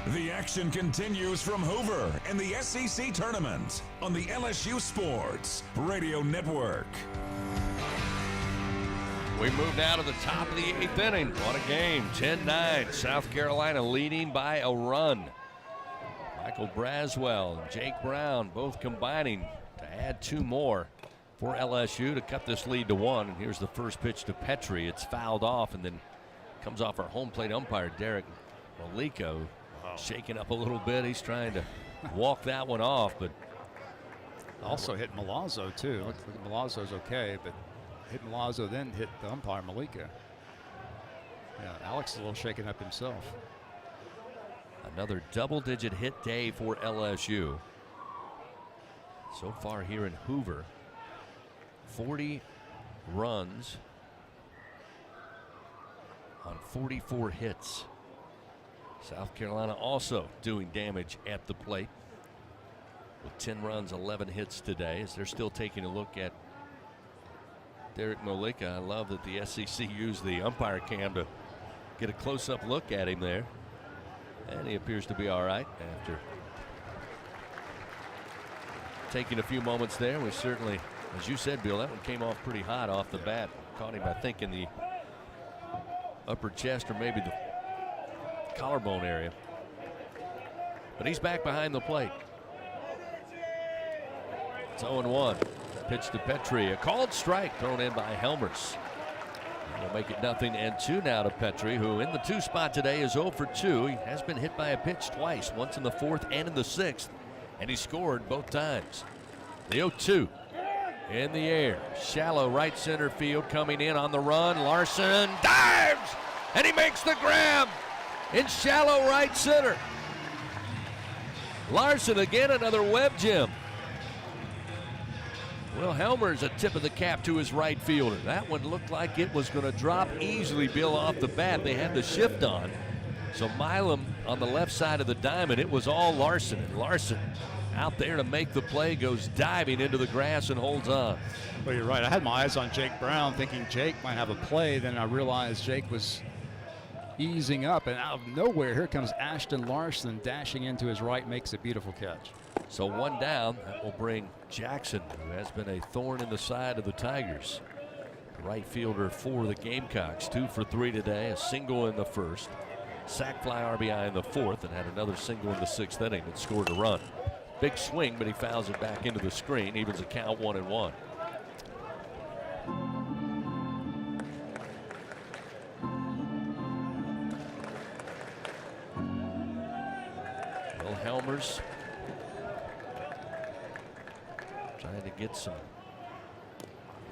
The action continues from Hoover in the SEC Tournament on the LSU Sports Radio Network. We move now to the top of the 8th inning. What a game. 10-9. South Carolina leading by a run. Michael Braswell and Jake Brown both combining to add 2 more for LSU to cut this lead to 1. And here's the first pitch to Petrie. It's fouled off and then comes off our home plate umpire, Derek Maliko. Shaking up a little bit. He's trying to walk that one off, but also hit Milazzo too. Looks like Milazzo's okay, but hit Milazzo, then hit the umpire Malika. Yeah, Alex is a little shaken up himself. Another double-digit hit day for LSU. So far here in Hoover, 40 runs on 44 hits. South Carolina also doing damage at the plate with 10 runs, 11 hits today, as they're still taking a look at Derek Malika. I love that the SEC used the umpire cam to get a close-up look at him there. And he appears to be all right after taking a few moments there. We certainly, as you said, Bill, that one came off pretty hot off the bat. Caught him, I think, in the upper chest or maybe the collarbone area. But he's back behind the plate. It's 0-1. Pitch to Petrie. A called strike thrown in by Helmers. We'll make it 0-2 now to Petrie, who in the 2 spot today is 0 for 2. He has been hit by a pitch twice, once in the 4th and in the 6th, and he scored both times. The 0-2 in the air. Shallow right center field coming in on the run. Larson dives, and he makes the grab in shallow right center. Larson again, another Webb gem. Will Helmer's a tip of the cap to his right fielder. That one looked like it was going to drop easily, Bill, off the bat. They had the shift on. So Milam on the left side of the diamond, it was all Larson. And Larson out there to make the play, goes diving into the grass and holds on. Well, you're right. I had my eyes on Jake Brown, thinking Jake might have a play. Then I realized Jake was easing up, and out of nowhere, here comes Ashton Larson dashing into his right, makes a beautiful catch. So one down. That will bring Jackson, who has been a thorn in the side of the Tigers. Right fielder for the Gamecocks, 2 for 3 today, a single in the first, sac fly RBI in the fourth, and had another single in the 6th inning that scored a run. Big swing, but he fouls it back into the screen, evens the count 1-1. Will Helmers trying to get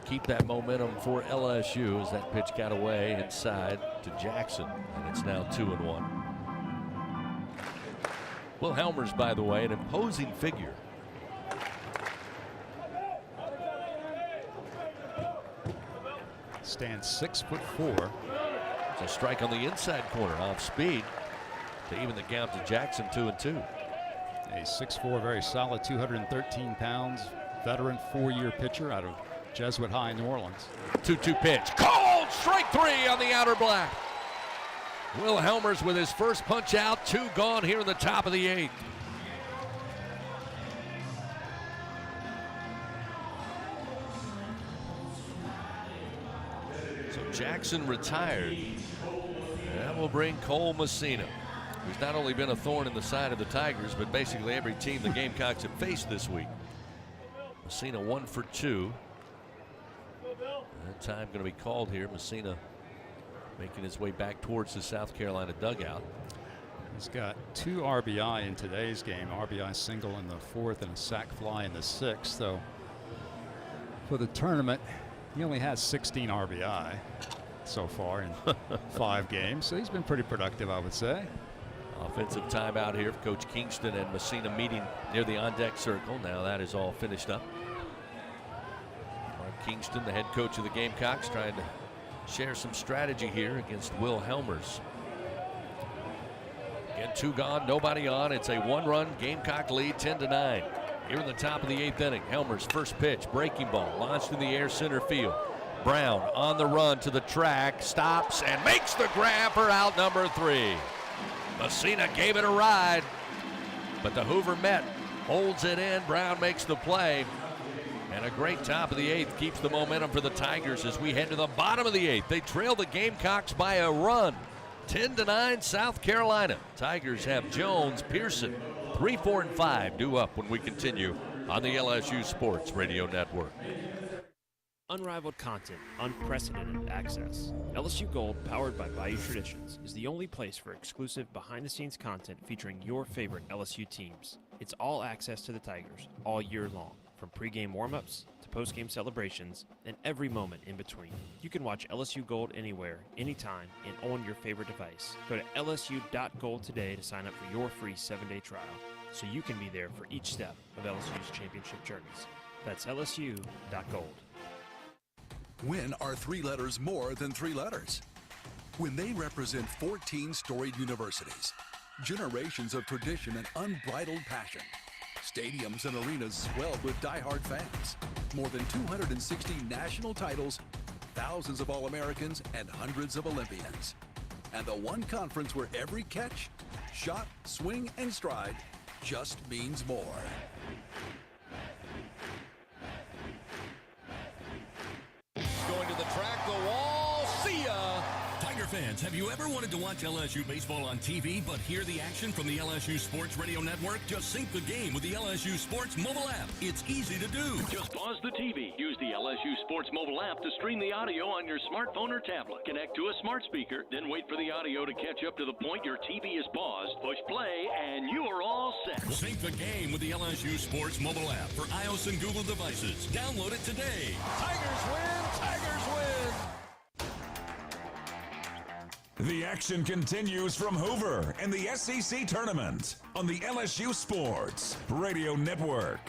keep that momentum for LSU as that pitch got away inside to Jackson, and it's now 2-1. Will Helmers, by the way, an imposing figure. Stands 6'4". It's a strike on the inside corner off speed to even the count to Jackson, 2-2. A 6'4", very solid, 213 pounds, veteran 4-year pitcher out of Jesuit High, New Orleans. 2-2 pitch, called, strike 3 on the outer black. Will Helmers with his first punch out, 2 gone here in the top of the 8th. So Jackson retired. That will bring Cole Messina, who's not only been a thorn in the side of the Tigers, but basically every team the Gamecocks have faced this week. Messina 1 for 2. That time going to be called here. Messina making his way back towards the South Carolina dugout. He's got 2 RBI in today's game. RBI single in the 4th and a sac fly in the 6th. So for the tournament, he only has 16 RBI so far in 5 games. So he's been pretty productive, I would say. Offensive timeout here. Coach Kingston and Messina meeting near the on-deck circle. Now that is all finished up. Mark Kingston, the head coach of the Gamecocks, trying to share some strategy here against Will Helmers. Again, 2 gone, nobody on. It's a 1-run Gamecock lead, 10-9. Here in the top of the 8th inning, Helmers' first pitch, breaking ball, launched in the air center field. Brown on the run to the track, stops and makes the grab for out number 3. Messina gave it a ride, but the Hoover Met holds it in. Brown makes the play. And a great top of the 8th keeps the momentum for the Tigers as we head to the bottom of the 8th. They trail the Gamecocks by a run. 10-9 South Carolina. Tigers have Jones, Pearson, 3, 4, and 5 due up when we continue on the LSU Sports Radio Network. Unrivaled content, unprecedented access. LSU Gold, powered by Bayou Traditions, is the only place for exclusive behind-the-scenes content featuring your favorite LSU teams. It's all access to the Tigers all year long, from pregame warm-ups to postgame celebrations and every moment in between. You can watch LSU Gold anywhere, anytime, and on your favorite device. Go to lsu.gold today to sign up for your free 7-day trial, so you can be there for each step of LSU's championship journeys. That's lsu.gold. When are 3 letters more than 3 letters? When they represent 14 storied universities, generations of tradition and unbridled passion, stadiums and arenas swelled with diehard fans, more than 260 national titles, thousands of All-Americans, and hundreds of Olympians. And the one conference where every catch, shot, swing, and stride just means more. Going to the track, the wall, see ya! Tiger fans, fans, have you ever wanted to watch LSU baseball on TV but hear the action from the LSU Sports Radio Network? Just sync the game with the LSU Sports mobile app. It's easy to do. Just pause the TV. Use the LSU Sports mobile app to stream the audio on your smartphone or tablet. Connect to a smart speaker, then wait for the audio to catch up to the point your TV is paused. Push play, and you are all set. Sync the game with the LSU Sports mobile app for iOS and Google devices. Download it today. Tigers win! Tigers win! The action continues from Hoover and the SEC Tournament on the LSU Sports Radio Network.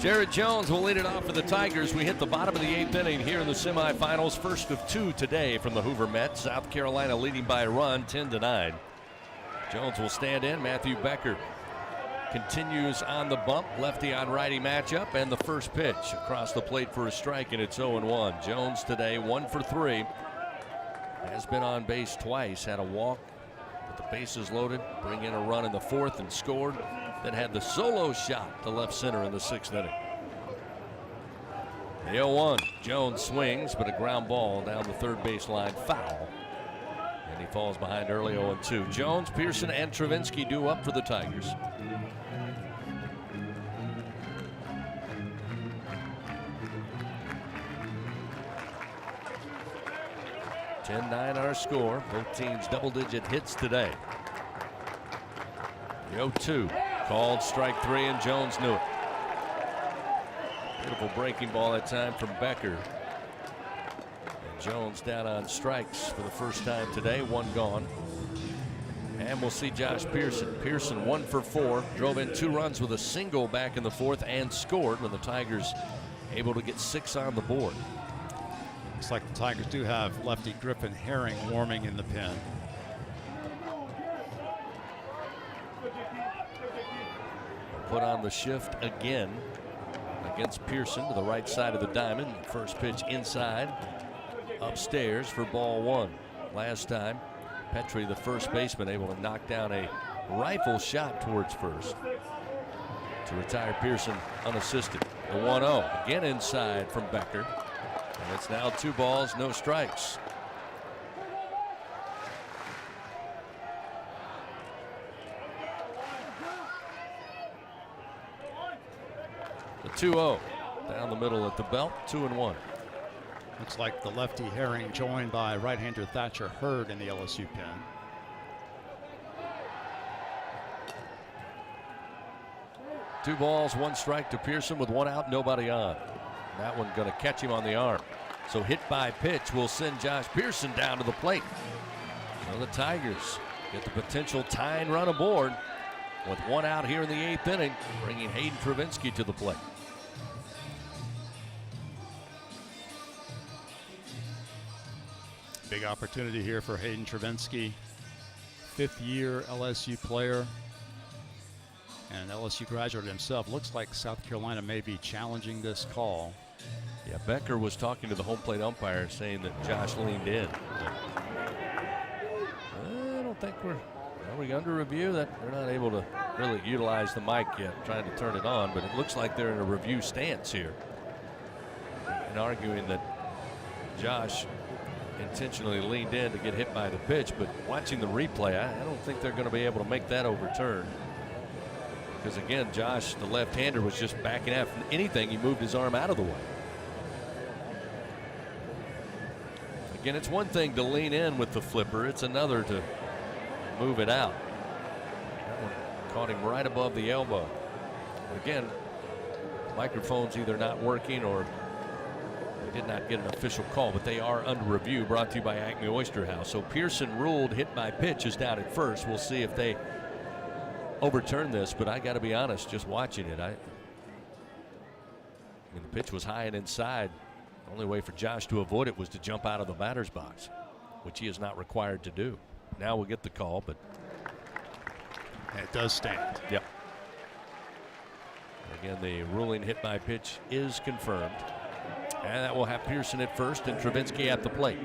Jared Jones will lead it off for the Tigers. We hit the bottom of the 8th inning here in the semifinals. First of 2 today from the Hoover Mets. South Carolina leading by a run, 10-9. Jones will stand in. Matthew Becker continues on the bump. Lefty on righty matchup, and the first pitch across the plate for a strike, and it's 0-1. Jones today 1 for 3. Has been on base twice, had a walk with the bases loaded, bring in a run in the 4th and scored, then had the solo shot to left center in the 6th inning. The 0-1, Jones swings, but a ground ball down the third baseline, foul. And he falls behind early 0-2. Jones, Pearson, and Travinski due up for the Tigers. (10-9) our score. Both teams double-digit hits today. The 0-2 called strike 3, and Jones knew it. Beautiful breaking ball that time from Becker. And Jones down on strikes for the first time today. 1 gone. And we'll see Josh Pearson. Pearson 1 for 4. Drove in 2 runs with a single back in the 4th and scored when the Tigers able to get 6 on the board. Looks like the Tigers do have lefty Griffin Herring warming in the pen. Put on the shift again against Pearson to the right side of the diamond. First pitch inside, upstairs for ball 1. Last time, Petrie, the first baseman, able to knock down a rifle shot towards first to retire Pearson unassisted. The 1-0 again inside from Becker. And it's now 2 balls, no strikes. The 2-0 down the middle at the belt, 2-1. Looks like the lefty Herring joined by right-hander Thatcher Hurd in the LSU pen. Two balls, 1 strike to Pearson with 1 out, nobody on. That one going to catch him on the arm. So hit by pitch will send Josh Pearson down to the plate. So the Tigers get the potential tying run aboard with 1 out here in the 8th inning, bringing Hayden Travinski to the plate. Big opportunity here for Hayden Travinski, 5th-year LSU player and LSU graduate himself. Looks like South Carolina may be challenging this call. Yeah, Becker was talking to the home plate umpire saying that Josh leaned in. I don't think we're under review. That they're not able to really utilize the mic yet, trying to turn it on, but it looks like they're in a review stance here and arguing that Josh intentionally leaned in to get hit by the pitch. But watching the replay, I don't think they're going to be able to make that overturn. Because again, Josh, the left-hander, was just backing out from anything. He moved his arm out of the way. Again, it's one thing to lean in with the flipper. It's another to move it out. That one caught him right above the elbow. Again, microphone's either not working or they did not get an official call, but they are under review, brought to you by Acme Oyster House. So Pearson ruled hit by pitch is down at first. We'll see if they overturn this, but I got to be honest, just watching it, I mean, the pitch was high and inside. The only way for Josh to avoid it was to jump out of the batter's box, which he is not required to do. Now we'll get the call, but it does stand. Yep. Again, the ruling hit by pitch is confirmed. And that will have Pearson at first and Travinski at the plate.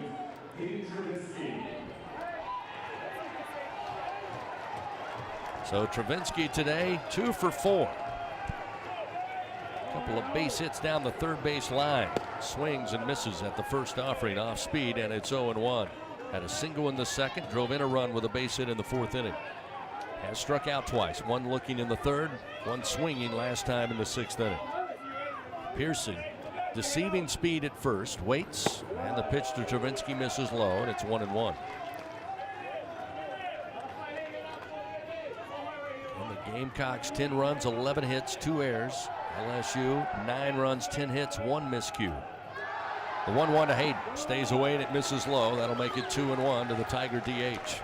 So Travinski today 2 for 4. Couple of base hits down the third base line. Swings and misses at the first offering, off speed, and it's 0-1. Had a single in the second, drove in a run with a base hit in the fourth inning. Has struck out twice, one looking in the third, one swinging last time in the sixth inning. Pearson, deceiving speed at first, waits, and the pitch to Travinsky misses low, and it's 1-1. And the Gamecocks, 10 runs, 11 hits, 2 errors. LSU, 9 runs, 10 hits, 1 miscue. The 1-1 to Hayden stays away and it misses low. That'll make it 2-1 to the Tiger DH.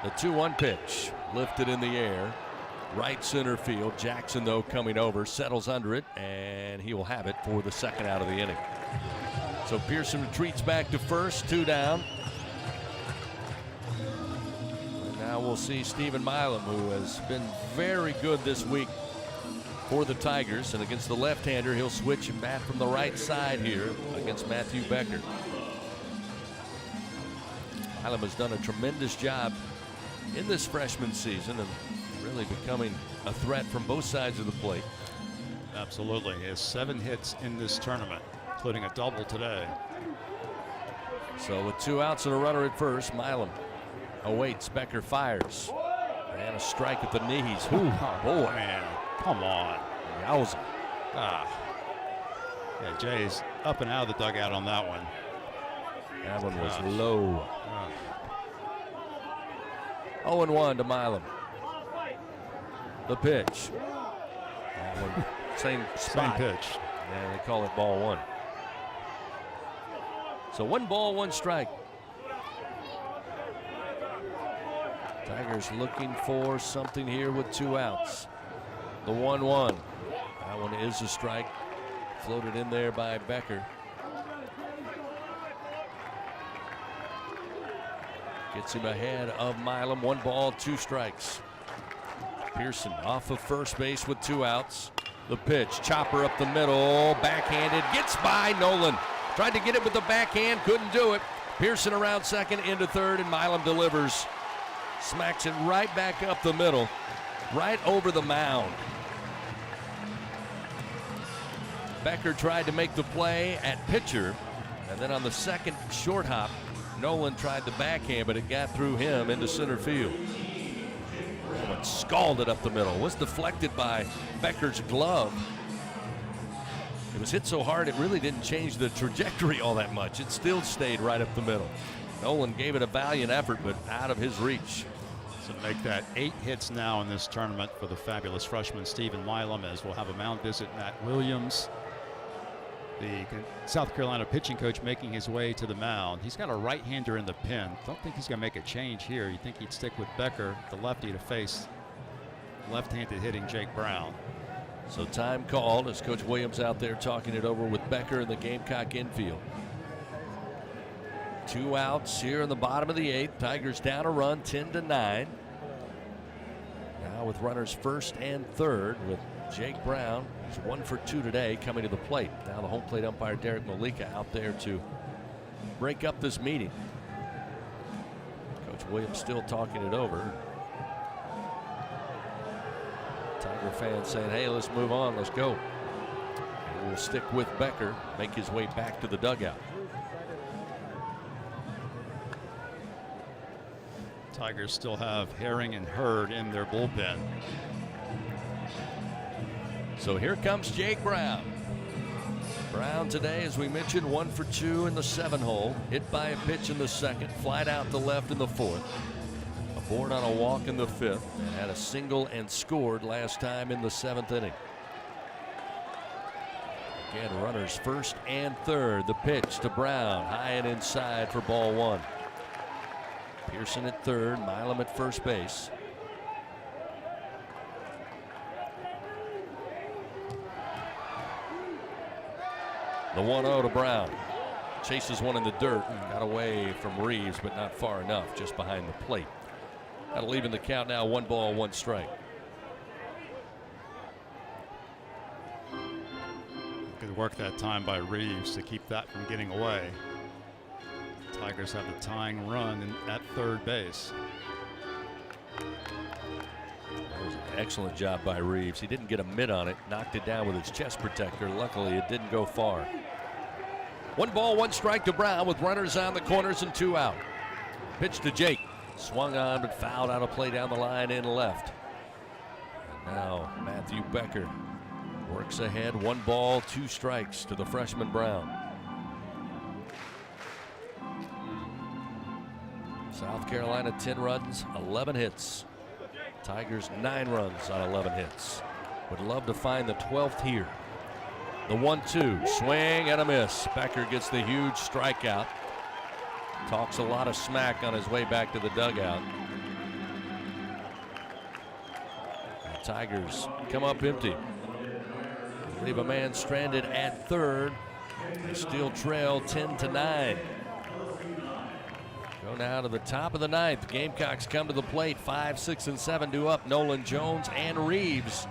The 2-1 pitch lifted in the air, right center field. Jackson, though, coming over, settles under it, and he will have it for the second out of the inning. So Pearson retreats back to first, 2 down. And now we'll see Stephen Milam, who has been very good this week for the Tigers. And against the left-hander, he'll switch and bat from the right side here against Matthew Becker. Milam has done a tremendous job in this freshman season and really becoming a threat from both sides of the plate. Absolutely. He has 7 hits in this tournament, including a double today. So with 2 outs and a runner at first, Milam awaits. Becker fires. And a strike at the knees. Ooh, boy. Man, come on. Yowza. Yeah, Jay's up and out of the dugout on that one. That one was low. 0-1 to Milam. The pitch. That one, same spot. Same pitch. And they call it ball 1. So 1 ball, 1 strike. Tigers looking for something here with 2 outs. The 1-1. That one is a strike. Floated in there by Becker. Gets him ahead of Milam. 1 ball, 2 strikes. Pearson off of first base with 2 outs. The pitch, chopper up the middle, backhanded, gets by Nolan. Tried to get it with the backhand, couldn't do it. Pearson around second, into third, and Milam delivers. Smacks it right back up the middle, right over the mound. Becker tried to make the play at pitcher, and then on the second short hop, Nolan tried the backhand, but it got through him into center field. Nolan scalded up the middle, was deflected by Becker's glove. It was hit so hard it really didn't change the trajectory all that much. It still stayed right up the middle. Nolan gave it a valiant effort, but out of his reach. So make that 8 hits now in this tournament for the fabulous freshman Stephen Milam, as we'll have a mound visit. Matt Williams, the South Carolina pitching coach, making his way to the mound. He's got a right-hander in the pen. Don't think he's going to make a change here. You think he'd stick with Becker, the lefty, to face left-handed hitting Jake Brown. So time called as Coach Williams out there talking it over with Becker in the Gamecock infield. 2 outs here in the bottom of the 8th. Tigers down a run, 10-9. Now with runners first and third with Jake Brown. He's 1 for 2 today, coming to the plate. Now the home plate umpire Derek Malika out there to break up this meeting. Coach Williams still talking it over. Tiger fans saying, hey, let's move on, let's go. And we'll stick with Becker, make his way back to the dugout. Tigers still have Herring and Hurd in their bullpen. So here comes Jake Brown. Brown today, as we mentioned, 1 for 2 in the 7-hole. Hit by a pitch in the second, flied out to left in the 4th. Aboard on a walk in the 5th, and had a single and scored last time in the 7th inning. Again, runners first and third. The pitch to Brown, high and inside for ball 1. Pearson at third, Milam at first base. The 1-0 to Brown. Chases one in the dirt and got away from Reeves, but not far enough, just behind the plate. That'll even the count now, 1 ball, 1 strike. Good work that time by Reeves to keep that from getting away. Tigers have the tying run at third base. That was an excellent job by Reeves. He didn't get a mitt on it, knocked it down with his chest protector. Luckily, it didn't go far. 1 ball, 1 strike to Brown with runners on the corners and 2 out. Pitch to Jake. Swung on but fouled out of play down the line in left. And now Matthew Becker works ahead. 1 ball, 2 strikes to the freshman Brown. South Carolina 10 runs, 11 hits. Tigers 9 runs on 11 hits. Would love to find the 12th here. The 1-2, swing and a miss. Becker gets the huge strikeout. Talks a lot of smack on his way back to the dugout. The Tigers come up empty. Leave a man stranded at third. They still trail 10-9. Go now to the top of the 9th. The Gamecocks come to the plate. 5, 6, and 7 due up. Nolan Jones and Reeves.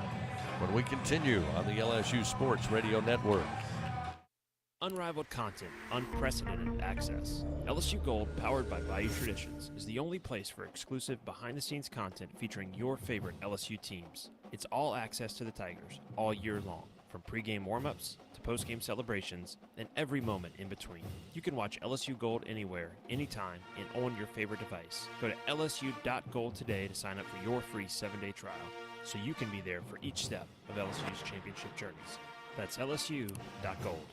When we continue on the LSU Sports Radio Network. Unrivaled content, unprecedented access. LSU Gold, powered by Bayou Traditions, is the only place for exclusive behind-the-scenes content featuring your favorite LSU teams. It's all access to the Tigers all year long, from pregame warm-ups to postgame celebrations and every moment in between. You can watch LSU Gold anywhere, anytime, and on your favorite device. Go to lsu.gold today to sign up for your free 7-day trial, so you can be there for each step of LSU's championship journeys. That's lsu.gold.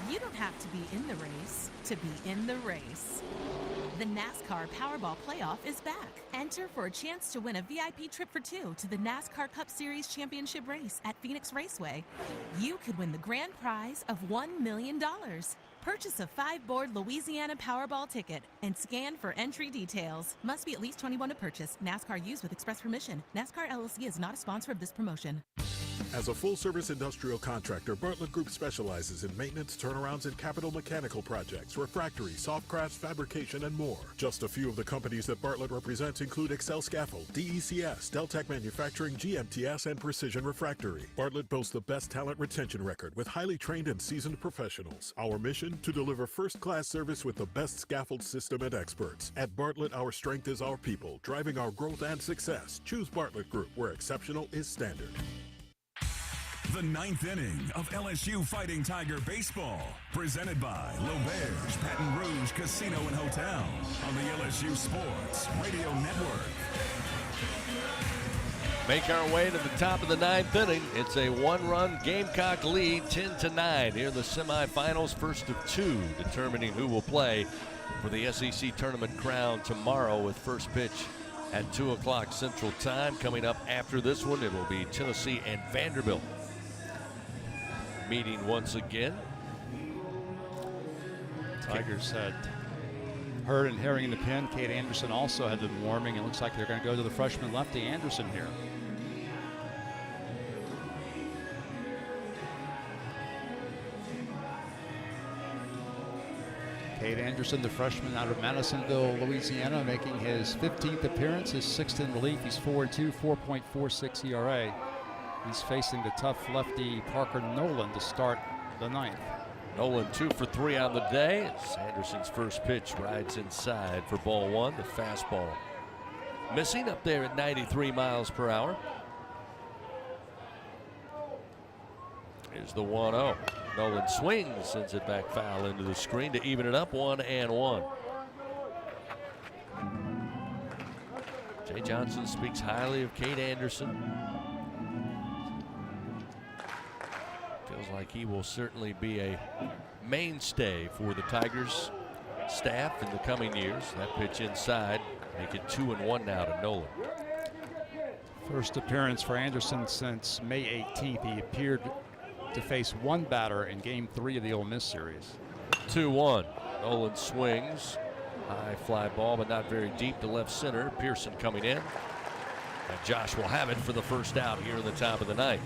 You don't have to be in the race to be in the race. The NASCAR Powerball Playoff is back. Enter for a chance to win a VIP trip for 2 to the NASCAR Cup Series Championship race at Phoenix Raceway. You could win the grand prize of $1 million. Purchase a 5-board Louisiana Powerball ticket and scan for entry details. Must be at least 21 to purchase. NASCAR used with express permission. NASCAR LLC is not a sponsor of this promotion. As a full-service industrial contractor, Bartlett Group specializes in maintenance, turnarounds, and capital mechanical projects, refractory, soft crafts, fabrication, and more. Just a few of the companies that Bartlett represents include Excel Scaffold, DECS, Deltec Manufacturing, GMTS, and Precision Refractory. Bartlett boasts the best talent retention record with highly trained and seasoned professionals. Our mission? To deliver first-class service with the best scaffold system and experts. At Bartlett, our strength is our people, driving our growth and success. Choose Bartlett Group, where exceptional is standard. The 9th inning of LSU Fighting Tiger Baseball, presented by L'Auberge Baton Rouge Casino and Hotel on the LSU Sports Radio Network. Make our way to the top of the 9th inning. It's a 1-run Gamecock lead, 10-9. Here in the semifinals, first of 2, determining who will play for the SEC tournament crown tomorrow with first pitch at 2 o'clock Central Time. Coming up after this one, it will be Tennessee and Vanderbilt meeting once again. Tigers had Hurd and Herring in the pen. Kate Anderson also had been warming. It looks like they're going to go to the freshman lefty Anderson here. Kate Anderson, the freshman out of Madisonville, Louisiana, making his 15th appearance, his 6th in relief. He's 4-2, 4.46 ERA. He's facing the tough lefty Parker Nolan to start the 9th. Nolan 2 for 3 on the day. Sanderson's first pitch rides inside for ball 1. The fastball missing up there at 93 miles per hour. Here's the 1-0. Nolan swings, sends it back foul into the screen to even it up, 1-1. Jay Johnson speaks highly of Kate Anderson. Feels like he will certainly be a mainstay for the Tigers staff in the coming years. That pitch inside, make it 2-1 now to Nolan. First appearance for Anderson since May 18th. He appeared to face one batter in Game 3 of the Ole Miss series. 2-1. Nolan swings. High fly ball, but not very deep to left center. Pearson coming in. And Josh will have it for the first out here in the top of the 9th.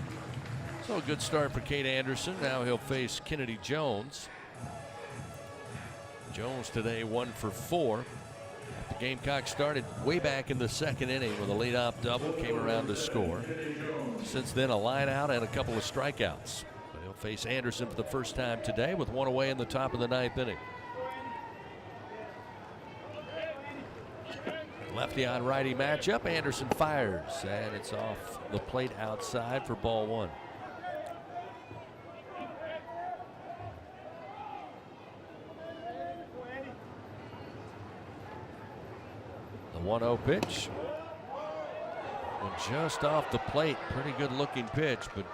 So a good start for Kate Anderson. Now he'll face Kennedy Jones. Jones today 1 for 4. The Gamecocks started way back in the 2nd inning with a leadoff double, came around to score. Since then, a line out and a couple of strikeouts. But They'll face Anderson for the first time today with one away in the top of the 9th inning. Lefty on righty matchup. Anderson fires, and it's off the plate outside for ball 1. The 1-0 pitch. Went just off the plate. Pretty good looking pitch, but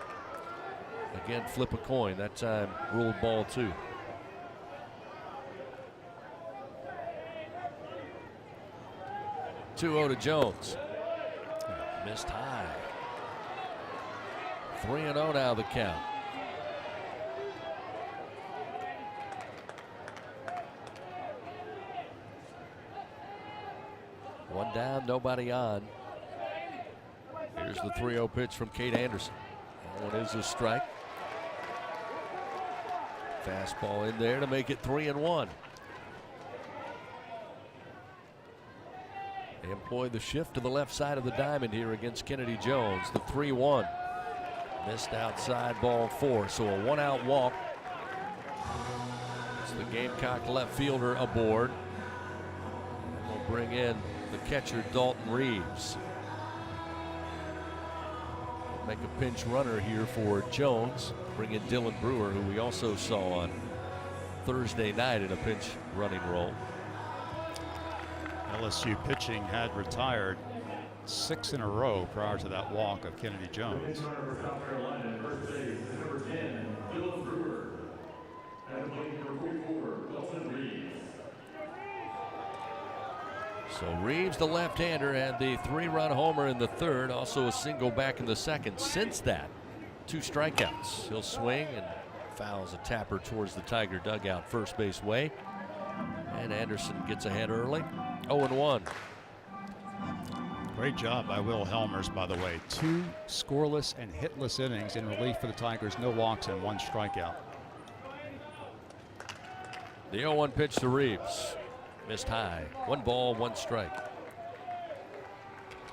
again, flip a coin. That time ruled ball 2. To Jones. Missed high. 3-0 now the count. One down, nobody on. Here's the 3-0 pitch from Kate Anderson. That one is a strike. Fastball in there to make it 3-1. They employ the shift to the left side of the diamond here against Kennedy Jones. The 3-1. Missed outside, ball 4. So a 1-out walk. It's the Gamecock left fielder aboard. And we'll bring in the catcher, Dalton Reeves. Make a pinch runner here for Jones. Bring in Dylan Brewer, who we also saw on Thursday night in a pinch running role. LSU pitching had retired 6 in a row prior to that walk of Kennedy Jones. So Reeves, the left-hander, had the 3-run homer in the 3rd, also a single back in the 2nd. Since that, 2 strikeouts. He'll swing and fouls a tapper towards the Tiger dugout first base way. And Anderson gets ahead early. 0-1. Great job by Will Helmers, by the way. 2 scoreless and hitless innings in relief for the Tigers. No walks and 1 strikeout. The 0-1 pitch to Reeves. Missed high. 1 ball, 1 strike.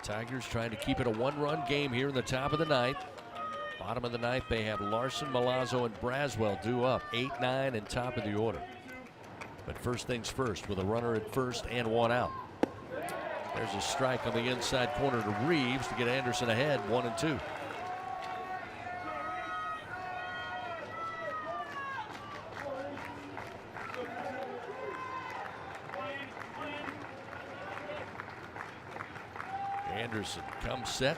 Tigers trying to keep it a 1-run game here in the top of the 9th. Bottom of the 9th, they have Larson, Milazzo, and Braswell due up. 8, 9, and top of the order. But first things first, with a runner at first and 1 out. There's a strike on the inside corner to Reeves to get Anderson ahead, 1-2. Anderson comes set,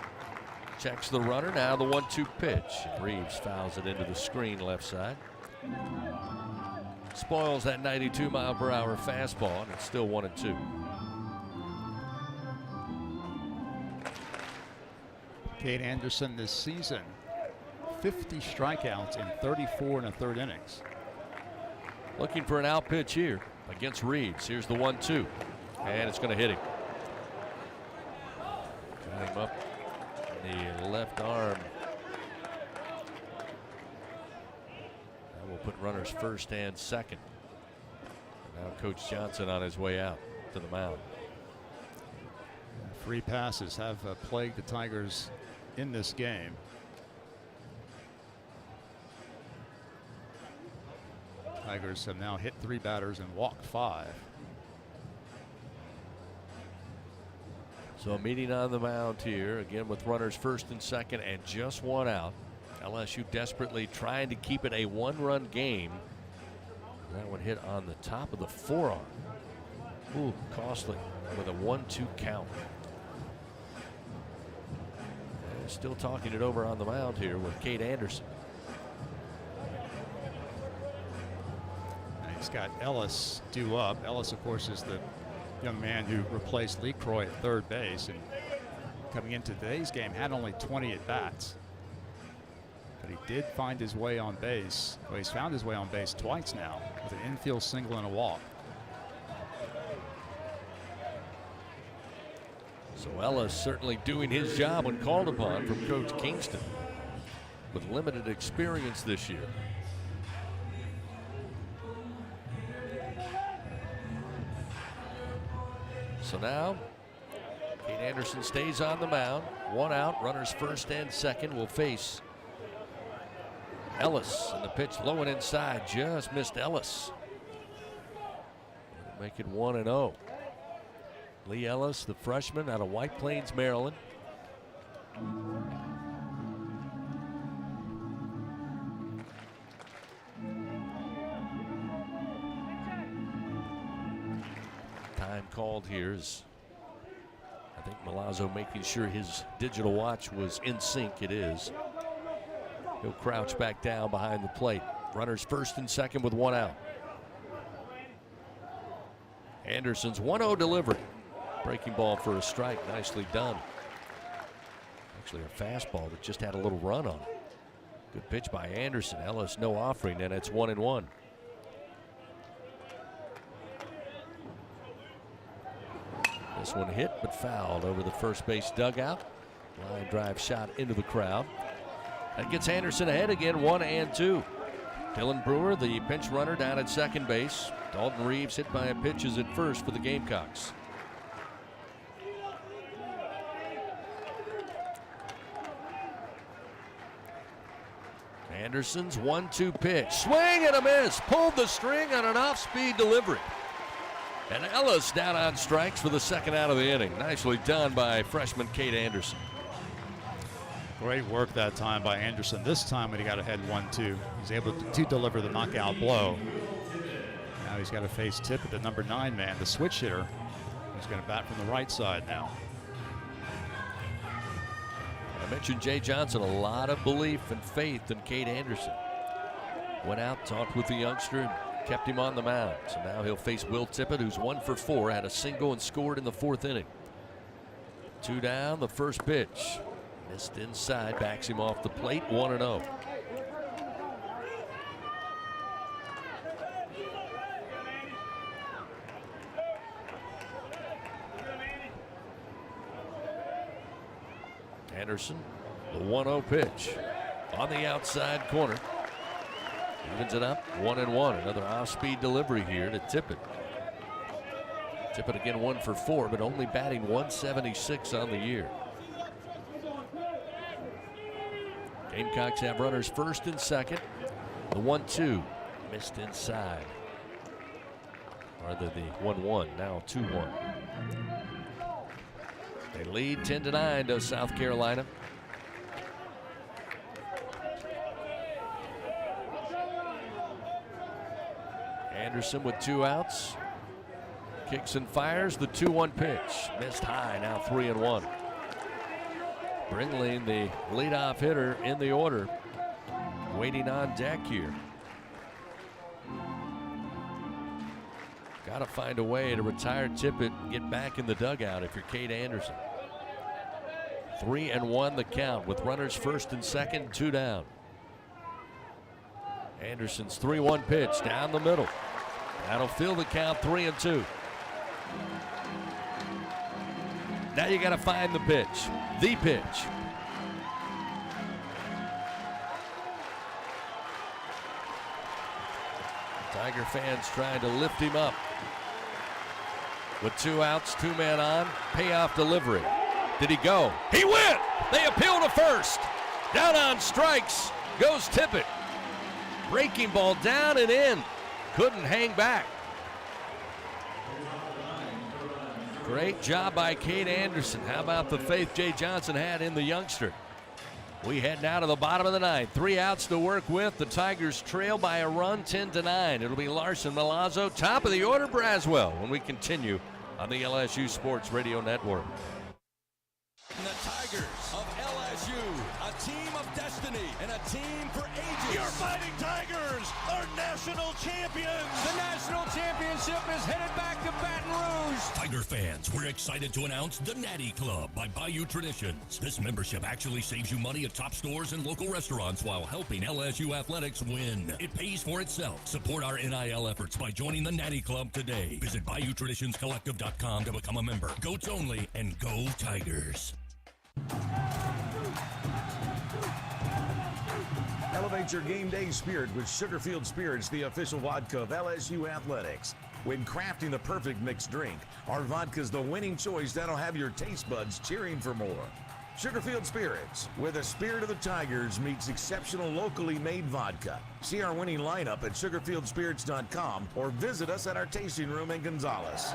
checks the runner. Now the 1-2 pitch. Reeves fouls it into the screen left side. Spoils that 92-mile-per-hour fastball, and it's still 1-2. Kate Anderson this season, 50 strikeouts in 34 1/3 innings. Looking for an out pitch here against Reeves. Here's the 1-2, and it's going to hit him. Got him up in the left arm. And we'll put runners first and second. Now Coach Johnson on his way out to the mound. Free passes have plagued the Tigers in this game. Tigers have now hit 3 batters and walked 5. So a meeting on the mound here again with runners first and second and just 1 out. LSU desperately trying to keep it a 1-run game. That one hit on the top of the forearm. Ooh, costly with a 1-2 count. And still talking it over on the mound here with Kate Anderson. And he's got Ellis due up. Ellis, of course, is the young man who replaced Lee Croy at third base, and coming into today's game had only 20 at bats. But he did find his way on base. Well, he's found his way on base twice now with an infield single and a walk. So Ellis certainly doing his job when called upon from Coach Kingston with limited experience this year. So now Kate Anderson stays on the mound. 1 out, runners first and second will face Ellis, and the pitch low and inside, just missed Ellis. Make it 1-0. Lee Ellis, the freshman out of White Plains, Maryland. Time called here is, I think, Milazzo making sure his digital watch was in sync. It is. He'll crouch back down behind the plate. Runners first and second with one out. Anderson's 1-0 delivery. Breaking ball for a strike. Nicely done. Actually a fastball that just had a little run on it. Good pitch by Anderson. Ellis no offering, and it's 1-1. This one hit but fouled over the first base dugout. Line drive shot into the crowd. That gets Anderson ahead again, 1-2. Dylan Brewer, the pinch runner, down at second base. Dalton Reeves hit by a pitch is at first for the Gamecocks. Anderson's 1-2 pitch. Swing and a miss. Pulled the string on an off-speed delivery. And Ellis down on strikes for the second out of the inning. Nicely done by freshman Cade Anderson. Great work that time by Anderson. This time when he got ahead 1-2, he's able to deliver the knockout blow. Now he's got to face Tippett, the number 9 man, the switch hitter. He's going to bat from the right side now. I mentioned Jay Johnson, a lot of belief and faith in Cade Anderson. Went out, talked with the youngster, and kept him on the mound. So now he'll face Will Tippett, who's 1 for 4, had a single and scored in the 4th inning. 2 down, the first pitch. Missed inside, backs him off the plate, 1-0. Anderson, the 1-0 pitch on the outside corner. Evens it up, 1-1. Another off-speed delivery here to Tippett. Tippett again 1 for 4, but only batting 176 on the year. Gamecocks have runners first and second. The 1-2 missed inside. Rather the 1-1, now 2-1. They lead 10-9 to South Carolina. Anderson with 2 outs. Kicks and fires the 2-1 pitch. Missed high, now 3-1. Bringling, the leadoff hitter in the order, waiting on deck here. Got to find a way to retire Tippett and get back in the dugout if you're Cade Anderson. 3-1 the count with runners first and second, 2 down. Anderson's 3-1 pitch down the middle. That'll fill the count, 3-2. Now you got to find the pitch. The pitch. Tiger fans trying to lift him up. With 2 outs, 2 men on, payoff delivery. Did he go? He went! They appeal to first. Down on strikes goes Tippett. Breaking ball down and in. Couldn't hang back. Great job by Cade Anderson. How about the faith Jay Johnson had in the youngster? We head now to the bottom of the 9th. 3 outs to work with. The Tigers trail by a run, 10-9. It'll be Larson, Milazzo, top of the order, Braswell, when we continue on the LSU Sports Radio Network. The Tigers of LSU, a team of destiny and a team for ages. Your Fighting Tigers are national champions. The national championship is headed back to Baton Rouge. Tiger fans, we're excited to announce the Natty Club by Bayou Traditions. This membership actually saves you money at top stores and local restaurants while helping LSU athletics win. It pays for itself. Support our NIL efforts by joining the Natty Club today. Visit BayouTraditionsCollective.com to become a member. Goats only, and go Tigers. Elevate your game day spirit with Sugarfield Spirits, the official vodka of LSU Athletics. When crafting the perfect mixed drink, our vodka's the winning choice that'll have your taste buds cheering for more. Sugarfield Spirits, where the spirit of the Tigers meets exceptional locally made vodka. See our winning lineup at sugarfieldspirits.com or visit us at our tasting room in Gonzales.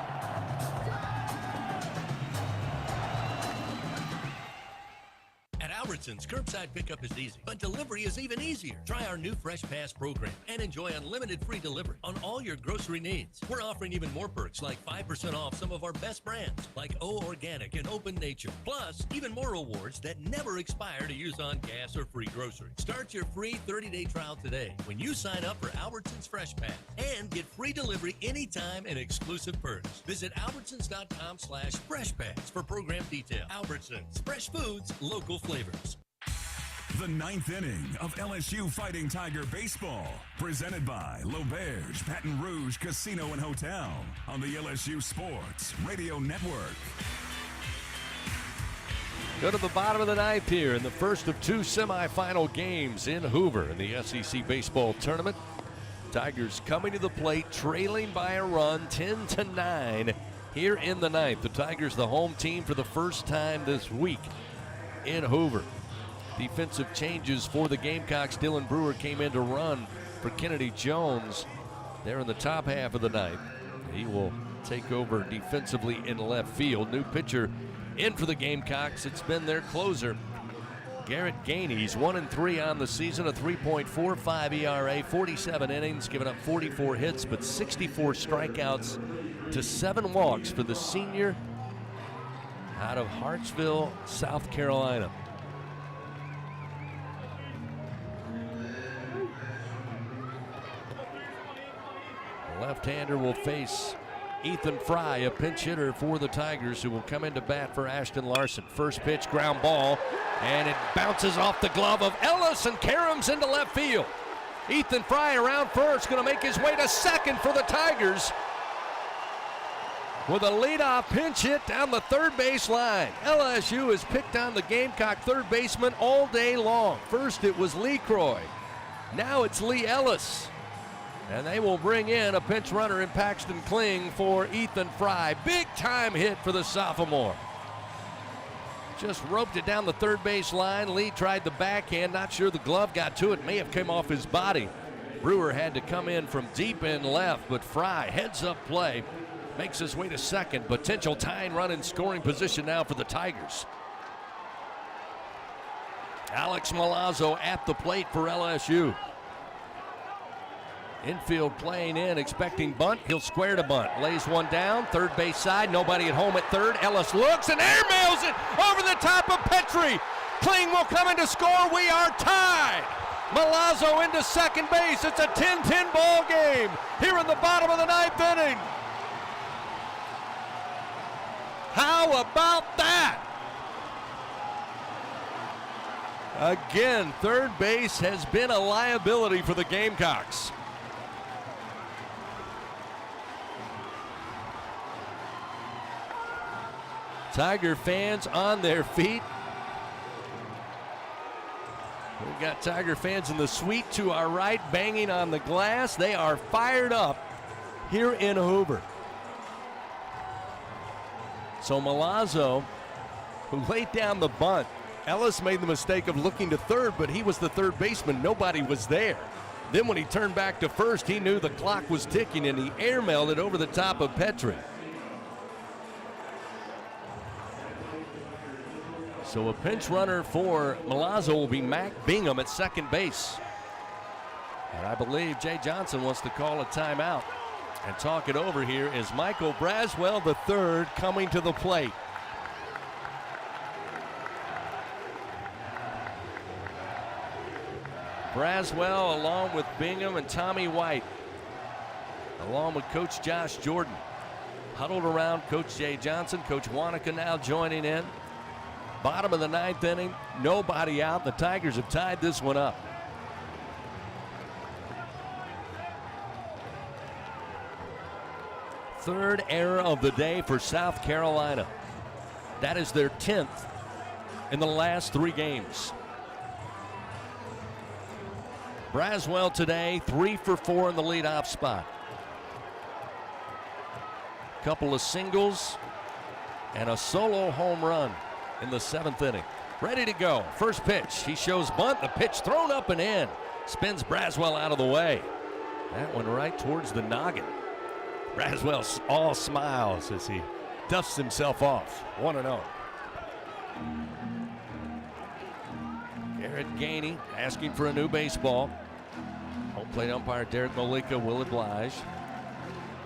Albertsons, curbside pickup is easy, but delivery is even easier. Try our new Fresh Pass program and enjoy unlimited free delivery on all your grocery needs. We're offering even more perks like 5% off some of our best brands like O Organic and Open Nature. Plus, even more rewards that never expire to use on gas or free groceries. Start your free 30-day trial today when you sign up for Albertsons Fresh Pass and get free delivery anytime and exclusive perks. Visit albertsons.com/freshpass for program detail. Albertsons, fresh foods, local flavors. The ninth inning of LSU Fighting Tiger Baseball, presented by L'Auberge Baton Rouge Casino and Hotel on the LSU Sports Radio Network. Go to the bottom of the ninth here in the first of two semifinal games in Hoover in the SEC Baseball Tournament. Tigers coming to the plate, trailing by a run, 10-9 here in the ninth. The Tigers the home team for the first time this week in Hoover. Defensive changes for the Gamecocks. Dylan Brewer came in to run for Kennedy Jones there in the top half of the ninth. He will take over defensively in left field. New pitcher in for the Gamecocks. It's been their closer, Garrett Gainey. He's 1-3 on the season, a 3.45 ERA, 47 innings, giving up 44 hits, but 64 strikeouts to 7 walks for the senior out of Hartsville, South Carolina. Left-hander will face Ethan Fry, a pinch hitter for the Tigers, who will come into bat for Ashton Larson. First pitch, ground ball, and it bounces off the glove of Ellis and caroms into left field. Ethan Fry around first, going to make his way to second for the Tigers with a leadoff pinch hit down the third base line. LSU has picked on the Gamecock third baseman all day long. First it was Lee Croy, now it's Lee Ellis. And they will bring in a pinch runner in Paxton Kling for Ethan Fry. Big time hit for the sophomore. Just roped it down the third base line. Lee tried the backhand. Not sure the glove got to it. May have come off his body. Brewer had to come in from deep in left, but Fry, heads up play, makes his way to second. Potential tying run in scoring position now for the Tigers. Alex Milazzo at the plate for LSU. Infield playing in, expecting bunt. He'll square to bunt. Lays one down, third base side. Nobody at home at third. Ellis looks and airmails it over the top of Petrie. Kling will come in to score. We are tied. Milazzo into second base. It's a 10-10 ball game here in the bottom of the ninth inning. How about that? Again, third base has been a liability for the Gamecocks. Tiger fans on their feet. We've got Tiger fans in the suite to our right, banging on the glass. They are fired up here in Hoover. So Milazzo, who laid down the bunt, Ellis made the mistake of looking to third, but he was the third baseman. Nobody was there. Then when he turned back to first, he knew the clock was ticking, and he airmailed it over the top of Petrie. So a pinch runner for Milazzo will be Mac Bingham at second base. And I believe Jay Johnson wants to call a timeout and talk it over here as Michael Braswell III coming to the plate. Braswell along with Bingham and Tommy White, along with Coach Josh Jordan. Huddled around Coach Jay Johnson. Coach Wanaka now joining in. Bottom of the ninth inning, nobody out. The Tigers have tied this one up. Third error of the day for South Carolina. That is their 10th in the last 3 games. Braswell today, 3 for 4 in the leadoff spot. Couple of singles and a solo home run in the 7th inning. ready to go. First pitch, he shows bunt. The pitch thrown up and in. Spins Braswell out of the way. That one right towards the noggin. Braswell all smiles as he dusts himself off. 1-0. Garrett Gainey asking for a new baseball. Home plate umpire Derek Molika will oblige.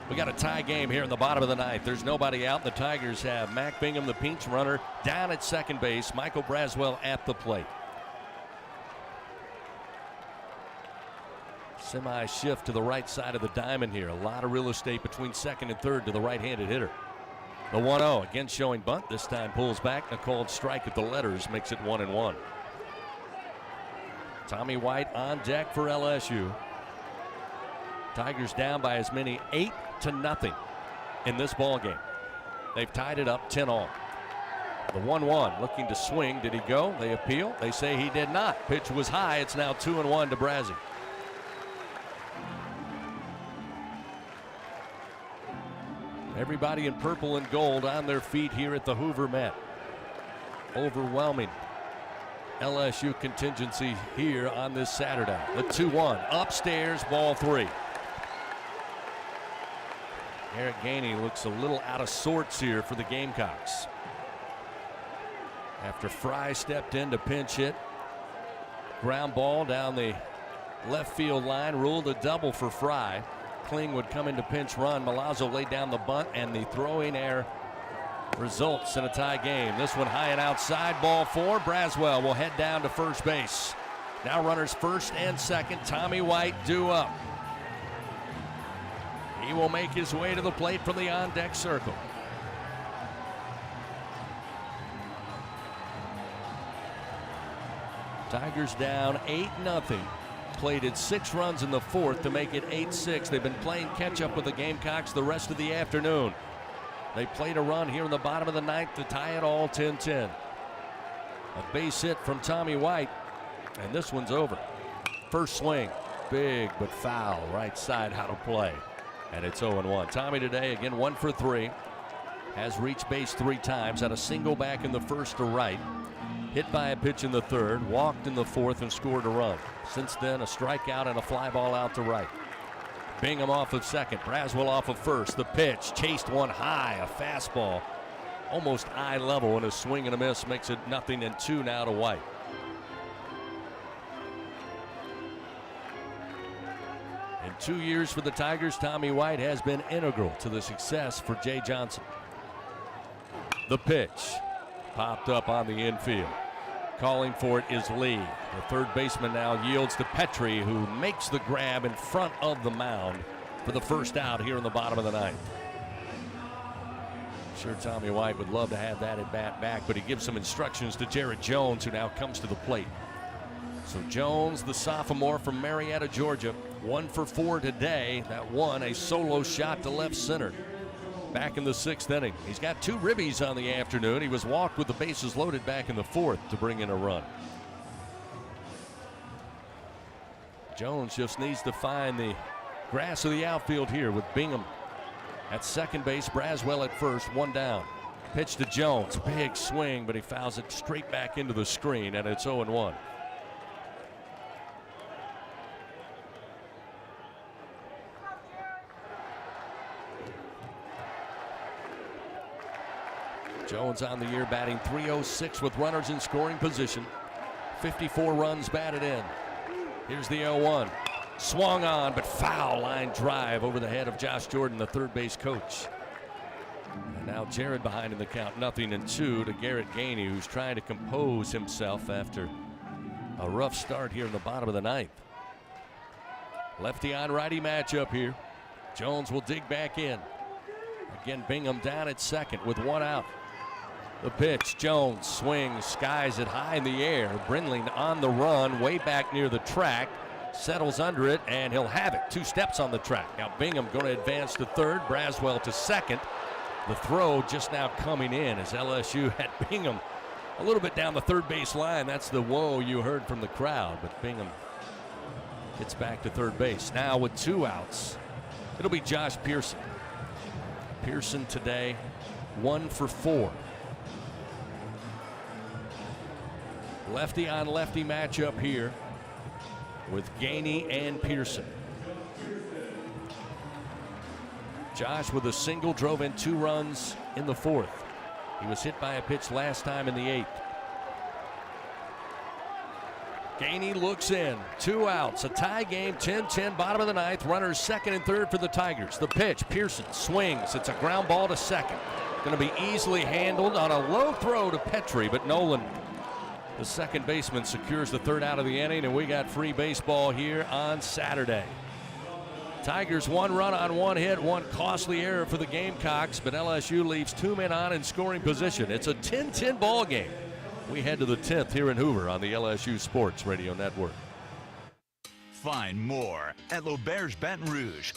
We got a tie game here in the bottom of the ninth. There's nobody out. The Tigers have Mac Bingham, the pinch runner, down at second base. Michael Braswell at the plate. Semi shift to the right side of the diamond here. A lot of real estate between second and third to the right-handed hitter. The 1-0 again showing bunt. This time pulls back. A called strike at the letters makes it 1-1. Tommy White on deck for LSU. Tigers down by as many 8-0 in this ball game. They've tied it up 10-all. The 1-1 looking to swing. Did he go? They appeal. They say he did not. Pitch was high. It's now 2-1 to Brazzi. Everybody in purple and gold on their feet here at the Hoover Met. Overwhelming LSU contingency here on this Saturday. The 2-1 upstairs, ball 3. Garrett Gainey looks a little out of sorts here for the Gamecocks. After Fry stepped in to pinch hit. Ground ball down the left field line, ruled a double for Fry. Kling would come into pinch run. Milazzo laid down the bunt, and the throwing error results in a tie game. This one high and outside, ball 4. Braswell will head down to first base. Now runners first and second. Tommy White due up. He will make his way to the plate from the on-deck circle. Tigers down 8-0. Plated 6 runs in the fourth to make it 8-6. They've been playing catch-up with the Gamecocks the rest of the afternoon. They played a run here in the bottom of the ninth to tie it all 10-10. A base hit from Tommy White, and this one's over. First swing, big but foul, right side out of play, and it's 0-1. Tommy today, again, 1 for 3. Has reached base 3 times, had a single back in the first to right. Hit by a pitch in the third, walked in the fourth, and scored a run. Since then, a strikeout and a fly ball out to right. Bingham off of second, Braswell off of first. The pitch, chased one high, a fastball, almost eye level, and a swing and a miss makes it 0-2 now to White. In 2 years for the Tigers, Tommy White has been integral to the success for Jay Johnson. The pitch popped up on the infield. Calling for it is Lee. The third baseman now yields to Petrie, who makes the grab in front of the mound for the first out here in the bottom of the ninth. I'm sure Tommy White would love to have that at bat back, but he gives some instructions to Jared Jones, who now comes to the plate. So Jones, the sophomore from Marietta, Georgia, 1 for 4 today. That one, a solo shot to left center. Back in the 6th inning. He's got 2 ribbies on the afternoon. He was walked with the bases loaded back in the 4th to bring in a run. Jones just needs to find the grass of the outfield here with Bingham at second base, Braswell at first, 1 down. Pitch to Jones, big swing, but he fouls it straight back into the screen, and it's 0-1. Jones on the year batting .306 with runners in scoring position. 54 runs batted in. Here's the 0-1. Swung on, but foul line drive over the head of Josh Jordan, the third base coach. And now Jared behind in the count, 0-2 to Garrett Gainey, who's trying to compose himself after a rough start here in the bottom of the ninth. Lefty on righty matchup here. Jones will dig back in. Again, Bingham down at second with 1 out. The pitch, Jones swings, skies it high in the air. Brindling on the run, way back near the track, settles under it, and he'll have it. 2 steps on the track. Now Bingham going to advance to third, Braswell to second. The throw just now coming in as LSU had Bingham a little bit down the third base line. That's the whoa you heard from the crowd, but Bingham gets back to third base. Now with 2 outs, it'll be Josh Pearson. Pearson today, 1 for 4. Lefty on lefty matchup here with Gainey and Pearson. Josh with a single drove in 2 runs in the 4th. He was hit by a pitch last time in the 8th. Gainey looks in, 2 outs, a tie game, 10-10, bottom of the 9th. Runners 2nd and 3rd for the Tigers. The pitch, Pearson swings. It's a ground ball to second. Going to be easily handled on a low throw to Petrie, but Nolan, the second baseman, secures the 3rd out of the inning, and we got free baseball here on Saturday. Tigers 1 run on 1 hit, 1 costly error for the Gamecocks, but LSU leaves 2 men on in scoring position. It's a 10-10 ball game. We head to the 10th here in Hoover on the LSU Sports Radio Network. Find more at L'Auberge Baton Rouge.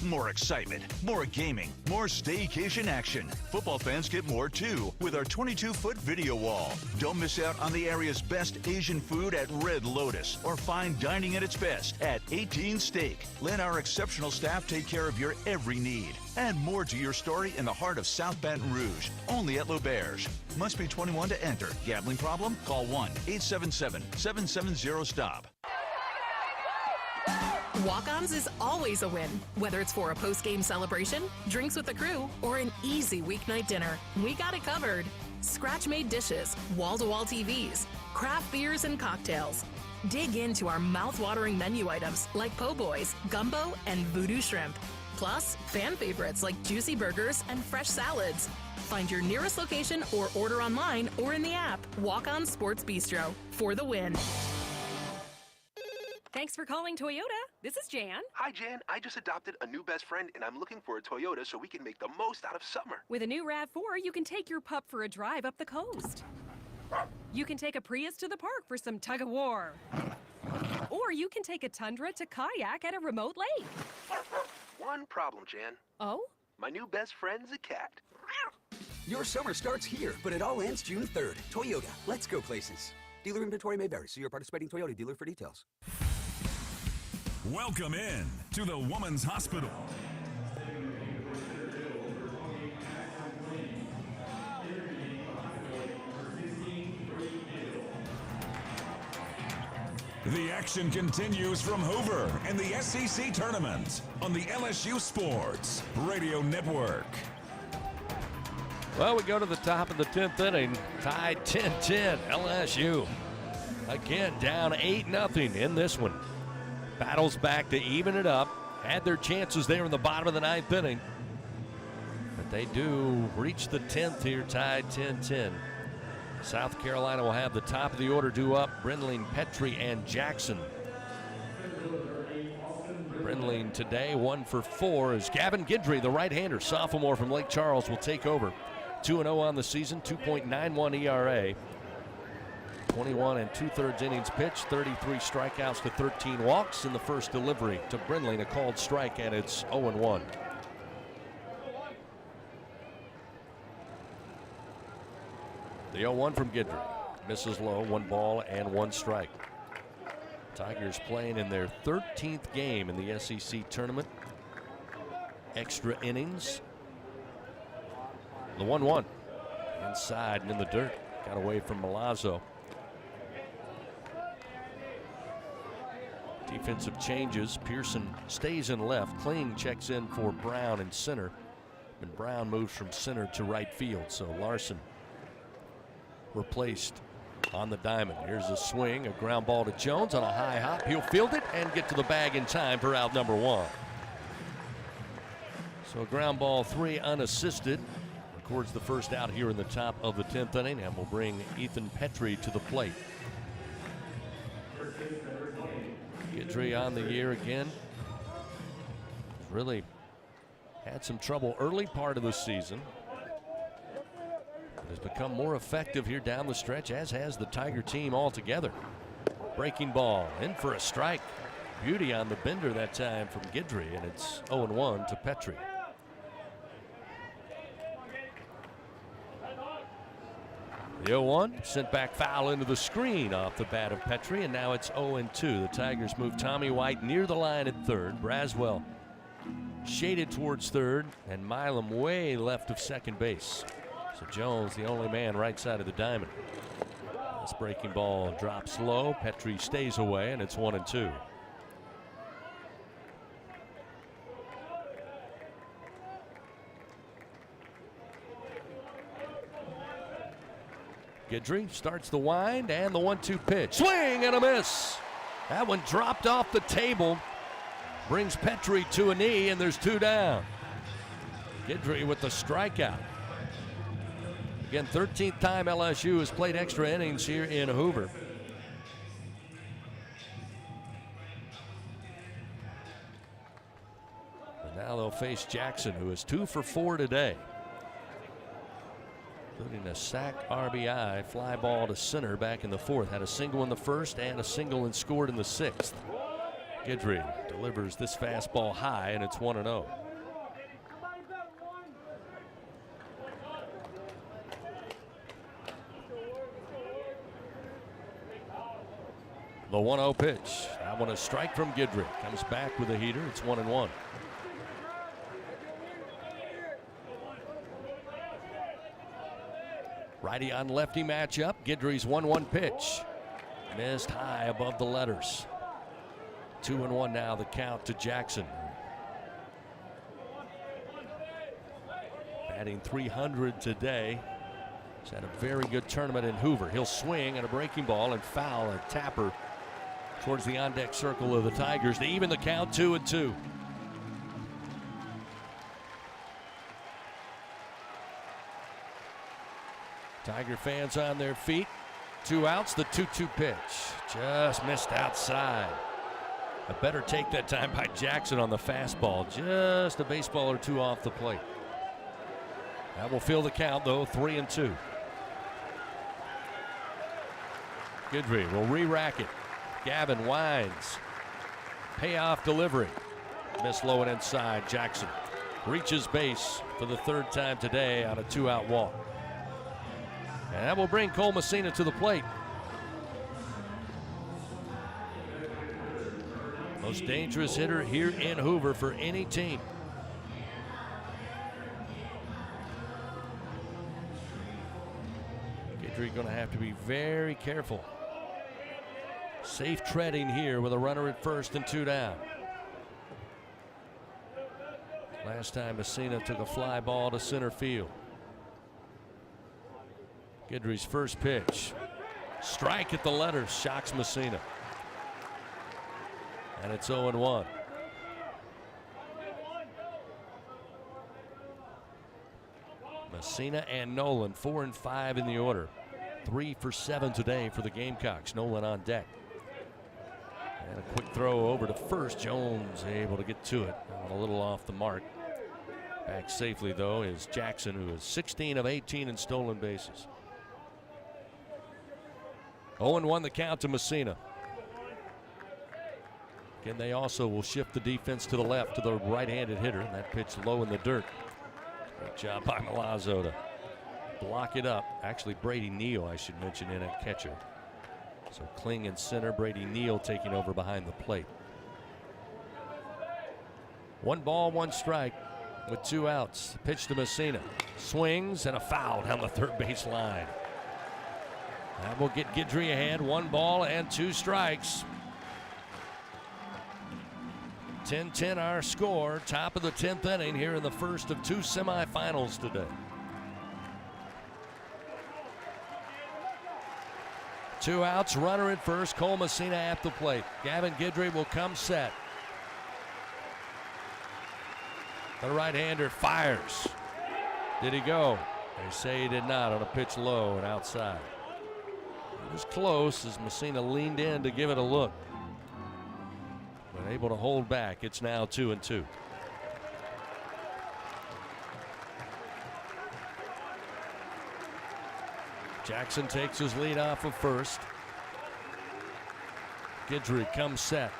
More excitement, more gaming, more staycation action. Football fans get more too with our 22-foot video wall. Don't miss out on the area's best Asian food at Red Lotus or fine dining at its best at 18 Steak. Let our exceptional staff take care of your every need. Add more to your story in the heart of South Baton Rouge, only at L'Auberge. Must be 21 to enter. Gambling problem? Call 1-877-770-STOP. Walk-Ons is always a win. Whether it's for a post-game celebration, drinks with the crew, or an easy weeknight dinner, we got it covered. Scratch-made dishes, wall-to-wall TVs, craft beers and cocktails. Dig into our mouth-watering menu items like po' boys, gumbo, and voodoo shrimp. Plus, fan favorites like juicy burgers and fresh salads. Find your nearest location or order online or in the app. Walk-On Sports Bistro for the win. Thanks for calling Toyota. This is Jan. Hi, Jan. I just adopted a new best friend, and I'm looking for a Toyota so we can make the most out of summer. With a new RAV4, you can take your pup for a drive up the coast. You can take a Prius to the park for some tug-of-war. Or you can take a Tundra to kayak at a remote lake. One problem, Jan. Oh? My new best friend's a cat. Your summer starts here, but it all ends June 3rd. Toyota, let's go places. Dealer inventory may vary. See your participating Toyota dealer for details. Welcome in to the Woman's Hospital. The action continues from Hoover and the SEC tournament on the LSU Sports Radio Network. Well, we go to the top of the 10th inning, tied 10-10, LSU. Again, down 8-0 in this one. Battles back to even it up. Had their chances there in the bottom of the 9th inning. But they do reach the 10th here, tied 10-10. South Carolina will have the top of the order due up. Brindling, Petrie, and Jackson. Brindling today 1 for 4 as Gavin Guidry, the right-hander, sophomore from Lake Charles, will take over. 2-0 on the season, 2.91 ERA. 21 2/3 innings pitched, 33 strikeouts to 13 walks in the first delivery to Brindling, a called strike, and it's 0-1. The 0-1 from Guidry. Misses low, 1 ball and 1 strike. Tigers playing in their 13th game in the SEC tournament. Extra innings. The 1-1. Inside and in the dirt. Got away from Milazzo. Defensive changes. Pearson stays in left. Kling checks in for Brown in center. And Brown moves from center to right field. So Larson replaced on the diamond. Here's a swing, a ground ball to Jones on a high hop. He'll field it and get to the bag in time for out number 1. So ground ball 3 unassisted. Records the first out here in the top of the 10th inning and will bring Ethan Petrie to the plate. Guidry on the year again. Really had some trouble early part of the season. Has become more effective here down the stretch, as has the Tiger team altogether. Breaking ball in for a strike. Beauty on the bender that time from Guidry, and it's 0-1 to Petrie. The 0-1 sent back foul into the screen off the bat of Petrie, and now it's 0-2. The Tigers move Tommy White near the line at third. Braswell shaded towards third, and Milam way left of second base. So Jones, the only man right side of the diamond. This breaking ball drops low. Petrie stays away, and it's 1-2. Guidry starts the wind and the 1-2 pitch. Swing and a miss. That one dropped off the table. Brings Petrie to a knee, and there's 2 down. Guidry with the strikeout. Again, 13th time LSU has played extra innings here in Hoover. And now they'll face Jackson, who is 2 for 4 today, including a sac, RBI, fly ball to center back in the 4th. Had a single in the 1st and a single and scored in the 6th. Guidry delivers this fastball high, and it's 1-0. The 1-0 pitch. That one a strike from Guidry. Comes back with a heater. It's 1-1. Righty on lefty matchup. Guidry's 1-1 pitch. Missed high above the letters. 2-1 now, the count to Jackson. Batting .300 today. He's had a very good tournament in Hoover. He'll swing at a breaking ball and foul a tapper towards the on-deck circle of the Tigers to even the count, 2-2. Tiger fans on their feet. 2 outs, the 2-2 pitch. Just missed outside. A better take that time by Jackson on the fastball. Just a baseball or 2 off the plate. That will fill the count, though, 3-2. Guidry will re-rack it. Gavin winds. Payoff delivery. Miss low and inside. Jackson reaches base for the 3rd time today on a 2-out walk. And that will bring Cole Messina to the plate. Most dangerous hitter here in Hoover for any team. Guidry going to have to be very careful. Safe treading here with a runner at first and 2 down. Last time Messina took a fly ball to center field. Guidry's first pitch. Strike at the letters, shocks Messina. And it's 0-1. Messina and Nolan 4 and 5 in the order. 3 for 7 today for the Gamecocks. Nolan on deck. And a quick throw over to first. Jones able to get to it. A little off the mark. Back safely, though, is Jackson, who is 16 of 18 in stolen bases. 0-1 the count to Messina. Again, they also will shift the defense to the left to the right-handed hitter. And that pitch low in the dirt. Great job by Milazzo to block it up. Actually, Brady Neal, I should mention, in at catcher. So Kling in center, Brady Neal taking over behind the plate. 1 ball, 1 strike with 2 outs. Pitch to Messina. Swings and a foul down the third base line. That will get Guidry ahead. 1 ball and 2 strikes. 10-10 our score. Top of the 10th inning here in the first of 2 semifinals today. 2 outs, runner at first. Cole Messina at the plate. Gavin Guidry will come set. The right-hander fires. Did he go? They say he did not on a pitch low and outside. It was close as Messina leaned in to give it a look. But able to hold back. It's now 2-2. Jackson takes his lead off of first. Guidry comes set.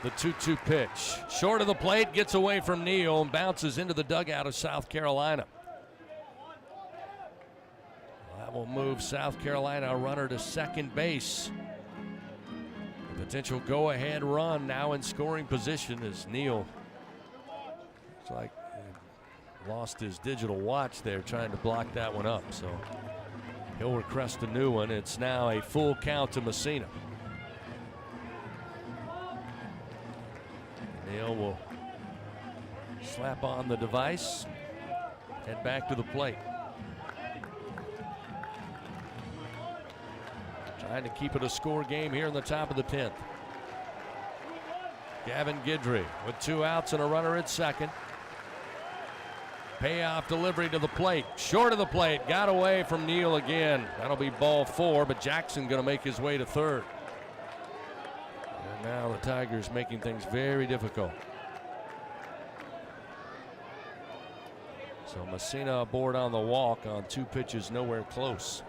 The 2-2 pitch. Short of the plate, gets away from Neal and bounces into the dugout of South Carolina. That will move South Carolina a runner to second base. A potential go-ahead run now in scoring position as Neal looks like he lost his digital watch there trying to block that one up. So He'll request a new one. It's now a full count to Messina. Neal will slap on the device, head back to the plate. Trying to keep it a score game here in the top of the 10th. Gavin Guidry with 2 outs and a runner at second. Payoff delivery to the plate. Short of the plate. Got away from Neal again. That'll be ball 4, but Jackson going to make his way to third. And now the Tigers making things very difficult. So Messina aboard on the walk on 2 pitches, nowhere close.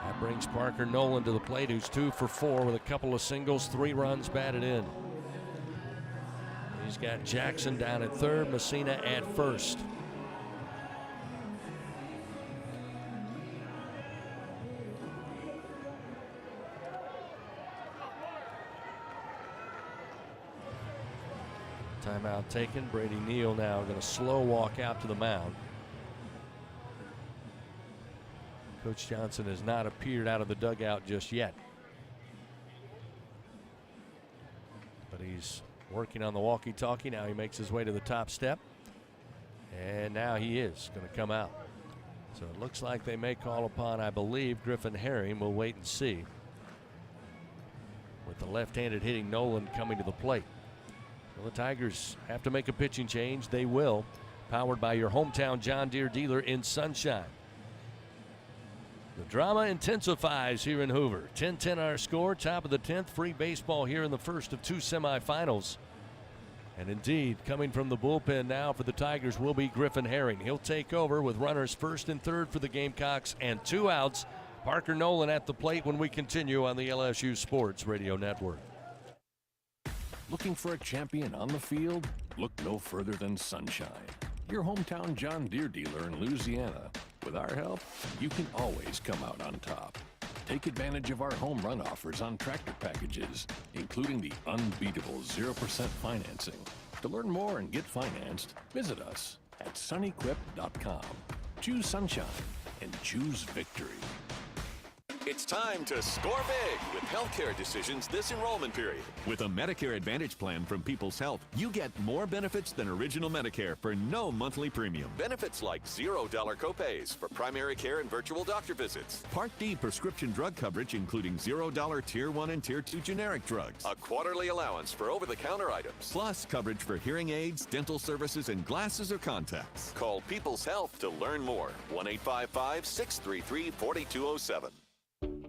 That brings Parker Nolan to the plate, who's 2 for 4 with a couple of singles, 3 runs batted in. He's got Jackson down at third, Messina at first. Timeout taken. Brady Neal now going to slow walk out to the mound. Coach Johnson has not appeared out of the dugout just yet, but he's working on the walkie-talkie. Now he makes his way to the top step, and now he is going to come out. So it looks like they may call upon, I believe, Griffin Herring. We'll wait and see. With the left-handed hitting Nolan coming to the plate. Well, the Tigers have to make a pitching change. They will. Powered by your hometown John Deere dealer in Sunshine. The drama intensifies here in Hoover. 10-10 our score, top of the 10th. Free baseball here in the first of 2 semifinals. And indeed, coming from the bullpen now for the Tigers will be Griffin Herring. He'll take over with runners first and third for the Gamecocks and 2 outs. Parker Nolan at the plate when we continue on the LSU Sports Radio Network. Looking for a champion on the field? Look no further than Sunshine, your hometown John Deere dealer in Louisiana. With our help, you can always come out on top. Take advantage of our home run offers on tractor packages, including the unbeatable 0% financing. To learn more and get financed, visit us at sunequip.com. Choose Sunshine and choose victory. It's time to score big with healthcare decisions this enrollment period. With a Medicare Advantage plan from People's Health, you get more benefits than original Medicare for no monthly premium. Benefits like $0 copays for primary care and virtual doctor visits. Part D prescription drug coverage including $0 Tier 1 and Tier 2 generic drugs. A quarterly allowance for over-the-counter items. Plus coverage for hearing aids, dental services, and glasses or contacts. Call People's Health to learn more. 1-855-633-4207.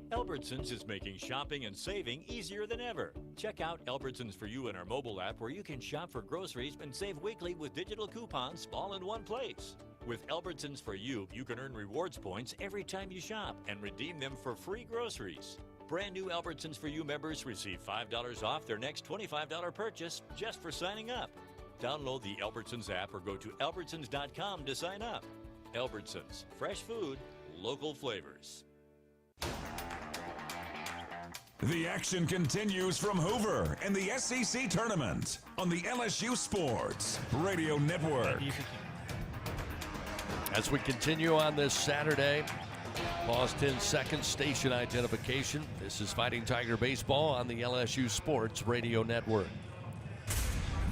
Albertsons is making shopping and saving easier than ever. Check out Albertsons For You in our mobile app where you can shop for groceries and save weekly with digital coupons all in one place. With Albertsons For You, you can earn rewards points every time you shop and redeem them for free groceries. Brand new Albertsons For You members receive $5 off their next $25 purchase just for signing up. Download the Albertsons app or go to albertsons.com to sign up. Albertsons, fresh food, local flavors. The action continues from Hoover and the SEC tournament on the LSU Sports Radio Network. As we continue on this Saturday, pause 10 seconds, station identification. This is Fighting Tiger Baseball on the LSU Sports Radio Network.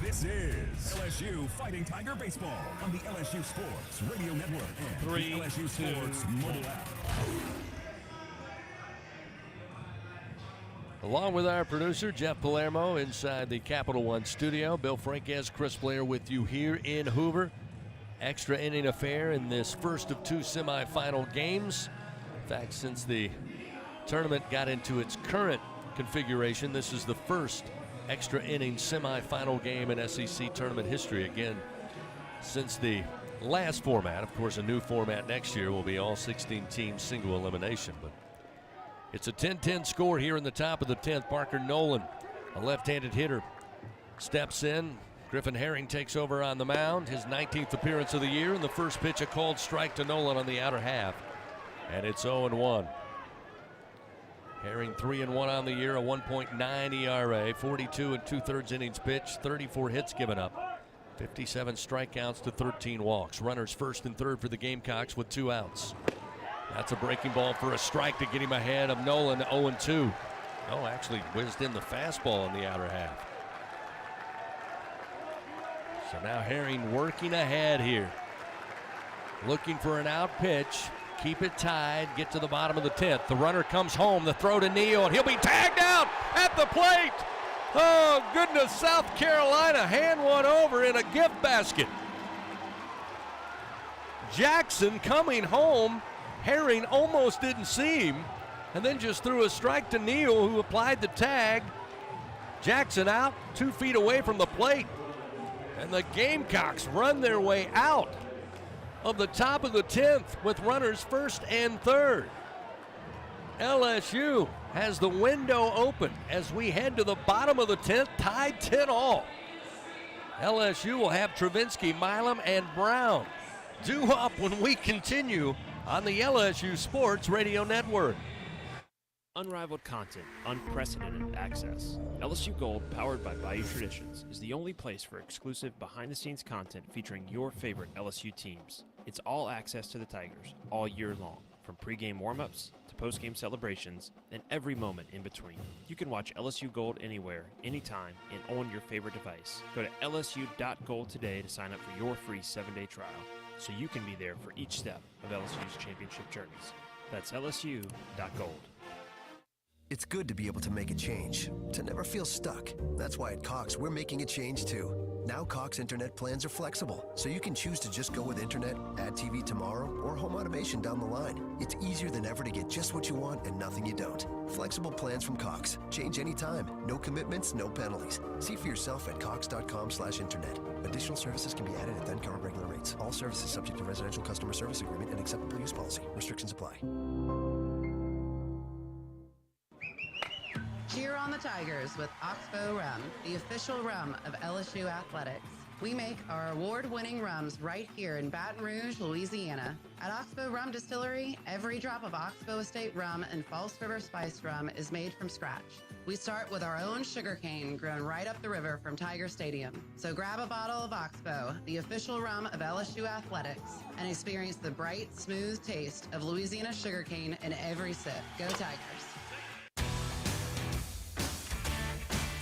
This is LSU Fighting Tiger Baseball on the LSU Sports Radio Network and the LSU Sports mobile app. Along with our producer, Jeff Palermo, inside the Capital One studio. Bill Franquez, Chris Blair with you here in Hoover. Extra inning affair in this first of 2 semifinal games. In fact, since the tournament got into its current configuration, this is the first extra inning semifinal game in SEC tournament history. Again, since the last format, of course, a new format next year will be all 16 teams single elimination. But it's a 10-10 score here in the top of the 10th. Parker Nolan, a left-handed hitter, steps in. Griffin Herring takes over on the mound. His 19th appearance of the year. And the first pitch, a called strike to Nolan on the outer half. And it's 0-1. Herring 3-1 on the year, a 1.9 ERA, 42 2/3 innings pitched, 34 hits given up, 57 strikeouts to 13 walks. Runners first and third for the Gamecocks with 2 outs. That's a breaking ball for a strike to get him ahead of Nolan, 0-2. Oh, actually whizzed in the fastball in the outer half. So now Herring working ahead here. Looking for an out pitch. Keep it tied. Get to the bottom of the 10th. The runner comes home. The throw to Neal, and he'll be tagged out at the plate. Oh, goodness. South Carolina hand one over in a gift basket. Jackson coming home. Herring almost didn't see him, and then just threw a strike to Neal, who applied the tag. Jackson out 2 feet away from the plate. And the Gamecocks run their way out of the top of the 10th with runners first and third. LSU has the window open as we head to the bottom of the 10th, tied 10-all. LSU will have Travinsky, Milam, and Brown due up when we continue on the LSU Sports Radio Network. Unrivaled content, unprecedented access. LSU Gold, powered by Bayou Traditions, is the only place for exclusive behind-the-scenes content featuring your favorite LSU teams. It's all access to the Tigers all year long, from pregame warm-ups to postgame celebrations and every moment in between. You can watch LSU Gold anywhere, anytime, and on your favorite device. Go to lsu.gold today to sign up for your free 7-day trial, so you can be there for each step of LSU's championship journeys. That's lsu.gold. It's good to be able to make a change, to never feel stuck. That's why at Cox, we're making a change too. Now Cox internet plans are flexible, so you can choose to just go with internet, add TV tomorrow, or home automation down the line. It's easier than ever to get just what you want and nothing you don't. Flexible plans from Cox. Change anytime. No commitments, no penalties. See for yourself at cox.com/internet. Additional services can be added at then current regular rates. All services subject to residential customer service agreement and acceptable use policy. Restrictions apply. Cheer on the Tigers with Oxbow Rum, the official rum of LSU Athletics. We make our award-winning rums right here in Baton Rouge, Louisiana. At Oxbow Rum Distillery, every drop of Oxbow Estate rum and False River spiced rum is made from scratch. We start with our own sugarcane grown right up the river from Tiger Stadium. So grab a bottle of Oxbow, the official rum of LSU Athletics, and experience the bright, smooth taste of Louisiana sugarcane in every sip. Go Tigers.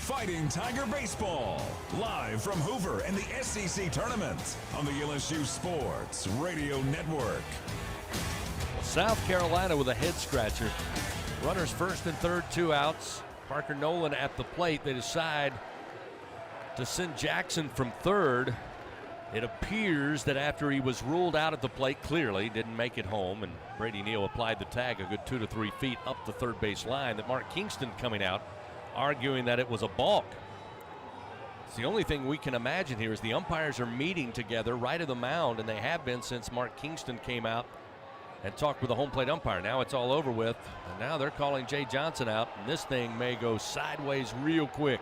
Fighting Tiger Baseball, live from Hoover and the SEC Tournament on the LSU Sports Radio Network. South Carolina with a head scratcher. Runners first and third, 2 outs. Parker Nolan at the plate. They decide to send Jackson from third. It appears that after he was ruled out at the plate, clearly didn't make it home, and Brady Neal applied the tag a good 2 to 3 feet up the third base line, that Mark Kingston coming out arguing that it was a balk. It's the only thing we can imagine here is the umpires are meeting together right at the mound, and they have been since Mark Kingston came out and talked with the home plate umpire. Now it's all over with, and now they're calling Jay Johnson out, and this thing may go sideways real quick.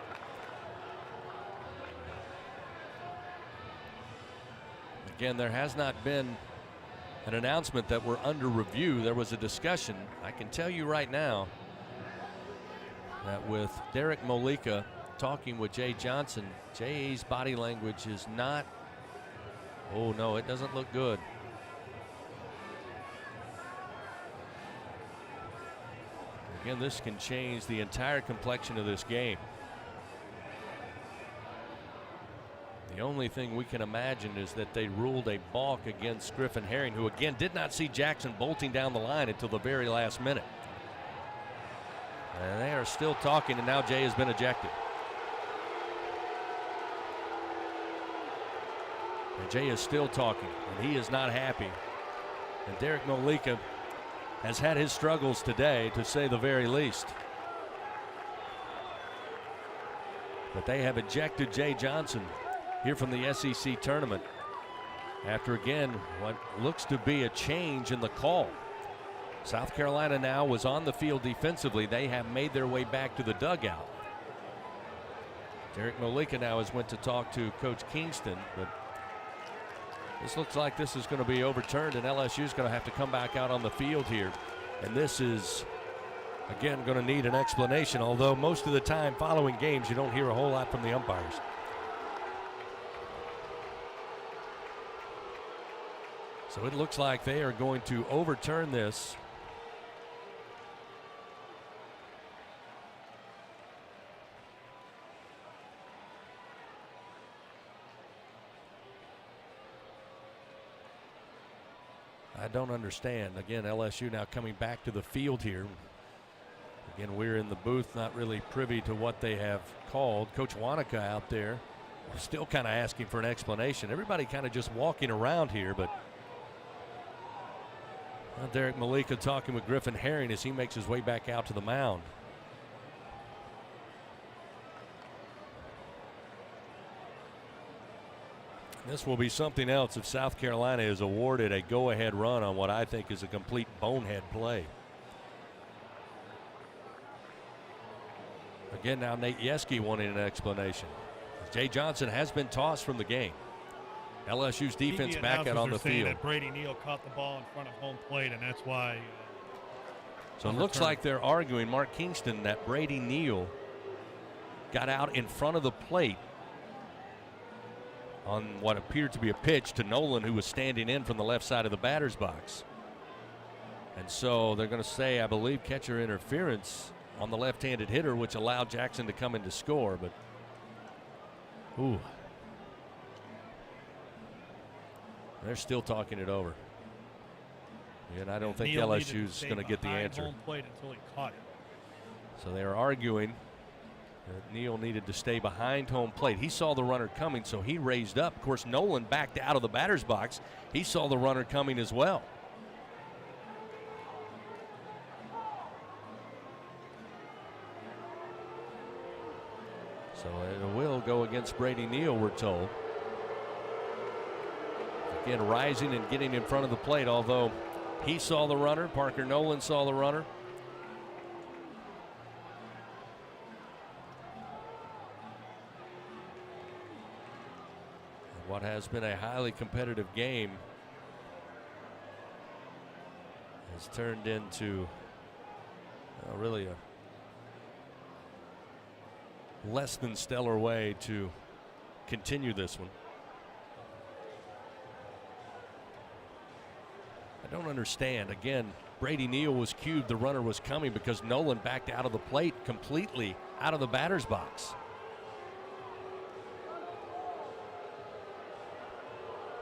Again, there has not been an announcement that we're under review. There was a discussion. I can tell you right now that with Derek Molika talking with Jay Johnson, Jay's body language is not, oh no, it doesn't look good. Again, this can change the entire complexion of this game. The only thing we can imagine is that they ruled a balk against Griffin Herring, who again did not see Jackson bolting down the line until the very last minute. And they are still talking, and now Jay has been ejected. And Jay is still talking, and he is not happy. And Derek Molika has had his struggles today, to say the very least. But they have ejected Jay Johnson here from the SEC tournament after, again, what looks to be a change in the call. South Carolina now was on the field defensively. They have made their way back to the dugout. Derek Molika now has went to talk to Coach Kingston, but this looks like this is going to be overturned, and LSU is going to have to come back out on the field here. And this is, again, going to need an explanation, although most of the time following games you don't hear a whole lot from the umpires. So it looks like they are going to overturn this. I don't understand. Again, LSU now coming back to the field here. Again, we're in the booth, not really privy to what they have called. Coach Wanaka out there still kind of asking for an explanation. Everybody kind of just walking around here, but Derek Malika talking with Griffin Herring as he makes his way back out to the mound. This will be something else if South Carolina is awarded a go-ahead run on what I think is a complete bonehead play. Again, now Nate Yeske wanting an explanation. Jay Johnson has been tossed from the game. LSU's defense back out on the field. That Brady Neal caught the ball in front of home plate, and that's why. So it looks like they're arguing, Mark Kingston, that Brady Neal got out in front of the plate on what appeared to be a pitch to Nolan, who was standing in from the left side of the batter's box. And so they're going to say, I believe, catcher interference on the left-handed hitter, which allowed Jackson to come in to score. But, ooh. They're still talking it over. And I don't think LSU's going to get the answer. Home plate until he caught it. So they are arguing that Neal needed to stay behind home plate. He saw the runner coming, so he raised up. Of course, Nolan backed out of the batter's box. He saw the runner coming as well. So it will go against Brady Neal, we're told. Again, rising and getting in front of the plate, although he saw the runner. Parker Nolan saw the runner. What has been a highly competitive game has turned into really a less than stellar way to continue this one. I don't understand. Again, Brady Neal was cued, the runner was coming because Nolan backed out of the plate completely out of the batter's box.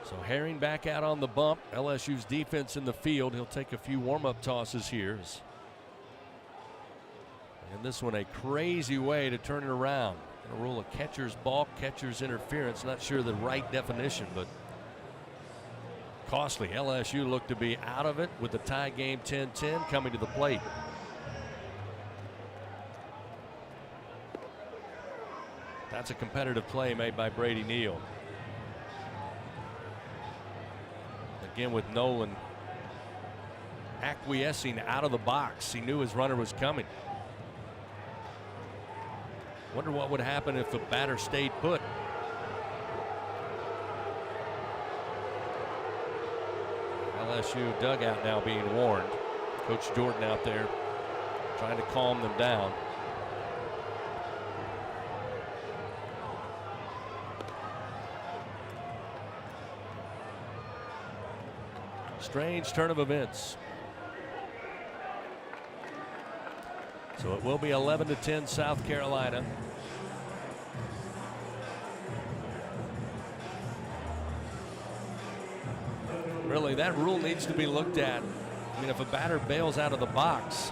So Herring back out on the bump. LSU's defense in the field. He'll take a few warm-up tosses here. And this one a crazy way to turn it around. Gonna rule a catcher's balk, catcher's interference. Not sure the right definition, but costly. LSU looked to be out of it with the tie game 10-10 coming to the plate. That's a competitive play made by Brady Neal. Again with Nolan acquiescing out of the box. He knew his runner was coming. Wonder what would happen if the batter stayed put. LSU dugout now being warned. Coach Jordan out there trying to calm them down. Strange turn of events. So it will be 11-10 South Carolina. Really, that rule needs to be looked at. I mean, if a batter bails out of the box,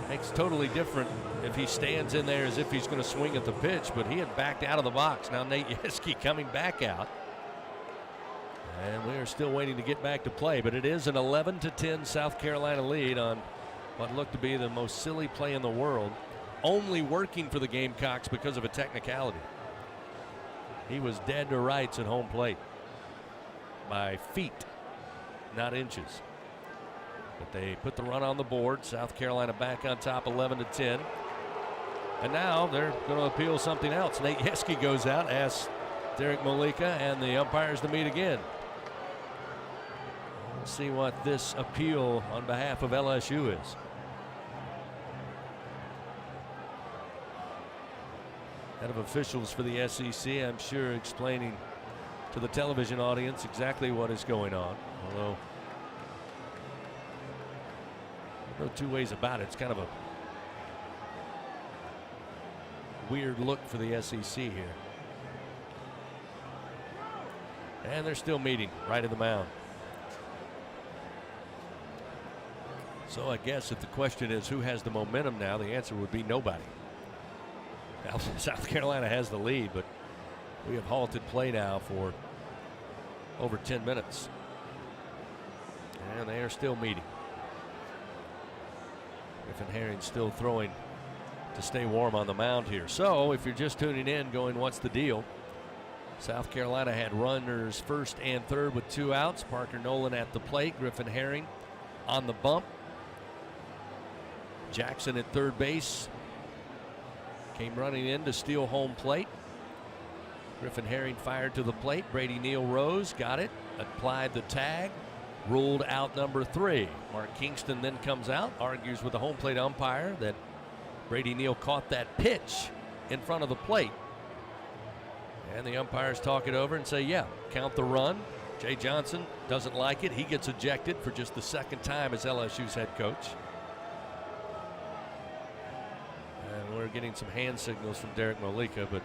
it makes totally different if he stands in there as if he's going to swing at the pitch, but he had backed out of the box. Now Nate Yeske coming back out. And we are still waiting to get back to play, but it is an 11-10 South Carolina lead on what looked to be the most silly play in the world, only working for the Gamecocks because of a technicality. He was dead to rights at home plate by feet, not inches. But they put the run on the board. South Carolina back on top 11-10. And now they're going to appeal something else. Nate Yeske goes out, asks Derek Malika and the umpires to meet again. Let's see what this appeal on behalf of LSU is. Head of officials for the SEC, I'm sure, explaining to the television audience exactly what is going on. Although, no two ways about it. It's kind of a weird look for the SEC here. And they're still meeting right at the mound. So I guess if the question is who has the momentum now, the answer would be nobody. Now, South Carolina has the lead, but we have halted play now for over 10 minutes. And they are still meeting. Griffin Herring still throwing to stay warm on the mound here. So if you're just tuning in going, what's the deal? South Carolina had runners first and third with 2 outs. Parker Nolan at the plate. Griffin Herring on the bump. Jackson at third base came running in to steal home plate. Griffin Herring fired to the plate. Brady Neal rose, got it, applied the tag, ruled out number 3. Mark Kingston then comes out, argues with the home plate umpire that Brady Neal caught that pitch in front of the plate. And the umpires talk it over and say, yeah, count the run. Jay Johnson doesn't like it. He gets ejected for just the second time as LSU's head coach. And we're getting some hand signals from Derek Molika, but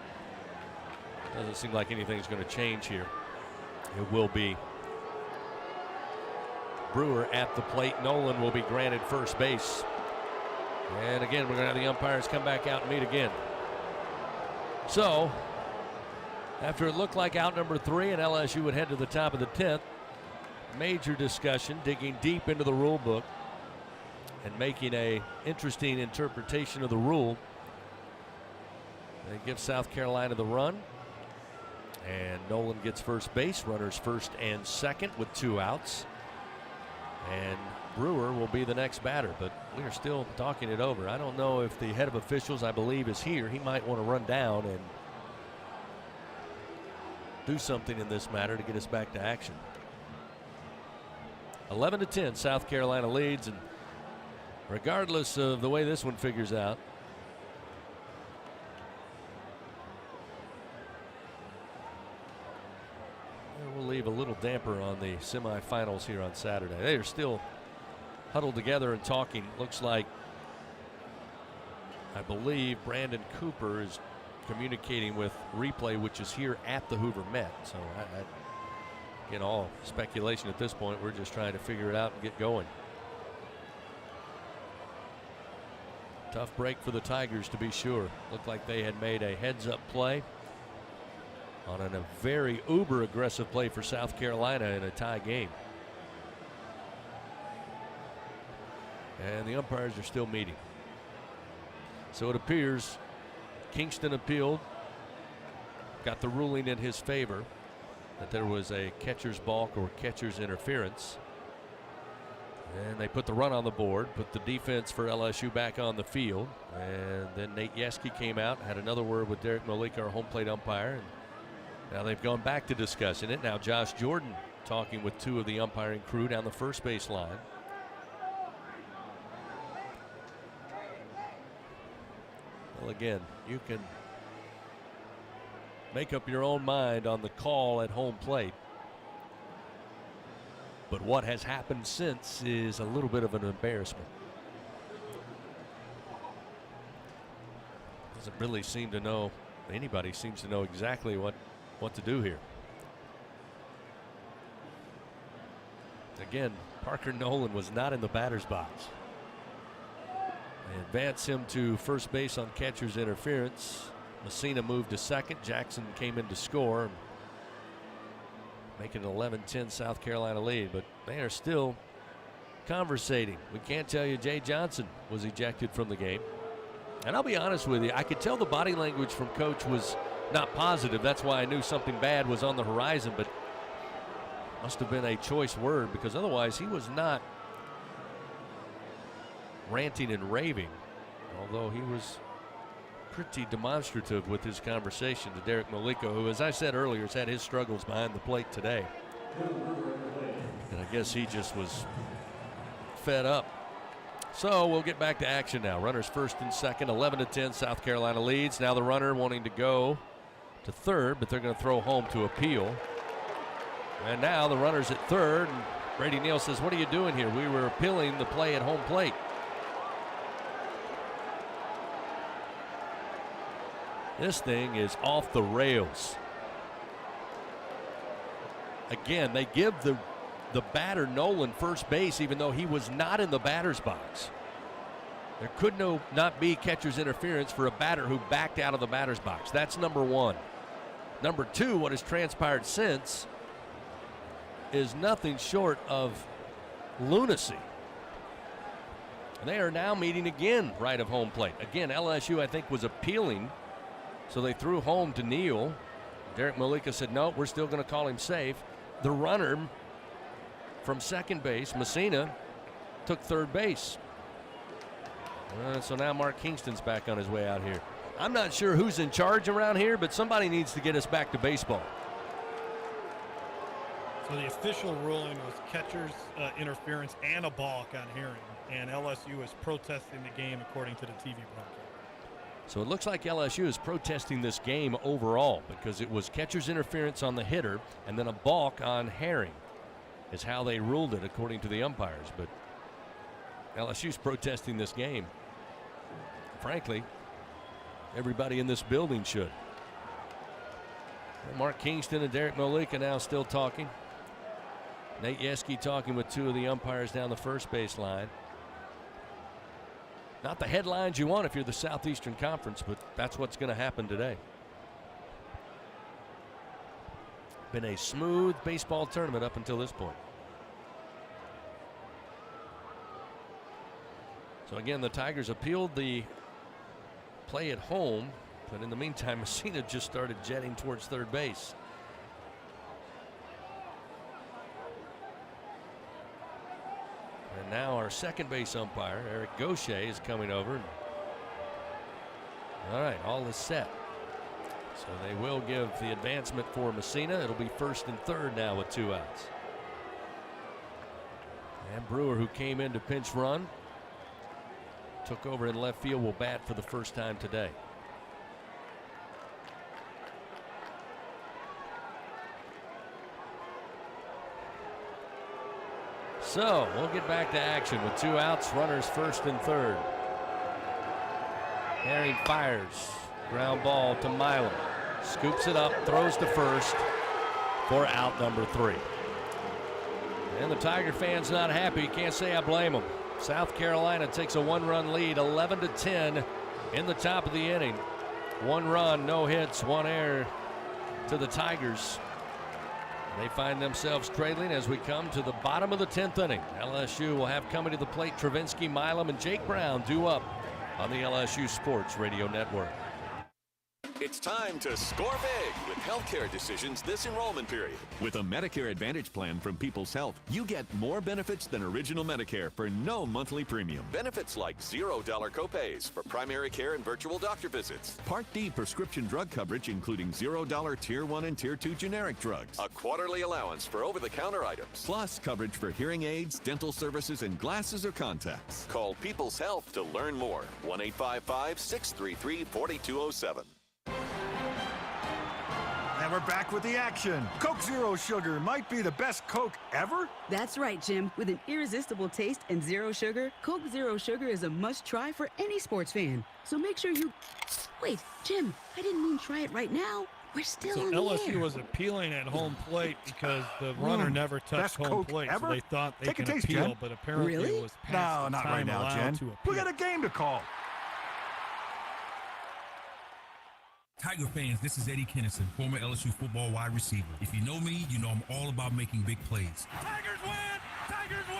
doesn't seem like anything's going to change here. It will be Brewer at the plate. Nolan will be granted first base. And again, we're going to have the umpires come back out and meet again. So, after it looked like out number 3 and LSU would head to the top of the 10th, major discussion, digging deep into the rule book and making a interesting interpretation of the rule. They give South Carolina the run, and Nolan gets first base, runners first and second with 2 outs. And Brewer will be the next batter, but we are still talking it over. I don't know if the head of officials, I believe, is here. He might want to run down and do something in this matter to get us back to action. 11-10, South Carolina leads, and regardless of the way this one figures out, we'll leave a little damper on the semifinals here on Saturday. They are still huddled together and talking. Looks like, I believe, Brandon Cooper is communicating with replay, which is here at the Hoover Met. So again, all speculation at this point. We're just trying to figure it out and get going. Tough break for the Tigers, to be sure. Looked like they had made a heads-up play on a very uber aggressive play for South Carolina in a tie game. And the umpires are still meeting. So it appears Kingston appealed, got the ruling in his favor that there was a catcher's balk or catcher's interference. And they put the run on the board, put the defense for LSU back on the field. And then Nate Yeske came out, had another word with Derek Molika, our home plate umpire. And now they've gone back to discussing it. Now Josh Jordan talking with 2 of the umpiring crew down the first base line. Well, again, you can make up your own mind on the call at home plate. But what has happened since is a little bit of an embarrassment. Doesn't really seem to know, anybody seems to know exactly what to do here. Again, Parker Nolan was not in the batter's box. They advance him to first base on catcher's interference. Messina moved to second. Jackson came in to score, making an 11-10 South Carolina lead, but they are still conversating. We can't tell you Jay Johnson was ejected from the game. And I'll be honest with you, I could tell the body language from Coach was not positive. That's why I knew something bad was on the horizon, but must have been a choice word, because otherwise he was not ranting and raving, although he was pretty demonstrative with his conversation to Derek Molika, who, as I said earlier, has had his struggles behind the plate today. And I guess he just was fed up. So we'll get back to action now. Runners first and second, 11-10, South Carolina leads. Now the runner wanting to go to third, but they're going to throw home to appeal. And now the runner's at third, and Brady Neal says, what are you doing here? We were appealing the play at home plate. This thing is off the rails. Again, they give the batter Nolan first base even though he was not in the batter's box. There could not be catcher's interference for a batter who backed out of the batter's box. That's number one. Number two, what has transpired since is nothing short of lunacy. And they are now meeting again right of home plate. Again, LSU, I think, was appealing, so they threw home to Neal. Derek Malika said, no, we're still going to call him safe. The runner from second base, Messina, took third base. So now Mark Kingston's back on his way out here. I'm not sure who's in charge around here, but somebody needs to get us back to baseball. So the official ruling was catcher's interference and a balk on Herring, and LSU is protesting the game according to the TV broadcast. So it looks like LSU is protesting this game overall because it was catcher's interference on the hitter and then a balk on Herring is how they ruled it according to the umpires. But LSU's protesting this game. Frankly, everybody in this building should. Mark Kingston and Derek Malika now still talking. Nate Yeske talking with two of the umpires down the first base line. Not the headlines you want if you're the Southeastern Conference, but that's what's going to happen today. Been a smooth baseball tournament up until this point. So again, the Tigers appealed the play at home, but in the meantime, Messina just started jetting towards third base. And now our second base umpire, Eric Gaucher, is coming over. All right, all is set. So they will give the advancement for Messina. It'll be first and third now with 2 outs. And Brewer, who came in to pinch run, took over in left field, will bat for the first time today. So we'll get back to action with 2 outs, runners first and third. Herring fires, ground ball to Milam, scoops it up, throws to first for out number 3. And the Tiger fans not happy. Can't say I blame them. South Carolina takes a 1-run lead, 11-10 in the top of the inning. 1 run, no hits, 1 error to the Tigers. They find themselves trailing as we come to the bottom of the 10th inning. LSU will have coming to the plate Travinsky, Milam, and Jake Brown due up on the LSU Sports Radio Network. It's time to score big with healthcare decisions this enrollment period. With a Medicare Advantage plan from People's Health, you get more benefits than original Medicare for no monthly premium. Benefits like $0 copays for primary care and virtual doctor visits. Part D prescription drug coverage including $0 Tier 1 and Tier 2 generic drugs. A quarterly allowance for over-the-counter items. Plus coverage for hearing aids, dental services, and glasses or contacts. Call People's Health to learn more. 1-855-633-4207. And we're back with the action. Coke Zero Sugar might be the best Coke ever. That's right, Jim. With an irresistible taste and zero sugar, Coke Zero Sugar is a must-try for any sports fan. So make sure you... Wait, Jim, I didn't mean try it right now. We're still on the LSU air. was appealing at home plate because the runner never touched home Coke plate, ever? so they thought they Take a could taste, appeal, Jen. but apparently it was past No, the not time right now, allowed Jen. to appeal. We got a game to call. Tiger fans, this is Eddie Kennison, former LSU football wide receiver. If you know me, you know I'm all about making big plays. Tigers win! Tigers win!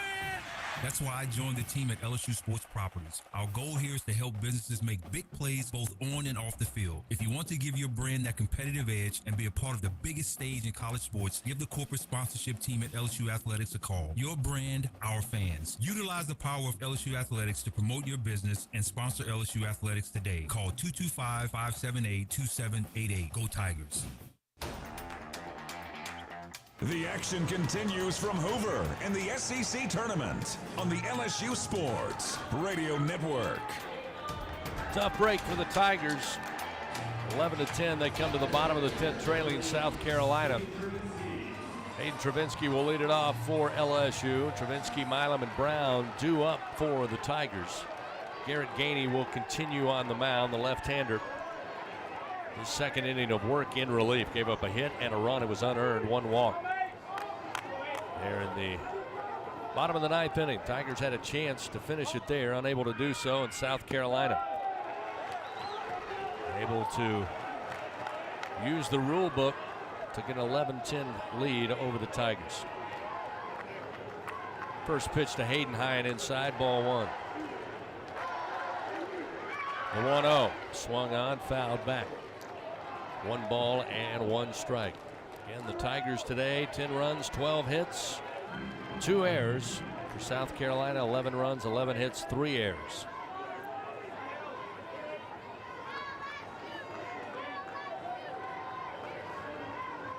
That's why I joined the team at LSU Sports Properties. Our goal here is to help businesses make big plays both on and off the field. If you want to give your brand that competitive edge and be a part of the biggest stage in college sports, give the corporate sponsorship team at LSU Athletics a call. Your brand, our fans. Utilize the power of LSU Athletics to promote your business and sponsor LSU Athletics today. Call 225-578-2788. Go Tigers. The action continues from Hoover in the SEC tournament on the LSU Sports Radio Network. Tough break for the Tigers. 11-10, they come to the bottom of the 10th, trailing South Carolina. Hayden Travinski will lead it off for LSU. Travinski, Milam, and Brown due up for the Tigers. Garrett Gainey will continue on the mound, the left-hander. His second inning of work in relief. Gave up a hit and a run. It was unearned, 1 walk. There in the bottom of the 9th inning. Tigers had a chance to finish it there, unable to do so in South Carolina. Able to use the rule book to get an 11-10 lead over the Tigers. First pitch to Hayden, high and inside, ball 1. The 1-0 swung on, fouled back. 1 ball and 1 strike. Again, the Tigers today, 10 runs, 12 hits, 2 errors. For South Carolina, 11 runs, 11 hits, 3 errors.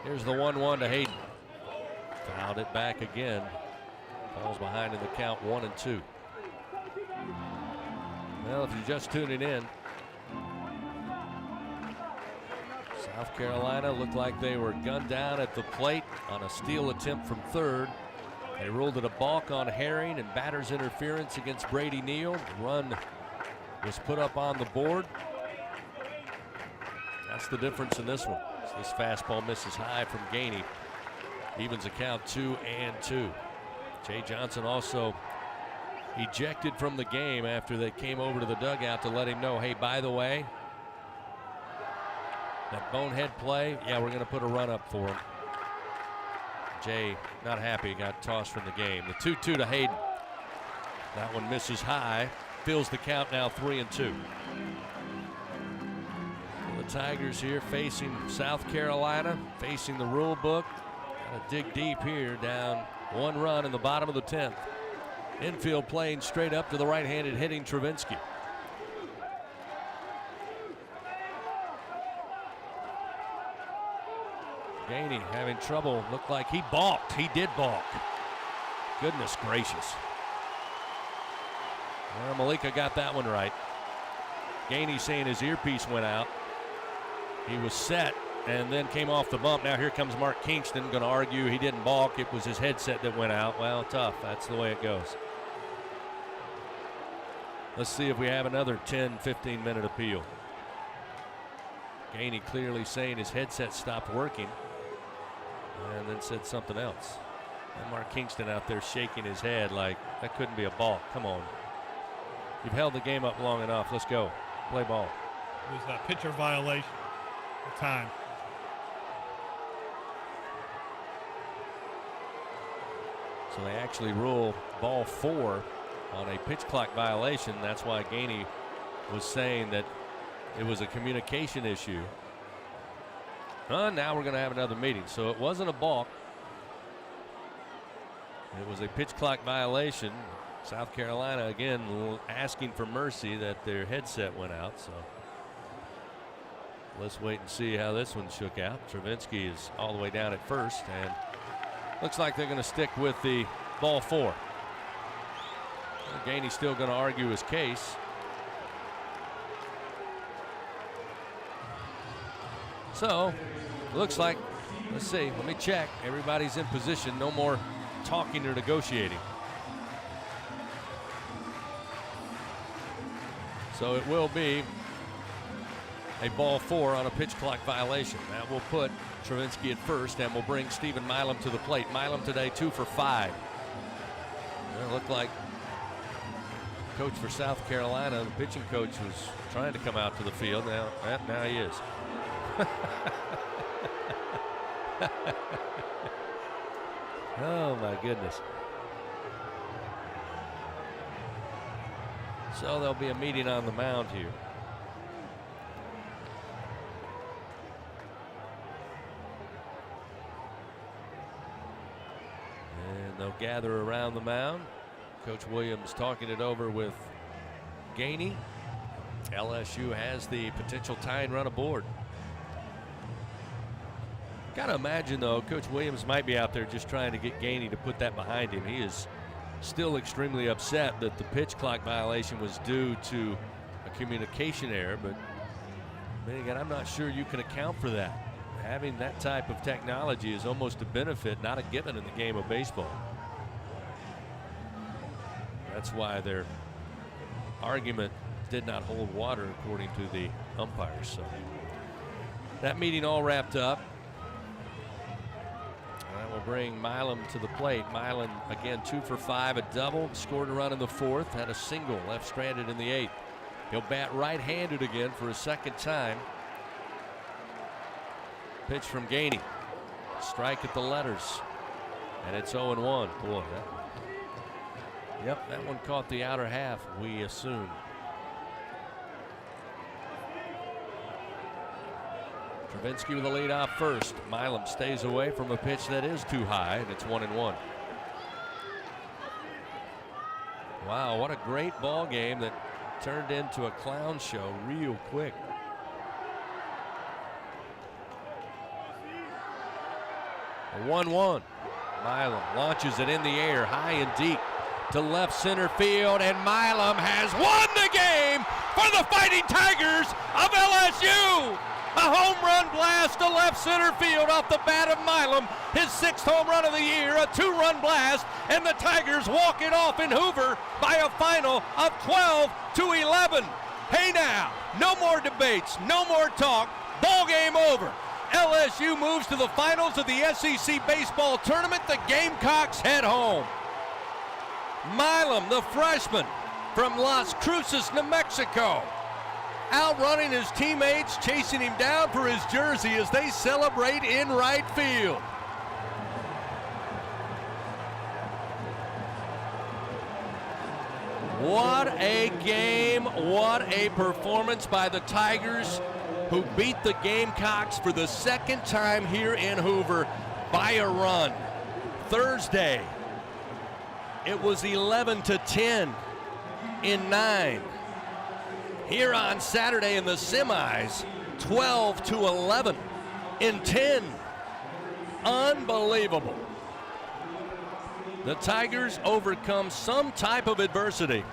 Here's the 1-1 to Hayden. Fouled it back again. Falls behind in the count, 1-2. Well, if you're just tuning in, South Carolina looked like they were gunned down at the plate on a steal attempt from third. They ruled it a balk on Herring and batter's interference against Brady Neal. The run was put up on the board. That's the difference in this one. This fastball misses high from Gainey. Evens the count, 2-2. Jay Johnson also ejected from the game after they came over to the dugout to let him know, hey, by the way, that bonehead play, yeah, we're going to put a run up for him. Jay, not happy, got tossed from the game. The 2-2 to Hayden. That one misses high. Fills the count now, 3-2. The Tigers here facing South Carolina, facing the rule book. Got to dig deep here, down 1 run in the bottom of the 10th. Infield playing straight up to the right-handed hitting Travinski. Gainey having trouble. Looked like he balked. He did balk. Goodness gracious. Well, Malika got that one right. Gainey saying his earpiece went out. He was set and then came off the bump. Now here comes Mark Kingston, going to argue he didn't balk. It was his headset that went out. Well, tough. That's the way it goes. Let's see if we have another 10, 15-minute appeal. Gainey clearly saying his headset stopped working and then said something else. And Mark Kingston out there shaking his head like that couldn't be a balk. Come on. You've held the game up long enough. Let's go. Play ball. It was a pitcher violation. The time. So they actually rule ball 4 on a pitch clock violation. That's why Gainey was saying that it was a communication issue. Now we're going to have another meeting. So it wasn't a balk. It was a pitch clock violation. South Carolina again asking for mercy that their headset went out. So let's wait and see how this one shook out. Travinski is all the way down at first, and looks like they're going to stick with the ball 4. Gainey's still going to argue his case. So, looks like, let's see, let me check. Everybody's in position. No more talking or negotiating. So it will be a ball 4 on a pitch clock violation. That will put Travinski at first and will bring Stephen Milam to the plate. Milam today 2 for 5. It looked like coach for South Carolina, the pitching coach, was trying to come out to the field. Now he is. Oh my goodness. So there'll be a meeting on the mound here. And they'll gather around the mound. Coach Williams talking it over with Gainey. LSU has the potential tying run aboard. Gotta imagine though, Coach Williams might be out there just trying to get Gainey to put that behind him. He is still extremely upset that the pitch clock violation was due to a communication error, but again, I'm not sure you can account for that. having that type of technology is almost a benefit, not a given in the game of baseball. That's why their argument did not hold water according to the umpires. So that meeting all wrapped up. That will bring Milam to the plate. Milam again 2 for 5, a double, scored a run in the 4th, had a single, left stranded in the 8th. He'll bat right-handed again for a second time. Pitch from Gainey. Strike at the letters. And it's 0-1. Boy, that one caught the outer half, we assume. Travinski with the lead off first. Milam stays away from a pitch that is too high, and it's 1-1. Wow, what a great ball game that turned into a clown show real quick. A 1-1. Milam launches it in the air, high and deep to left center field, and Milam has won the game for the Fighting Tigers of LSU. A home run blast to left center field off the bat of Milam. His 6th home run of the year, a 2-run blast, and the Tigers walk it off in Hoover by a final of 12-11. Hey now, no more debates, no more talk, ball game over. LSU moves to the finals of the SEC baseball tournament. The Gamecocks head home. Milam, the freshman from Las Cruces, New Mexico, outrunning his teammates, chasing him down for his jersey as they celebrate in right field. What a game, what a performance by the Tigers, who beat the Gamecocks for the 2nd time here in Hoover by a run. Thursday, it was 11-10 in 9. Here on Saturday in the semis, 12-11 in 10. Unbelievable. The Tigers overcome some type of adversity,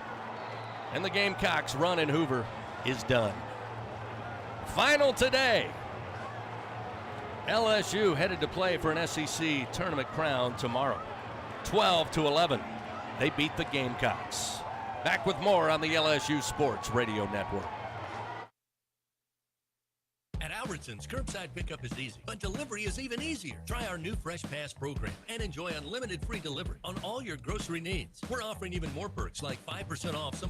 and the Gamecocks' run in Hoover is done. Final today. LSU headed to play for an SEC tournament crown tomorrow. 12-11. They beat the Gamecocks. Back with more on the LSU Sports Radio Network. At Albertsons, curbside pickup is easy, but delivery is even easier. Try our new Fresh Pass program and enjoy unlimited free delivery on all your grocery needs. We're offering even more perks like 5% off some